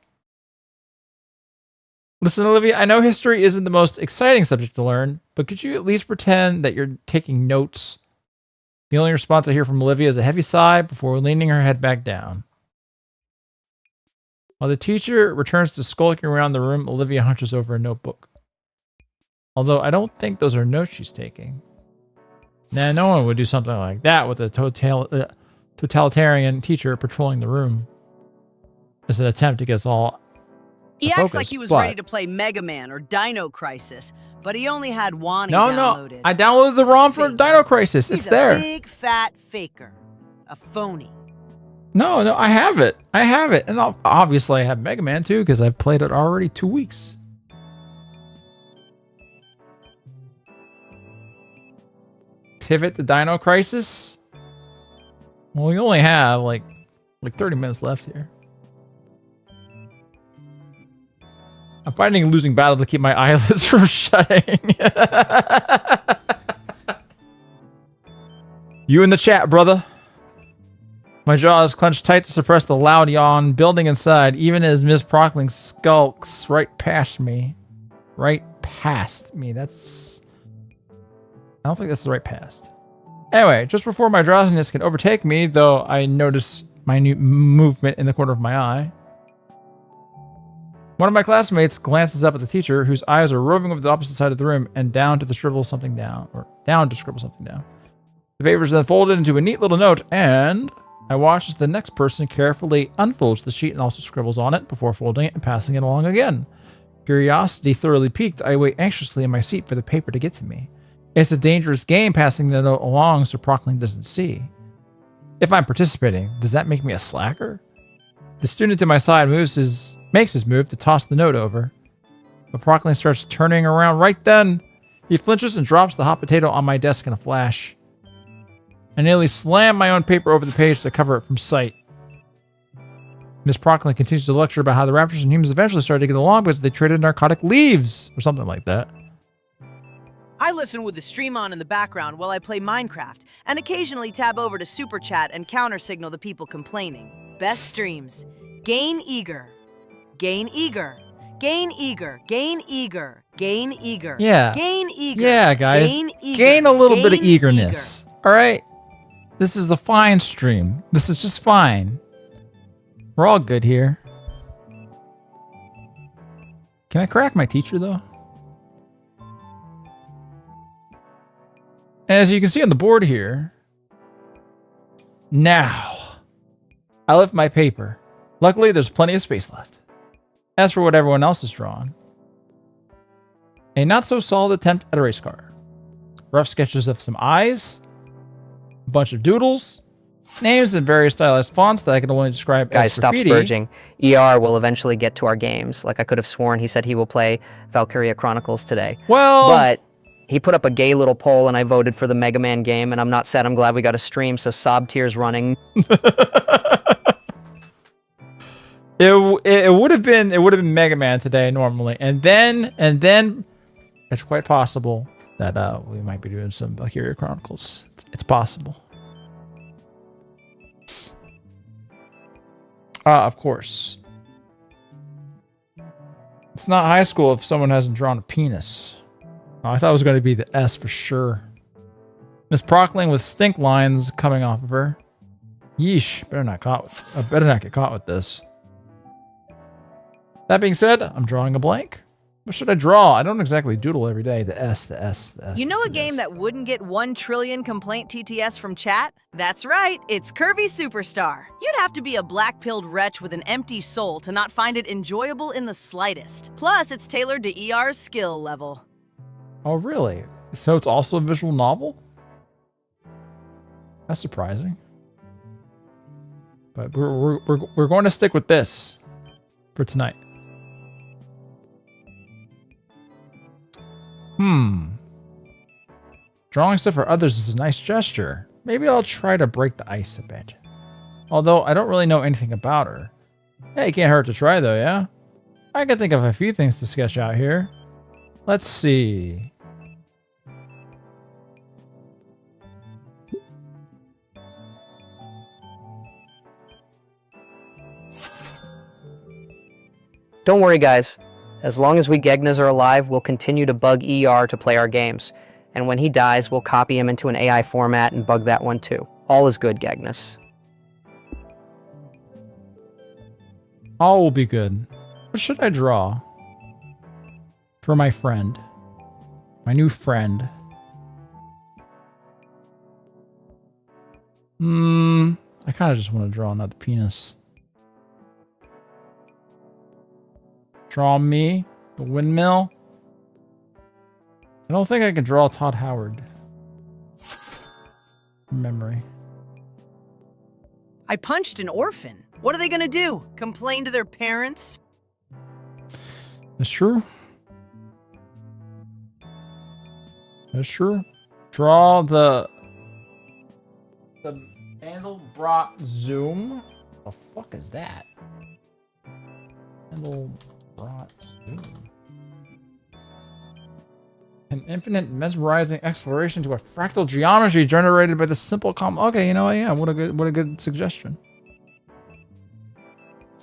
Listen, Olivia, I know history isn't the most exciting subject to learn, but could you at least pretend that you're taking notes? The only response I hear from Olivia is a heavy sigh before leaning her head back down. While the teacher returns to skulking around the room, Olivia hunches over a notebook. Although I don't think those are notes she's taking. Nah, no one would do something like that with a totalitarian teacher patrolling the room. It's an attempt to get us all He focus, acts like he was ready to play Mega Man or Dino Crisis, but he only had Wani downloaded. No. I downloaded the ROM for Dino Crisis. He's It's there. a big fat faker. A phony. No, I have it. And obviously I have Mega Man too, because I've played it already 2 weeks. Pivot to Dino Crisis? Well, we only have like 30 minutes left here. I'm fighting a losing battle to keep my eyelids from shutting. You in the chat, brother. My jaw is clenched tight to suppress the loud yawn building inside, even as Miss Prockling skulks right past me. Right past me. I don't think that's the right past. Anyway, just before my drowsiness can overtake me, though I notice minute movement in the corner of my eye, one of my classmates glances up at the teacher, whose eyes are roving over the opposite side of the room and down to scribble something down. The papers then folded into a neat little note, and I watch as the next person carefully unfolds the sheet and also scribbles on it before folding it and passing it along again. Curiosity thoroughly piqued, I wait anxiously in my seat for the paper to get to me. It's a dangerous game passing the note along so Prockling doesn't see. If I'm participating, does that make me a slacker? The student to my side makes his move to toss the note over. But Prockling starts turning around right then. He flinches and drops the hot potato on my desk in a flash. I nearly slam my own paper over the page to cover it from sight. Miss Prockling continues to lecture about how the raptors and humans eventually started to get along because they traded narcotic leaves, or something like that. I listen with the stream on in the background while I play Minecraft, and occasionally tab over to Super Chat and counter signal the people complaining. Best streams. Gain eager. Gain eager. Gain eager. Gain eager. Gain eager. Yeah. Gain eager. Yeah, guys. Gain a little bit of eagerness. All right? This is a fine stream. This is just fine. We're all good here. Can I crack my teacher, though? As you can see on the board here, now, I lift my paper. Luckily, there's plenty of space left. As for what everyone else has drawn, a not-so-solid attempt at a race car. Rough sketches of some eyes, a bunch of doodles, names in various stylized fonts that I can only describe Guys, as stop graffiti. spurging. ER will eventually get to our games. Like I could have sworn he said he will play Valkyria Chronicles today. Well... But he put up a gay little poll and I voted for the Mega Man game, and I'm not sad. I'm glad we got a stream, so sob tears running. It would have been Mega Man today normally, and then it's quite possible that we might be doing some Valkyria Chronicles. It's possible. Of course. It's not high school if someone hasn't drawn a penis. Oh, I thought it was going to be the S for sure. Miss Prockling with stink lines coming off of her. Yeesh, better not get caught with this. That being said, I'm drawing a blank. What should I draw? I don't exactly doodle every day. The S. You know a game that wouldn't get 1 trillion complaint TTS from chat? That's right, it's Kirby Superstar. You'd have to be a black-pilled wretch with an empty soul to not find it enjoyable in the slightest. Plus, it's tailored to ER's skill level. Oh, really? So it's also a visual novel? That's surprising. But we're going to stick with this for tonight. Drawing stuff for others is a nice gesture. Maybe I'll try to break the ice a bit. Although I don't really know anything about her. Hey, it can't hurt to try though, yeah? I can think of a few things to sketch out here. Let's see. Don't worry, guys. As long as we Gegnas are alive, we'll continue to bug ER to play our games. And when he dies, we'll copy him into an AI format and bug that one too. All is good, Gegnas. All will be good. What should I draw? For my friend. My new friend. I kind of just want to draw another penis. Draw me, the windmill. I don't think I can draw Todd Howard. From memory. I punched an orphan. What are they gonna do? Complain to their parents? That's true. That's true. Draw the Mandelbrot Zoom. What the fuck is that? Mandelbrot Zoom. An infinite mesmerizing exploration to a fractal geometry generated by the simple Okay, you know what? Yeah, what a good suggestion.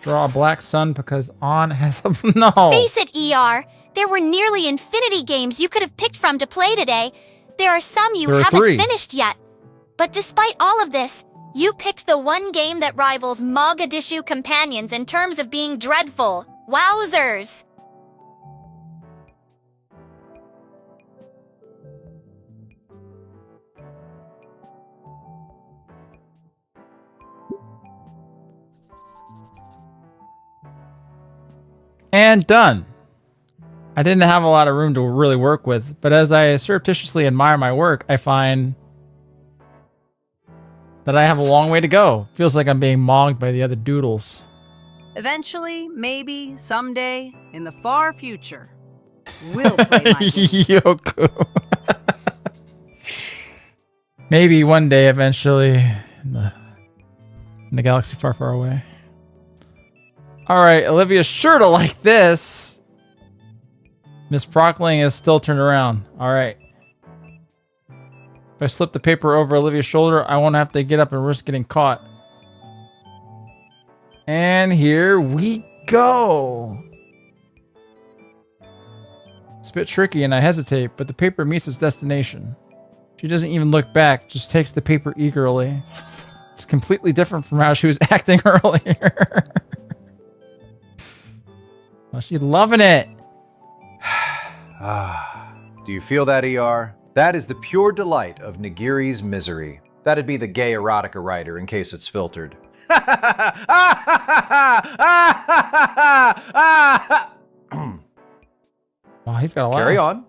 Draw a black sun because On has a no. Face it, ER. There were nearly infinity games you could have picked from to play today. There are some you haven't finished yet. But despite all of this, you picked the one game that rivals Mogadishu Companions in terms of being dreadful. Wowzers! And done. I didn't have a lot of room to really work with, but as I surreptitiously admire my work, I find that I have a long way to go. Feels like I'm being mogged by the other doodles. Eventually, maybe, someday, in the far future, we'll play my game. Yoku. Maybe one day, eventually, in the galaxy far, far away. All right, Olivia's sure to like this. Miss Prockling is still turned around. All right. If I slip the paper over Olivia's shoulder, I won't have to get up and risk getting caught. And here we go. It's a bit tricky and I hesitate, but the paper meets its destination. She doesn't even look back, just takes the paper eagerly. It's completely different from how she was acting earlier. Oh, she's loving it. Do you feel that, ER? That is the pure delight of Nigiri's misery. That'd be the gay erotica writer in case it's filtered. Wow, he's got a lot. Carry on.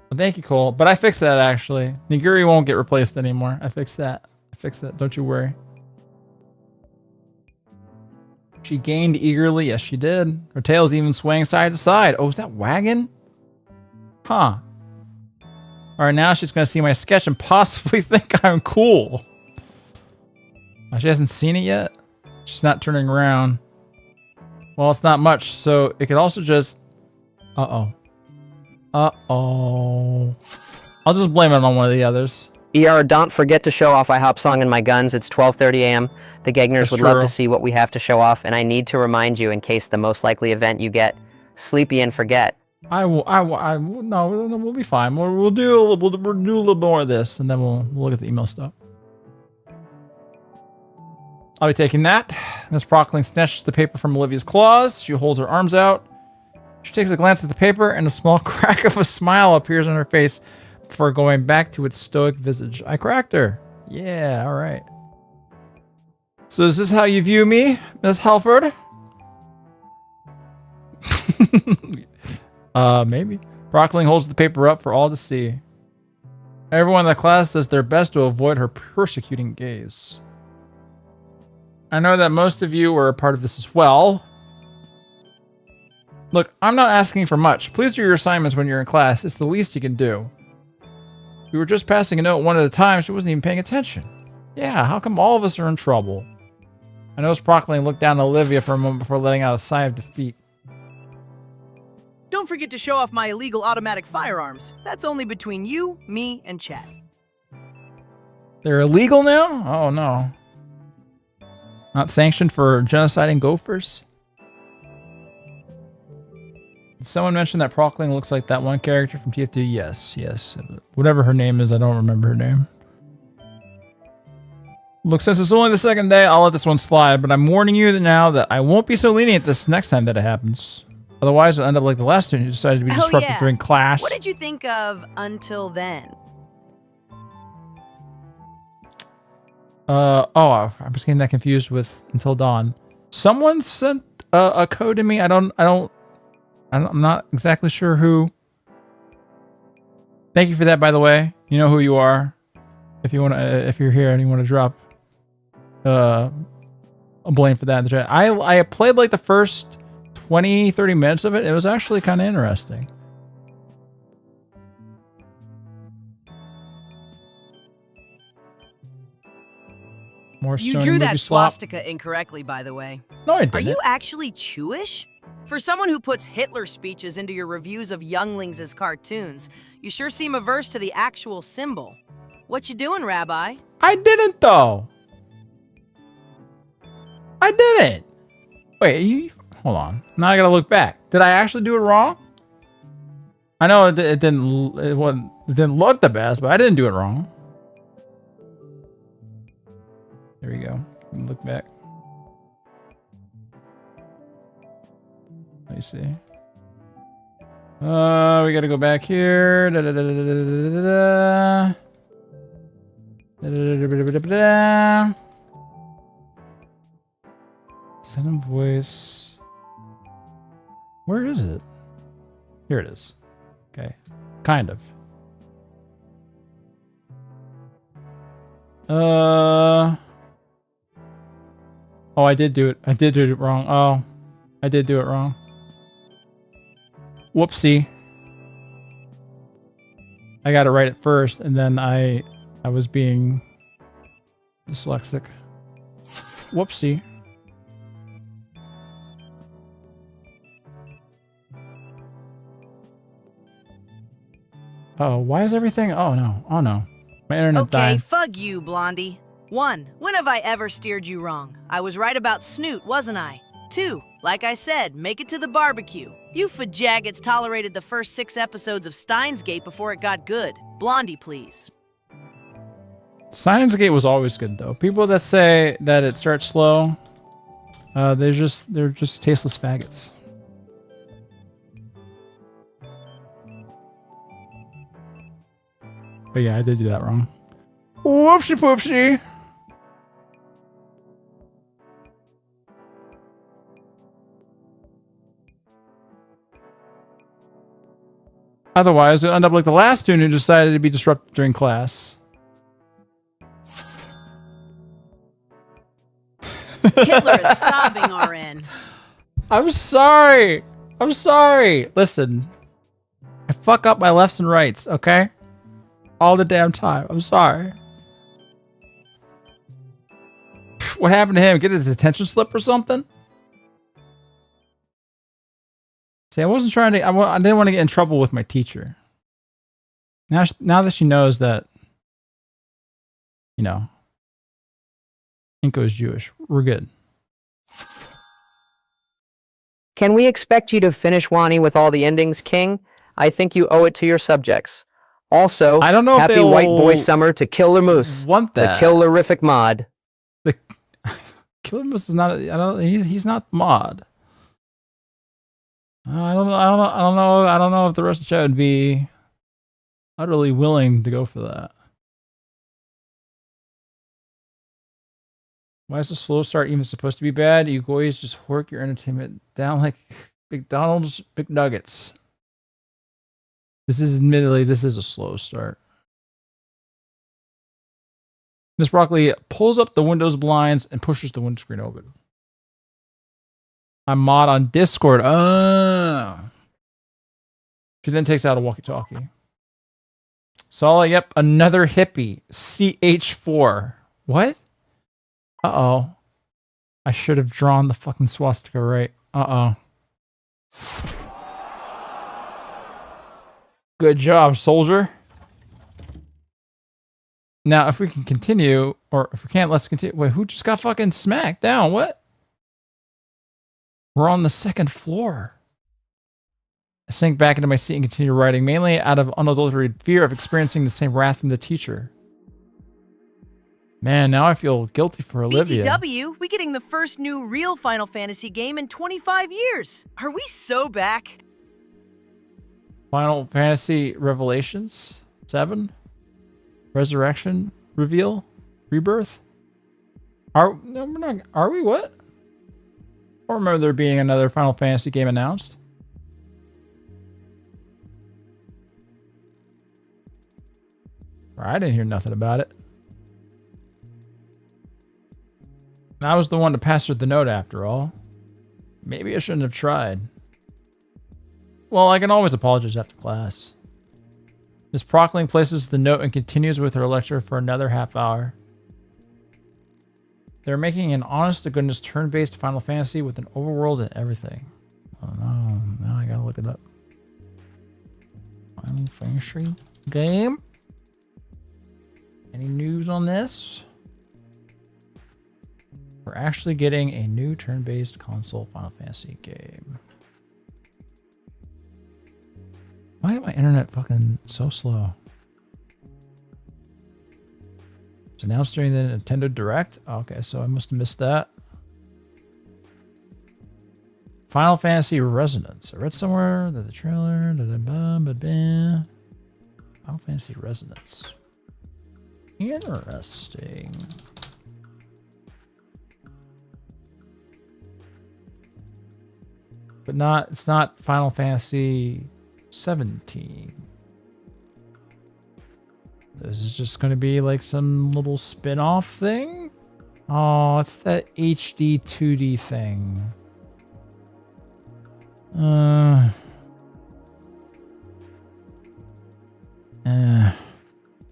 Well, thank you, Cole. But I fixed that, actually. Nigiri won't get replaced anymore. I fixed that. Don't you worry. She gained eagerly. Yes, she did. Her tail's even swaying side to side. Oh, is that wagon? Huh. All right, now she's going to see my sketch and possibly think I'm cool. Oh, she hasn't seen it yet. She's not turning around. Well, it's not much, so it could also just... Uh-oh. Uh-oh. I'll just blame it on one of the others. ER, don't forget to show off I Hop Song and my guns. It's 12:30 a.m. The Gegners would love to see what we have to show off, and I need to remind you in case the most likely event you get sleepy and forget. No, we'll be fine. We'll do a little more of this, and then we'll look at the email stuff. I'll be taking that. Miss Prockling snatches the paper from Olivia's claws. She holds her arms out. She takes a glance at the paper, and a small crack of a smile appears on her face before going back to its stoic visage. I cracked her. Yeah, all right. So is this how you view me, Miss Halford? Maybe. Prockling holds the paper up for all to see. Everyone in the class does their best to avoid her persecuting gaze. I know that most of you were a part of this as well. Look, I'm not asking for much. Please do your assignments when you're in class. It's the least you can do. We were just passing a note one at a time. She wasn't even paying attention. Yeah, how come all of us are in trouble? I noticed Prockling looked down at Olivia for a moment before letting out a sigh of defeat. Don't forget to show off my illegal automatic firearms. That's only between you, me, and chat. They're illegal now? Oh no. Not sanctioned for genociding gophers? Did someone mention that Prockling looks like that one character from TF2? Yes, yes. Whatever her name is, I don't remember her name. Look, since it's only the second day, I'll let this one slide, but I'm warning you now that I won't be so lenient this next time that it happens. Otherwise, it'll end up like the last student who decided to be disruptive during class. What did you think of Until Then? Oh, I was getting that confused with Until Dawn. Someone sent a code to me. I'm not exactly sure who. Thank you for that, by the way. You know who you are. If you're here and you want to drop a blame for that in the chat. I played like the first 20-30 minutes of it. It was actually kind of interesting. More You Sony drew movie that slop. swastika incorrectly, by the way. No, I Are didn't. you actually Jewish? For someone who puts Hitler speeches into your reviews of younglings as cartoons, you sure seem averse to the actual symbol. What you doing, Rabbi? I didn't, though. I didn't. Wait, hold on. Now I gotta look back. Did I actually do it wrong? I know it didn't look the best, but I didn't do it wrong. There we go. Look back. Let me see. We gotta go back here. Send him voice. Where is it? Here it is. Okay. Kind of. Oh, I did do it. I did do it wrong. Oh, I did do it wrong. Whoopsie. I got it right at first, and then I was being dyslexic. Whoopsie. Oh, why is everything? Oh no. Oh no. My internet Okay, died. fug you, Blondie. 1. When have I ever steered you wrong? I was right about Snoot, wasn't I? 2. Like I said, make it to the barbecue. You fajaggots tolerated the first 6 episodes of Steins Gate before it got good. Blondie, please. Science Gate was always good though. People that say that it starts slow, they're just tasteless faggots. But yeah, I did do that wrong. Whoopsie poopsie. Otherwise, it'll end up like the last student who decided to be disruptive during class. Hitler is sobbing, RN. I'm sorry. I'm sorry. Listen, I fuck up my lefts and rights, okay? All the damn time. I'm sorry. What happened to him? Get a detention slip or something? See, I wasn't trying to... I didn't want to get in trouble with my teacher. Now that she knows that, you know, Inko is Jewish, we're good. Can we expect you to finish Wani with all the endings, King? I think you owe it to your subjects. Also, I don't know if happy they'll White Boy Summer to Killer Moose. Want that. The Killerific mod. The Killer Moose is not... he's not the mod. I don't know if the rest of the chat would be utterly willing to go for that. Why is the slow start even supposed to be bad? You boys just work your entertainment down like McDonald's McNuggets. This is a slow start. Miss Broccoli pulls up the Windows blinds and pushes the windscreen open. I'm mod on Discord. Oh. She then takes out a walkie-talkie. Solid, yep, another hippie. CH4. What? Uh-oh. I should have drawn the fucking swastika right. Uh-oh. Good job, soldier. Now, if we can continue, or if we can't, let's continue. Wait, who just got fucking smacked down? What? We're on the 2nd floor. I sank back into my seat and continued writing, mainly out of unadulterated fear of experiencing the same wrath from the teacher. Man, now I feel guilty for Olivia. BTW, we getting the first new real Final Fantasy game in 25 years. Are we so back? Final Fantasy Revelations 7? Resurrection? Reveal? Rebirth? Are we what? I don't remember there being another Final Fantasy game announced. I didn't hear nothing about it. I was the one to pass her the note after all. Maybe I shouldn't have tried. Well, I can always apologize after class. Miss Prockling places the note and continues with her lecture for another half hour. They're making an honest-to-goodness turn-based Final Fantasy with an overworld and everything. Oh no, now I gotta look it up. Final Fantasy game? Any news on this? We're actually getting a new turn-based console Final Fantasy game. Why is my internet fucking so slow? It's announced during the Nintendo Direct? Okay, so I must have missed that. Final Fantasy Resonance. I read somewhere that the trailer... Final Fantasy Resonance. Interesting. But it's not Final Fantasy 17. This is just going to be like some little spin-off thing? Oh, it's that HD 2D thing.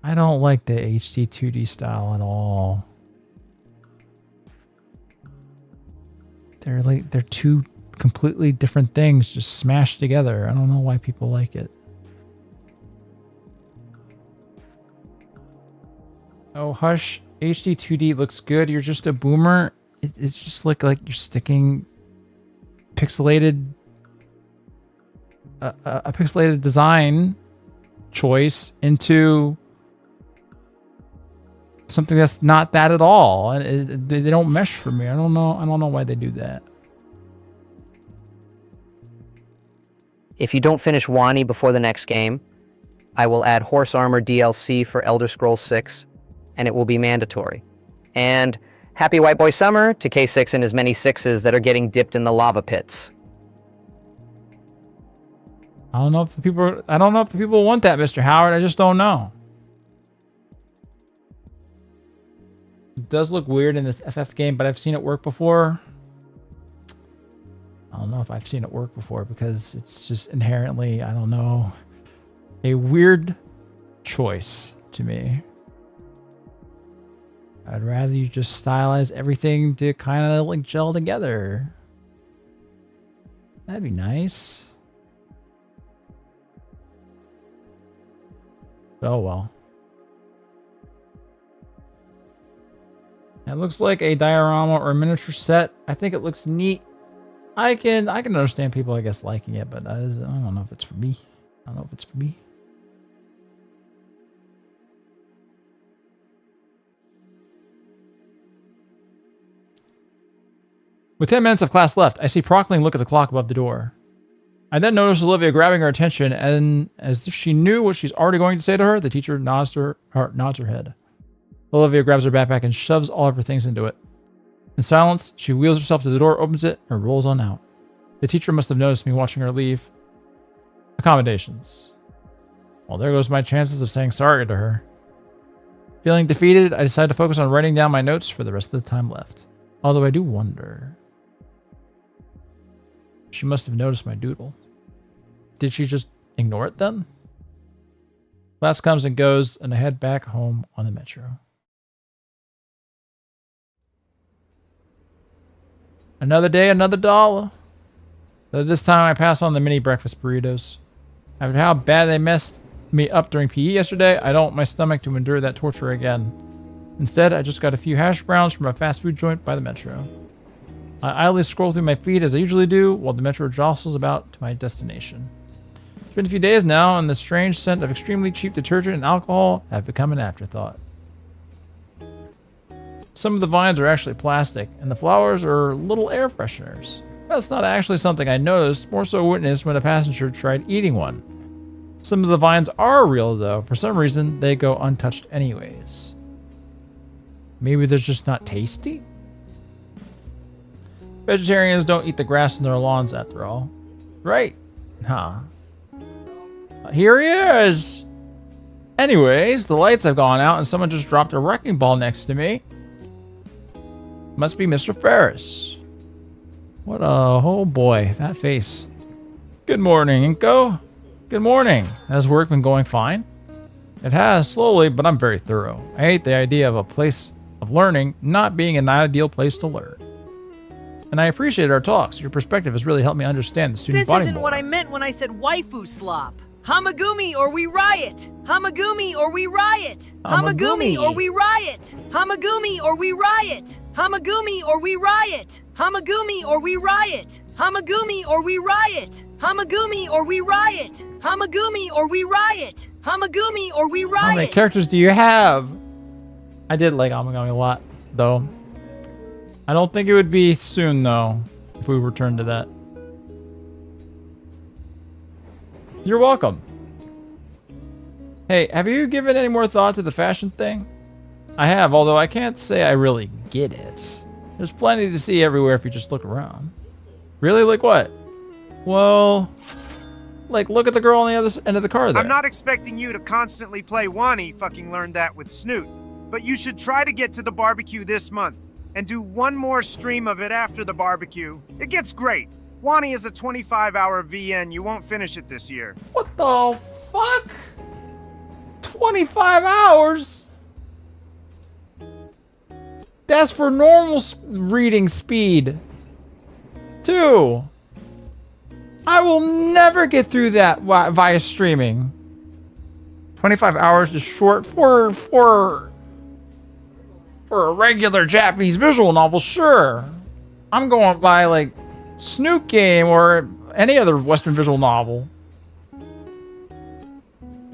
I don't like the HD 2D style at all. They're two completely different things just smashed together. I don't know why people like it. Oh, hush. HD 2D looks good. You're just a boomer. It's just like you're sticking pixelated a pixelated design choice into something that's not that at all. And they don't mesh for me. I don't know why they do that. If you don't finish Wani before the next game, I will add Horse Armor DLC for Elder Scrolls 6, and it will be mandatory. And happy White Boy Summer to K6 and his many sixes that are getting dipped in the lava pits. I don't know if the people want that, Mr. Howard. I just don't know. It does look weird in this FF game, but I've seen it work before. I don't know if I've seen it work before because it's just inherently, I don't know, a weird choice to me. I'd rather you just stylize everything to kind of like gel together. That'd be nice. Oh well. It looks like a diorama or a miniature set. I think it looks neat. I can understand people, I guess, liking it, but I don't know if it's for me. With 10 minutes of class left, I see Prockling look at the clock above the door. I then notice Olivia grabbing her attention, and as if she knew what she's already going to say to her, the teacher nods her head. Olivia grabs her backpack and shoves all of her things into it. In silence, she wheels herself to the door, opens it, and rolls on out. The teacher must have noticed me watching her leave. Accommodations. Well, there goes my chances of saying sorry to her. Feeling defeated, I decide to focus on writing down my notes for the rest of the time left. Although I do wonder. She must have noticed my doodle. Did she just ignore it then? Class comes and goes, and I head back home on the metro. Another day, another dollar. Though this time I pass on the mini breakfast burritos. After how bad they messed me up during PE yesterday, I don't want my stomach to endure that torture again. Instead, I just got a few hash browns from a fast food joint by the metro. I idly scroll through my feed as I usually do, while the metro jostles about to my destination. It's been a few days now, and the strange scent of extremely cheap detergent and alcohol have become an afterthought. Some of the vines are actually plastic, and the flowers are little air fresheners. That's not actually something I noticed, more so witnessed when a passenger tried eating one. Some of the vines are real, though. For some reason, they go untouched anyways. Maybe they're just not tasty? Vegetarians don't eat the grass in their lawns, after all. Right? Huh. Here he is! Anyways, the lights have gone out and someone just dropped a wrecking ball next to me. Must be Mr. Ferris. What a... oh boy, that face. Good morning, Inko. Good morning. Has work been going fine? It has, slowly, but I'm very thorough. I hate the idea of a place of learning not being an ideal place to learn. And I appreciate our talks. Your perspective has really helped me understand the student This body isn't more. what I meant when I said waifu slop. Hamagumi or we riot! Hamagumi or we riot! Hamagumi or we riot! Hamagumi or we riot! Hamagumi or we riot! Hamagumi or we riot! Hamagumi or we riot! Hamagumi or we riot! Hamagumi or we riot! Hamagumi or we riot! How many characters do you have? I did like Amagami a lot, though. I don't think it would be soon, though, if we return to that. You're welcome. Hey, have you given any more thought to the fashion thing? I have, although I can't say I really get it. There's plenty to see everywhere if you just look around. Really? Like what? Well, like look at the girl on the other end of the car there. I'm not expecting you to constantly play Wani, fucking learned that with Snoot. But you should try to get to the barbecue this month. And do one more stream of it after the barbecue. It gets great. Wani is a 25-hour VN. You won't finish it this year. What the fuck? 25 hours? That's for normal reading speed. 2. I will never get through that via streaming. 25 hours is short for a regular Japanese visual novel, sure. I'm going by like Snoot Game or any other Western visual novel.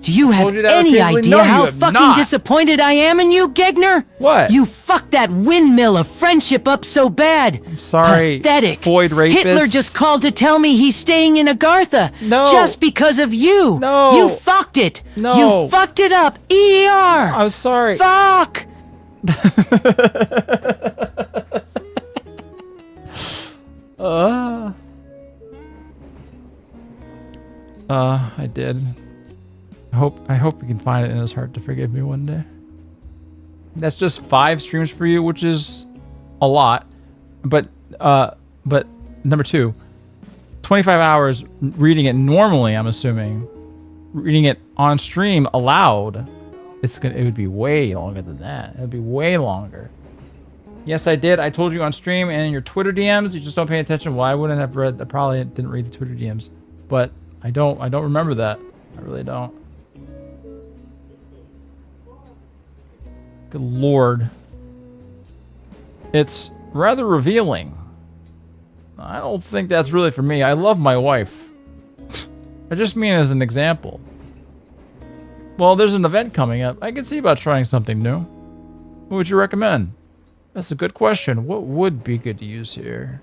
Do you have you that any repeatedly? idea No, you how have fucking not. disappointed I am in you, Gegner? What? You fucked that windmill of friendship up so bad. I'm sorry, Pathetic. Void rapist. Hitler just called to tell me he's staying in Agartha. No. Just because of you. No. You fucked it. No. You fucked it up. ER. I'm sorry. Fuck. I did. I hope you can find it in his heart to forgive me one day. That's just 5 streams for you, which is a lot. But number 2, 25 hours reading it normally, I'm assuming. Reading it on stream aloud, it would be way longer than that. It would be way longer. Yes, I did. I told you on stream and in your Twitter DMs. You just don't pay attention. Well, I wouldn't have read. I probably didn't read the Twitter DMs, but I don't remember that. I really don't. Good lord. It's rather revealing. I don't think that's really for me. I love my wife. I just mean as an example. Well, there's an event coming up. I can see about trying something new. What would you recommend? That's a good question. What would be good to use here?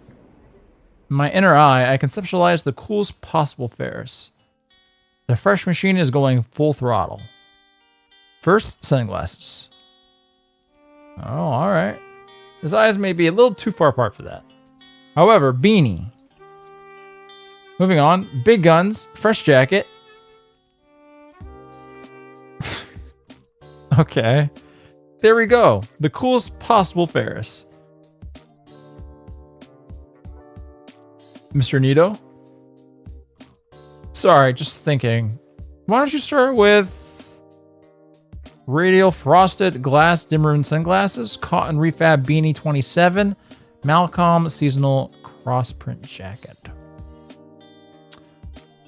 In my inner eye, I conceptualize the coolest possible Ferris. The fresh machine is going full throttle. First, sunglasses. Oh, alright. His eyes may be a little too far apart for that. However, beanie. Moving on, big guns, fresh jacket. Okay. There we go. The coolest possible Ferris. Mr. Nito? Sorry, just thinking. Why don't you start with radial frosted glass dimmer sunglasses, cotton refab beanie 27, Malcolm seasonal cross print jacket.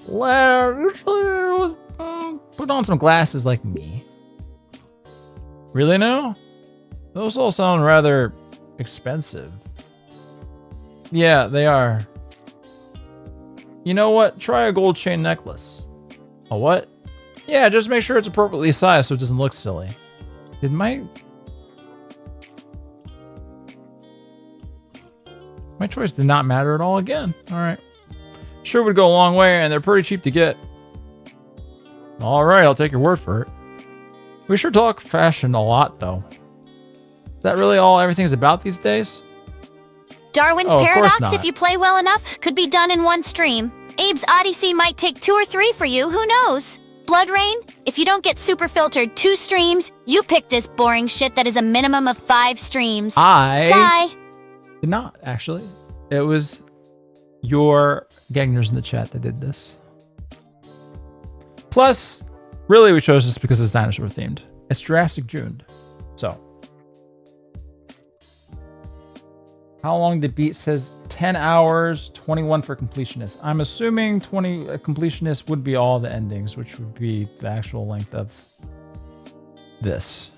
Well, put on some glasses like me. Really now? Those all sound rather expensive. Yeah, they are. You know what? Try a gold chain necklace. A what? Yeah, just make sure it's appropriately sized so it doesn't look silly. Did my choice did not matter at all again. Alright. Sure would go a long way, and they're pretty cheap to get. Alright, I'll take your word for it. We sure talk fashion a lot, though. Is that really all everything's about these days? Darwin's Oh, of course Paradox, not. if you play well enough, could be done in one stream. Abe's Odyssey might take 2 or 3 for you, who knows? Blood Rain, if you don't get super filtered 2 streams, you pick this boring shit that is a minimum of 5 streams. I Sigh. did not, actually. It was your gangners in the chat that did this. Plus, really we chose this because it's dinosaur themed. It's Jurassic June. So. How long to beat says 10 hours, 21 for completionist. I'm assuming 20 completionist would be all the endings, which would be the actual length of this.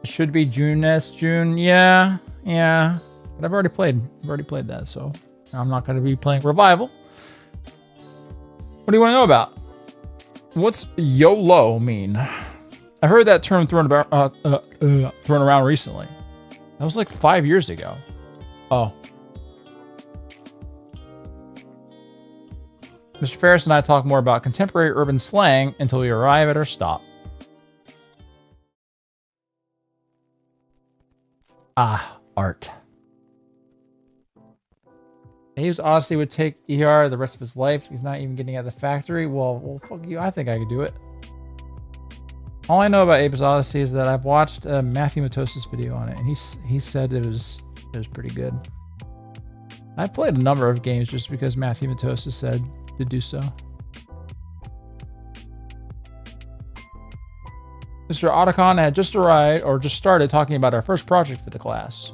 It should be June. Yeah. But I've already played that, so I'm not going to be playing Revival. What do you want to know about? What's YOLO mean? I heard that term thrown around recently. That was like 5 years ago. Oh. Mr. Ferris and I talk more about contemporary urban slang until we arrive at our stop. Ah, art. Abe's Odyssey would take ER the rest of his life. He's not even getting out of the factory. Well, fuck you. I think I could do it. All I know about Abe's Odyssey is that I've watched Matthew Matos's video on it, and he said it was pretty good. I played a number of games just because Matthew Matosis said to do so. Mr. Otacon had just arrived, or just started talking about our first project for the class.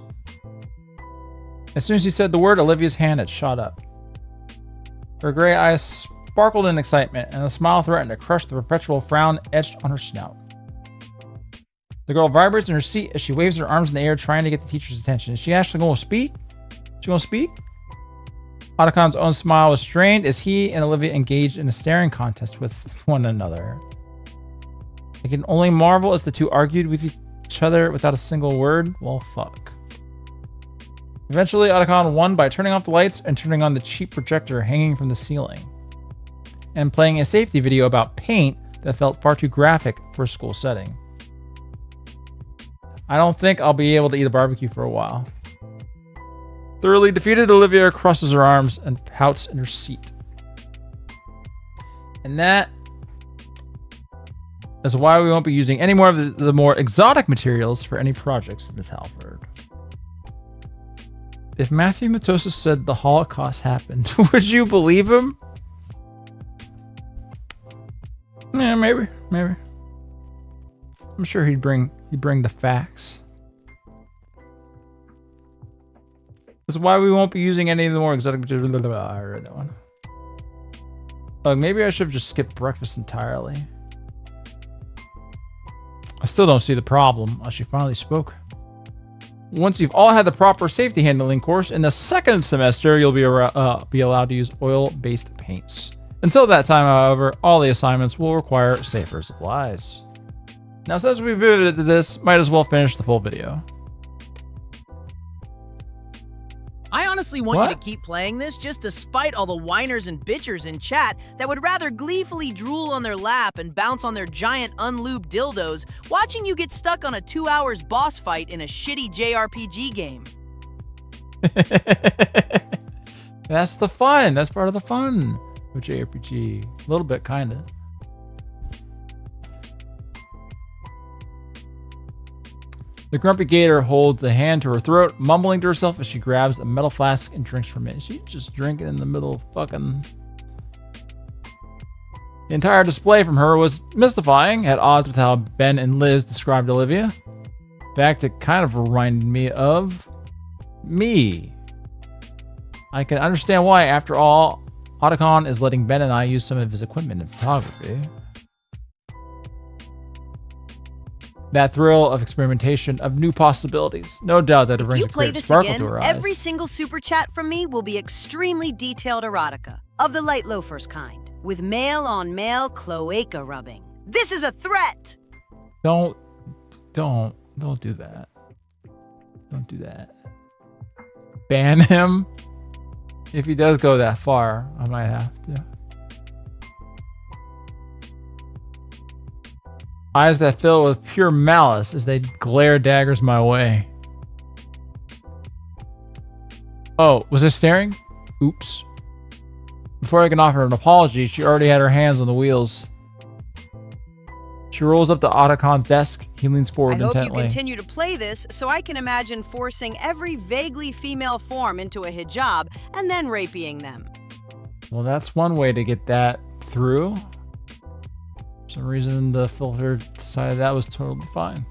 As soon as he said the word, Olivia's hand had shot up. Her gray eyes sparkled in excitement, and a smile threatened to crush the perpetual frown etched on her snout. The girl vibrates in her seat as she waves her arms in the air, trying to get the teacher's attention. Is she actually going to speak? She going to speak? Otacon's own smile was strained as he and Olivia engaged in a staring contest with one another. I can only marvel as the two argued with each other without a single word. Well, fuck. Eventually, Otacon won by turning off the lights and turning on the cheap projector hanging from the ceiling, and playing a safety video about paint that felt far too graphic for a school setting. I don't think I'll be able to eat a barbecue for a while. Thoroughly defeated, Olivia crosses her arms and pouts in her seat. And that is why we won't be using any more of the more exotic materials for any projects in this Halford. If Matthew Matosis said the Holocaust happened, would you believe him? Yeah, maybe. I'm sure he'd bring the facts. This is why we won't be using any of the more exotic material. I read that one. Maybe I should have just skipped breakfast entirely. I still don't see the problem. She finally spoke. Once you've all had the proper safety handling course, in the second semester, you'll be allowed to use oil-based paints. Until that time, however, all the assignments will require safer supplies. Now, since we've pivoted to this, might as well finish the full video. I honestly want you to keep playing this just to spite all the whiners and bitchers in chat that would rather gleefully drool on their lap and bounce on their giant unlubed dildos watching you get stuck on a 2 hours boss fight in a shitty JRPG game. That's the fun. That's part of the fun of JRPG. A little bit, kind of. The grumpy gator holds a hand to her throat, mumbling to herself as she grabs a metal flask and drinks from it. She's just drinking in the middle of fucking... The entire display from her was mystifying, at odds with how Ben and Liz described Olivia. In fact, it kind of reminded me of me. I can understand why, after all, Otacon is letting Ben and I use some of his equipment in photography. That thrill of experimentation, of new possibilities. No doubt that it If brings you a play great this sparkle again, to her every eyes. single super chat from me will be extremely detailed erotica, of the light loafers kind, with male-on-male cloaca rubbing. This is a threat! Don't do that. Don't do that. Ban him? If he does go that far, I might have to. Eyes that fill with pure malice as they glare daggers my way. Oh, was I staring? Oops. Before I can offer an apology, she already had her hands on the wheels. She rolls up to Otacon's desk. He leans forward I hope intently. you continue to play this so I can imagine forcing every vaguely female form into a hijab and then raping them. Well, that's one way to get that through. For some reason, the filter decided that was totally fine.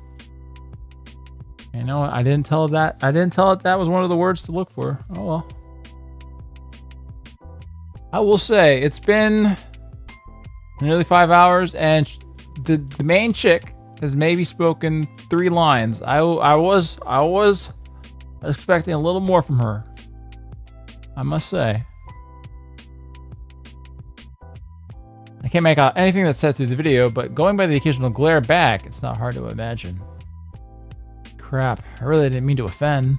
You know what? I didn't tell it that was one of the words to look for. Oh well. I will say, it's been nearly 5 hours, and the main chick has maybe spoken 3 lines. I was expecting a little more from her, I must say. I can't make out anything that's said through the video, but going by the occasional glare back, it's not hard to imagine. Crap, I really didn't mean to offend.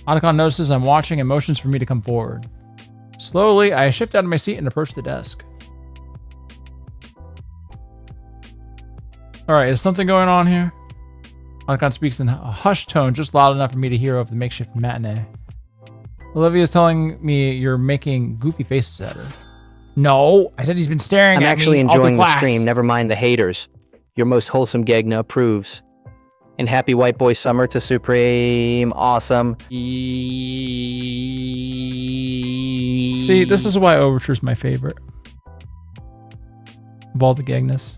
Otacon notices I'm watching and motions for me to come forward. Slowly, I shift out of my seat and approach the desk. Alright, is something going on here? Otacon speaks in a hushed tone, just loud enough for me to hear over the makeshift matinee. Olivia's telling me you're making goofy faces at her. No, I said he's been staring at me. I'm actually all through enjoying the class. stream, never mind the haters. Your most wholesome Gegna approves. And happy white boy summer to Supreme. Awesome. See, this is why Overture's my favorite. Of all the Gegnas.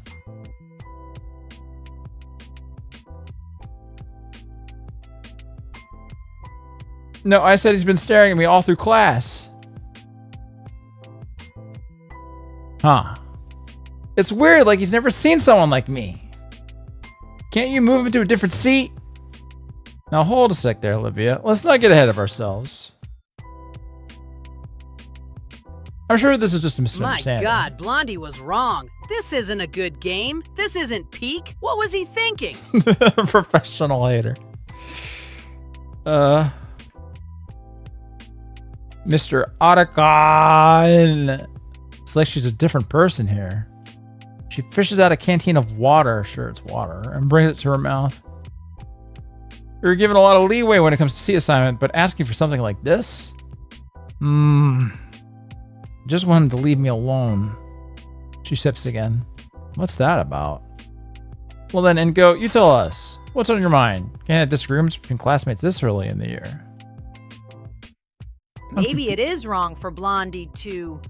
No, I said he's been staring at me all through class. Huh. It's weird, like he's never seen someone like me. Can't you move him to a different seat? Now hold a sec there, Olivia. Let's not get ahead of ourselves. I'm sure this is just a My misunderstanding. God, Blondie was wrong. This isn't a good game. This isn't peak. What was he thinking? Professional hater. Mr. Otacon. It's like she's a different person here. She fishes out a canteen of water, sure it's water, and brings it to her mouth. You're given a lot of leeway when it comes to C assignment, but asking for something like this? Just wanted to leave me alone. She sips again. What's that about? Well then, Ingo, you tell us. What's on your mind? Can't have disagreements between classmates this early in the year. Maybe it is wrong for Blondie to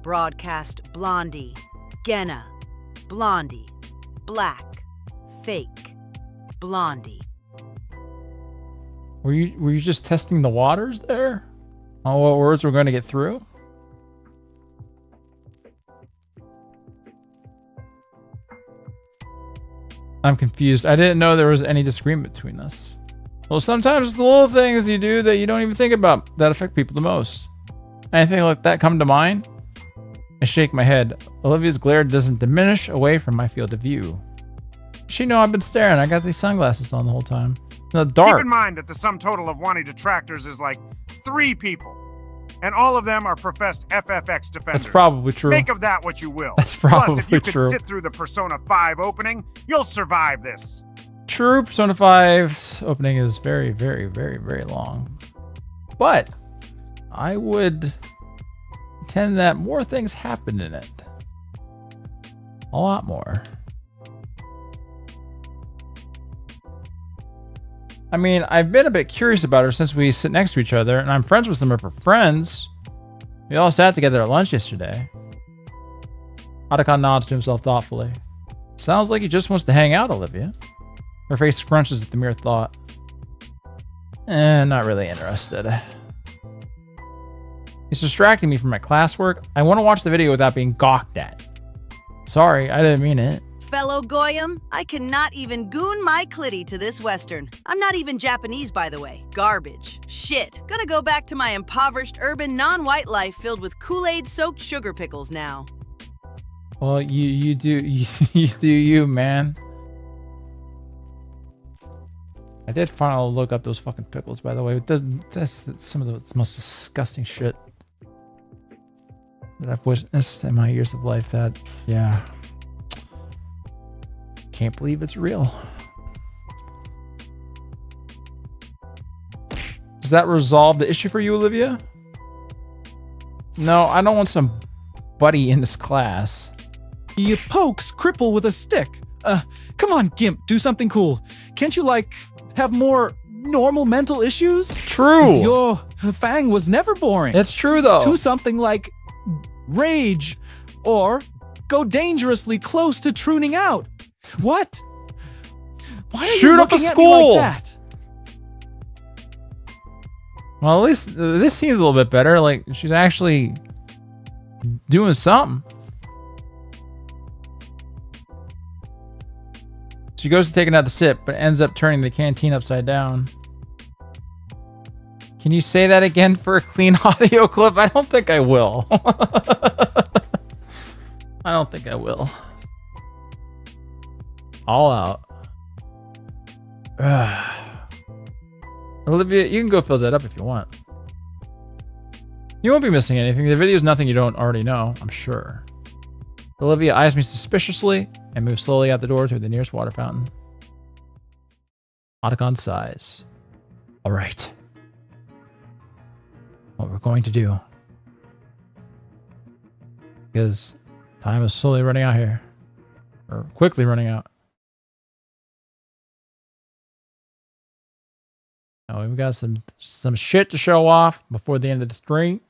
broadcast Blondie, Genna, Blondie, Black, Fake, Blondie. Were you just testing the waters there? On what words we're going to get through? I'm confused. I didn't know there was any disagreement between us. Well, sometimes it's the little things you do that you don't even think about that affect people the most. Anything like that come to mind? I shake my head. Olivia's glare doesn't diminish away from my field of view. She know I've been staring. I got these sunglasses on the whole time. In the dark. Keep in mind that the sum total of Wani detractors is like 3 people. And all of them are professed FFX defenders. That's probably true. Make of that what you will. That's probably Plus, if you true. can sit through the Persona 5 opening, you'll survive this. True, Persona 5's opening is very, very, very, very long. But I would contend that more things happen in it. A lot more. I mean, I've been a bit curious about her since we sit next to each other, and I'm friends with some of her friends. We all sat together at lunch yesterday. Otacon nods to himself thoughtfully. Sounds like he just wants to hang out, Olivia. Her face scrunches at the mere thought. Not really interested. It's distracting me from my classwork. I want to watch the video without being gawked at. Sorry, I didn't mean it. Fellow Goyim, I cannot even goon my clitty to this Western. I'm not even Japanese, by the way. Garbage. Shit. Gonna go back to my impoverished urban non-white life filled with Kool-Aid soaked sugar pickles now. Well, you do you, man. I did finally look up those fucking pickles, by the way. That's some of the most disgusting shit that I've witnessed in my years of life. That, yeah. Can't believe it's real. Does that resolve the issue for you, Olivia? No, I don't want some buddy in this class. He pokes Cripple with a stick. Come on, Gimp, do something cool. Can't you, like, have more normal mental issues? True. Your Fang was never boring. It's true, though. Do something like rage or go dangerously close to tuning out. What? Why are Shoot you up a looking at me school. like that? Well, at least this seems a little bit better. Like, she's actually doing something. She goes to take another sip, but ends up turning the canteen upside down. Can you say that again for a clean audio clip? I don't think I will. I don't think I will. All out. Olivia, you can go fill that up if you want. You won't be missing anything. The video is nothing you don't already know, I'm sure. Olivia eyes me suspiciously and moves slowly out the door to the nearest water fountain. Otacon sighs. All right. What we're going to do. Because time is slowly running out here. Or quickly running out. Oh, we've got some shit to show off before the end of the stream.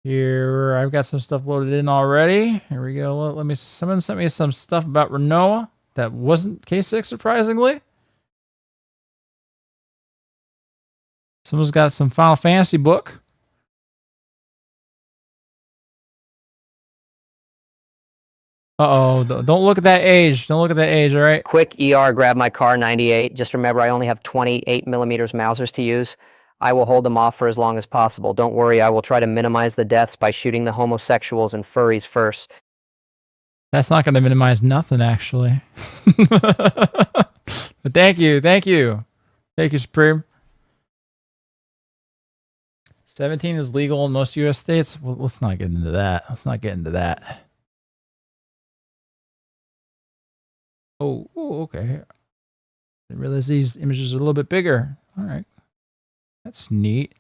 Here, I've got some stuff loaded in already. Here we go. Someone sent me some stuff about Renoa that wasn't K6, surprisingly. Someone's got some Final Fantasy book. Uh-oh, don't look at that age. Don't look at that age, all right? Quick ER, grab my car 98. Just remember, I only have 28 millimeters Mausers to use. I will hold them off for as long as possible. Don't worry, I will try to minimize the deaths by shooting the homosexuals and furries first. That's not going to minimize nothing, actually. But thank you. Thank you, Supreme. 17 is legal in most U.S. states. Well, let's not get into that. Oh, okay. Didn't realize these images are a little bit bigger. All right. That's neat.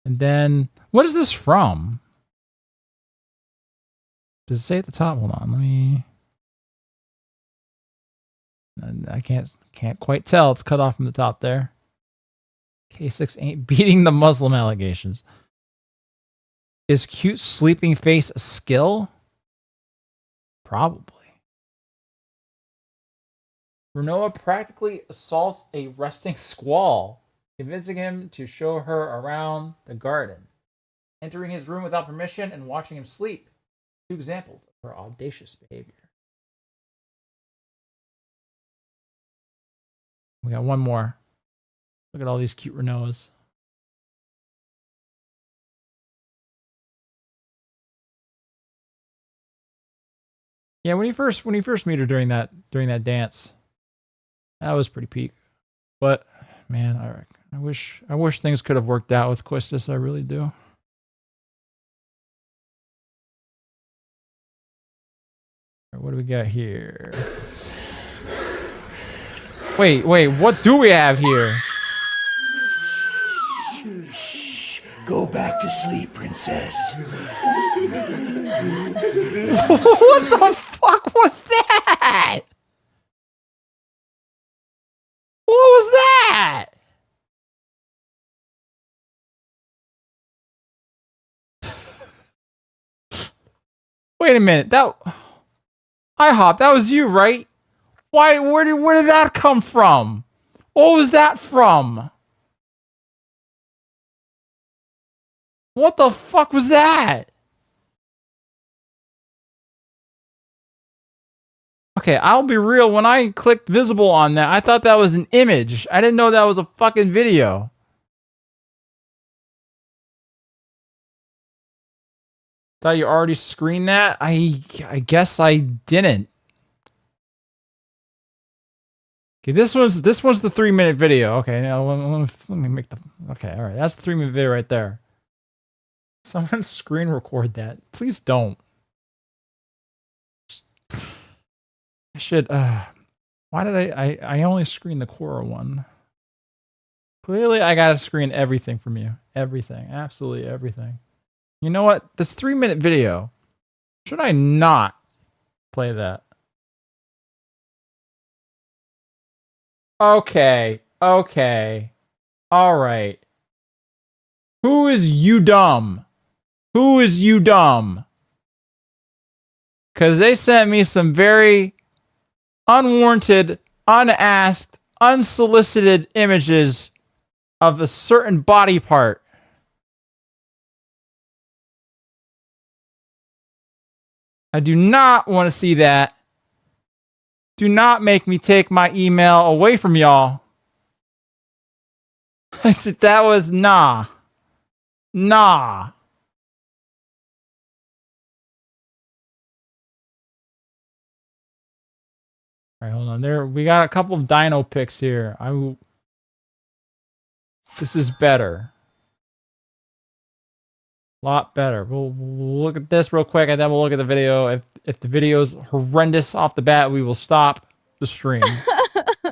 And then, what is this from? Does it say at the top? Hold on, let me... I can't quite tell. It's cut off from the top there. K6 ain't beating the Muslim allegations. Is cute sleeping face a skill? Probably. Renoa practically assaults a resting squall, convincing him to show her around the garden, entering his room without permission and watching him sleep. 2 examples of her audacious behavior. We got one more. Look at all these cute Renoas. Yeah, when you first meet her during that dance, that was pretty peak. But man, I wish things could have worked out with Quistis. I really do. All right, what do we got here? Wait, what do we have here? Go back to sleep, princess. What the fuck was that? What was that? Wait a minute. IHOP, that was you, right? Why? Where did that come from? What was that from? What the fuck was that? Okay, I'll be real. When I clicked visible on that, I thought that was an image. I didn't know that was a fucking video. Thought you already screened that? I guess I didn't. Okay, this one's the 3-minute video. Okay, now let me make the. Okay, all right, that's the 3-minute video right there. Someone screen record that. Please don't. I should. Why did I only screen the Quora one? Clearly, I gotta screen everything from you. Everything, absolutely everything. You know what? This 3-minute video. Should I not play that? Okay. Okay. All right. Who is you dumb? Who is you dumb? Because they sent me some very unwarranted, unasked, unsolicited images of a certain body part. I do not want to see that. Do not make me take my email away from y'all. That was nah. Nah. All right, hold on. There, we got a couple of dino pics here. This is better. A lot better. We'll look at this real quick, and then we'll look at the video. If the video's horrendous off the bat, we will stop the stream. Yeah,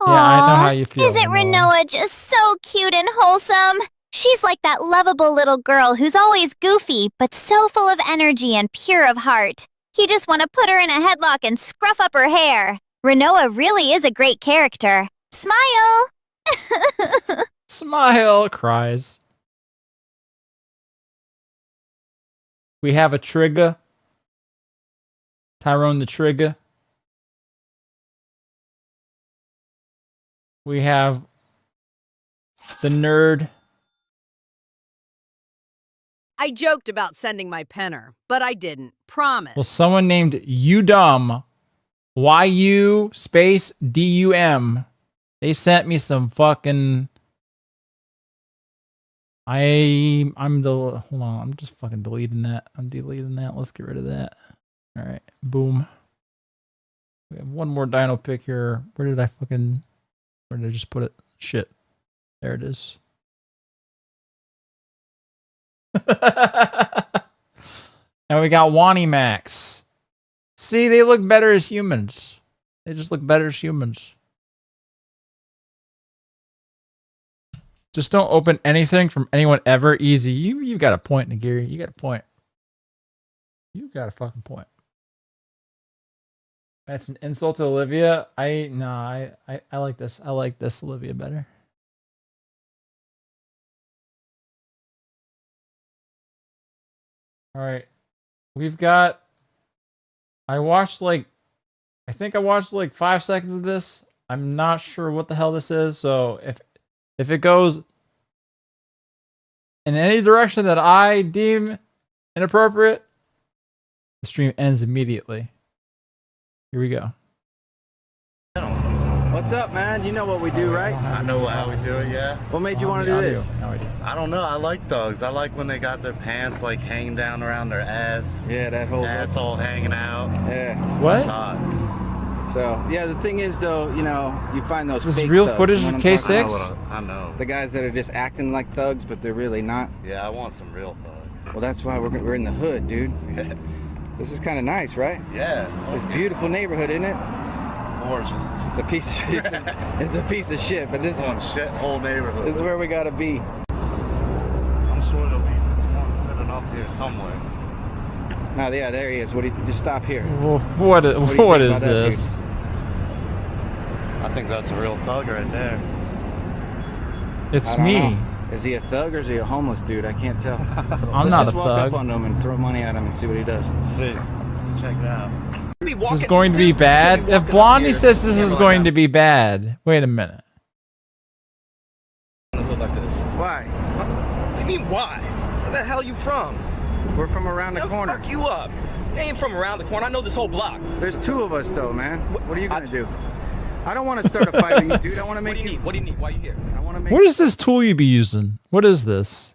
I know how you feel. Isn't Renoa just so cute and wholesome? She's like that lovable little girl who's always goofy, but so full of energy and pure of heart. You just want to put her in a headlock and scruff up her hair. Renoa really is a great character. Smile! Smile, cries. We have a trigger. Tyrone the trigger. We have the nerd. I joked about sending my penner, but I didn't. Promise. Well, someone named Udum, YU space DUM. They sent me some fucking. Hold on, I'm just fucking deleting that. I'm deleting that. Let's get rid of that. All right, boom. We have one more dino pic here. Where did I just put it? Shit. There it is. And we got Wani Max. See, they look better as humans. They just look better as humans. Just don't open anything from anyone ever. Easy. You got a point, Nagiri. You got a point. You got a fucking point. That's an insult to Olivia. I like this. I like this Olivia better. All right. We've got I think I watched like 5 seconds of this. I'm not sure what the hell this is, so if it goes in any direction that I deem inappropriate, the stream ends immediately. Here we go. What's up, man? You know what we do, right? I know how we do it, yeah. What made you want to do this? No idea. I don't know. I like thugs. I like when they got their pants like hanging down around their ass. Yeah, that whole asshole hanging out. Yeah. What? It's hot. So, yeah, the thing is, though, you know, you find those This is fake real thugs, footage you of know what I'm talking K6? about? I know. The guys that are just acting like thugs, but they're really not. Yeah, I want some real thugs. Well, that's why we're in the hood, dude. This is kind of nice, right? Yeah. This beautiful neighborhood, isn't it? Gorgeous. It's a piece of shit. It's a piece of shit, but this one shit whole neighborhood. This is where we gotta be. I'm sure there'll be one sitting up here somewhere. No, yeah, there he is. What do you just stop here? What do you is think about that, this? dude? I think that's a real thug right there. It's I don't me. know. Is he a thug or is he a homeless dude? I can't tell. I'm not Let's a walk thug. up on him and throw money at him and see what he does. Let's see. Let's check it out. This is going to be bad. If Blondie says this is going to be bad, wait a minute. Why? What do you mean why? Where the hell are you from? We're from around the corner. Fuck you up. I ain't from around the corner. I know this whole block. There's two of us though, man. What are you gonna do? I don't want to start a fight with you, dude. I want to make you. What do you need? Why are you here? I want to make. What is this tool you be using? What is this?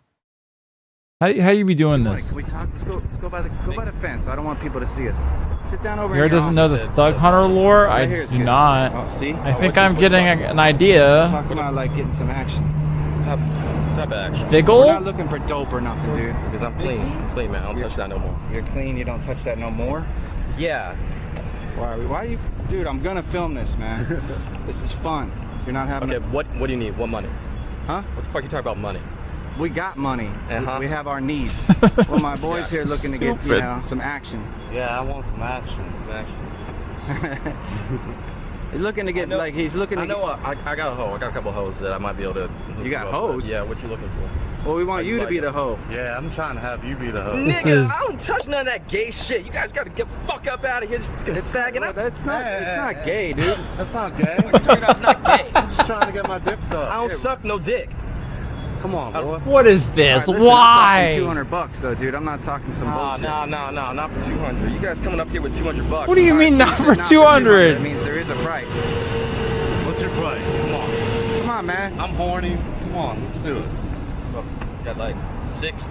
How you be doing this? Can we talk? Let's go by the fence. I don't want people to see us. Sit down over Here here. doesn't know the Thug Hunter lore? Right I here is do good. not. Oh, see? I think I'm getting an idea. Talking about like getting some action. Type of action. Figgle? We're not looking for dope or nothing, dude. Because I'm clean. I'm clean, man. I don't touch that no more. You're clean. You don't touch that no more. Yeah. Why are you, dude? I'm gonna film this, man. This is fun. You're not having. Okay. What do you need? What money? Huh? What the fuck you talking about money? We got money. Uh-huh. We have our needs. Well, my boy's here looking to get some action. Yeah, I want some action. He's looking to get like he's looking. I know. I got a hoe. I got a couple hoes that I might be able to. You got hoes? Yeah. What you looking for? Well, we want you to be the hoe. Yeah, I'm trying to have you be the hoe. Nigga, I don't touch none of that gay shit. You guys got to get the fuck up out of here. It's fagging up. It's not gay, dude. That's not gay. That's not gay. I'm just trying to get my dick sucked. I don't suck no dick. Come on, boy. What is this? All right, listen, Why? I'm talking $200 though, dude. I'm not talking some bullshit. No, not for 200. You guys coming up here with $200. What do you mean not for Not 200? That means there is a price. What's your price? Come on. Come on, man. I'm horny. Come on, let's do it. Got like 6.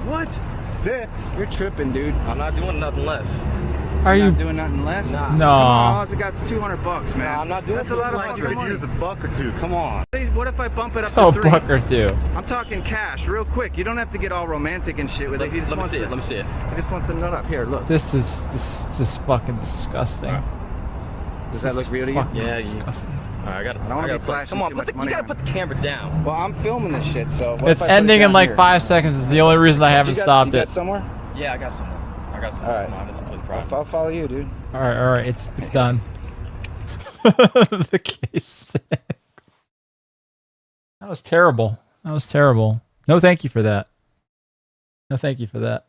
What? 6? You're tripping, dude. I'm not doing nothing less. Are You're you not doing nothing less? Nah. No. Come on, all I got is $200, man. Nah, I'm not doing That's a lot of I fucking could money. use a buck or two. Come on. What if I bump it up Oh, to 3? buck or two. I'm talking cash, real quick. You don't have to get all romantic and shit with it. He just Let me wants see it. to- Let me see it. He just wants to nut up. Here, look. This is just fucking disgusting. Does This that look is real to you? fucking Yeah, disgusting. All right, I got. I don't wanna be flashing Come on, too put much the, money you on gotta put the camera down. Well, I'm filming this shit, so. what It's if I put it ending in down like here? 5 seconds. Is the only reason I haven't stopped you it. got somewhere? Yeah, I got some. All right. Come on, this is private. I'll follow you, dude. All right, it's done. The case. That was terrible. That was terrible. No, thank you for that. No, thank you for that.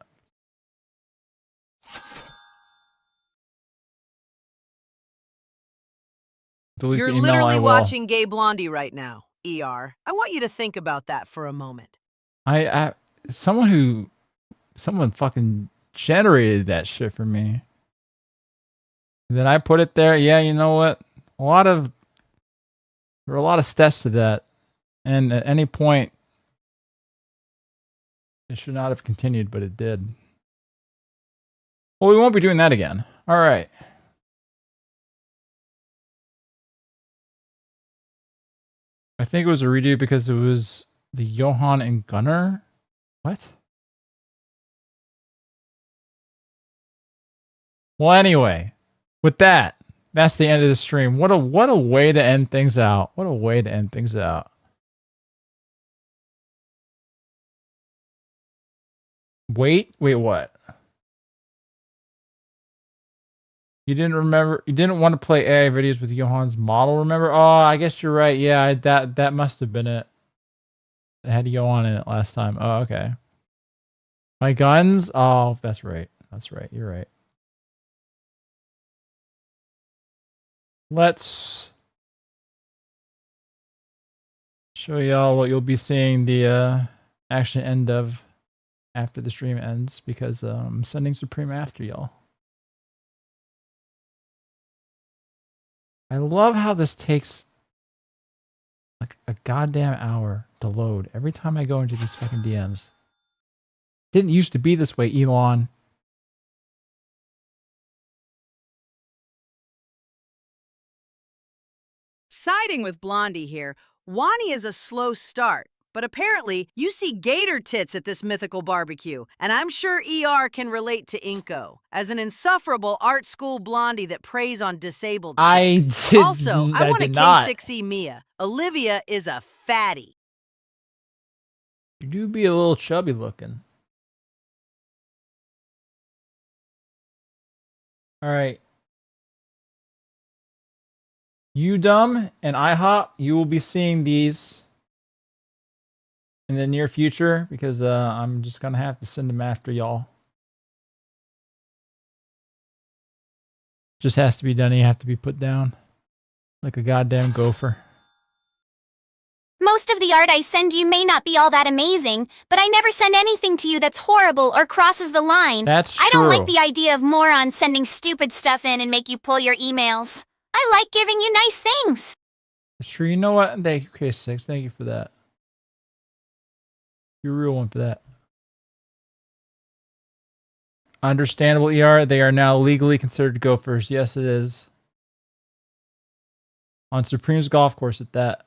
Delete You're the email, literally I will. watching Gay Blondie right now, ER. I want you to think about that for a moment. Someone fucking generated that shit for me. Then I put it there. Yeah, you know what? There were a lot of steps to that. And at any point, it should not have continued, but it did. Well, we won't be doing that again. All right. I think it was a redo because it was the Johan and Gunnar. What? Well, anyway, with that, that's the end of the stream. What a way to end things out. What a way to end things out. Wait, what? You didn't want to play AI videos with Johan's model, remember? Oh, I guess you're right. Yeah, that must have been it. It had Johan in it last time. Oh, okay. My guns? Oh, that's right. That's right. You're right. Let's show y'all what you'll be seeing the action end of after the stream ends, because I'm sending Supreme after y'all. I love how this takes like a goddamn hour to load every time I go into these fucking DMs. Didn't used to be this way, Elon. Siding with Blondie here, Wani is a slow start, but apparently you see gator tits at this mythical barbecue, and I'm sure ER can relate to Inko as an insufferable art school blondie that preys on disabled chicks. Also, I want a K6E Mia. Olivia is a fatty. You do be a little chubby looking. All right. UDUM and IHOP, you will be seeing these in the near future because I'm just going to have to send them after y'all. Just has to be done. You have to be put down like a goddamn gopher. Most of the art I send you may not be all that amazing, but I never send anything to you that's horrible or crosses the line. That's I don't like true. the idea of morons sending stupid stuff in and make you pull your emails. I like giving you nice things. That's true. You know what? Thank you, K6. Thank you for that. You're a real one for that. Understandable, ER. They are now legally considered gophers. Yes, it is. On Supreme's golf course at that.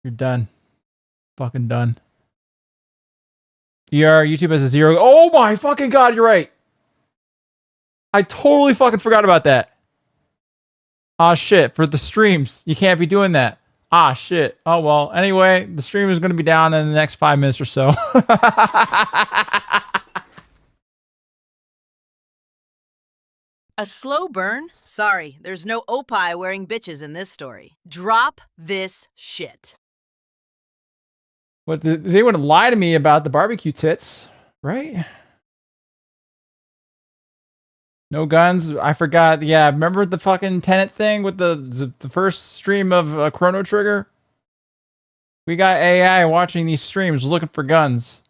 You're done. Fucking done. ER, YouTube has a 0. Oh my fucking god, you're right. I totally fucking forgot about that. Ah shit, for the streams. You can't be doing that. Ah shit. Oh well, anyway, the stream is going to be down in the next 5 minutes or so. A slow burn? Sorry, there's no opie wearing bitches in this story. Drop this shit. What, they wouldn't lie to me about the barbecue tits, right? No guns. I forgot. Yeah, remember the fucking Tenet thing with the first stream of Chrono Trigger? We got AI watching these streams looking for guns.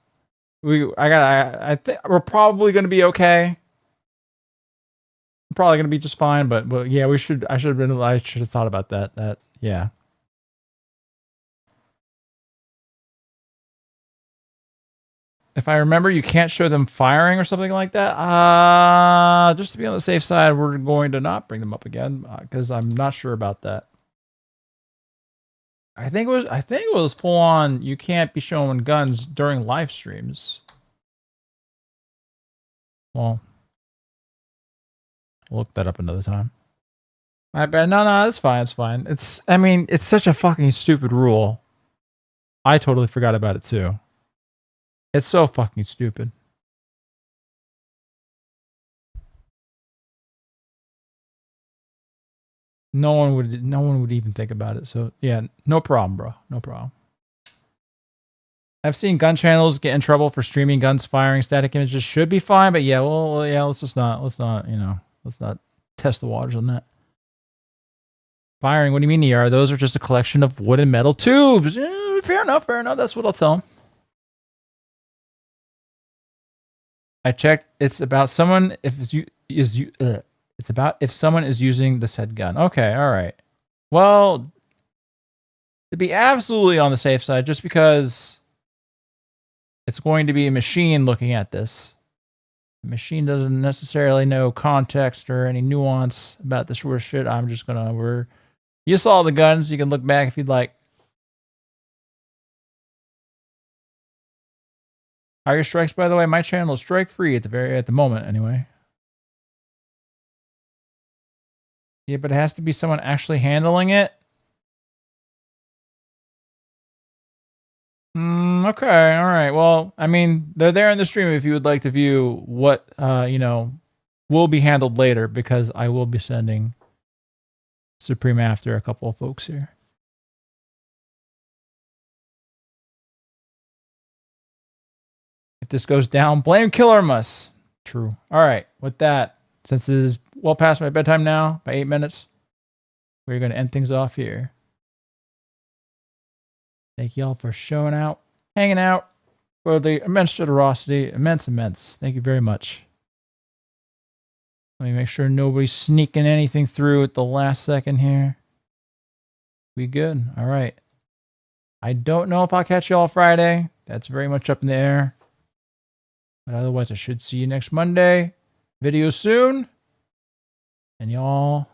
I think we're probably gonna be okay. Probably gonna be just fine, but yeah, I should have thought about that. Yeah. If I remember, you can't show them firing or something like that. Just to be on the safe side, we're going to not bring them up again because I'm not sure about that. I think it was full on. You can't be showing guns during live streams. Well, we'll look that up another time. I bet no, it's fine. It's fine. I mean, it's such a fucking stupid rule. I totally forgot about it too. It's so fucking stupid. No one would even think about it. So yeah, no problem, bro. No problem. I've seen gun channels get in trouble for streaming guns firing static images. Should be fine, but yeah, well, yeah, let's not, let's not test the waters on that. Firing, what do you mean, ER? Those are just a collection of wood and metal tubes. Fair enough. That's what I'll tell them. I checked. It's about someone it's about if someone is using the said gun. Okay, all right. Well, to be absolutely on the safe side, just because it's going to be a machine looking at this. The machine doesn't necessarily know context or any nuance about this sort of shit. I'm just gonna you saw the guns. You can look back if you'd like. Higher strikes, by the way, my channel is strike free at the moment, anyway. Yeah, but it has to be someone actually handling it. Okay, all right. Well, I mean, they're there in the stream if you would like to view what will be handled later, because I will be sending Supreme after a couple of folks here. If this goes down, blame Killermus. True. All right. With that, since it is well past my bedtime now, by 8 minutes, we're going to end things off here. Thank you all for showing out, hanging out, for the immense generosity. Immense. Thank you very much. Let me make sure nobody's sneaking anything through at the last second here. We good? All right. I don't know if I'll catch you all Friday. That's very much up in the air. But otherwise, I should see you next Monday. Video soon. And y'all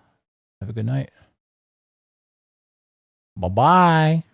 have a good night. Bye-bye.